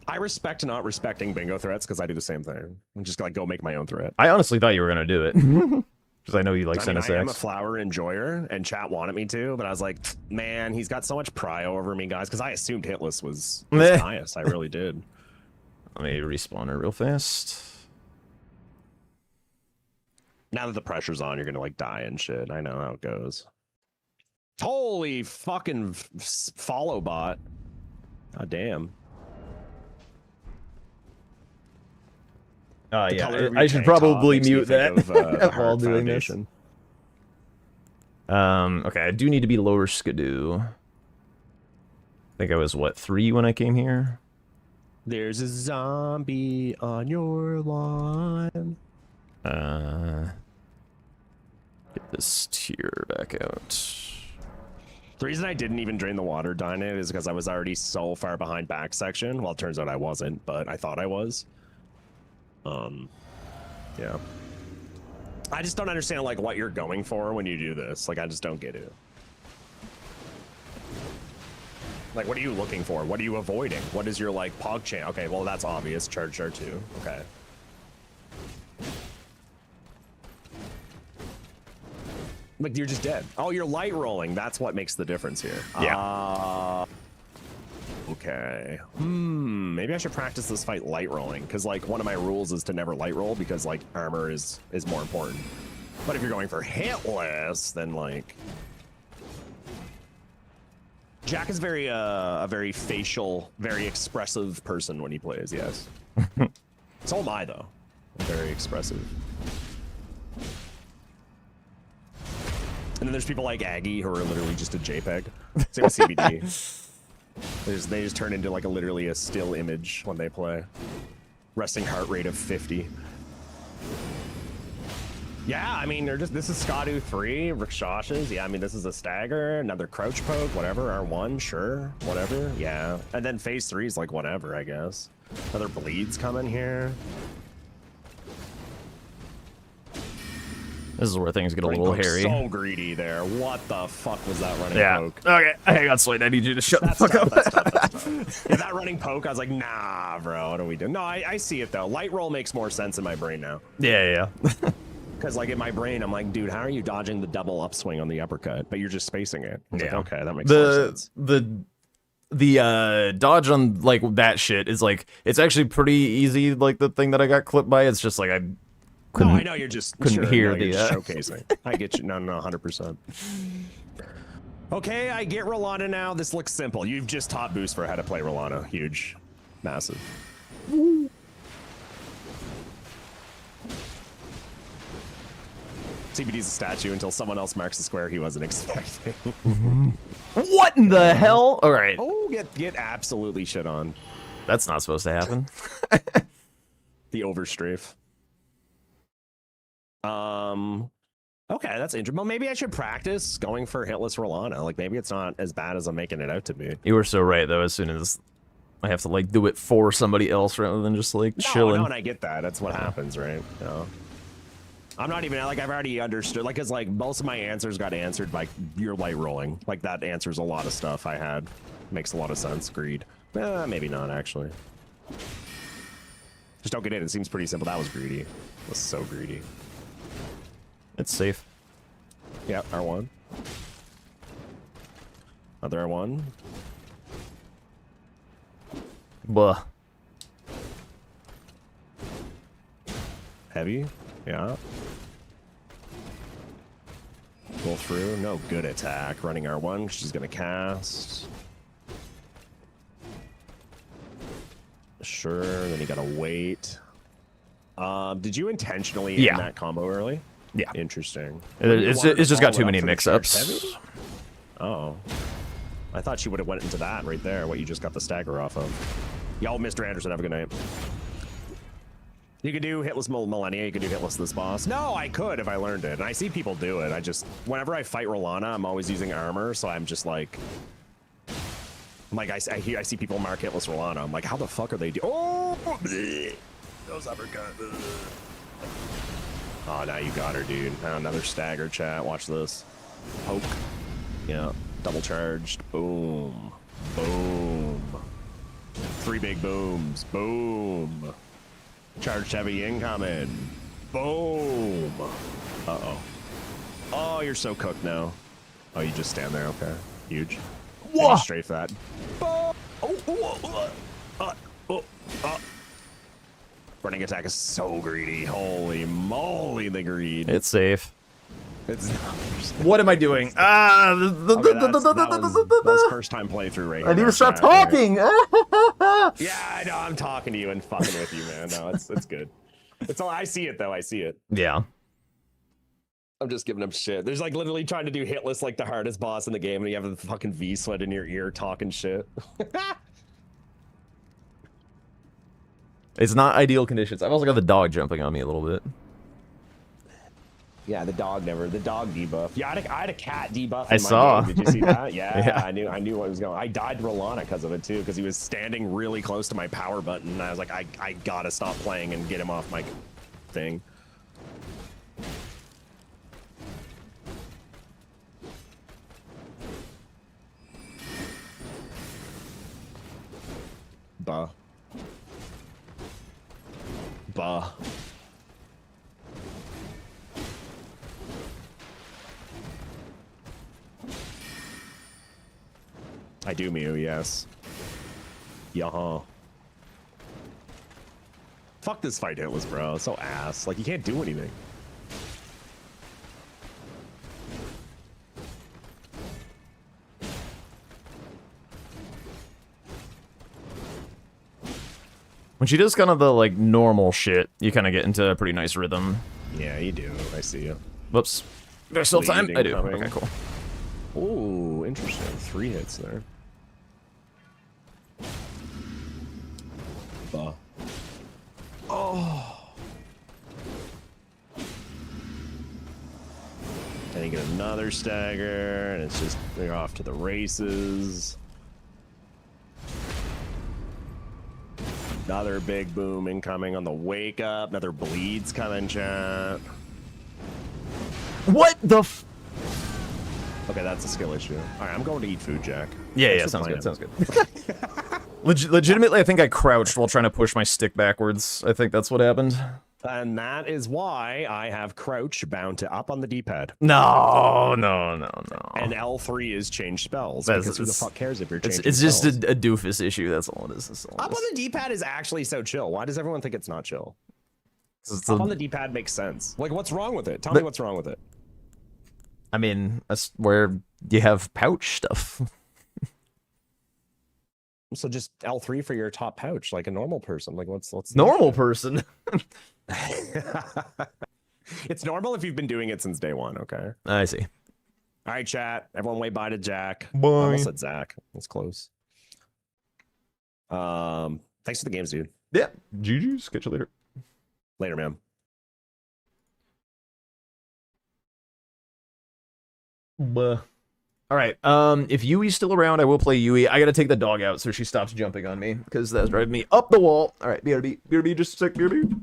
D: I respect not respecting bingo threats because I do the same thing. I'm just gonna go make my own threat.
A: I honestly thought you were gonna do it. Because I know you like
D: I mean, I am a
A: SNSX.
D: flower enjoyer, and chat wanted me to, but I was like, man, he's got so much prio over me, guys, because I assumed Hitless was highest. I really did.
A: Let me respawn her real fast.
D: Now that the pressure's on, you're gonna like die and shit. I know how it goes. Holy fucking follow bot. God damn. The
A: Yeah,
D: color of
A: I
D: your
A: should
D: tank top
A: probably
D: makes me
A: mute
D: think
A: that
D: of, the
A: while
D: Heart
A: doing this.
D: Foundation.
A: Okay, I do need to be lower skidoo. I think I was, what, 3 when I came here?
D: There's a zombie on your lawn.
A: Get this tier back out.
D: The reason I didn't even drain the water down it is because I was already so far behind back section. Well, it turns out I wasn't, but I thought I was. Yeah. I just don't understand like what you're going for when you do this. Like, I just don't get it. Like, what are you looking for? What are you avoiding? What is your like pog chain? Okay, well that's obvious. Charge R2. Okay. Like, you're just dead. Oh, you're light rolling. That's what makes the difference here.
A: Yeah.
D: Okay. Maybe I should practice this fight light rolling, because like one of my rules is to never light roll because like armor is more important. But if you're going for hitless, then like Jack is very a very facial, very expressive person when he plays. Yes. So am I though. I'm very expressive. And then there's people like Aggie who are literally just a JPEG. Same with CBD. They just turn into like literally a still image when they play. Resting heart rate of 50. Yeah, I mean, this is Skadu 3, Rikshashas. Yeah, I mean, this is a stagger, another crouch poke, whatever. R1, sure, whatever. Yeah. And then phase 3 is like whatever, I guess. Another bleeds coming here.
A: This is where things get a
D: Running
A: little
D: poke's
A: hairy.
D: so greedy there. What the fuck was that running
A: Yeah.
D: poke?
A: Okay, hang on, Slade. I need you to shut
D: That's
A: the fuck
D: tough,
A: up.
D: that's tough, that's tough. Yeah, that running poke, I was like, nah, bro, what are we doing? No, I see it though. Light roll makes more sense in my brain now.
A: Yeah.
D: Because like in my brain, I'm like, dude, how are you dodging the double upswing on the uppercut? But you're just spacing it. I was like,
A: Yeah.
D: okay, that makes more sense.
A: The dodge on like that shit is like, it's actually pretty easy. Like the thing that I got clipped by, it's just like I couldn't.
D: No, I know you're just
A: couldn't hear
D: you're
A: the,
D: just showcasing. I get you. No, 100%. Okay, I get Rolana now. This looks simple. You've just taught Boost for how to play Rolana. Huge, massive. CBD's a statue until someone else marks the square he wasn't expecting.
A: What in the hell? All right,
D: Oh, get absolutely shit on.
A: that's not supposed to happen.
D: The overstrafe. Okay, that's interesting. Well, maybe I should practice going for hitless Rolana. Like, maybe it's not as bad as I'm making it out to be.
A: You were so right though. As soon as I have to like do it for somebody else rather than just like chilling.
D: No, and I get that. That's what happens, right? No. I'm not even like I've already understood. Like, it's like most of my answers got answered by your light rolling. Like that answers a lot of stuff I had. Makes a lot of sense. Greed. Maybe not actually. Just don't get it. It seems pretty simple. That was greedy. It was so greedy.
A: It's safe.
D: Yep, R1. Other R1.
A: Blah.
D: Heavy. Yeah. Pull through. No good attack. Running R1. She's going to cast. Sure. Then you got to wait. Did you intentionally end that combo early?
A: Yeah.
D: Interesting.
A: It's just got too many mix-ups.
D: Oh. I thought she would have went into that right there, what you just got the stagger off of. Y'all, Mr. Anderson, have a good night. You could do hitless Millennia, you could do hitless this boss. No, I could if I learned it. And I see people do it. I just, whenever I fight Rolana, I'm always using armor, so I'm just like... I see people mark hitless Rolana. I'm like, how the fuck are they doing? Oh! Bleh. Those uppercut. Oh, now you got her, dude. Another stagger, chat. Watch this. Poke. Yeah. Double charged. Boom. Boom. 3 big booms. Boom. Charged heavy incoming. Boom. Uh-oh. Oh, you're so cooked now. Oh, you just stand there. Okay. Huge.
A: Whoa!
D: Straight for that. Oh, Running attack is so greedy. Holy moly, the greed.
A: It's safe.
D: It's not.
A: What am I doing? Ah!
D: Okay, that was first time playthrough right here.
A: I need to stop
D: chat, right?
A: talking!
D: Yeah, I know. I'm talking to you and fucking with you, man. No, it's good. It's all. I see it though. I see it.
A: Yeah.
D: I'm just giving him shit. There's like literally trying to do hitless like the hardest boss in the game, and you have the fucking V sweat in your ear talking shit.
A: It's not ideal conditions. I've also got the dog jumping on me a little bit.
D: Yeah, the dog debuff. Yeah, I had a cat debuff.
A: I saw.
D: Game. Did you see that? Yeah,
A: Yeah.
D: I knew what was going. I died to Rolana because of it too, because he was standing really close to my power button, and I was like, I gotta stop playing and get him off my thing. Bah. I do Mew, yes. Yaha. Fuck this fight hitless, bro. It's so ass. Like, you can't do anything.
A: When she does kind of the, like, normal shit, you kind of get into a pretty nice rhythm.
D: Yeah, you do. I see you.
A: Whoops. There's still time?
D: Bleed
A: I do.
D: incoming.
A: Okay, cool.
D: Ooh, interesting. 3 hits there. Oh. And you get another stagger, and it's just, they're off to the races. Another big boom incoming on the wake up. Another bleeds coming, chat.
A: What the f-
D: Okay, that's a skill issue. All right, I'm going to eat food, Jack.
A: Yeah,
D: Thanks for
A: sounds good,
D: playing.
A: sounds good. Legitimately, I think I crouched while trying to push my stick backwards. I think that's what happened.
D: And that is why I have crouch bound to up on the D-pad.
A: No.
D: And L3 is change spells.
A: That's-
D: Because who the
A: it's-
D: fuck cares if you're changing
A: It's just
D: spells?
A: a doofus issue, that's all it is. That's all it
D: Up
A: is.
D: on the D-pad is actually so chill. Why does everyone think it's not chill?
A: It's
D: Up
A: a-
D: on the D-pad makes sense. Like, what's wrong with it? Tell me what's wrong with it.
A: I mean, that's where you have pouch stuff.
D: So just L3 for your top pouch, like a normal person. Like, what's
A: Normal person.
D: It's normal if you've been doing it since day one, okay?
A: I see.
D: All right, chat. Everyone wave bye to Jack.
A: Bye.
D: I almost said Zach. That's close. Thanks for the games, dude.
A: Yeah. GG's. Catch you later.
D: Later, man.
A: All right. If Yui's still around, I will play Yui. I gotta take the dog out so she stops jumping on me because that's driving me up the wall. All right, BRB, just a sec, BRB.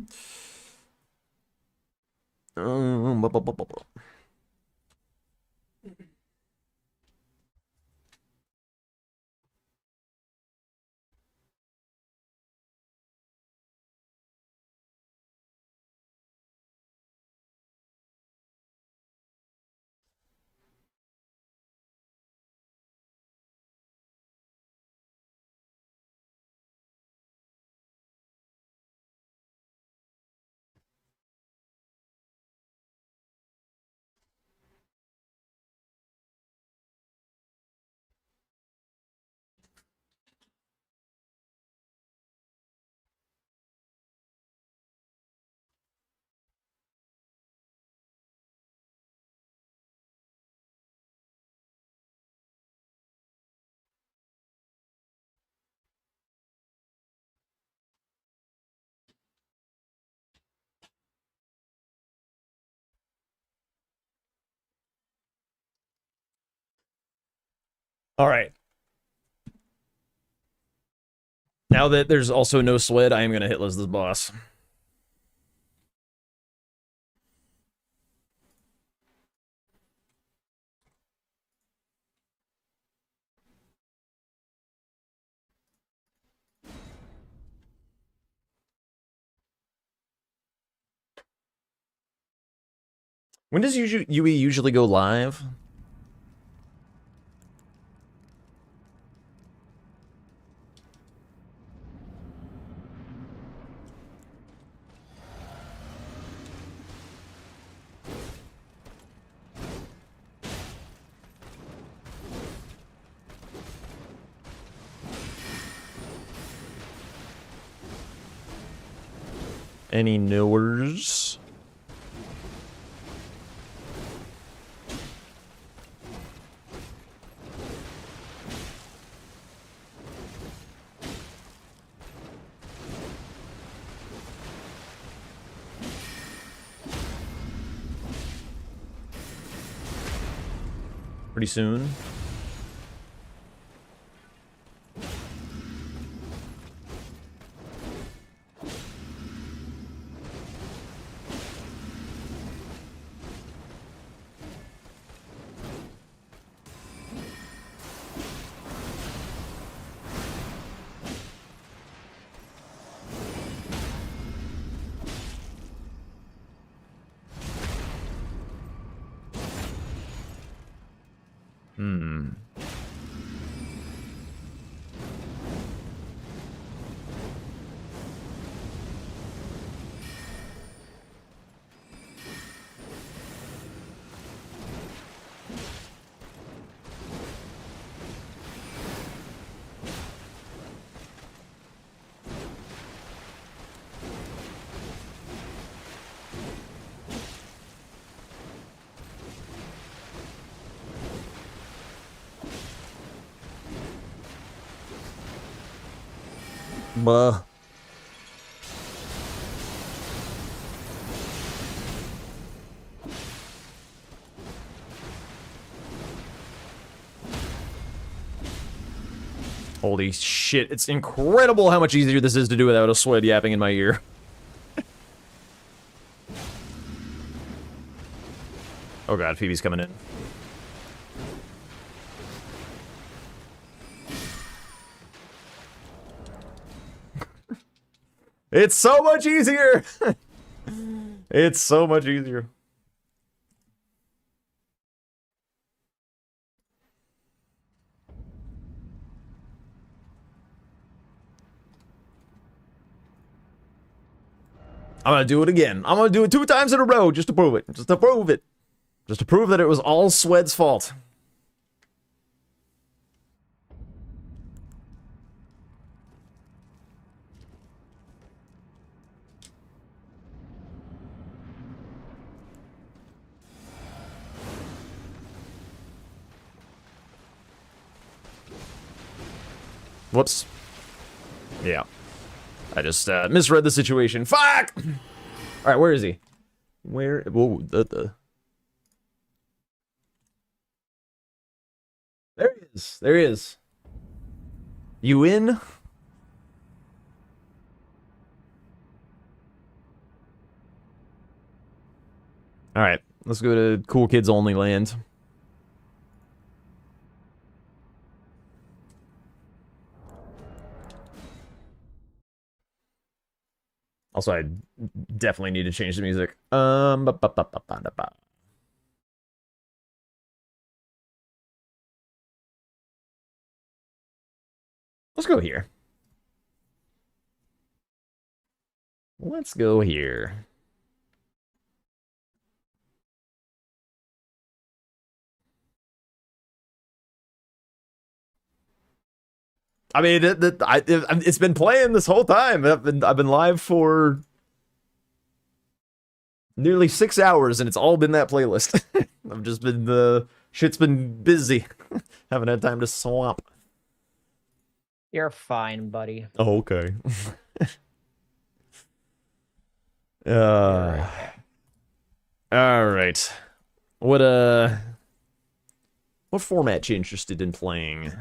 A: All right. Now that there's also no sweat, I am gonna hitless this boss. When does UE usually go live? Any knowers? Pretty soon. Buh. Holy shit, it's incredible how much easier this is to do without a sweat yapping in my ear. Oh god, Phoebe's coming in. It's so much easier! It's so much easier. I'm gonna do it again. I'm gonna do it 2 times in a row just to prove it. Just to prove it. Just to prove that it was all Swed's fault. Whoops. Yeah. I just misread the situation. Fuck! Alright, where is he? Where? Whoa, There he is. There he is. You in? Alright, let's go to Cool Kids Only Land. Also, I definitely need to change the music. Let's go here. Let's go here. I mean, it's been playing this whole time. I've been live for nearly 6 hours, and it's all been that playlist. I've just been shit's been busy. Haven't had time to swap.
F: You're fine, buddy.
A: Oh, okay. All right. What format you interested in playing?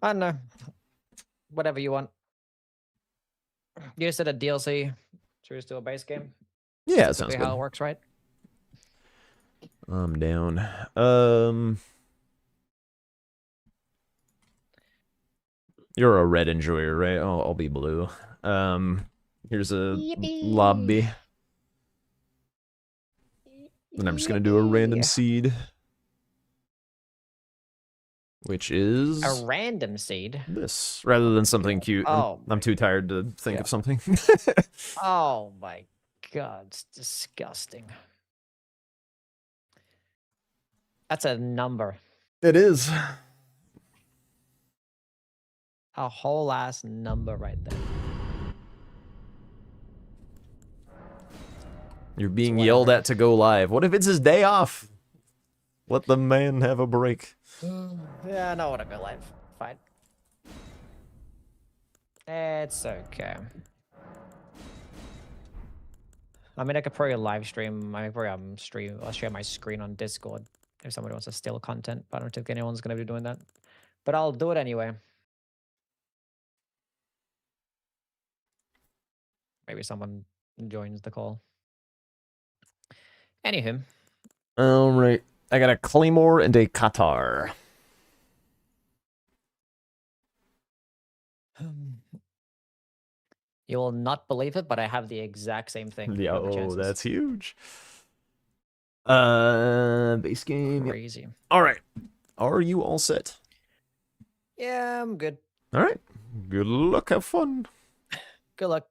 F: I don't know. Whatever you want. You said a DLC. Should we just do a base game?
A: Yeah,
F: That's
A: sounds
F: how
A: good.
F: it works, right?
A: I'm down. You're a red enjoyer, right? I'll be blue. Here's a
F: Yippee.
A: lobby. Then I'm just gonna do a random
F: Yeah.
A: seed. Which is
F: A random seed.
A: this, rather than something cute.
F: Oh
A: I'm too tired to think
F: yeah.
A: of something.
F: Oh my god, it's disgusting. That's a number.
A: It is.
F: A whole ass number right there.
A: You're being
F: whatever.
A: yelled at to go live. What if it's his day off? Let the man have a break.
F: Yeah, no, whatever, live. Fine. It's okay. I mean, I could probably live stream. I mean, probably I'll share my screen on Discord if somebody wants to steal content. But I don't think anyone's gonna be doing that. But I'll do it anyway. Maybe someone joins the call. Anywho.
A: All right. I got a Claymore and a Qatar.
F: You will not believe it, but I have the exact same thing.
A: Yeah,
F: What are the
A: oh,
F: chances?
A: that's huge. Base game. Yep.
F: Crazy.
A: All right. Are you all set?
F: Yeah, I'm good.
A: All right. Good luck. Have fun.
F: Good luck.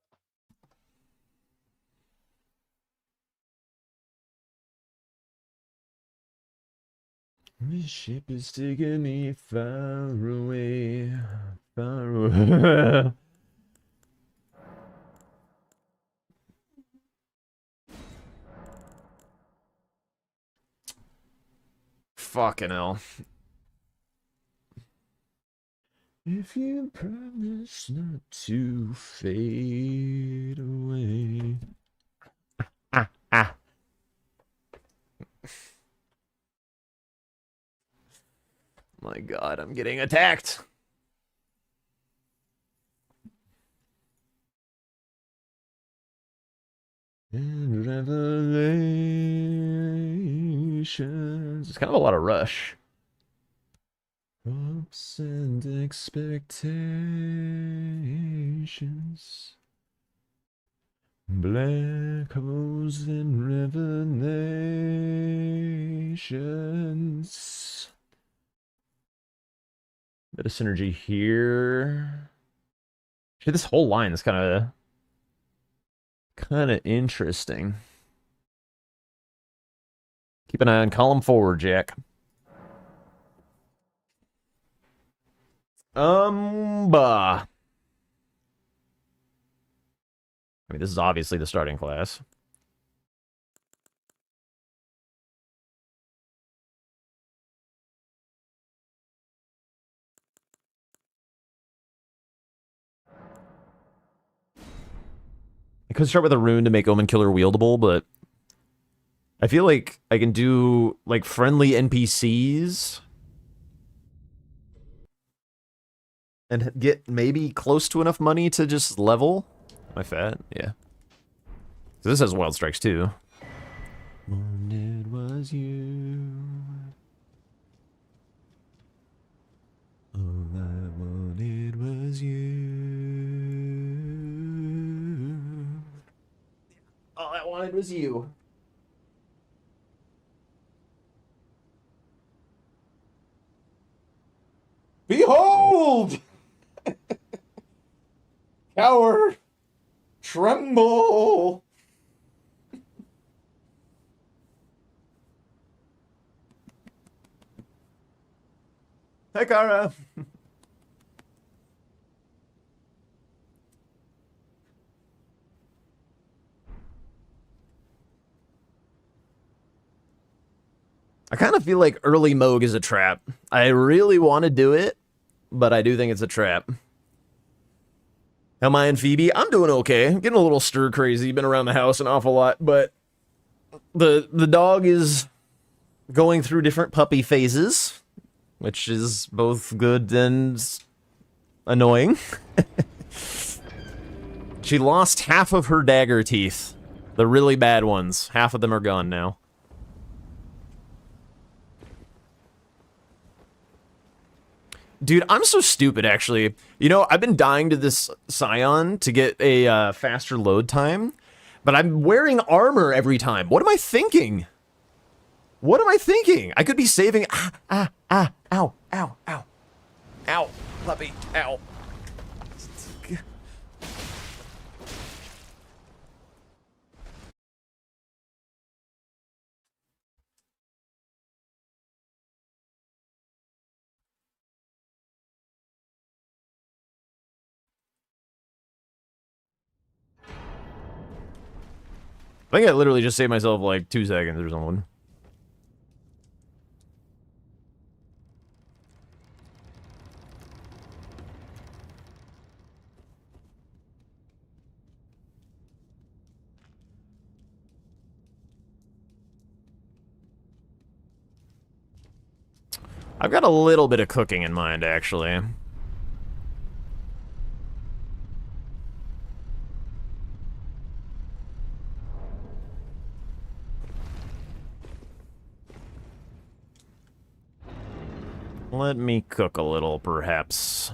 A: This ship is taking me far away. Far away. Fucking hell. If you promise not to fade away. My god, I'm getting attacked. And revelations. It's kind of a lot of rush. Hopes and expectations. Black holes and revelations. Bit of synergy here. Shit, this whole line is kind of interesting. Keep an eye on column forward, Jack. Bah. I mean, this is obviously the starting class. I could start with a rune to make Omen Killer wieldable, but I feel like I can do, like, friendly NPCs and get maybe close to enough money to just level. Am I fat? Yeah. So this has Wild Strikes too. When it was you. All I wanted was you. All I wanted was you. Behold! Coward! Tremble! Hey, Kara! I kind of feel like early Moog is a trap. I really want to do it, but I do think it's a trap. How am I and Phoebe? I'm doing okay. I'm getting a little stir crazy. Been around the house an awful lot, but the dog is going through different puppy phases, which is both good and annoying. She lost half of her dagger teeth. The really bad ones. Half of them are gone now. Dude, I'm so stupid, actually. You know, I've been dying to this Scion to get a faster load time, but I'm wearing armor every time. What am I thinking? What am I thinking? I could be saving. Ow, ow, ow. Ow, puppy, ow. I think I literally just saved myself like 2 seconds or something. I've got a little bit of cooking in mind, actually. Let me cook a little, perhaps.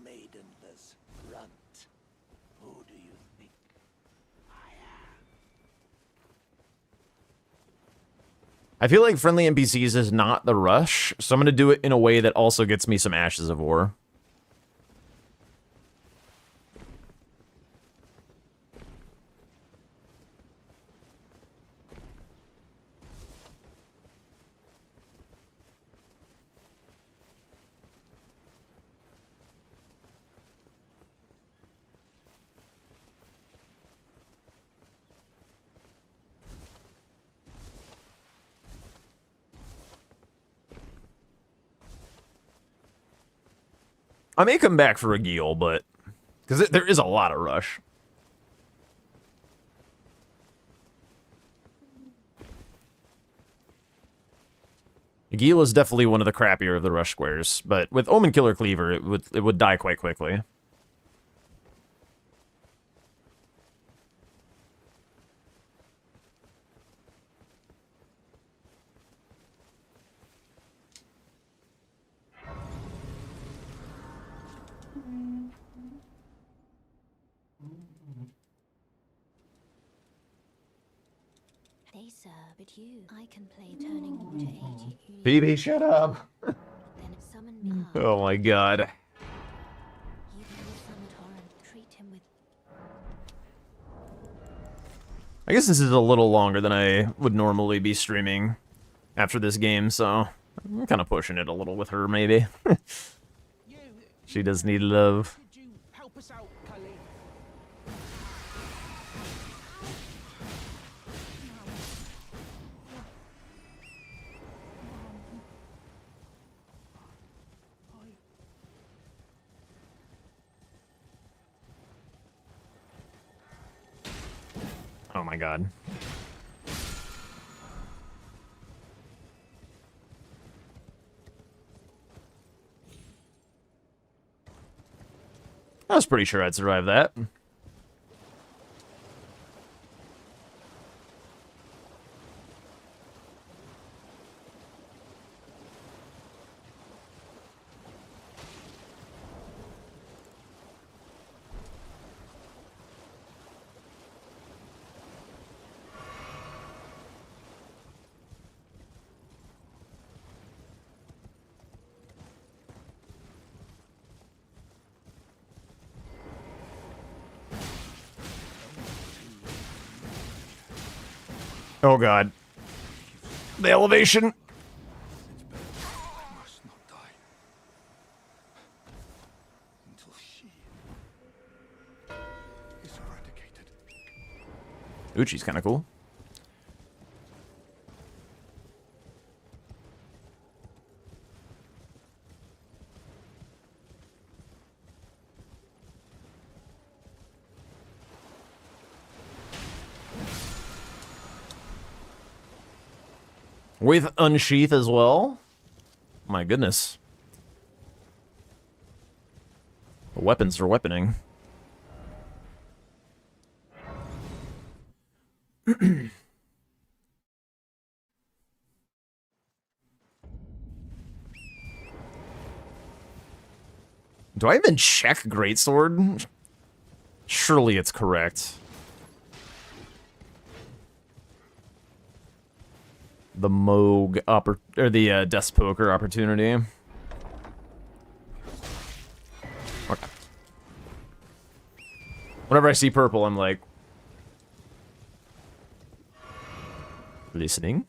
E: Maidenless runt. Who do you think I am?
A: I feel like friendly NPCs is not the rush, so I'm going to do it in a way that also gets me some Ashes of War. I may come back for a Geel, but... Because there is a lot of rush. Geel is definitely one of the crappier of the rush squares, but with Omen Killer Cleaver, it would die quite quickly.
G: They sir, but you, I can play turning water 80.
A: BB, shut up!
G: Then summon me.
A: Oh my god.
G: Even with some torrent, treat him with.
A: I guess this is a little longer than I would normally be streaming after this game, so I'm kind of pushing it a little with her, maybe. She does need love.
E: Could you help us out, Cully?
A: Oh my god. I was pretty sure I'd survive that. Oh god. The elevation!
E: I must not die. Until she is eradicated.
A: Uchi's kind of cool. With Unsheath as well? My goodness. The weapons are weaponing. Do I even check Greatsword? Surely it's correct. The Moog or the Death Poker opportunity. Okay. Whenever I see purple, I'm like... Listening?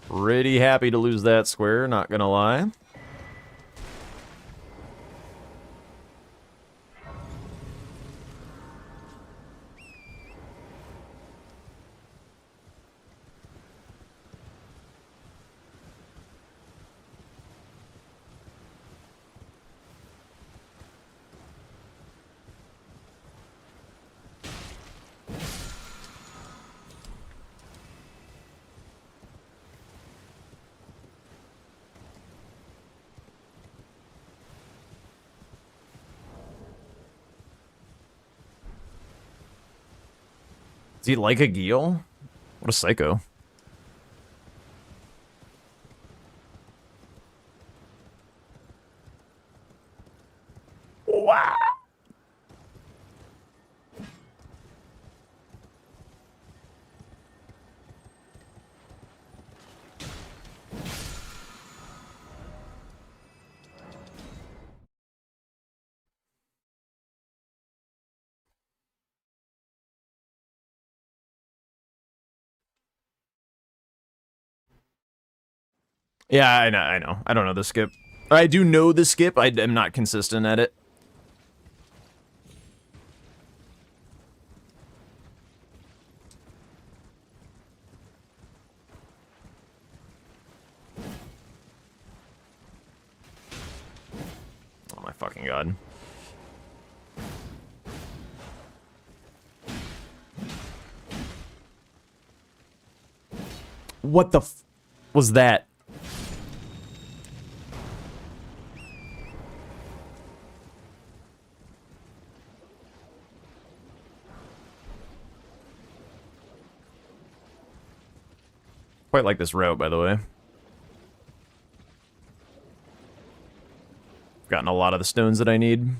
A: Pretty happy to lose that square, not gonna lie. Does he like a Geel? What a psycho. Wow. Yeah, I know. I don't know the skip. I do know the skip, I am not consistent at it. Oh my fucking god. What the f was that? Quite like this route, by the way. Gotten a lot of the stones that I need.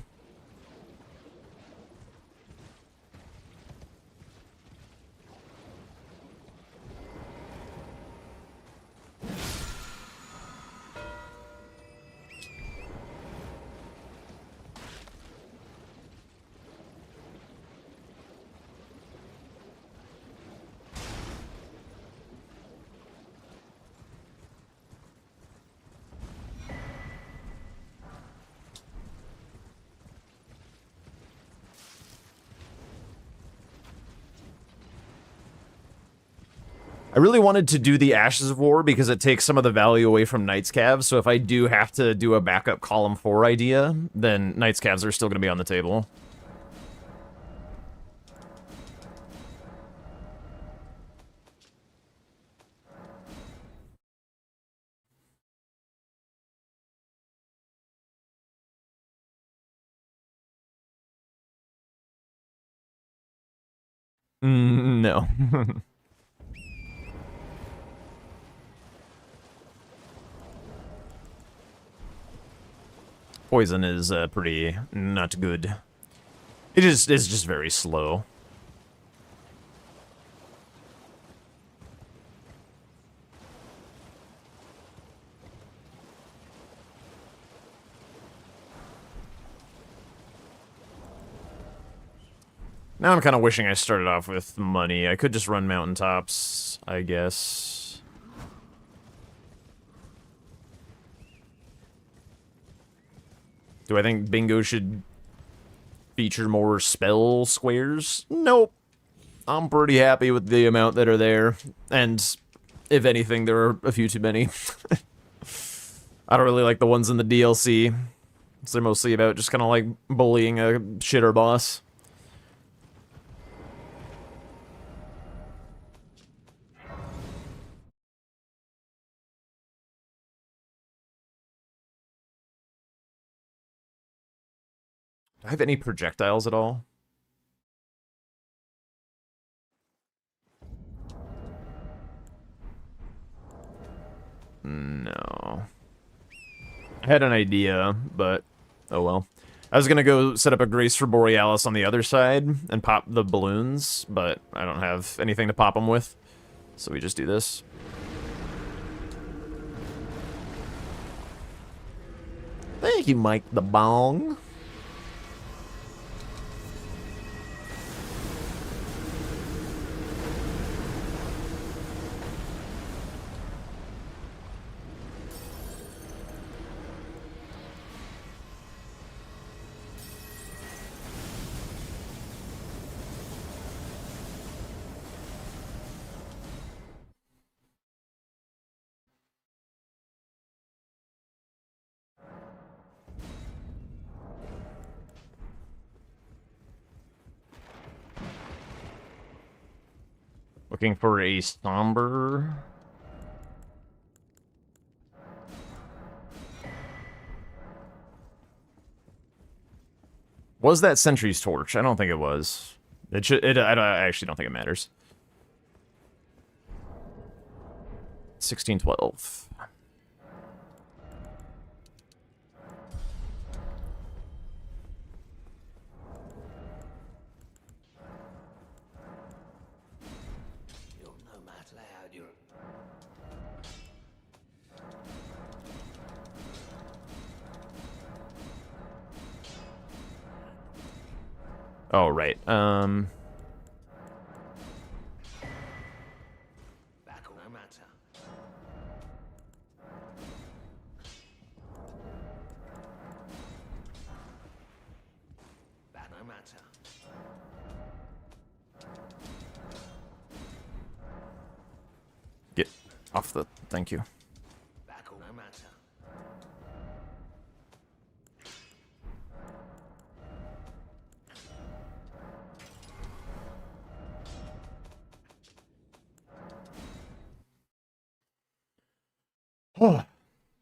A: I really wanted to do the Ashes of War because it takes some of the value away from Knight's Calves, so if I do have to do a backup column 4 idea, then Knight's Calves are still going to be on the table. No. Poison is pretty not good. It is just very slow. Now I'm kind of wishing I started off with money. I could just run mountaintops, I guess. Do I think bingo should feature more spell squares? Nope. I'm pretty happy with the amount that are there, and if anything, there are a few too many. I don't really like the ones in the DLC. So they're mostly about just kind of like bullying a shitter boss. Do I have any projectiles at all? No. I had an idea, but oh well. I was gonna go set up a Grace for Borealis on the other side and pop the balloons, but I don't have anything to pop them with. So we just do this. Thank you, Mike the Bong. Looking for a somber. Was that Sentry's Torch? I don't think it was. It should. I actually don't think it matters. 1612.
E: You're no matter how you're.
A: Oh right.
E: Back no matter. Back no matter.
A: Get off the. Thank you.
E: Back no matter.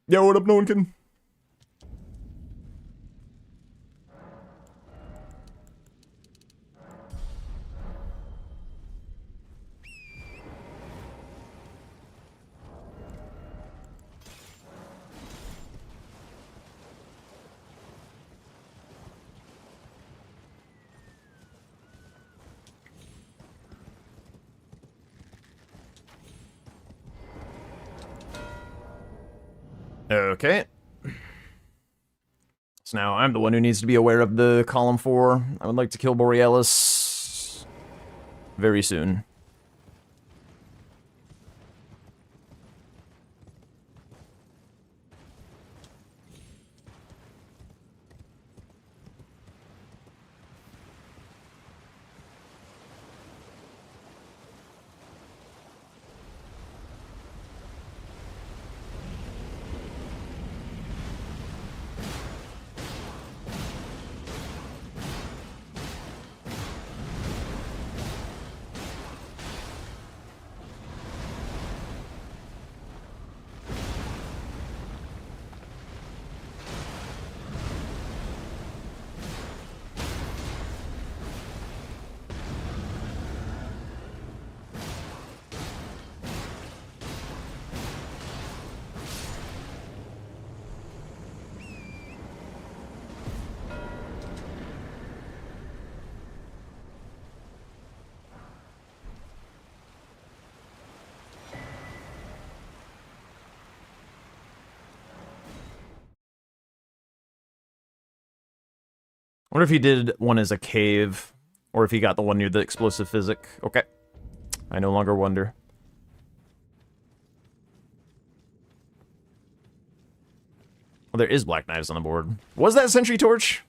A: Yeah, what up, no one can. Okay. So now I'm the one who needs to be aware of the column 4. I would like to kill Borealis very soon. I wonder if he did one as a cave, or if he got the one near the explosive physic. Okay. I no longer wonder. Well, there is black knives on the board. Was that Sentry Torch?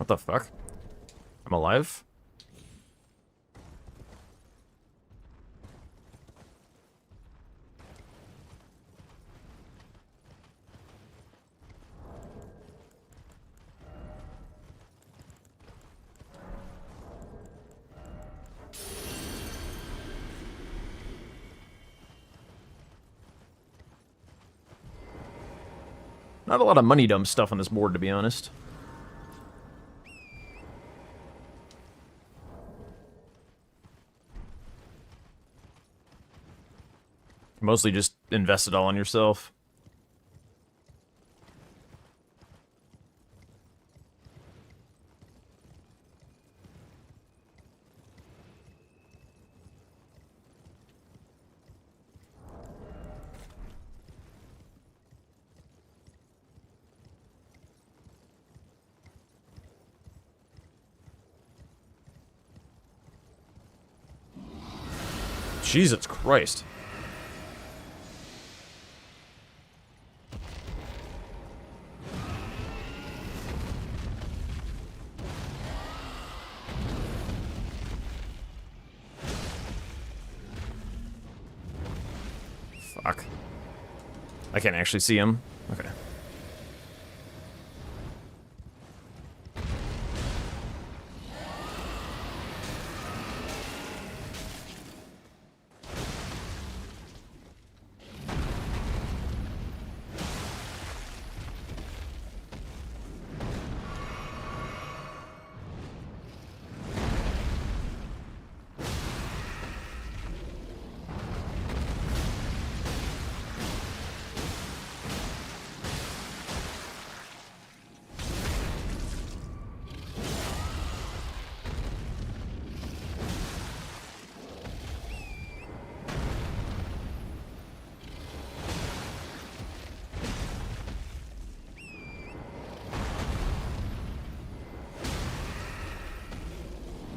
A: What the fuck? I'm alive? Not a lot of money dump stuff on this board, to be honest. Mostly just invest it all on yourself. Jesus Christ. Fuck. I can't actually see him. Okay.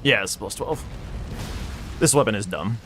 A: Yeah, it's plus 12. This weapon is dumb.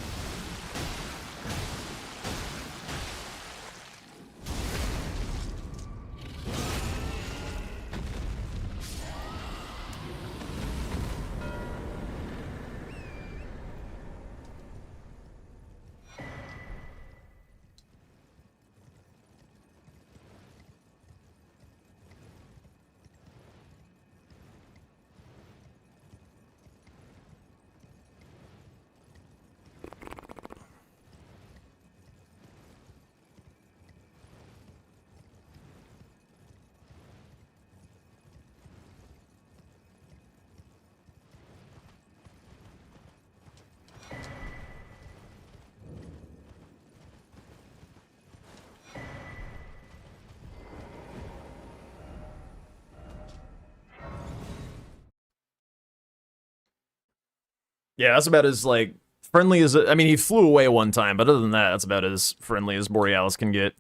A: Yeah, that's about as, like, friendly as... I mean, he flew away one time, but other than that, that's about as friendly as Borealis can get.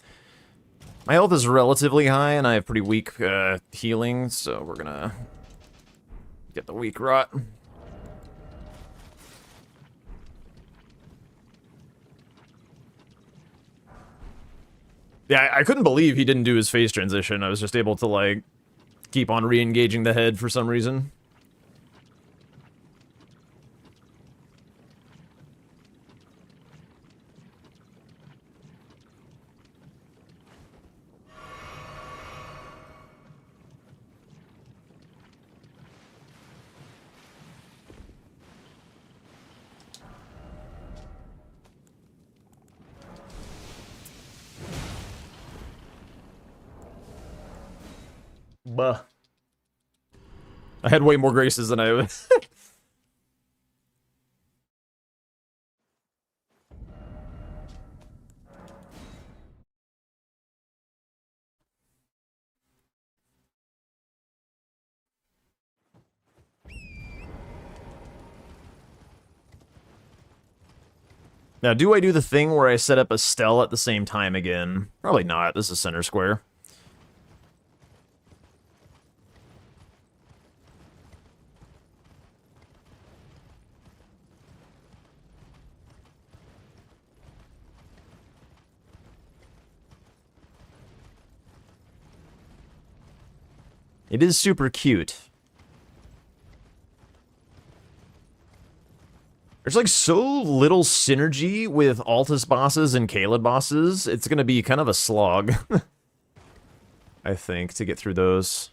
A: My health is relatively high, and I have pretty weak healing, so we're gonna get the weak rot. Yeah, I couldn't believe he didn't do his phase transition. I was just able to, like, keep on re-engaging the head for some reason. Buh. I had way more graces than I... Now, do I do the thing where I set up a stell at the same time again? Probably not. This is center square. It is super cute. There's like so little synergy with Altus bosses and Kaled bosses. It's gonna be kind of a slog, I think, to get through those.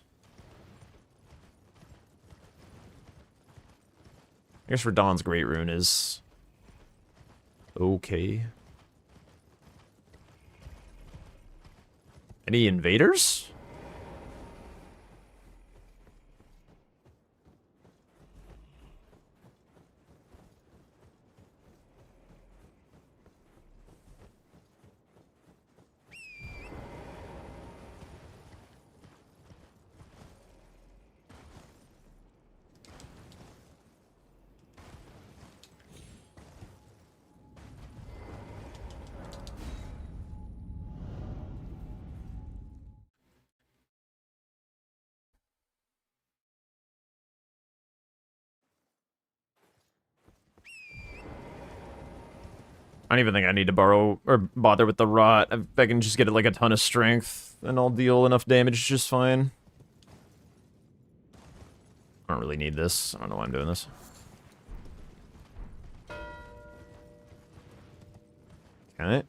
A: I guess Radahn's Great Rune is okay. Any invaders? I don't even think I need to borrow or bother with the rot. I can just get like a ton of strength and I'll deal enough damage just fine. I don't really need this. I don't know why I'm doing this. Okay.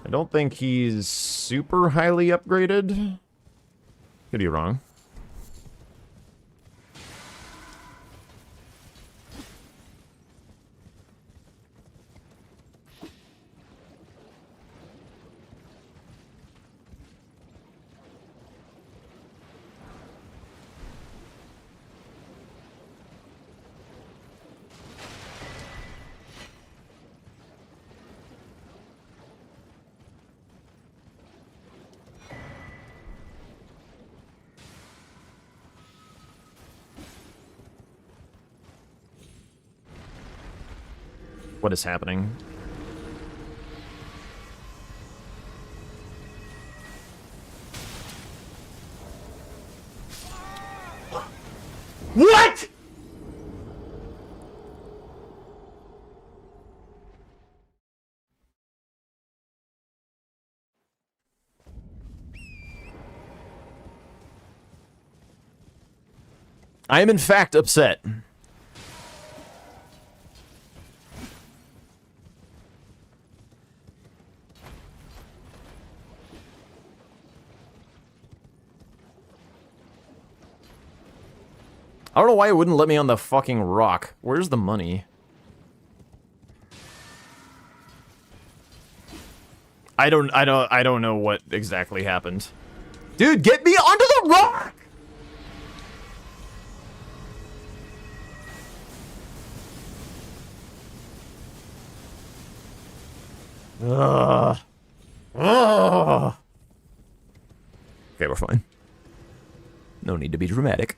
A: I don't think he's super highly upgraded. Could be wrong. What is happening? What?! I am in fact upset. I don't know why it wouldn't let me on the fucking rock. Where's the money? I don't know what exactly happened. Dude, get me onto the rock! Ugh. Ugh. Okay, we're fine. No need to be dramatic.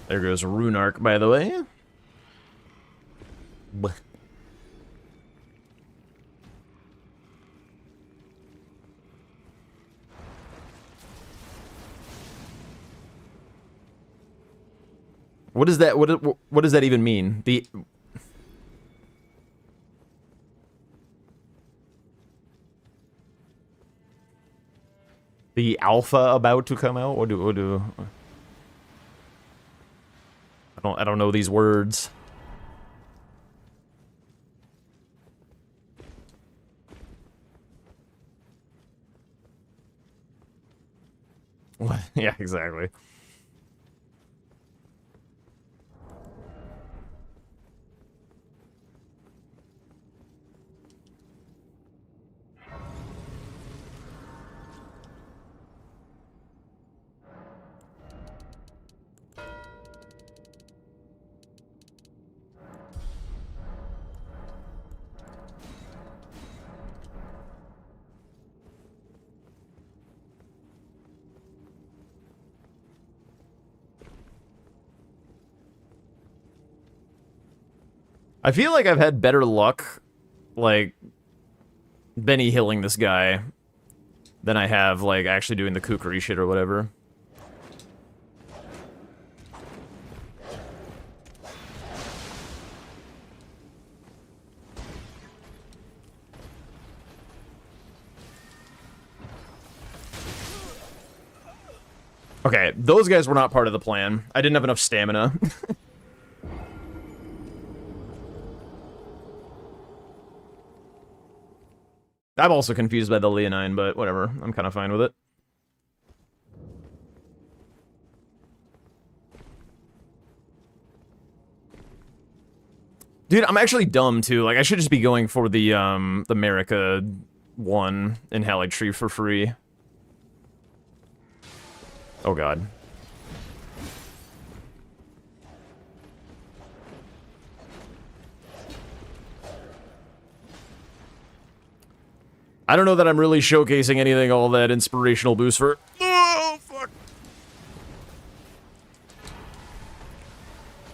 A: There goes a rune arc, by the way. Blech. What is that? What does that even mean? The alpha about to come out? What do I don't know these words. What? Yeah, exactly. I feel like I've had better luck, like, Benny hilling this guy than I have, like, actually doing the kukri shit or whatever. Okay, those guys were not part of the plan. I didn't have enough stamina. I'm also confused by the Leonine, but whatever. I'm kind of fine with it. Dude, I'm actually dumb, too. Like, I should just be going for the America one in Hallig Tree for free. Oh, God. I don't know that I'm really showcasing anything all that inspirational boost for... Oh, fuck.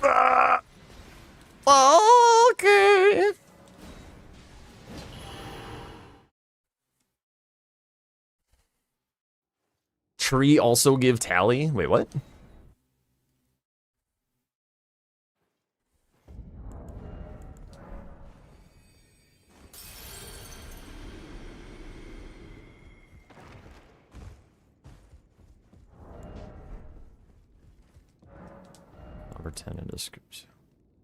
A: Ah. Okay. Tree also give tally? Wait, what? Number 10 in description.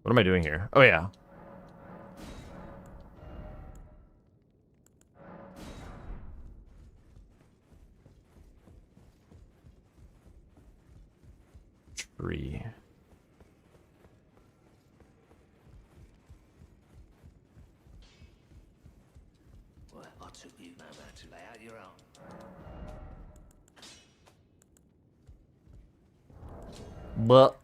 A: What am I doing here? Oh, yeah. Tree.
E: Well, I took you no man to lay out your own.
A: But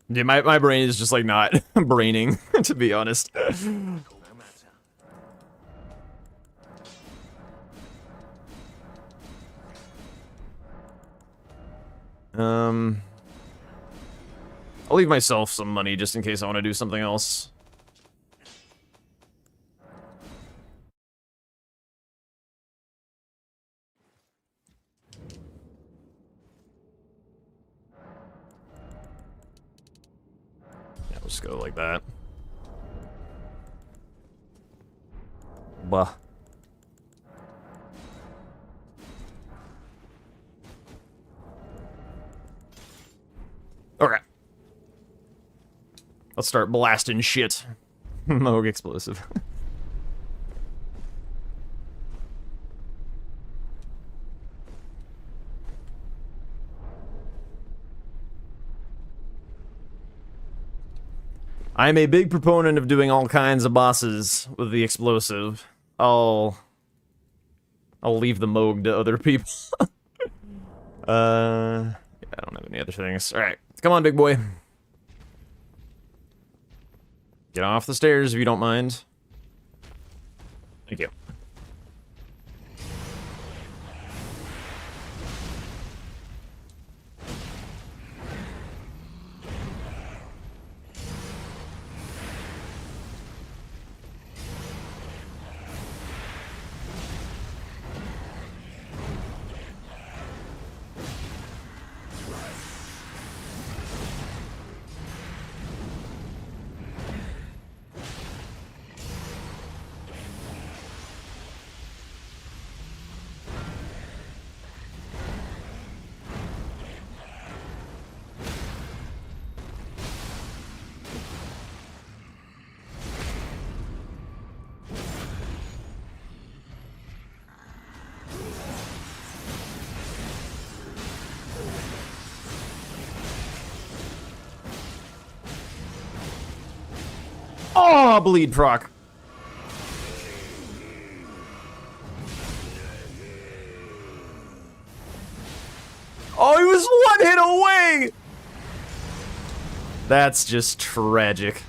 A: yeah, my brain is just like not braining, to be honest.
E: No matter.
A: I'll leave myself some money just in case I want to do something else. Yeah, we'll just go like that. Bah. Okay. Let's start blasting shit. Moog explosive. I'm a big proponent of doing all kinds of bosses with the explosive. I'll leave the Moog to other people. Yeah, I don't have any other things. Alright, come on, big boy. Get off the stairs if you don't mind. Thank you. Oh, bleed proc. Oh, he was one hit away! That's just tragic.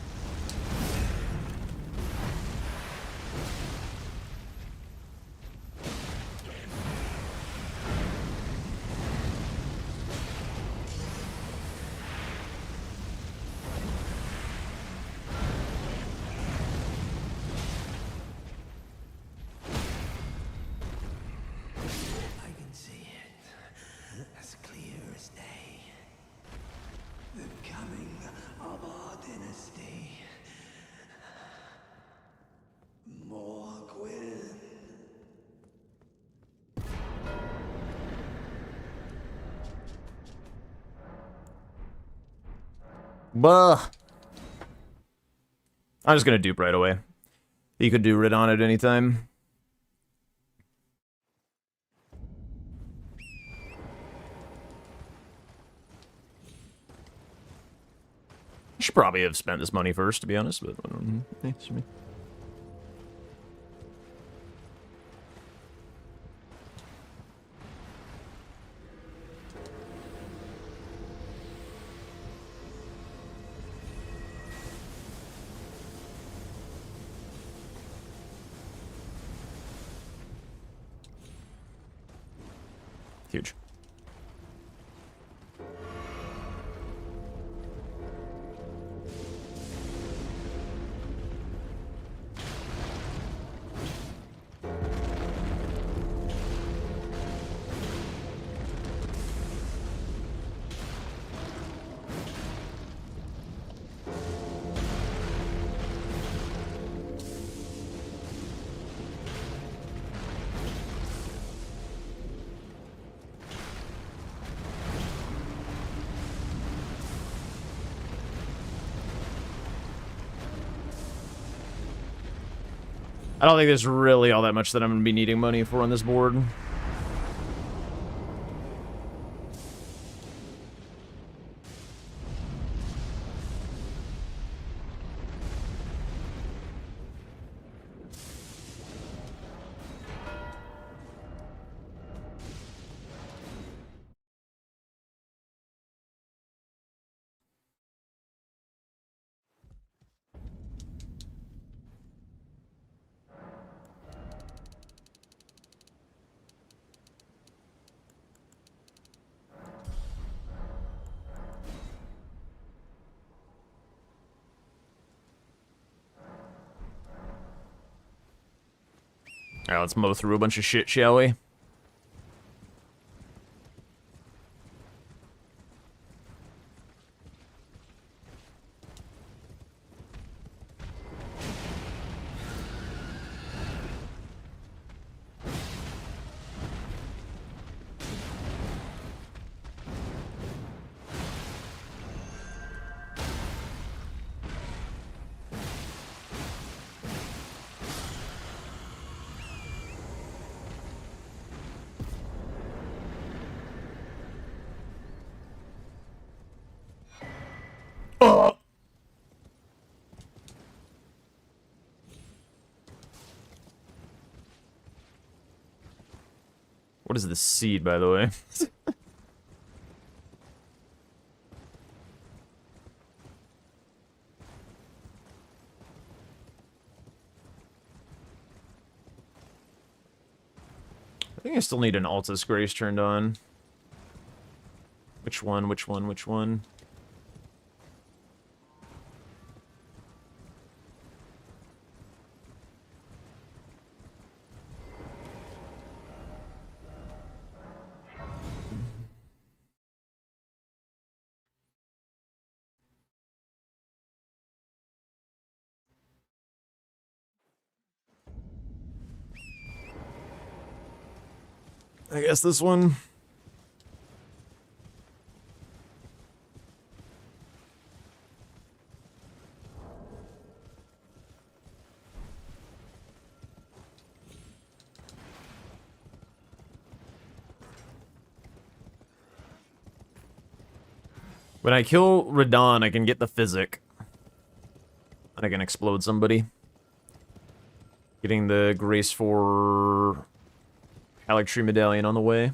A: Bah. I'm just gonna dupe right away. He could do Rid on at any time. I should probably have spent this money first, to be honest, but it's me. Huge. I don't think there's really all that much that I'm going to be needing money for on this board. Alright, let's mow through a bunch of shit, shall we? What is this seed, by the way? I think I still need an Altus Grace turned on. Which one? Which one? Which one? I guess this one. When I kill Radon, I can get the Physic. And I can explode somebody. Getting the Grace for Haligtree Medallion on the way.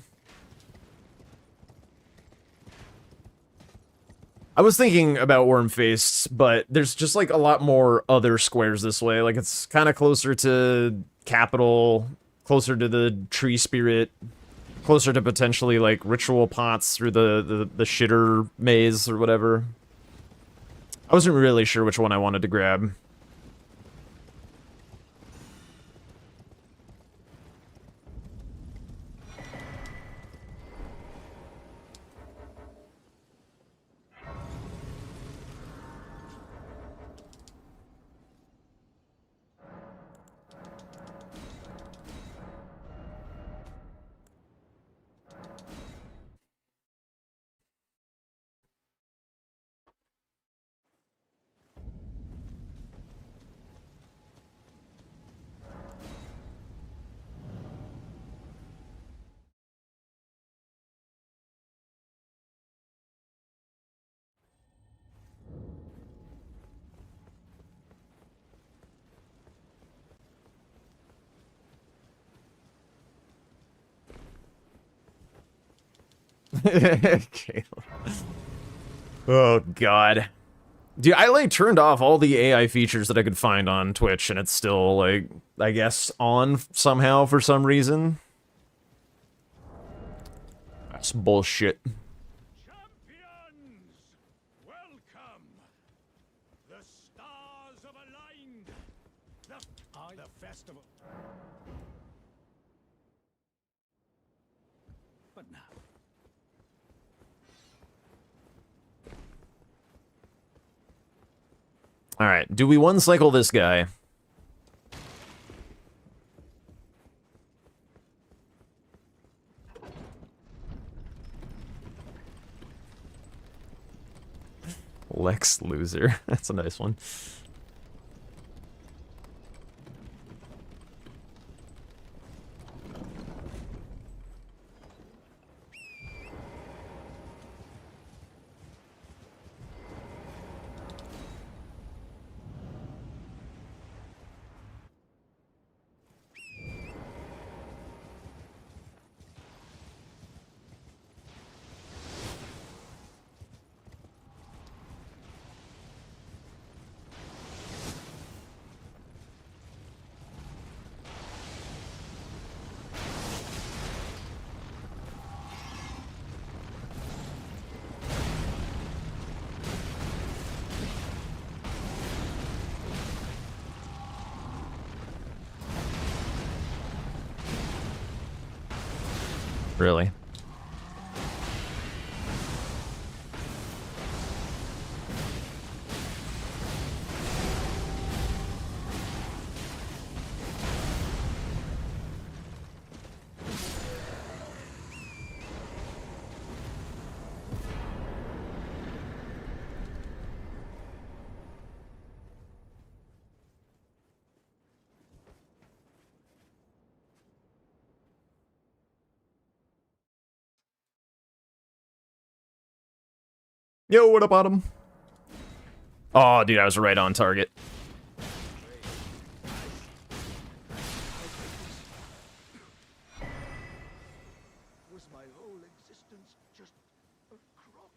A: I was thinking about Wormface, but there's just like a lot more other squares this way. Like it's kind of closer to Capital, closer to the Tree Spirit, closer to potentially like ritual pots through the shitter maze or whatever. I wasn't really sure which one I wanted to grab. Caleb. Oh god. Dude, I like turned off all the AI features that I could find on Twitch, and it's still like, I guess, on somehow for some reason. That's bullshit.
H: Champions, welcome. The stars have aligned. The festival. But now,
A: All right, do we one cycle this guy? Lex loser. That's a nice one. Really? Yo, what up, Autumn? Oh, dude, I was right on target.
H: was my whole existence just a crop?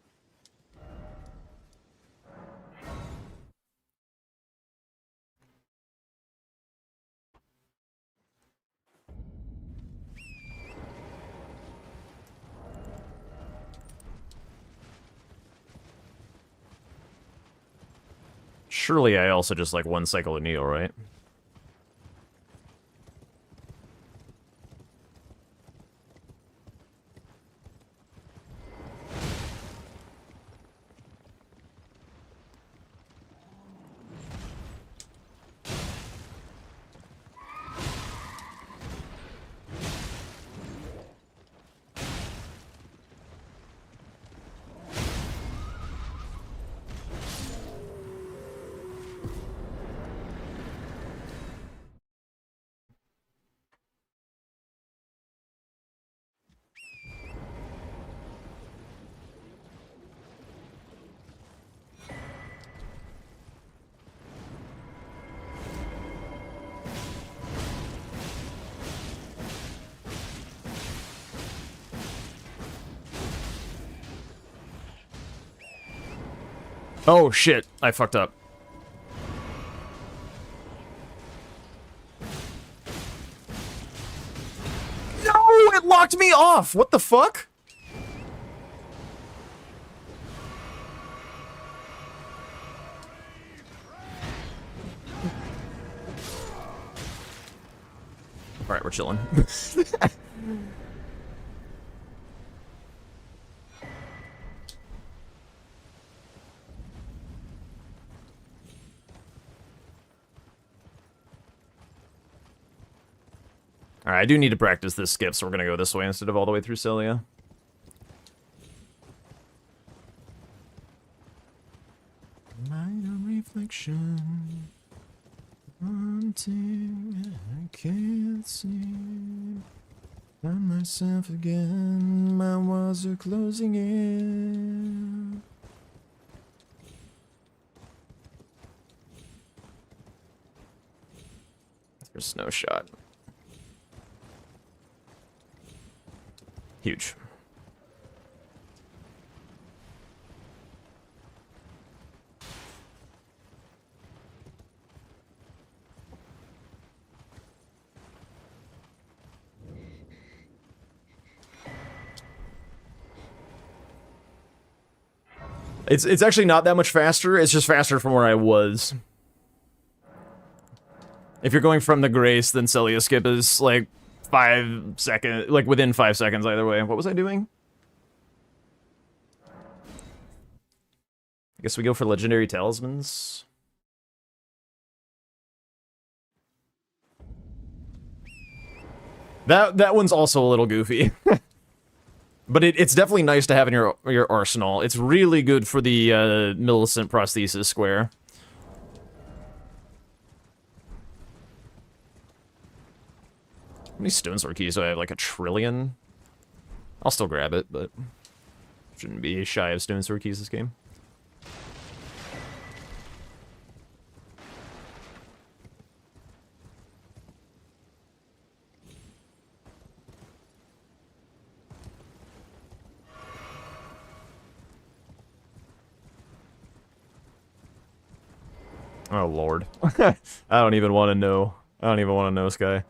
A: Surely I also just like one cycle of Neo, right? Oh shit, I fucked up. No, it locked me off. What the fuck? All right, we're chilling. Alright, I do need to practice this skip, so we're gonna go this way instead of all the way through Celia. My reflection, wanting, I can't see. Find myself again, my walls are closing in. There's no shot. Huge. It's actually not that much faster. It's just faster from where I was. If you're going from the Grace, then Celia skip is like 5 seconds, like within 5 seconds either way. What was I doing? I guess we go for legendary talismans. That one's also a little goofy. But it's definitely nice to have in your arsenal. It's really good for the Millicent prosthesis square. How many stone sword keys do I have? Like 1 trillion? I'll still grab it, but shouldn't be shy of stone sword keys this game. Oh lord. I don't even want to know. I don't even want to know, Sky.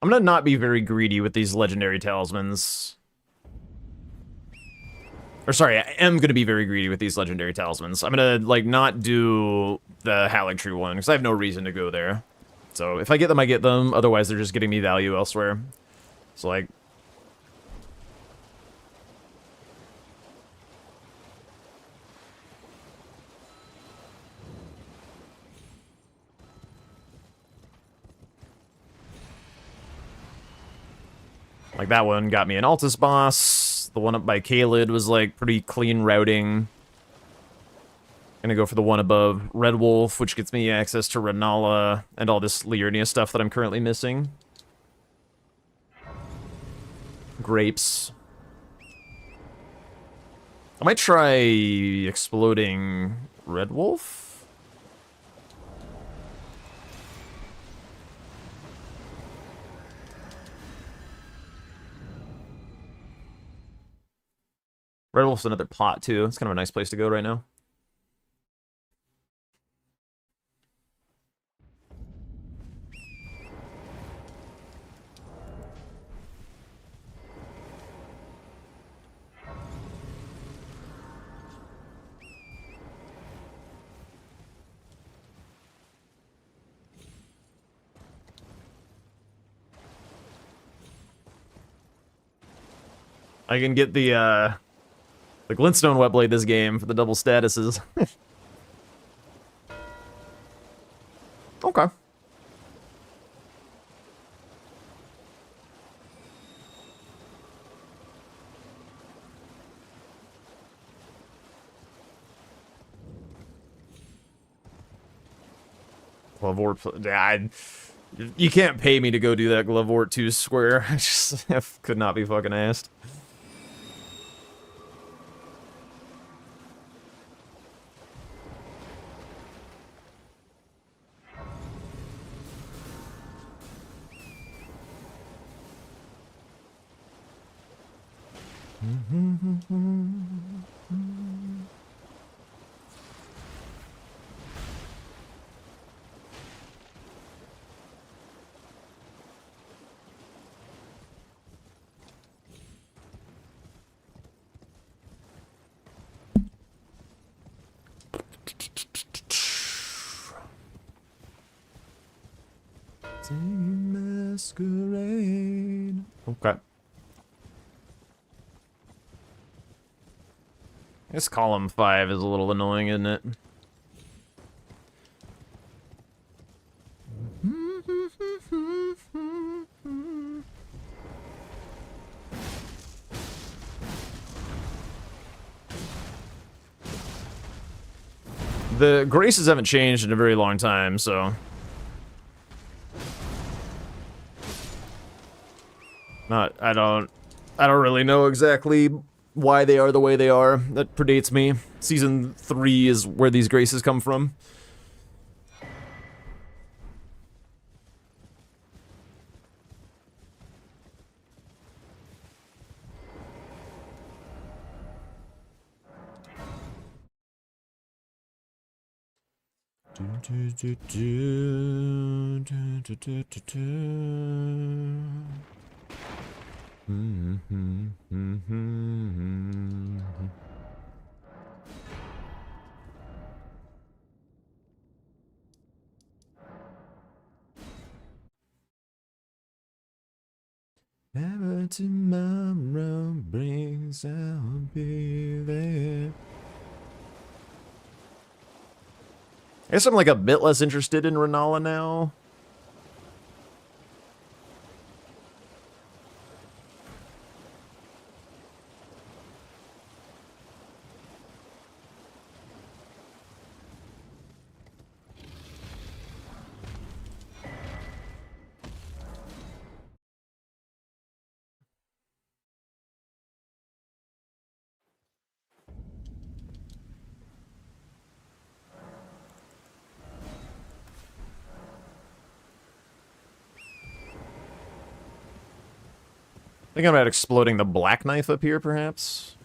A: I'm gonna not be very greedy with these legendary talismans. Or sorry, I am gonna be very greedy with these legendary talismans. I'm gonna, like, not do the Haligtree one, because I have no reason to go there. So, if I get them, I get them. Otherwise, they're just getting me value elsewhere. So, like... Like, that one got me an Altus boss. The one up by Kaled was, like, pretty clean routing. Gonna go for the one above Red Wolf, which gets me access to Renala and all this Liurnia stuff that I'm currently missing. Grapes. I might try exploding Red Wolf. Red Wolf's another pot, too. It's kind of a nice place to go right now. I can get the Glintstone Webblade this game for the double statuses. Okay. Glovort, you can't pay me to go do that Glovort 2 square. I just could not be fucking asked. Masquerade. Okay. This column 5 is a little annoying, isn't it? The graces haven't changed in a very long time, so I don't really know exactly why they are the way they are. That predates me. Season 3 is where these graces come from. Never tomorrow brings, I'll be there. I guess I'm like a bit less interested in Renala now. Thinking about exploding the black knife up here, perhaps.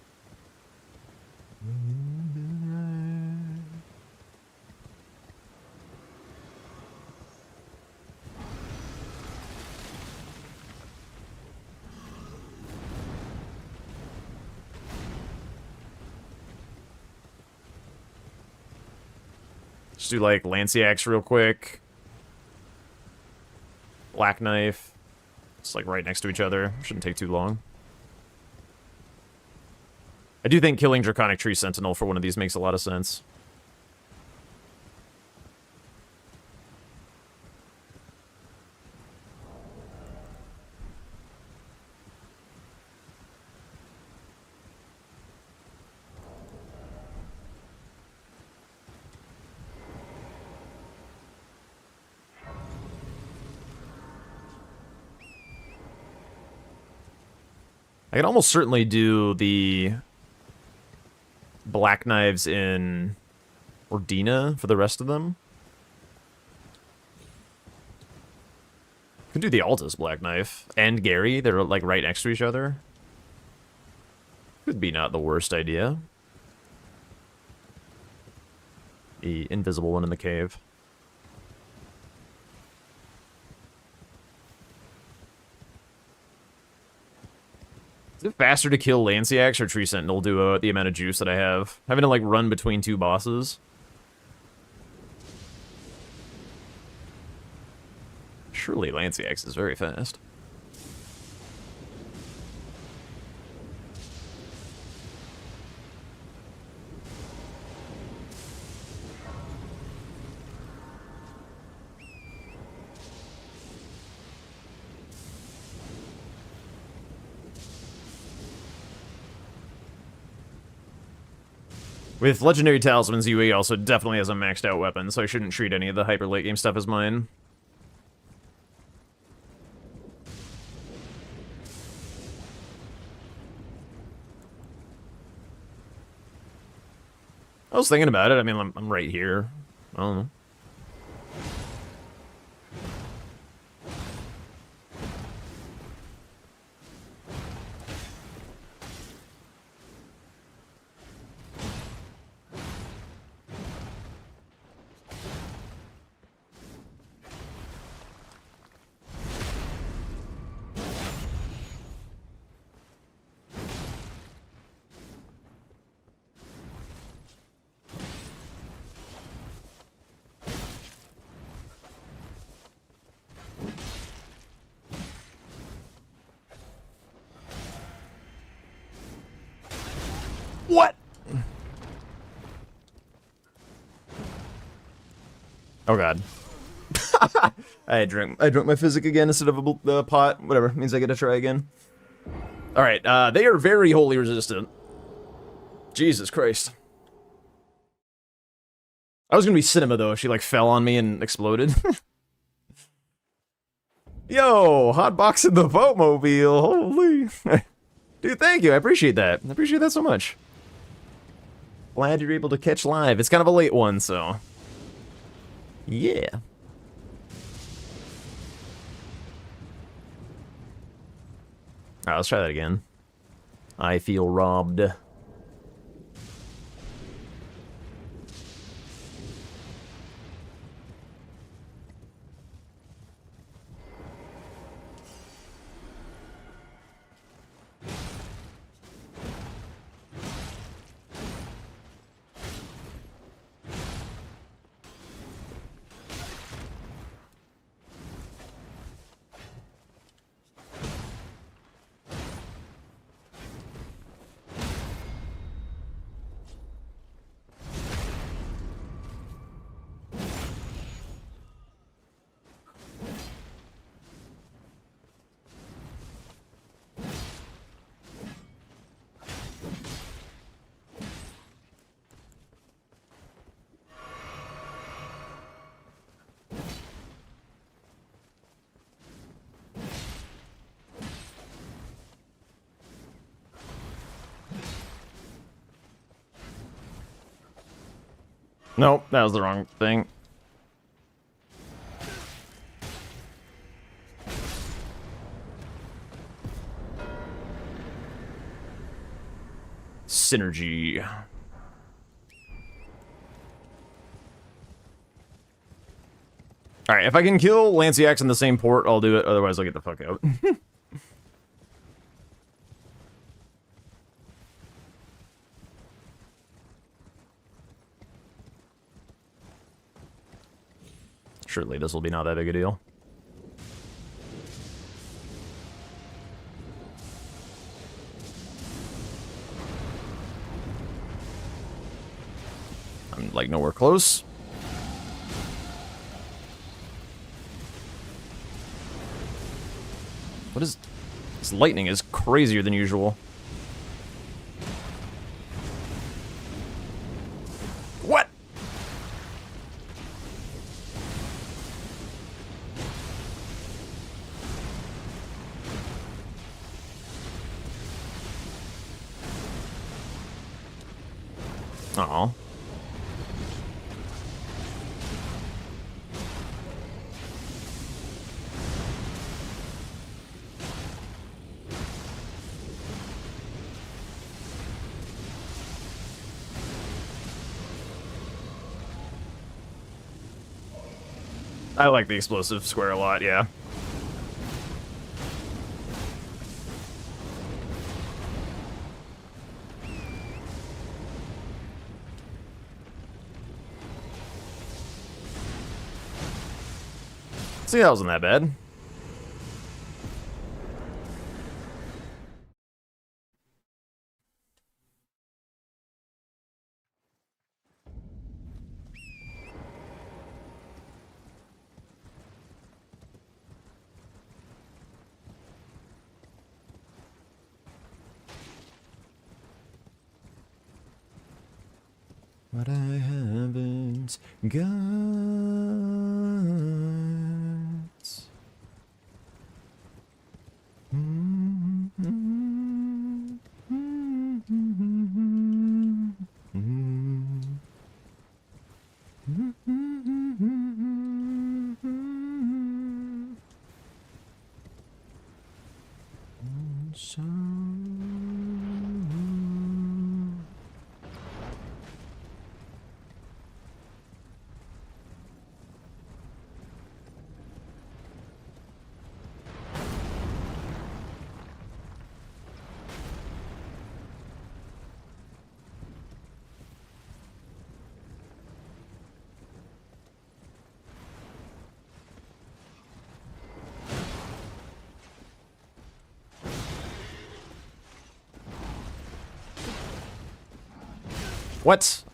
A: Just do like Lanciax real quick. Black knife. It's like right next to each other. Shouldn't take too long. I do think killing Draconic Tree Sentinel for one of these makes a lot of sense. I can almost certainly do the black knives in Ordina for the rest of them. Can do the Altus black knife and Gary. They're like right next to each other. Could be not the worst idea. The invisible one in the cave. Is it faster to kill Lanciax or Tree Sentinel duo at the amount of juice that I have? Having to like run between two bosses. Surely Lanciax is very fast. With Legendary Talismans, UE also definitely has a maxed out weapon, so I shouldn't treat any of the hyper late game stuff as mine. I was thinking about it. I mean, I'm right here. I don't know. What? Oh god. I drank my physic again instead of a pot. Whatever, means I get to try again. All right, they are very holy resistant. Jesus Christ. I was gonna be Cinema though if she like fell on me and exploded. Yo, hot box in the boatmobile. Holy. Dude, thank you. I appreciate that. I appreciate that so much. Glad you're able to catch live. It's kind of a late one, so. Yeah. Alright, let's try that again. I feel robbed. Nope, that was the wrong thing. Synergy. Alright, if I can kill Lanciax in the same port, I'll do it. Otherwise, I'll get the fuck out. Surely this will be not that big a deal. I'm like nowhere close. What is... This lightning is crazier than usual. What? Aw. I like the explosive square a lot, yeah. See, that wasn't that bad. What I haven't got. What?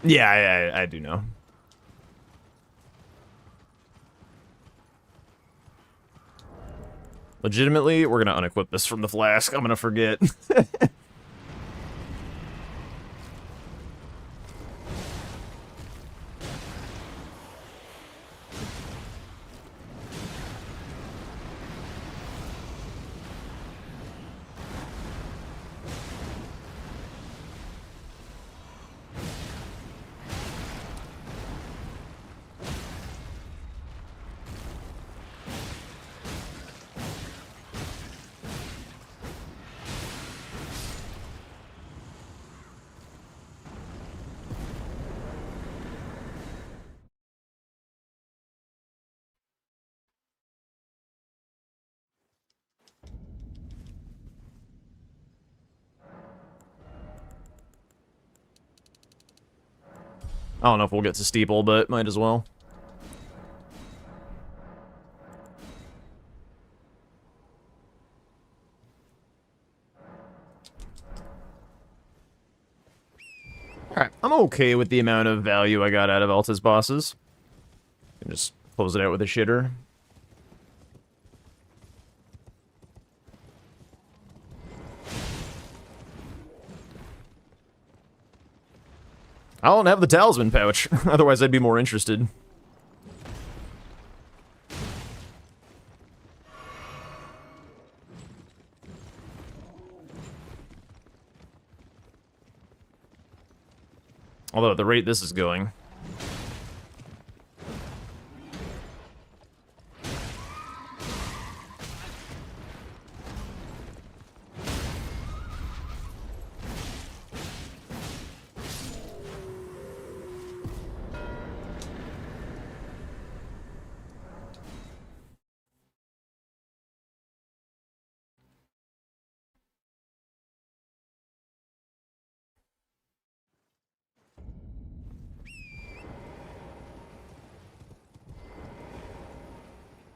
A: Yeah, I do know. Legitimately, we're gonna unequip this from the flask. I'm gonna forget. I don't know if we'll get to Steeple, but might as well. Alright, I'm okay with the amount of value I got out of Alta's bosses. And just close it out with a shitter. I don't have the talisman pouch, otherwise I'd be more interested. Although at the rate this is going.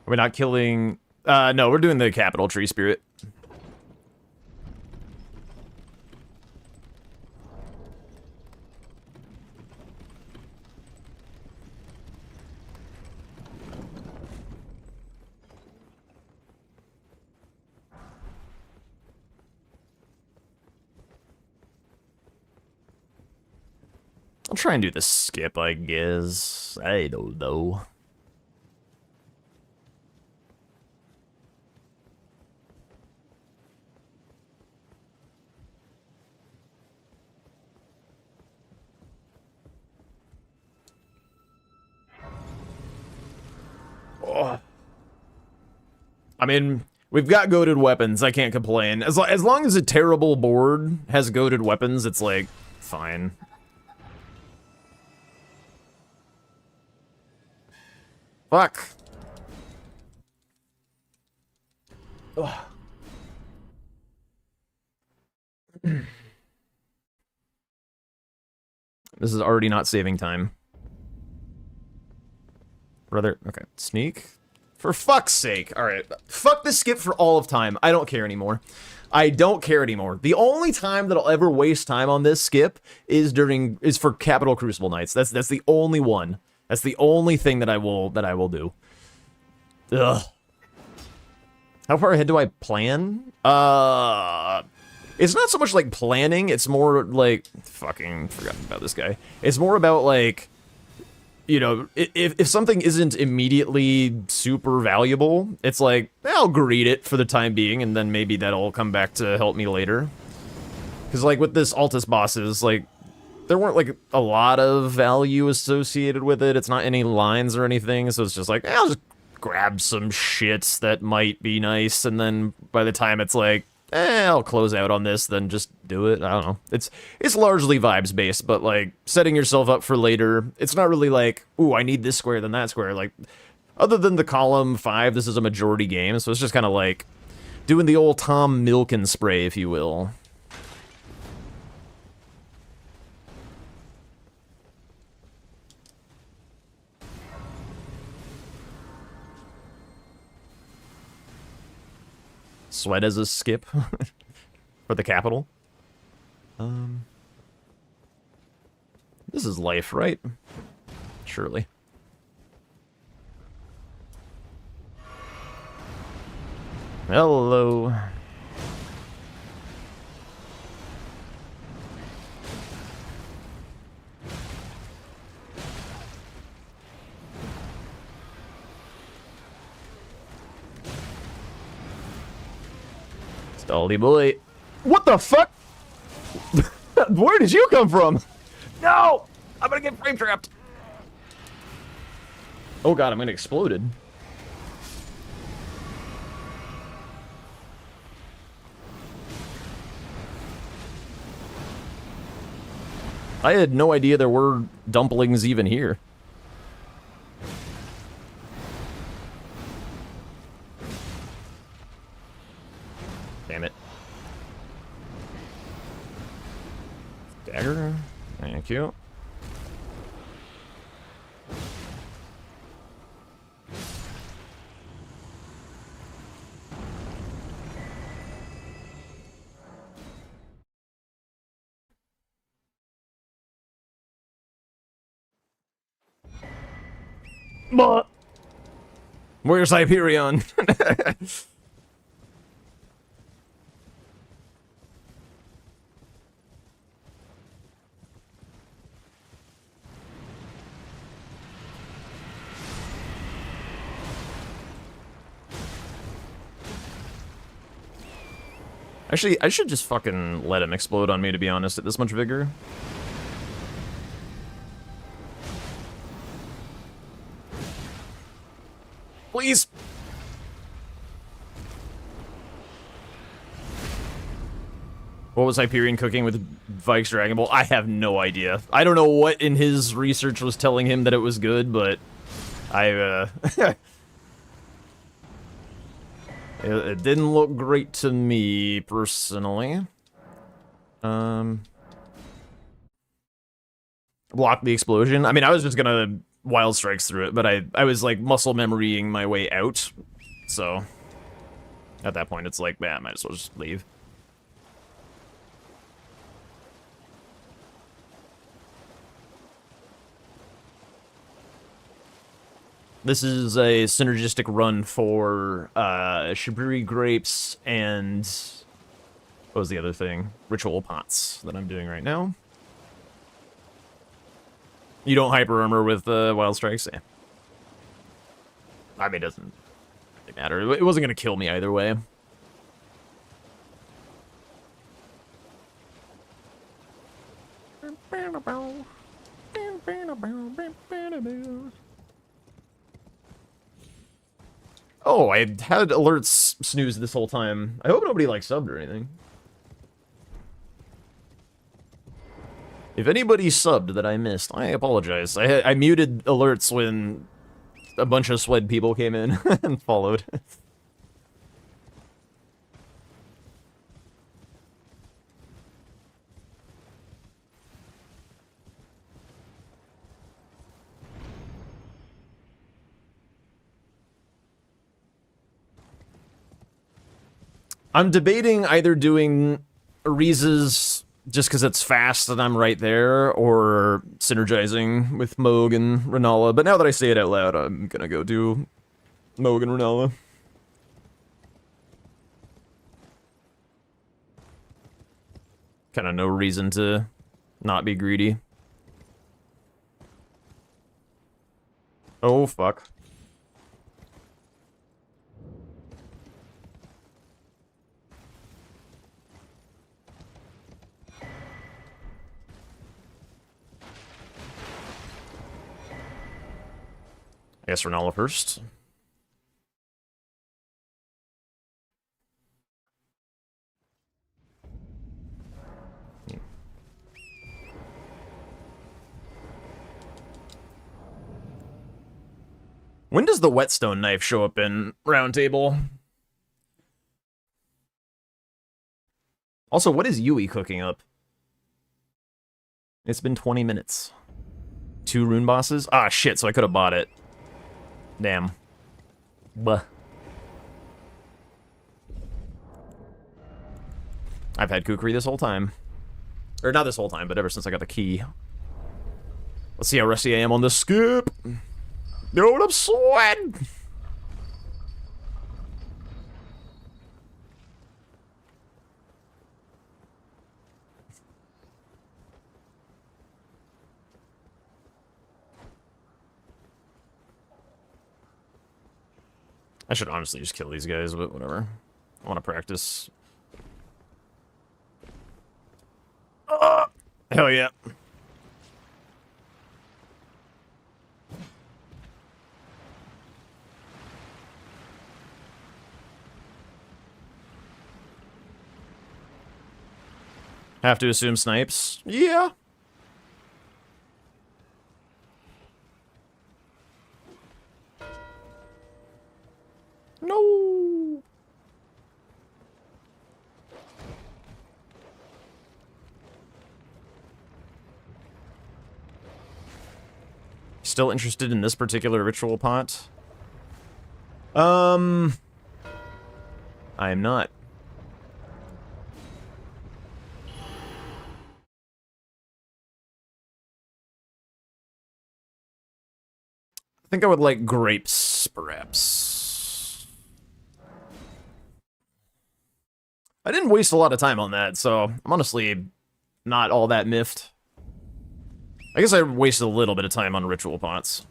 A: Are we not killing... no, we're doing the capital tree spirit. I'll try and do the skip, I guess. I don't know. Oh. I mean, we've got goated weapons. I can't complain. As long as a terrible board has goated weapons, it's like, fine. Fuck. Ugh. This is already not saving time. Brother, okay, sneak. For fuck's sake. Alright, fuck this skip for all of time. I don't care anymore. I don't care anymore. The only time that I'll ever waste time on this skip is for Capital Crucible Nights. That's the only one. That's the only thing that I will do. Ugh. How far ahead do I plan? It's not so much like planning, it's more like fucking forgotten about this guy. It's more about like, you know, if something isn't immediately super valuable, it's like, I'll greet it for the time being, and then maybe that'll come back to help me later. Because like with this Altus bosses, like, there weren't like a lot of value associated with it. It's not any lines or anything, so it's just like, I'll just grab some shits that might be nice, and then by the time it's like, I'll close out on this, then just do it. I don't know. It's largely vibes based, but like setting yourself up for later. It's not really like, ooh, I need this square than that square. Like, other than the column 5, this is a majority game, so it's just kind of like doing the old Tom Milken spray, if you will. Sweat as a skip for the capital. This is life, right? Surely. Hello. Stolly boy. What the fuck? Where did you come from? No! I'm gonna get frame trapped. Oh god, I'm gonna exploded. I had no idea there were dumplings even here. Damn it. Dagger. Thank you. Where's Hyperion? Actually, I should just fucking let him explode on me, to be honest, at this much vigor. Please! What was Hyperion cooking with Vike's Dragon Ball? I have no idea. I don't know what in his research was telling him that it was good, but it didn't look great to me, personally. Block the explosion. I mean, I was just gonna wild strikes through it, but I was like muscle memorying my way out, so at that point it's like, man, I might as well just leave. This is a synergistic run for Shibiri Grapes and what was the other thing? Ritual Pots that I'm doing right now. You don't hyper armor with Wild Strikes? Yeah. I mean, it doesn't really matter. It wasn't going to kill me either way. Oh, I had alerts snooze this whole time. I hope nobody like subbed or anything. If anybody subbed that I missed, I apologize. I muted alerts when a bunch of SWED people came in and followed. I'm debating either doing Ariza's just because it's fast and I'm right there, or synergizing with Moog and Renala. But now that I say it out loud, I'm gonna go do Moog and Renala. Kind of no reason to not be greedy. Oh, fuck. I guess Renala first. When does the whetstone knife show up in Roundtable? Also, what is Yui cooking up? It's been 20 minutes. 2 rune bosses? Ah, shit, so I could have bought it. Damn. Buh. I've had Kukri this whole time. Or not this whole time, but ever since I got the key. Let's see how rusty I am on this skip. Dude, I'm sweating. I should honestly just kill these guys, but whatever. I want to practice. Hell yeah. Have to assume snipes? Yeah. No. Still interested in this particular ritual pot? I am not. I think I would like grapes, perhaps. I didn't waste a lot of time on that, so I'm honestly not all that miffed. I guess I wasted a little bit of time on ritual pots.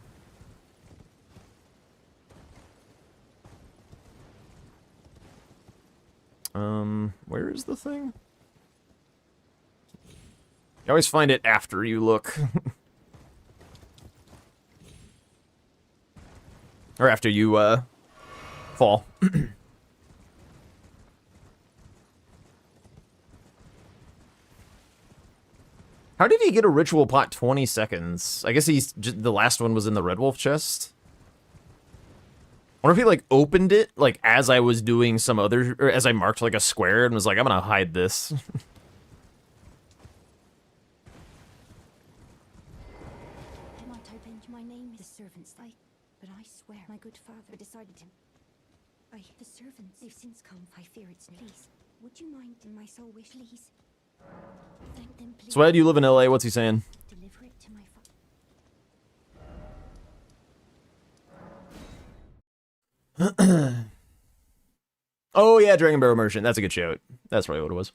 A: Where is the thing? You always find it after you look. Or after you, fall. How did he get a ritual pot 20 seconds? I guess he's just, the last one was in the Red Wolf chest. I wonder if he, like, opened it, like, as I was doing some other, or as I marked, like, a square and was like, I'm gonna hide this.
G: I might open my name is the servants, but I swear my good father decided to. The servants, they've since come. I fear it's please. Would you mind in my soul wish, please? Thank them, please.
A: So why do you live in LA? What's he saying?
G: Deliver it to my father.
A: Oh yeah, Dragon Barrel Merchant. That's a good shout. That's probably what it was.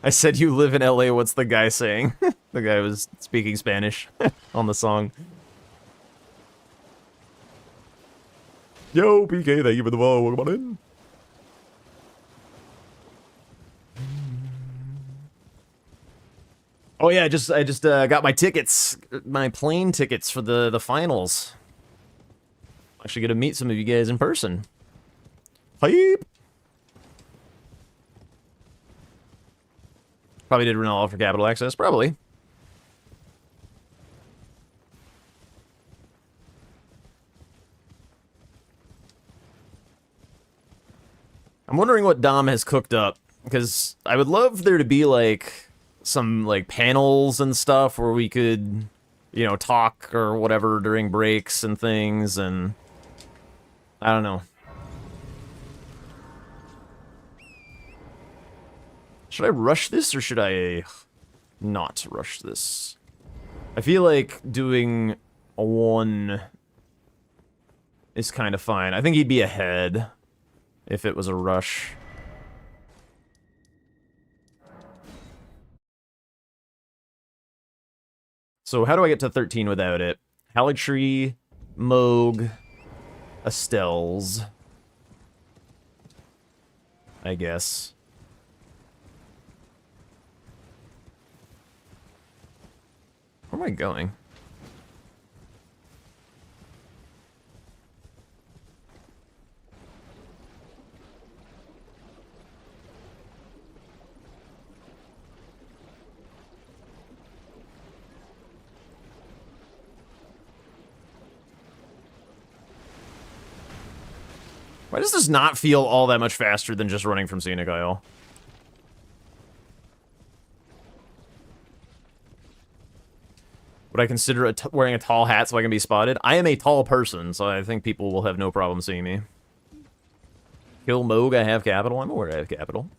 A: I said you live in LA, what's the guy saying? The guy was speaking Spanish on the song. Yo, PK, thank you for the follow. Welcome on in. Oh yeah, I just got my tickets, my plane tickets for the finals. Actually get to meet some of you guys in person. Hype! Probably did renewal for Capital Access, probably. I'm wondering what Dom has cooked up, because I would love there to be, like, some, like, panels and stuff where we could, you know, talk or whatever during breaks and things, and I don't know. Should I rush this, or should I not rush this? I feel like doing a 1 is kind of fine. I think he'd be ahead if it was a rush. So how do I get to 13 without it? Halligtree, Moog, Estelle's, I guess. Where am I going? Why does this not feel all that much faster than just running from Scenic Isle? Would I consider wearing a tall hat so I can be spotted? I am a tall person, so I think people will have no problem seeing me. Kill Moog, I have capital. I'm aware I have capital.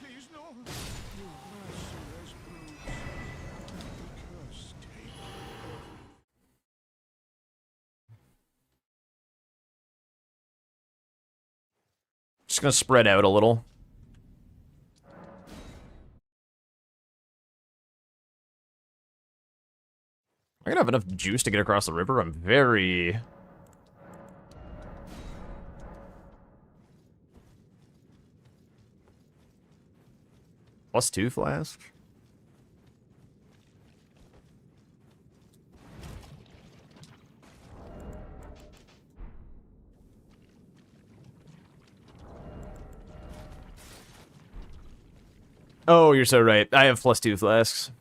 H: Please, no. Your merciless brutes. The curse take.
A: Just gonna spread out a little. I'm gonna have enough juice to get across the river. I'm very... +2 flask? Oh, you're so right. I have +2 flasks.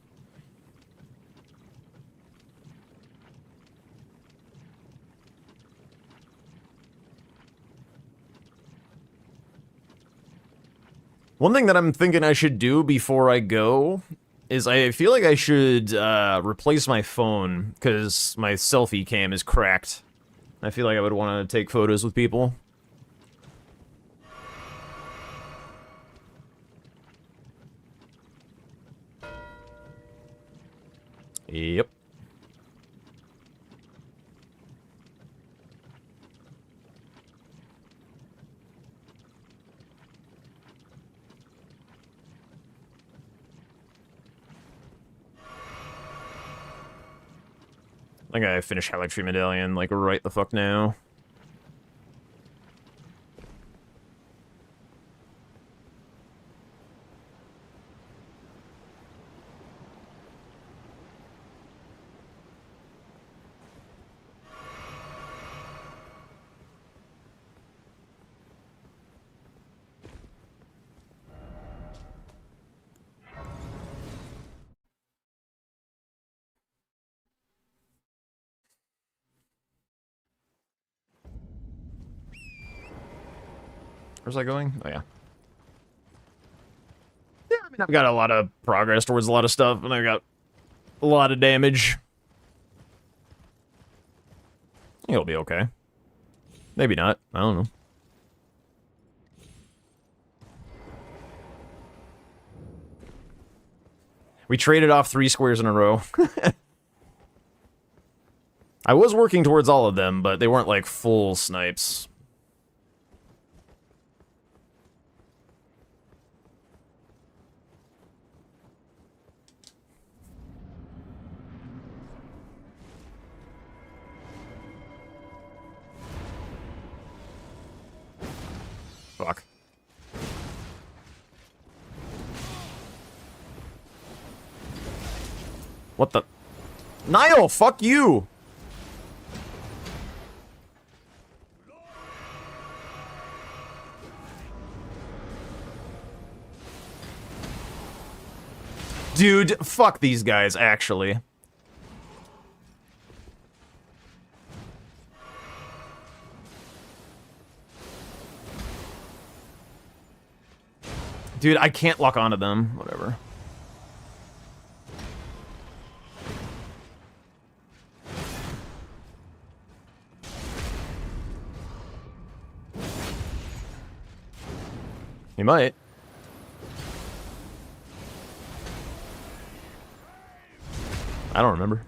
A: One thing that I'm thinking I should do before I go is I feel like I should replace my phone because my selfie cam is cracked. I feel like I would want to take photos with people. Yep. I think I finish Helix Medallion, like, right the fuck now. Where's that going? Oh, yeah. Yeah, I mean, I've got a lot of progress towards a lot of stuff, and I've got a lot of damage. It'll be okay. Maybe not. I don't know. We traded off 3 squares in a row. I was working towards all of them, but they weren't, like, full snipes. Fuck. What the? Niall, fuck you! Dude, fuck these guys, actually. Dude, I can't lock onto them. Whatever. You might. I don't remember.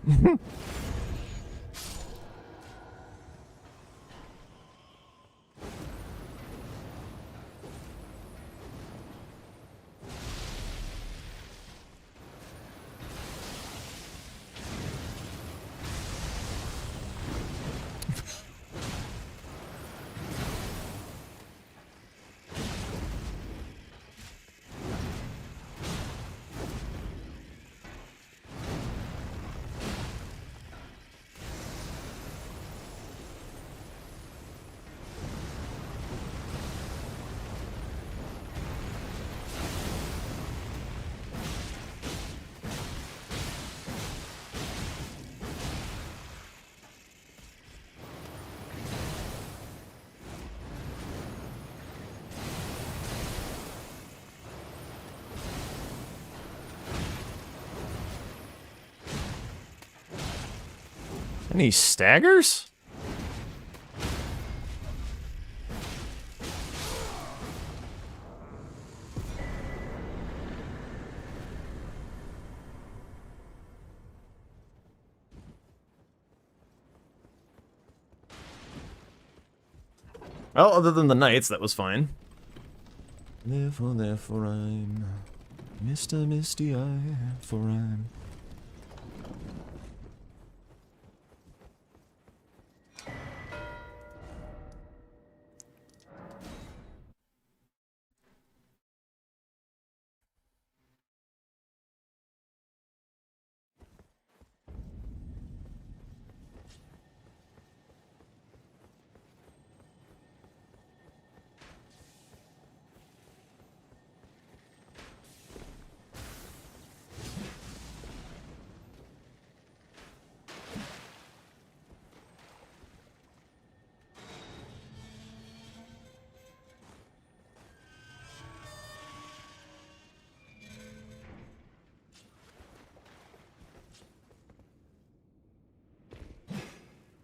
A: And he staggers? Well, other than the knights, that was fine. Therefore I'm Mr. Misty Eye, for I'm...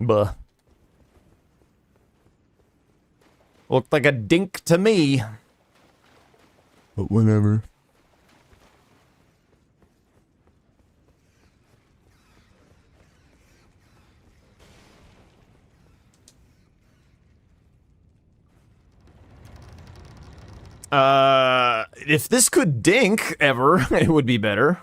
A: Buh. Looked like a dink to me. But whatever. If this could dink ever, it would be better.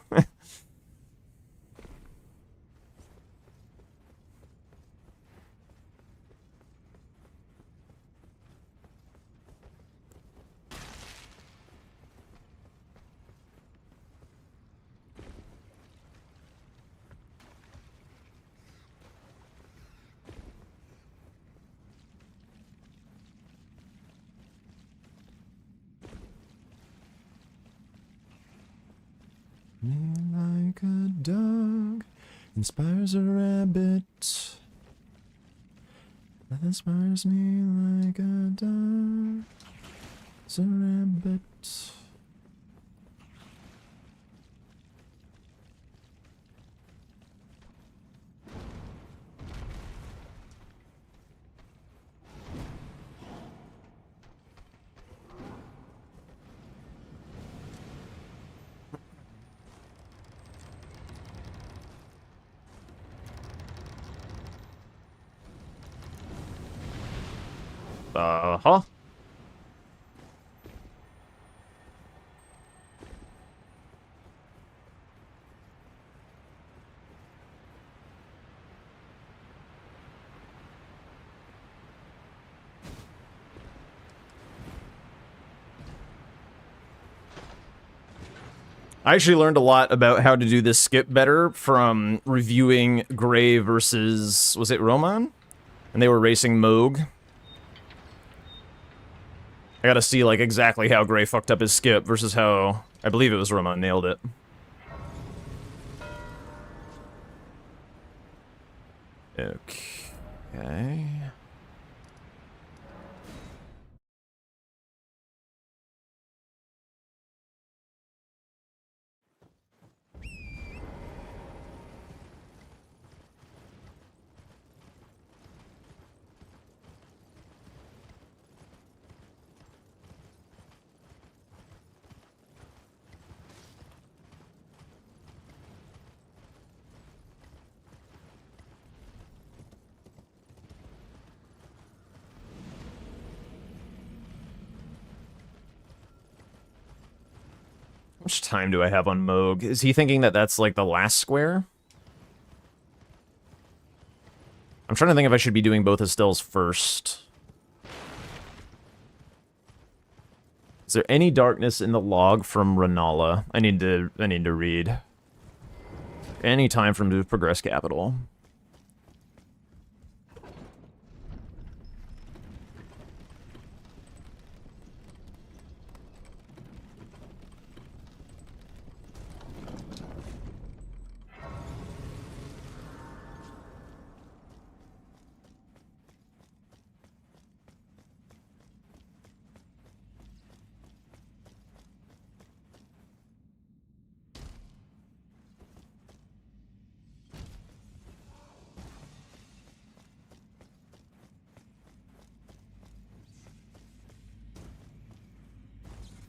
A: Me like a dog inspires a rabbit. That inspires me like a dog. It's a rabbit. Uh-huh. I actually learned a lot about how to do this skip better from reviewing Gray versus, was it Roman? And they were racing Moog. I gotta see, like, exactly how Gray fucked up his skip versus how, I believe it was Roman nailed it. Okay. How much time do I have on Moog? Is he thinking that that's, like, the last square? I'm trying to think if I should be doing both Estelle's first. Is there any darkness in the log from Renala? I need to read. Any time from to progress capital.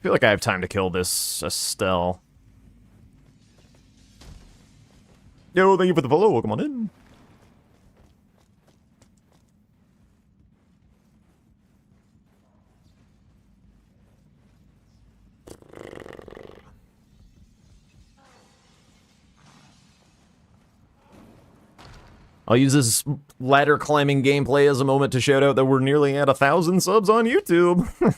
A: feel like I have time to kill this Estelle. Yo, thank you for the follow. Welcome on in. I'll use this ladder climbing gameplay as a moment to shout out that we're nearly at 1,000 subs on YouTube.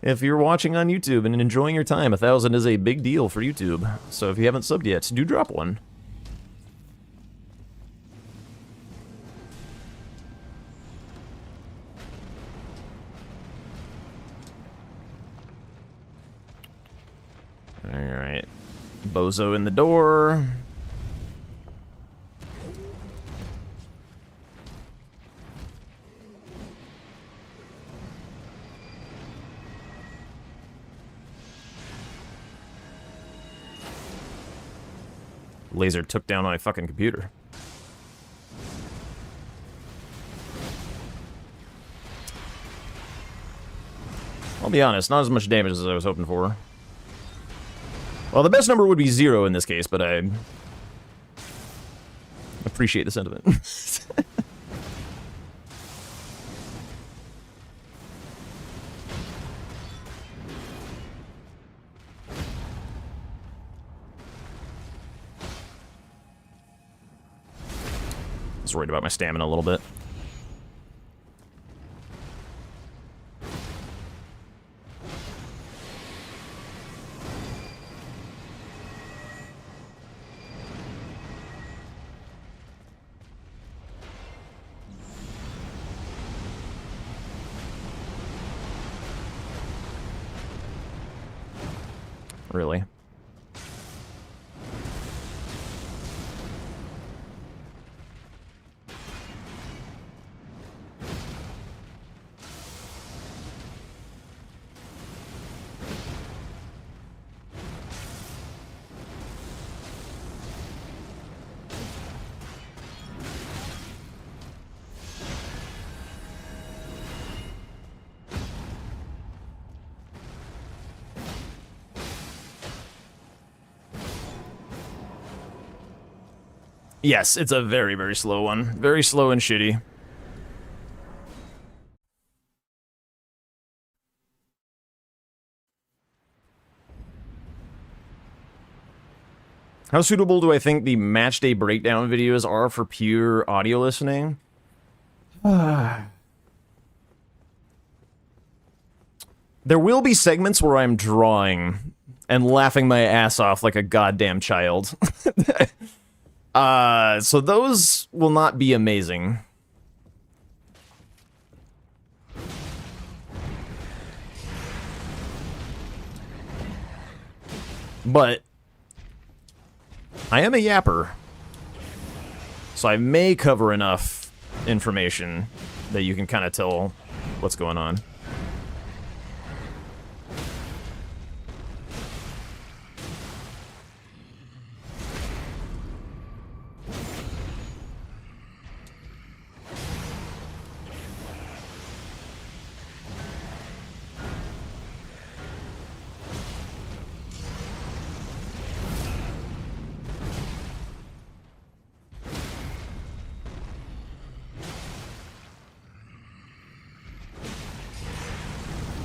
A: If you're watching on YouTube and enjoying your time, 1,000 is a big deal for YouTube. So if you haven't subbed yet, do drop one. Alright. Bozo in the door. Laser took down my fucking computer. I'll be honest, not as much damage as I was hoping for. Well, the best number would be 0 in this case, but I appreciate the sentiment. I was worried about my stamina a little bit. Really? Yes, it's a very, very slow one. Very slow and shitty. How suitable do I think the match day breakdown videos are for pure audio listening? There will be segments where I'm drawing and laughing my ass off like a goddamn child. So those will not be amazing. But I am a yapper, so I may cover enough information that you can kind of tell what's going on.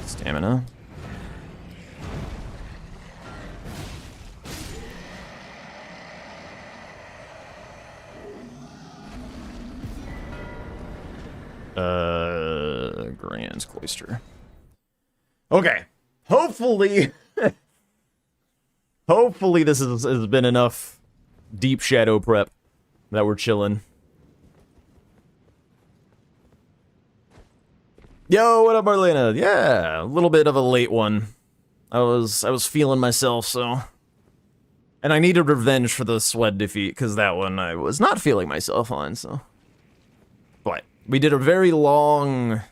A: Stamina. Grand's Cloister. Okay. Hopefully, hopefully this has been enough deep shadow prep that we're chilling. Yo, what up, Marlena? Yeah, a little bit of a late one. I was feeling myself, so. And I needed revenge for the Swed defeat, because that one I was not feeling myself on, so. But we did a very long,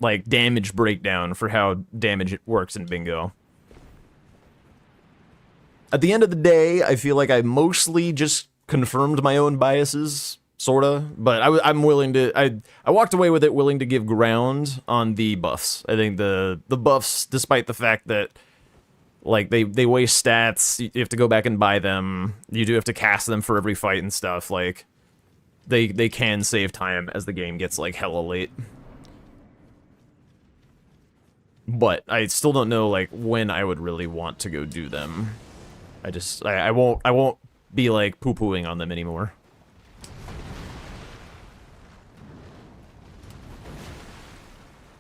A: like, damage breakdown for how damage works in Bingo. At the end of the day, I feel like I mostly just confirmed my own biases sorta. But I'm willing to. I walked away with it willing to give ground on the buffs. I think the buffs, despite the fact that like they waste stats, you have to go back and buy them. You do have to cast them for every fight and stuff. Like they can save time as the game gets like hella late. But I still don't know like when I would really want to go do them. I won't be like poo-pooing on them anymore.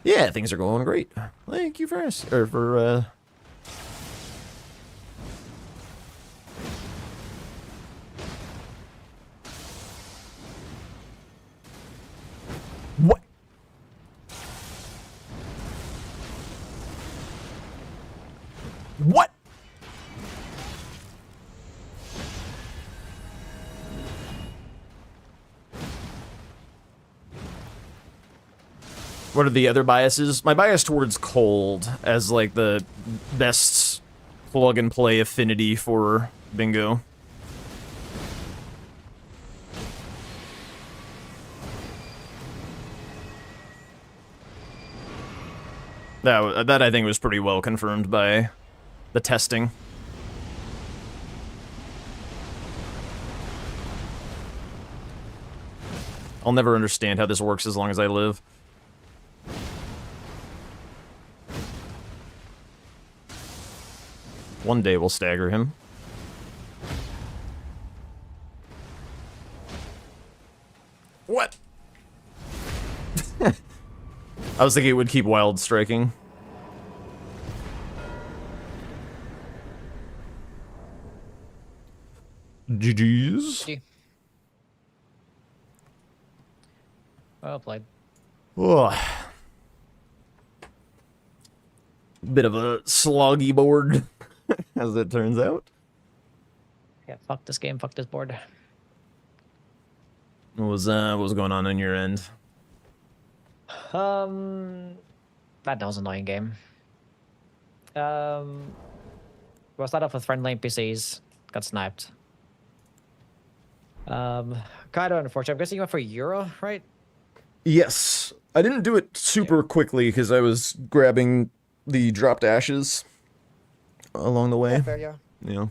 A: Yeah, things are going great. Thank you for What? What? What are the other biases? My bias towards cold as like the best plug and play affinity for bingo. That I think was pretty well confirmed by the testing. I'll never understand how this works as long as I live. One day we'll stagger him. What? I was thinking it would keep wild striking. GG's.
F: Well played.
A: Ugh. Bit of a sloggy board, as it turns out.
F: Yeah, fuck this game, fuck this board.
A: What was going on your end?
F: That was an annoying game. We'll start off with friendly NPCs. Got sniped. Kind of unfortunate. I'm guessing you went for Euro, right?
A: Yes. I didn't do it super quickly because I was grabbing the dropped ashes along the way.
F: Yeah, fair, yeah.
A: Yeah.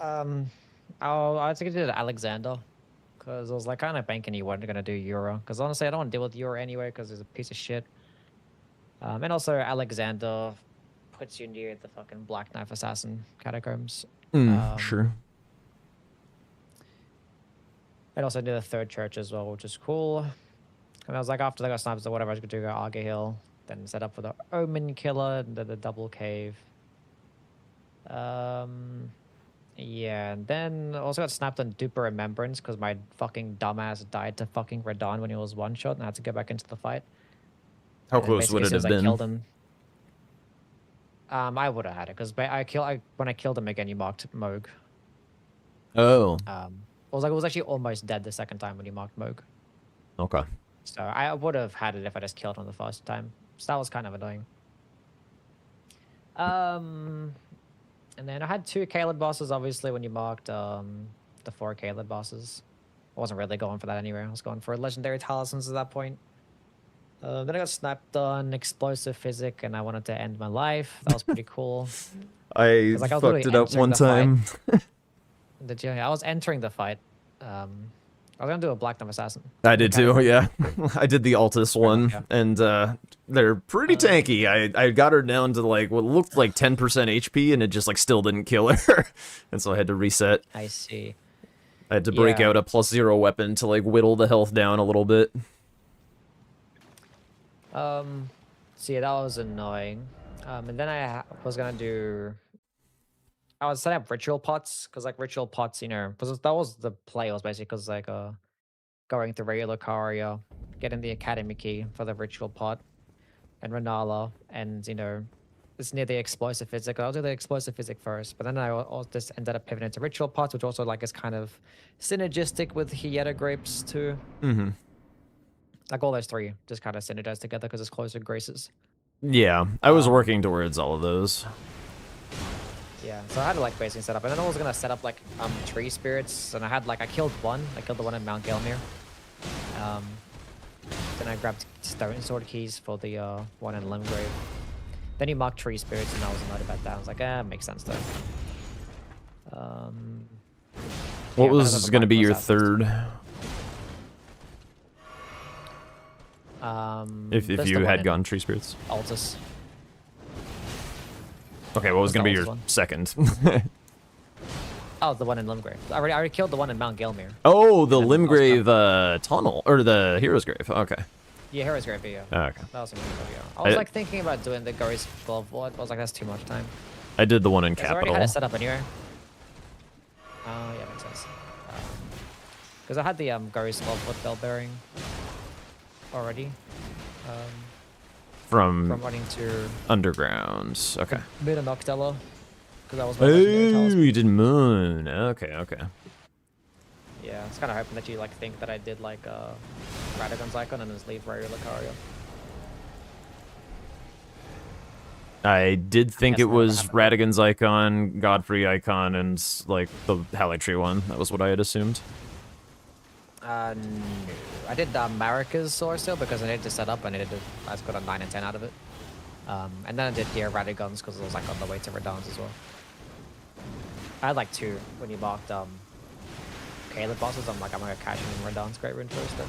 F: I think I did Alexander. Because I was like kind of banking you weren't going to do Euro. Because honestly, I don't want to deal with Euro anyway because it's a piece of shit. And also, Alexander puts you near the fucking Black Knife Assassin catacombs.
A: Sure.
F: And also did the third church as well, which is cool. And I was like, after they got snipers or whatever, I was going to do Arga Hill. Then set up for the Omen Killer and the double cave. Yeah, and then also got snapped on Duper Remembrance because my fucking dumbass died to fucking Radon when he was one shot and I had to go back into the fight.
A: How
F: And
A: close would it
F: basically,
A: have
F: as I killed
A: been?
F: him. I would have had it because when I killed him again, you marked Moog.
A: Oh.
F: I was actually almost dead the second time when you marked Moog.
A: Okay.
F: So I would have had it if I just killed him the first time. So that was kind of annoying. And then I had 2 Caleb bosses, obviously, when you marked the 4 Caleb bosses. I wasn't really going for that anyway. I was going for legendary talismans at that point. Then I got snapped on explosive physic, and I wanted to end my life. That was pretty cool.
A: I
F: Like, I was
A: fucked
F: literally
A: it up
F: entering
A: one
F: the fight.
A: time.
F: Did you? I was entering the fight. I was gonna do a Black Knife Assassin.
A: I did too, yeah. I did the Altus one,
F: yeah.
A: and they're pretty tanky. I got her down to like what looked like 10% HP, and it just like still didn't kill her, and so I had to reset.
F: I see.
A: I had to break
F: Yeah.
A: out a +0 weapon to like whittle the health down a little bit.
F: So yeah, that was annoying. And then I was gonna do. I was setting up ritual pots because like ritual pots, because that was the play. Was basically because like going through regular Caria, getting the academy key for the ritual pot, and Renala, and it's near the explosive physic. I'll do the explosive physic first, but then I just ended up pivoting to ritual pots, which also like is kind of synergistic with Hieta grapes too.
A: Mm-hmm.
F: Like all those 3 just kind of synergize together because it's closer graces.
A: Yeah, I was working towards all of those.
F: Yeah, so I had to like basically set up, and then I was gonna set up like tree spirits, and I killed one. I killed the one in Mount Gelmir. Then I grabbed stone sword keys for the one in Limgrave. Then you marked tree spirits, and that was another bad down. I was like, makes sense though.
A: What
F: yeah,
A: was going to be your third? If
F: that's
A: you
F: the
A: had
F: one
A: gone tree spirits.
F: Altus.
A: Okay, what was
F: What's
A: going to be
F: the
A: your
F: oldest
A: second?
F: Oh, the one in Limgrave. I already killed the one in Mount Gelmir.
A: Oh, the
F: And then
A: Limgrave tunnel, or the Hero's Grave. Okay.
F: Yeah, Hero's Grave, yeah.
A: Oh, okay.
F: That was a good video. I was like thinking about doing the Gory's Glove Ward. I was like, that's too much time.
A: I did the one in
F: 'Cause I already
A: Capital.
F: had it set up anyway. Oh, yeah, makes sense. Because I had the Gory's Glove Ward bell bearing already. From
A: From
F: running to
A: Underground. Okay.
F: Mid and Noctella. Because that was my
A: Oh,
F: legendary talisman.
A: you did Moon. Okay, okay.
F: Yeah, I was kind of hoping that you like think that I did like Radagon's icon and just leave Rary Lucario.
A: I did think
F: Guess
A: it
F: not what
A: was
F: happened.
A: Radigan's icon, Godfrey icon, and like the Haligtree one. That was what I had assumed.
F: No. I did Marika's Source Seal because I needed to set up. I just got a 9 and 10 out of it. And then I did Radagons because it was like on the way to Radons as well. I had like 2 when you marked Caleb bosses. I'm like, I'm gonna cash in Radon's Great Rune first then.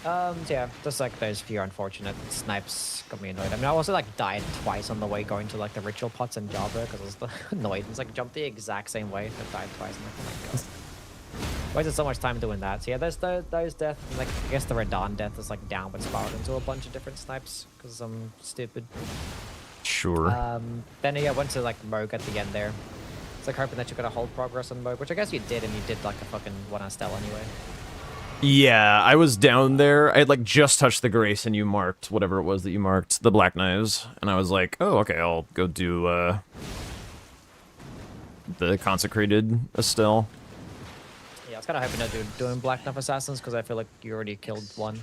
F: So yeah, just like those few unfortunate snipes got me annoyed. I mean, I also like died twice on the way going to like the ritual pots in Java because I was annoyed. It's like jumped the exact same way and died twice. I'm like, oh my god. Wasted so much time doing that. So yeah, there's those deaths. Like I guess the Radon death is like downward spiraled into a bunch of different snipes because I'm stupid.
A: Sure.
F: Then yeah, I went to like Moog at the end there. It's like hoping that you're gonna hold progress on Moog, which I guess you did, and you did like a fucking 1 Stell anyway.
A: Yeah, I was down there. I had like just touched the Grace, and you marked whatever it was that you marked, the Black Knives, and I was like, oh, okay, I'll go do the Consecrated Estelle.
F: Yeah, I was kind of hoping to doing Black Knife Assassins because I feel like you already killed one. So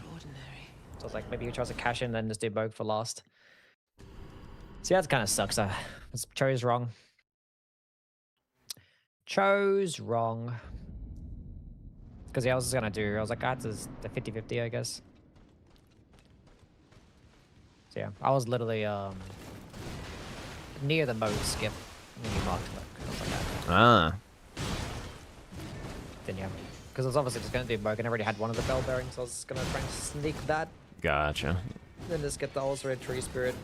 F: I was like, maybe you try to cash in, then just do Moog for last. See, that kind of sucks. I chose wrong. Chose wrong. Because yeah, I was like, that's the 50-50, I guess. So yeah, I was literally near the mode skip when you marked it. I was like, okay.
A: Ah.
F: Then yeah, because I was obviously just going to do Moog and I already had one of the bell bearings, so I was just going to try and sneak that.
A: Gotcha.
F: Then just get the Ulcerate Tree Spirit.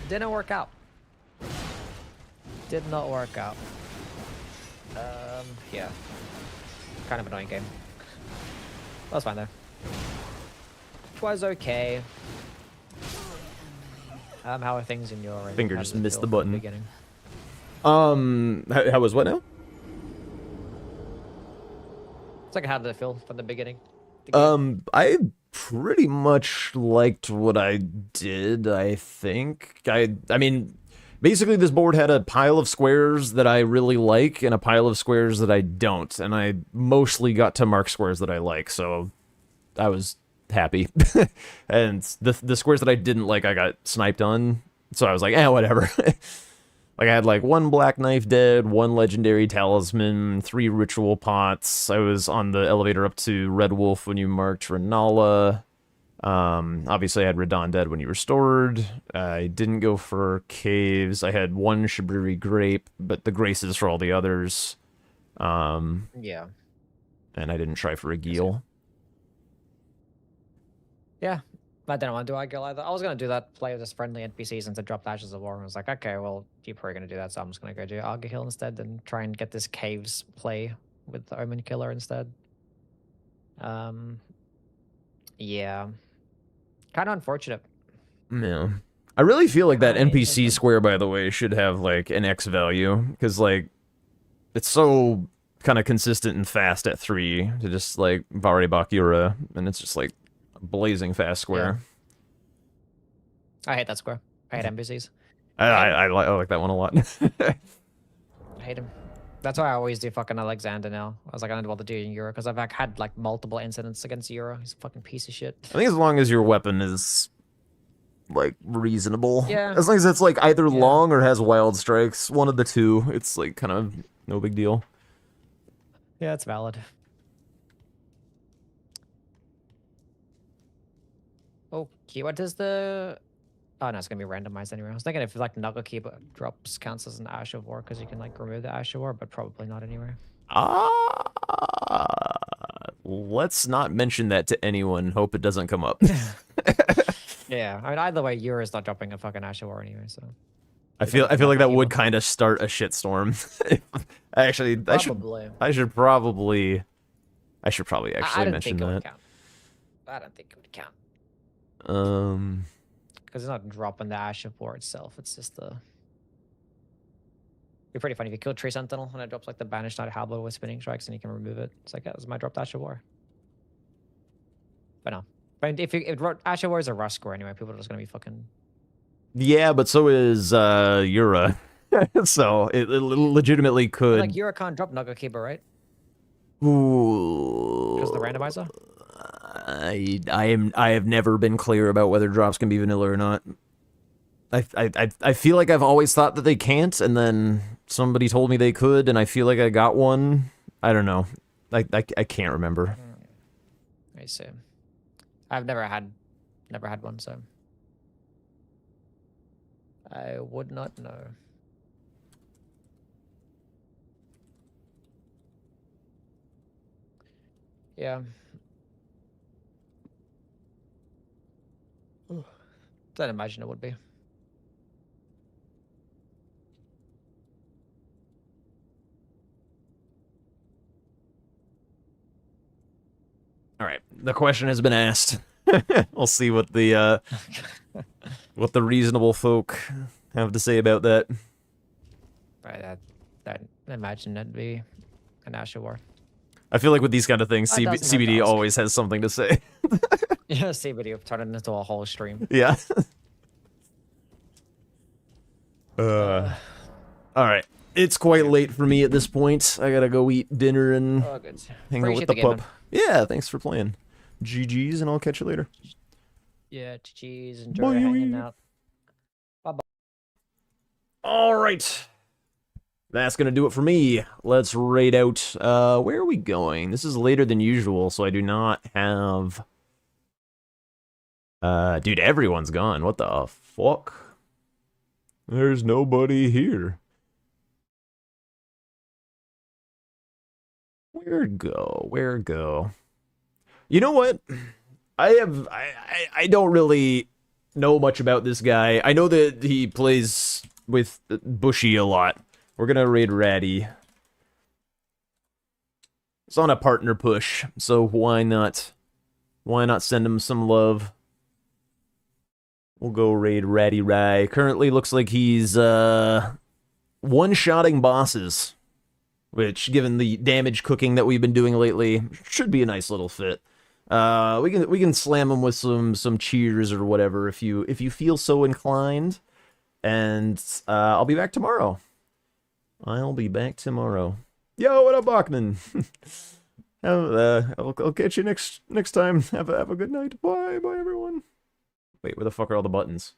F: Didn't work out. Did not work out. Yeah. Kind of annoying game. That was fine though. It was okay. How are things in your end?
A: Finger
F: How
A: just
F: does it
A: missed
F: feel
A: the
F: from
A: button.
F: beginning?
A: How was what now?
F: It's like how did it feel from the beginning? The game?
A: I pretty much liked what I did, I think. I mean, basically this board had a pile of squares that I really like and a pile of squares that I don't, and I mostly got to mark squares that I like, so I was happy. And the squares that I didn't like, I got sniped on, so I was like, whatever. Like, I had, like, 1 Black Knife dead, 1 Legendary Talisman, 3 Ritual Pots. I was on the elevator up to Red Wolf when you marked Renala. Obviously, I had Radon dead when you restored. I didn't go for Caves. I had 1 Shibriri Grape, but the Graces for all the others.
F: Yeah.
A: And I didn't try for a Geel.
F: Yeah. I didn't want to do Argyle either. I was going to do that, play with this friendly NPCs and to drop Ashes of War. And I was like, okay, well, you're probably going to do that, so I'm just going to go do Argyle instead and try and get this Caves play with the Omen Killer instead. Yeah. Kind of unfortunate.
A: Yeah. I really feel like that
F: Kinda
A: NPC
F: interesting.
A: square, by the way, should have, like, an X value. Because, like, it's so kind of consistent and fast at 3 to just, like, Vari Bakura. And it's just, like, a blazing fast square.
F: I hate that square. I hate NPCs.
A: I like that one a lot.
F: I hate him. That's why I always do fucking Alexander now. I was like, I don't know what to do in Euro because I've like, had like multiple incidents against Euro. He's a fucking piece of shit.
A: I think as long as your weapon is, like, reasonable.
F: Yeah.
A: As long as it's, like, either long or has wild strikes. One of the two. It's, like, kind of no big deal.
F: Yeah, it's valid. Okay, what does the... Oh, no, it's going to be randomized anyway. I was thinking if like Nugget Key drops counts as an Ash of War because you can like remove the Ash of War, but probably not anyway.
A: Let's not mention that to anyone. Hope it doesn't come up.
F: Yeah, I mean, either way, Yura's not dropping a fucking Ash of War anyway, so...
A: I feel like that would kind of start a shitstorm. Actually,
F: Probably.
A: I should probably actually
F: I don't
A: mention
F: think it would
A: that.
F: count. I don't think it would count.
A: Um,
F: Because it's not dropping the Ash of War itself, it's just the... It'd be pretty funny if you kill Tree Sentinel and it drops like the Banished Knight Halberd with Spinning Strikes and you can remove it. It's like, yeah, this is my dropped Ash of War. But no. But if Ash of War is a rush score anyway, people are just going to be fucking...
A: yeah, but so is Yura. So it legitimately could.
F: Like, Yura can't drop Nugget Keeper, right?
A: Ooh.
F: Because of the randomizer?
A: I have never been clear about whether drops can be vanilla or not. I feel like I've always thought that they can't, and then somebody told me they could, and I feel like I got one. I don't know. I can't remember.
F: I see. I've never had one, so I would not know. Yeah. I'd imagine it would be.
A: All right, the question has been asked. We'll see what the reasonable folk have to say about that.
F: Right, that imagine that'd be an Ash of War.
A: I feel like with these kind of things,
F: That doesn't hurt to
A: CBD
F: ask.
A: always has something to say.
F: Yeah, see video turn it into a whole stream.
A: Yeah. All right. It's quite late for me at this point. I gotta go eat dinner and
F: Oh, good.
A: hang out with the pup. Yeah, thanks for playing. GG's, and I'll catch you later.
F: Yeah, GG's. Enjoy hanging out.
A: All right. That's going to do it for me. Let's raid out. Where are we going? This is later than usual, so I do not have... dude, everyone's gone. What the fuck? There's nobody here. Where'd go? Where go? You know what? I don't really know much about this guy. I know that he plays with Bushy a lot. We're gonna raid Ratty. It's on a partner push, so why not? Why not send him some love? We'll go raid Ratty Rye. Currently looks like he's one-shotting bosses, which, given the damage cooking that we've been doing lately, should be a nice little fit. We can slam him with some cheers or whatever if you feel so inclined. And I'll be back tomorrow. Yo, what up, Bachman? I'll catch you next time. Have a good night. Bye, everyone. Wait, where the fuck are all the buttons?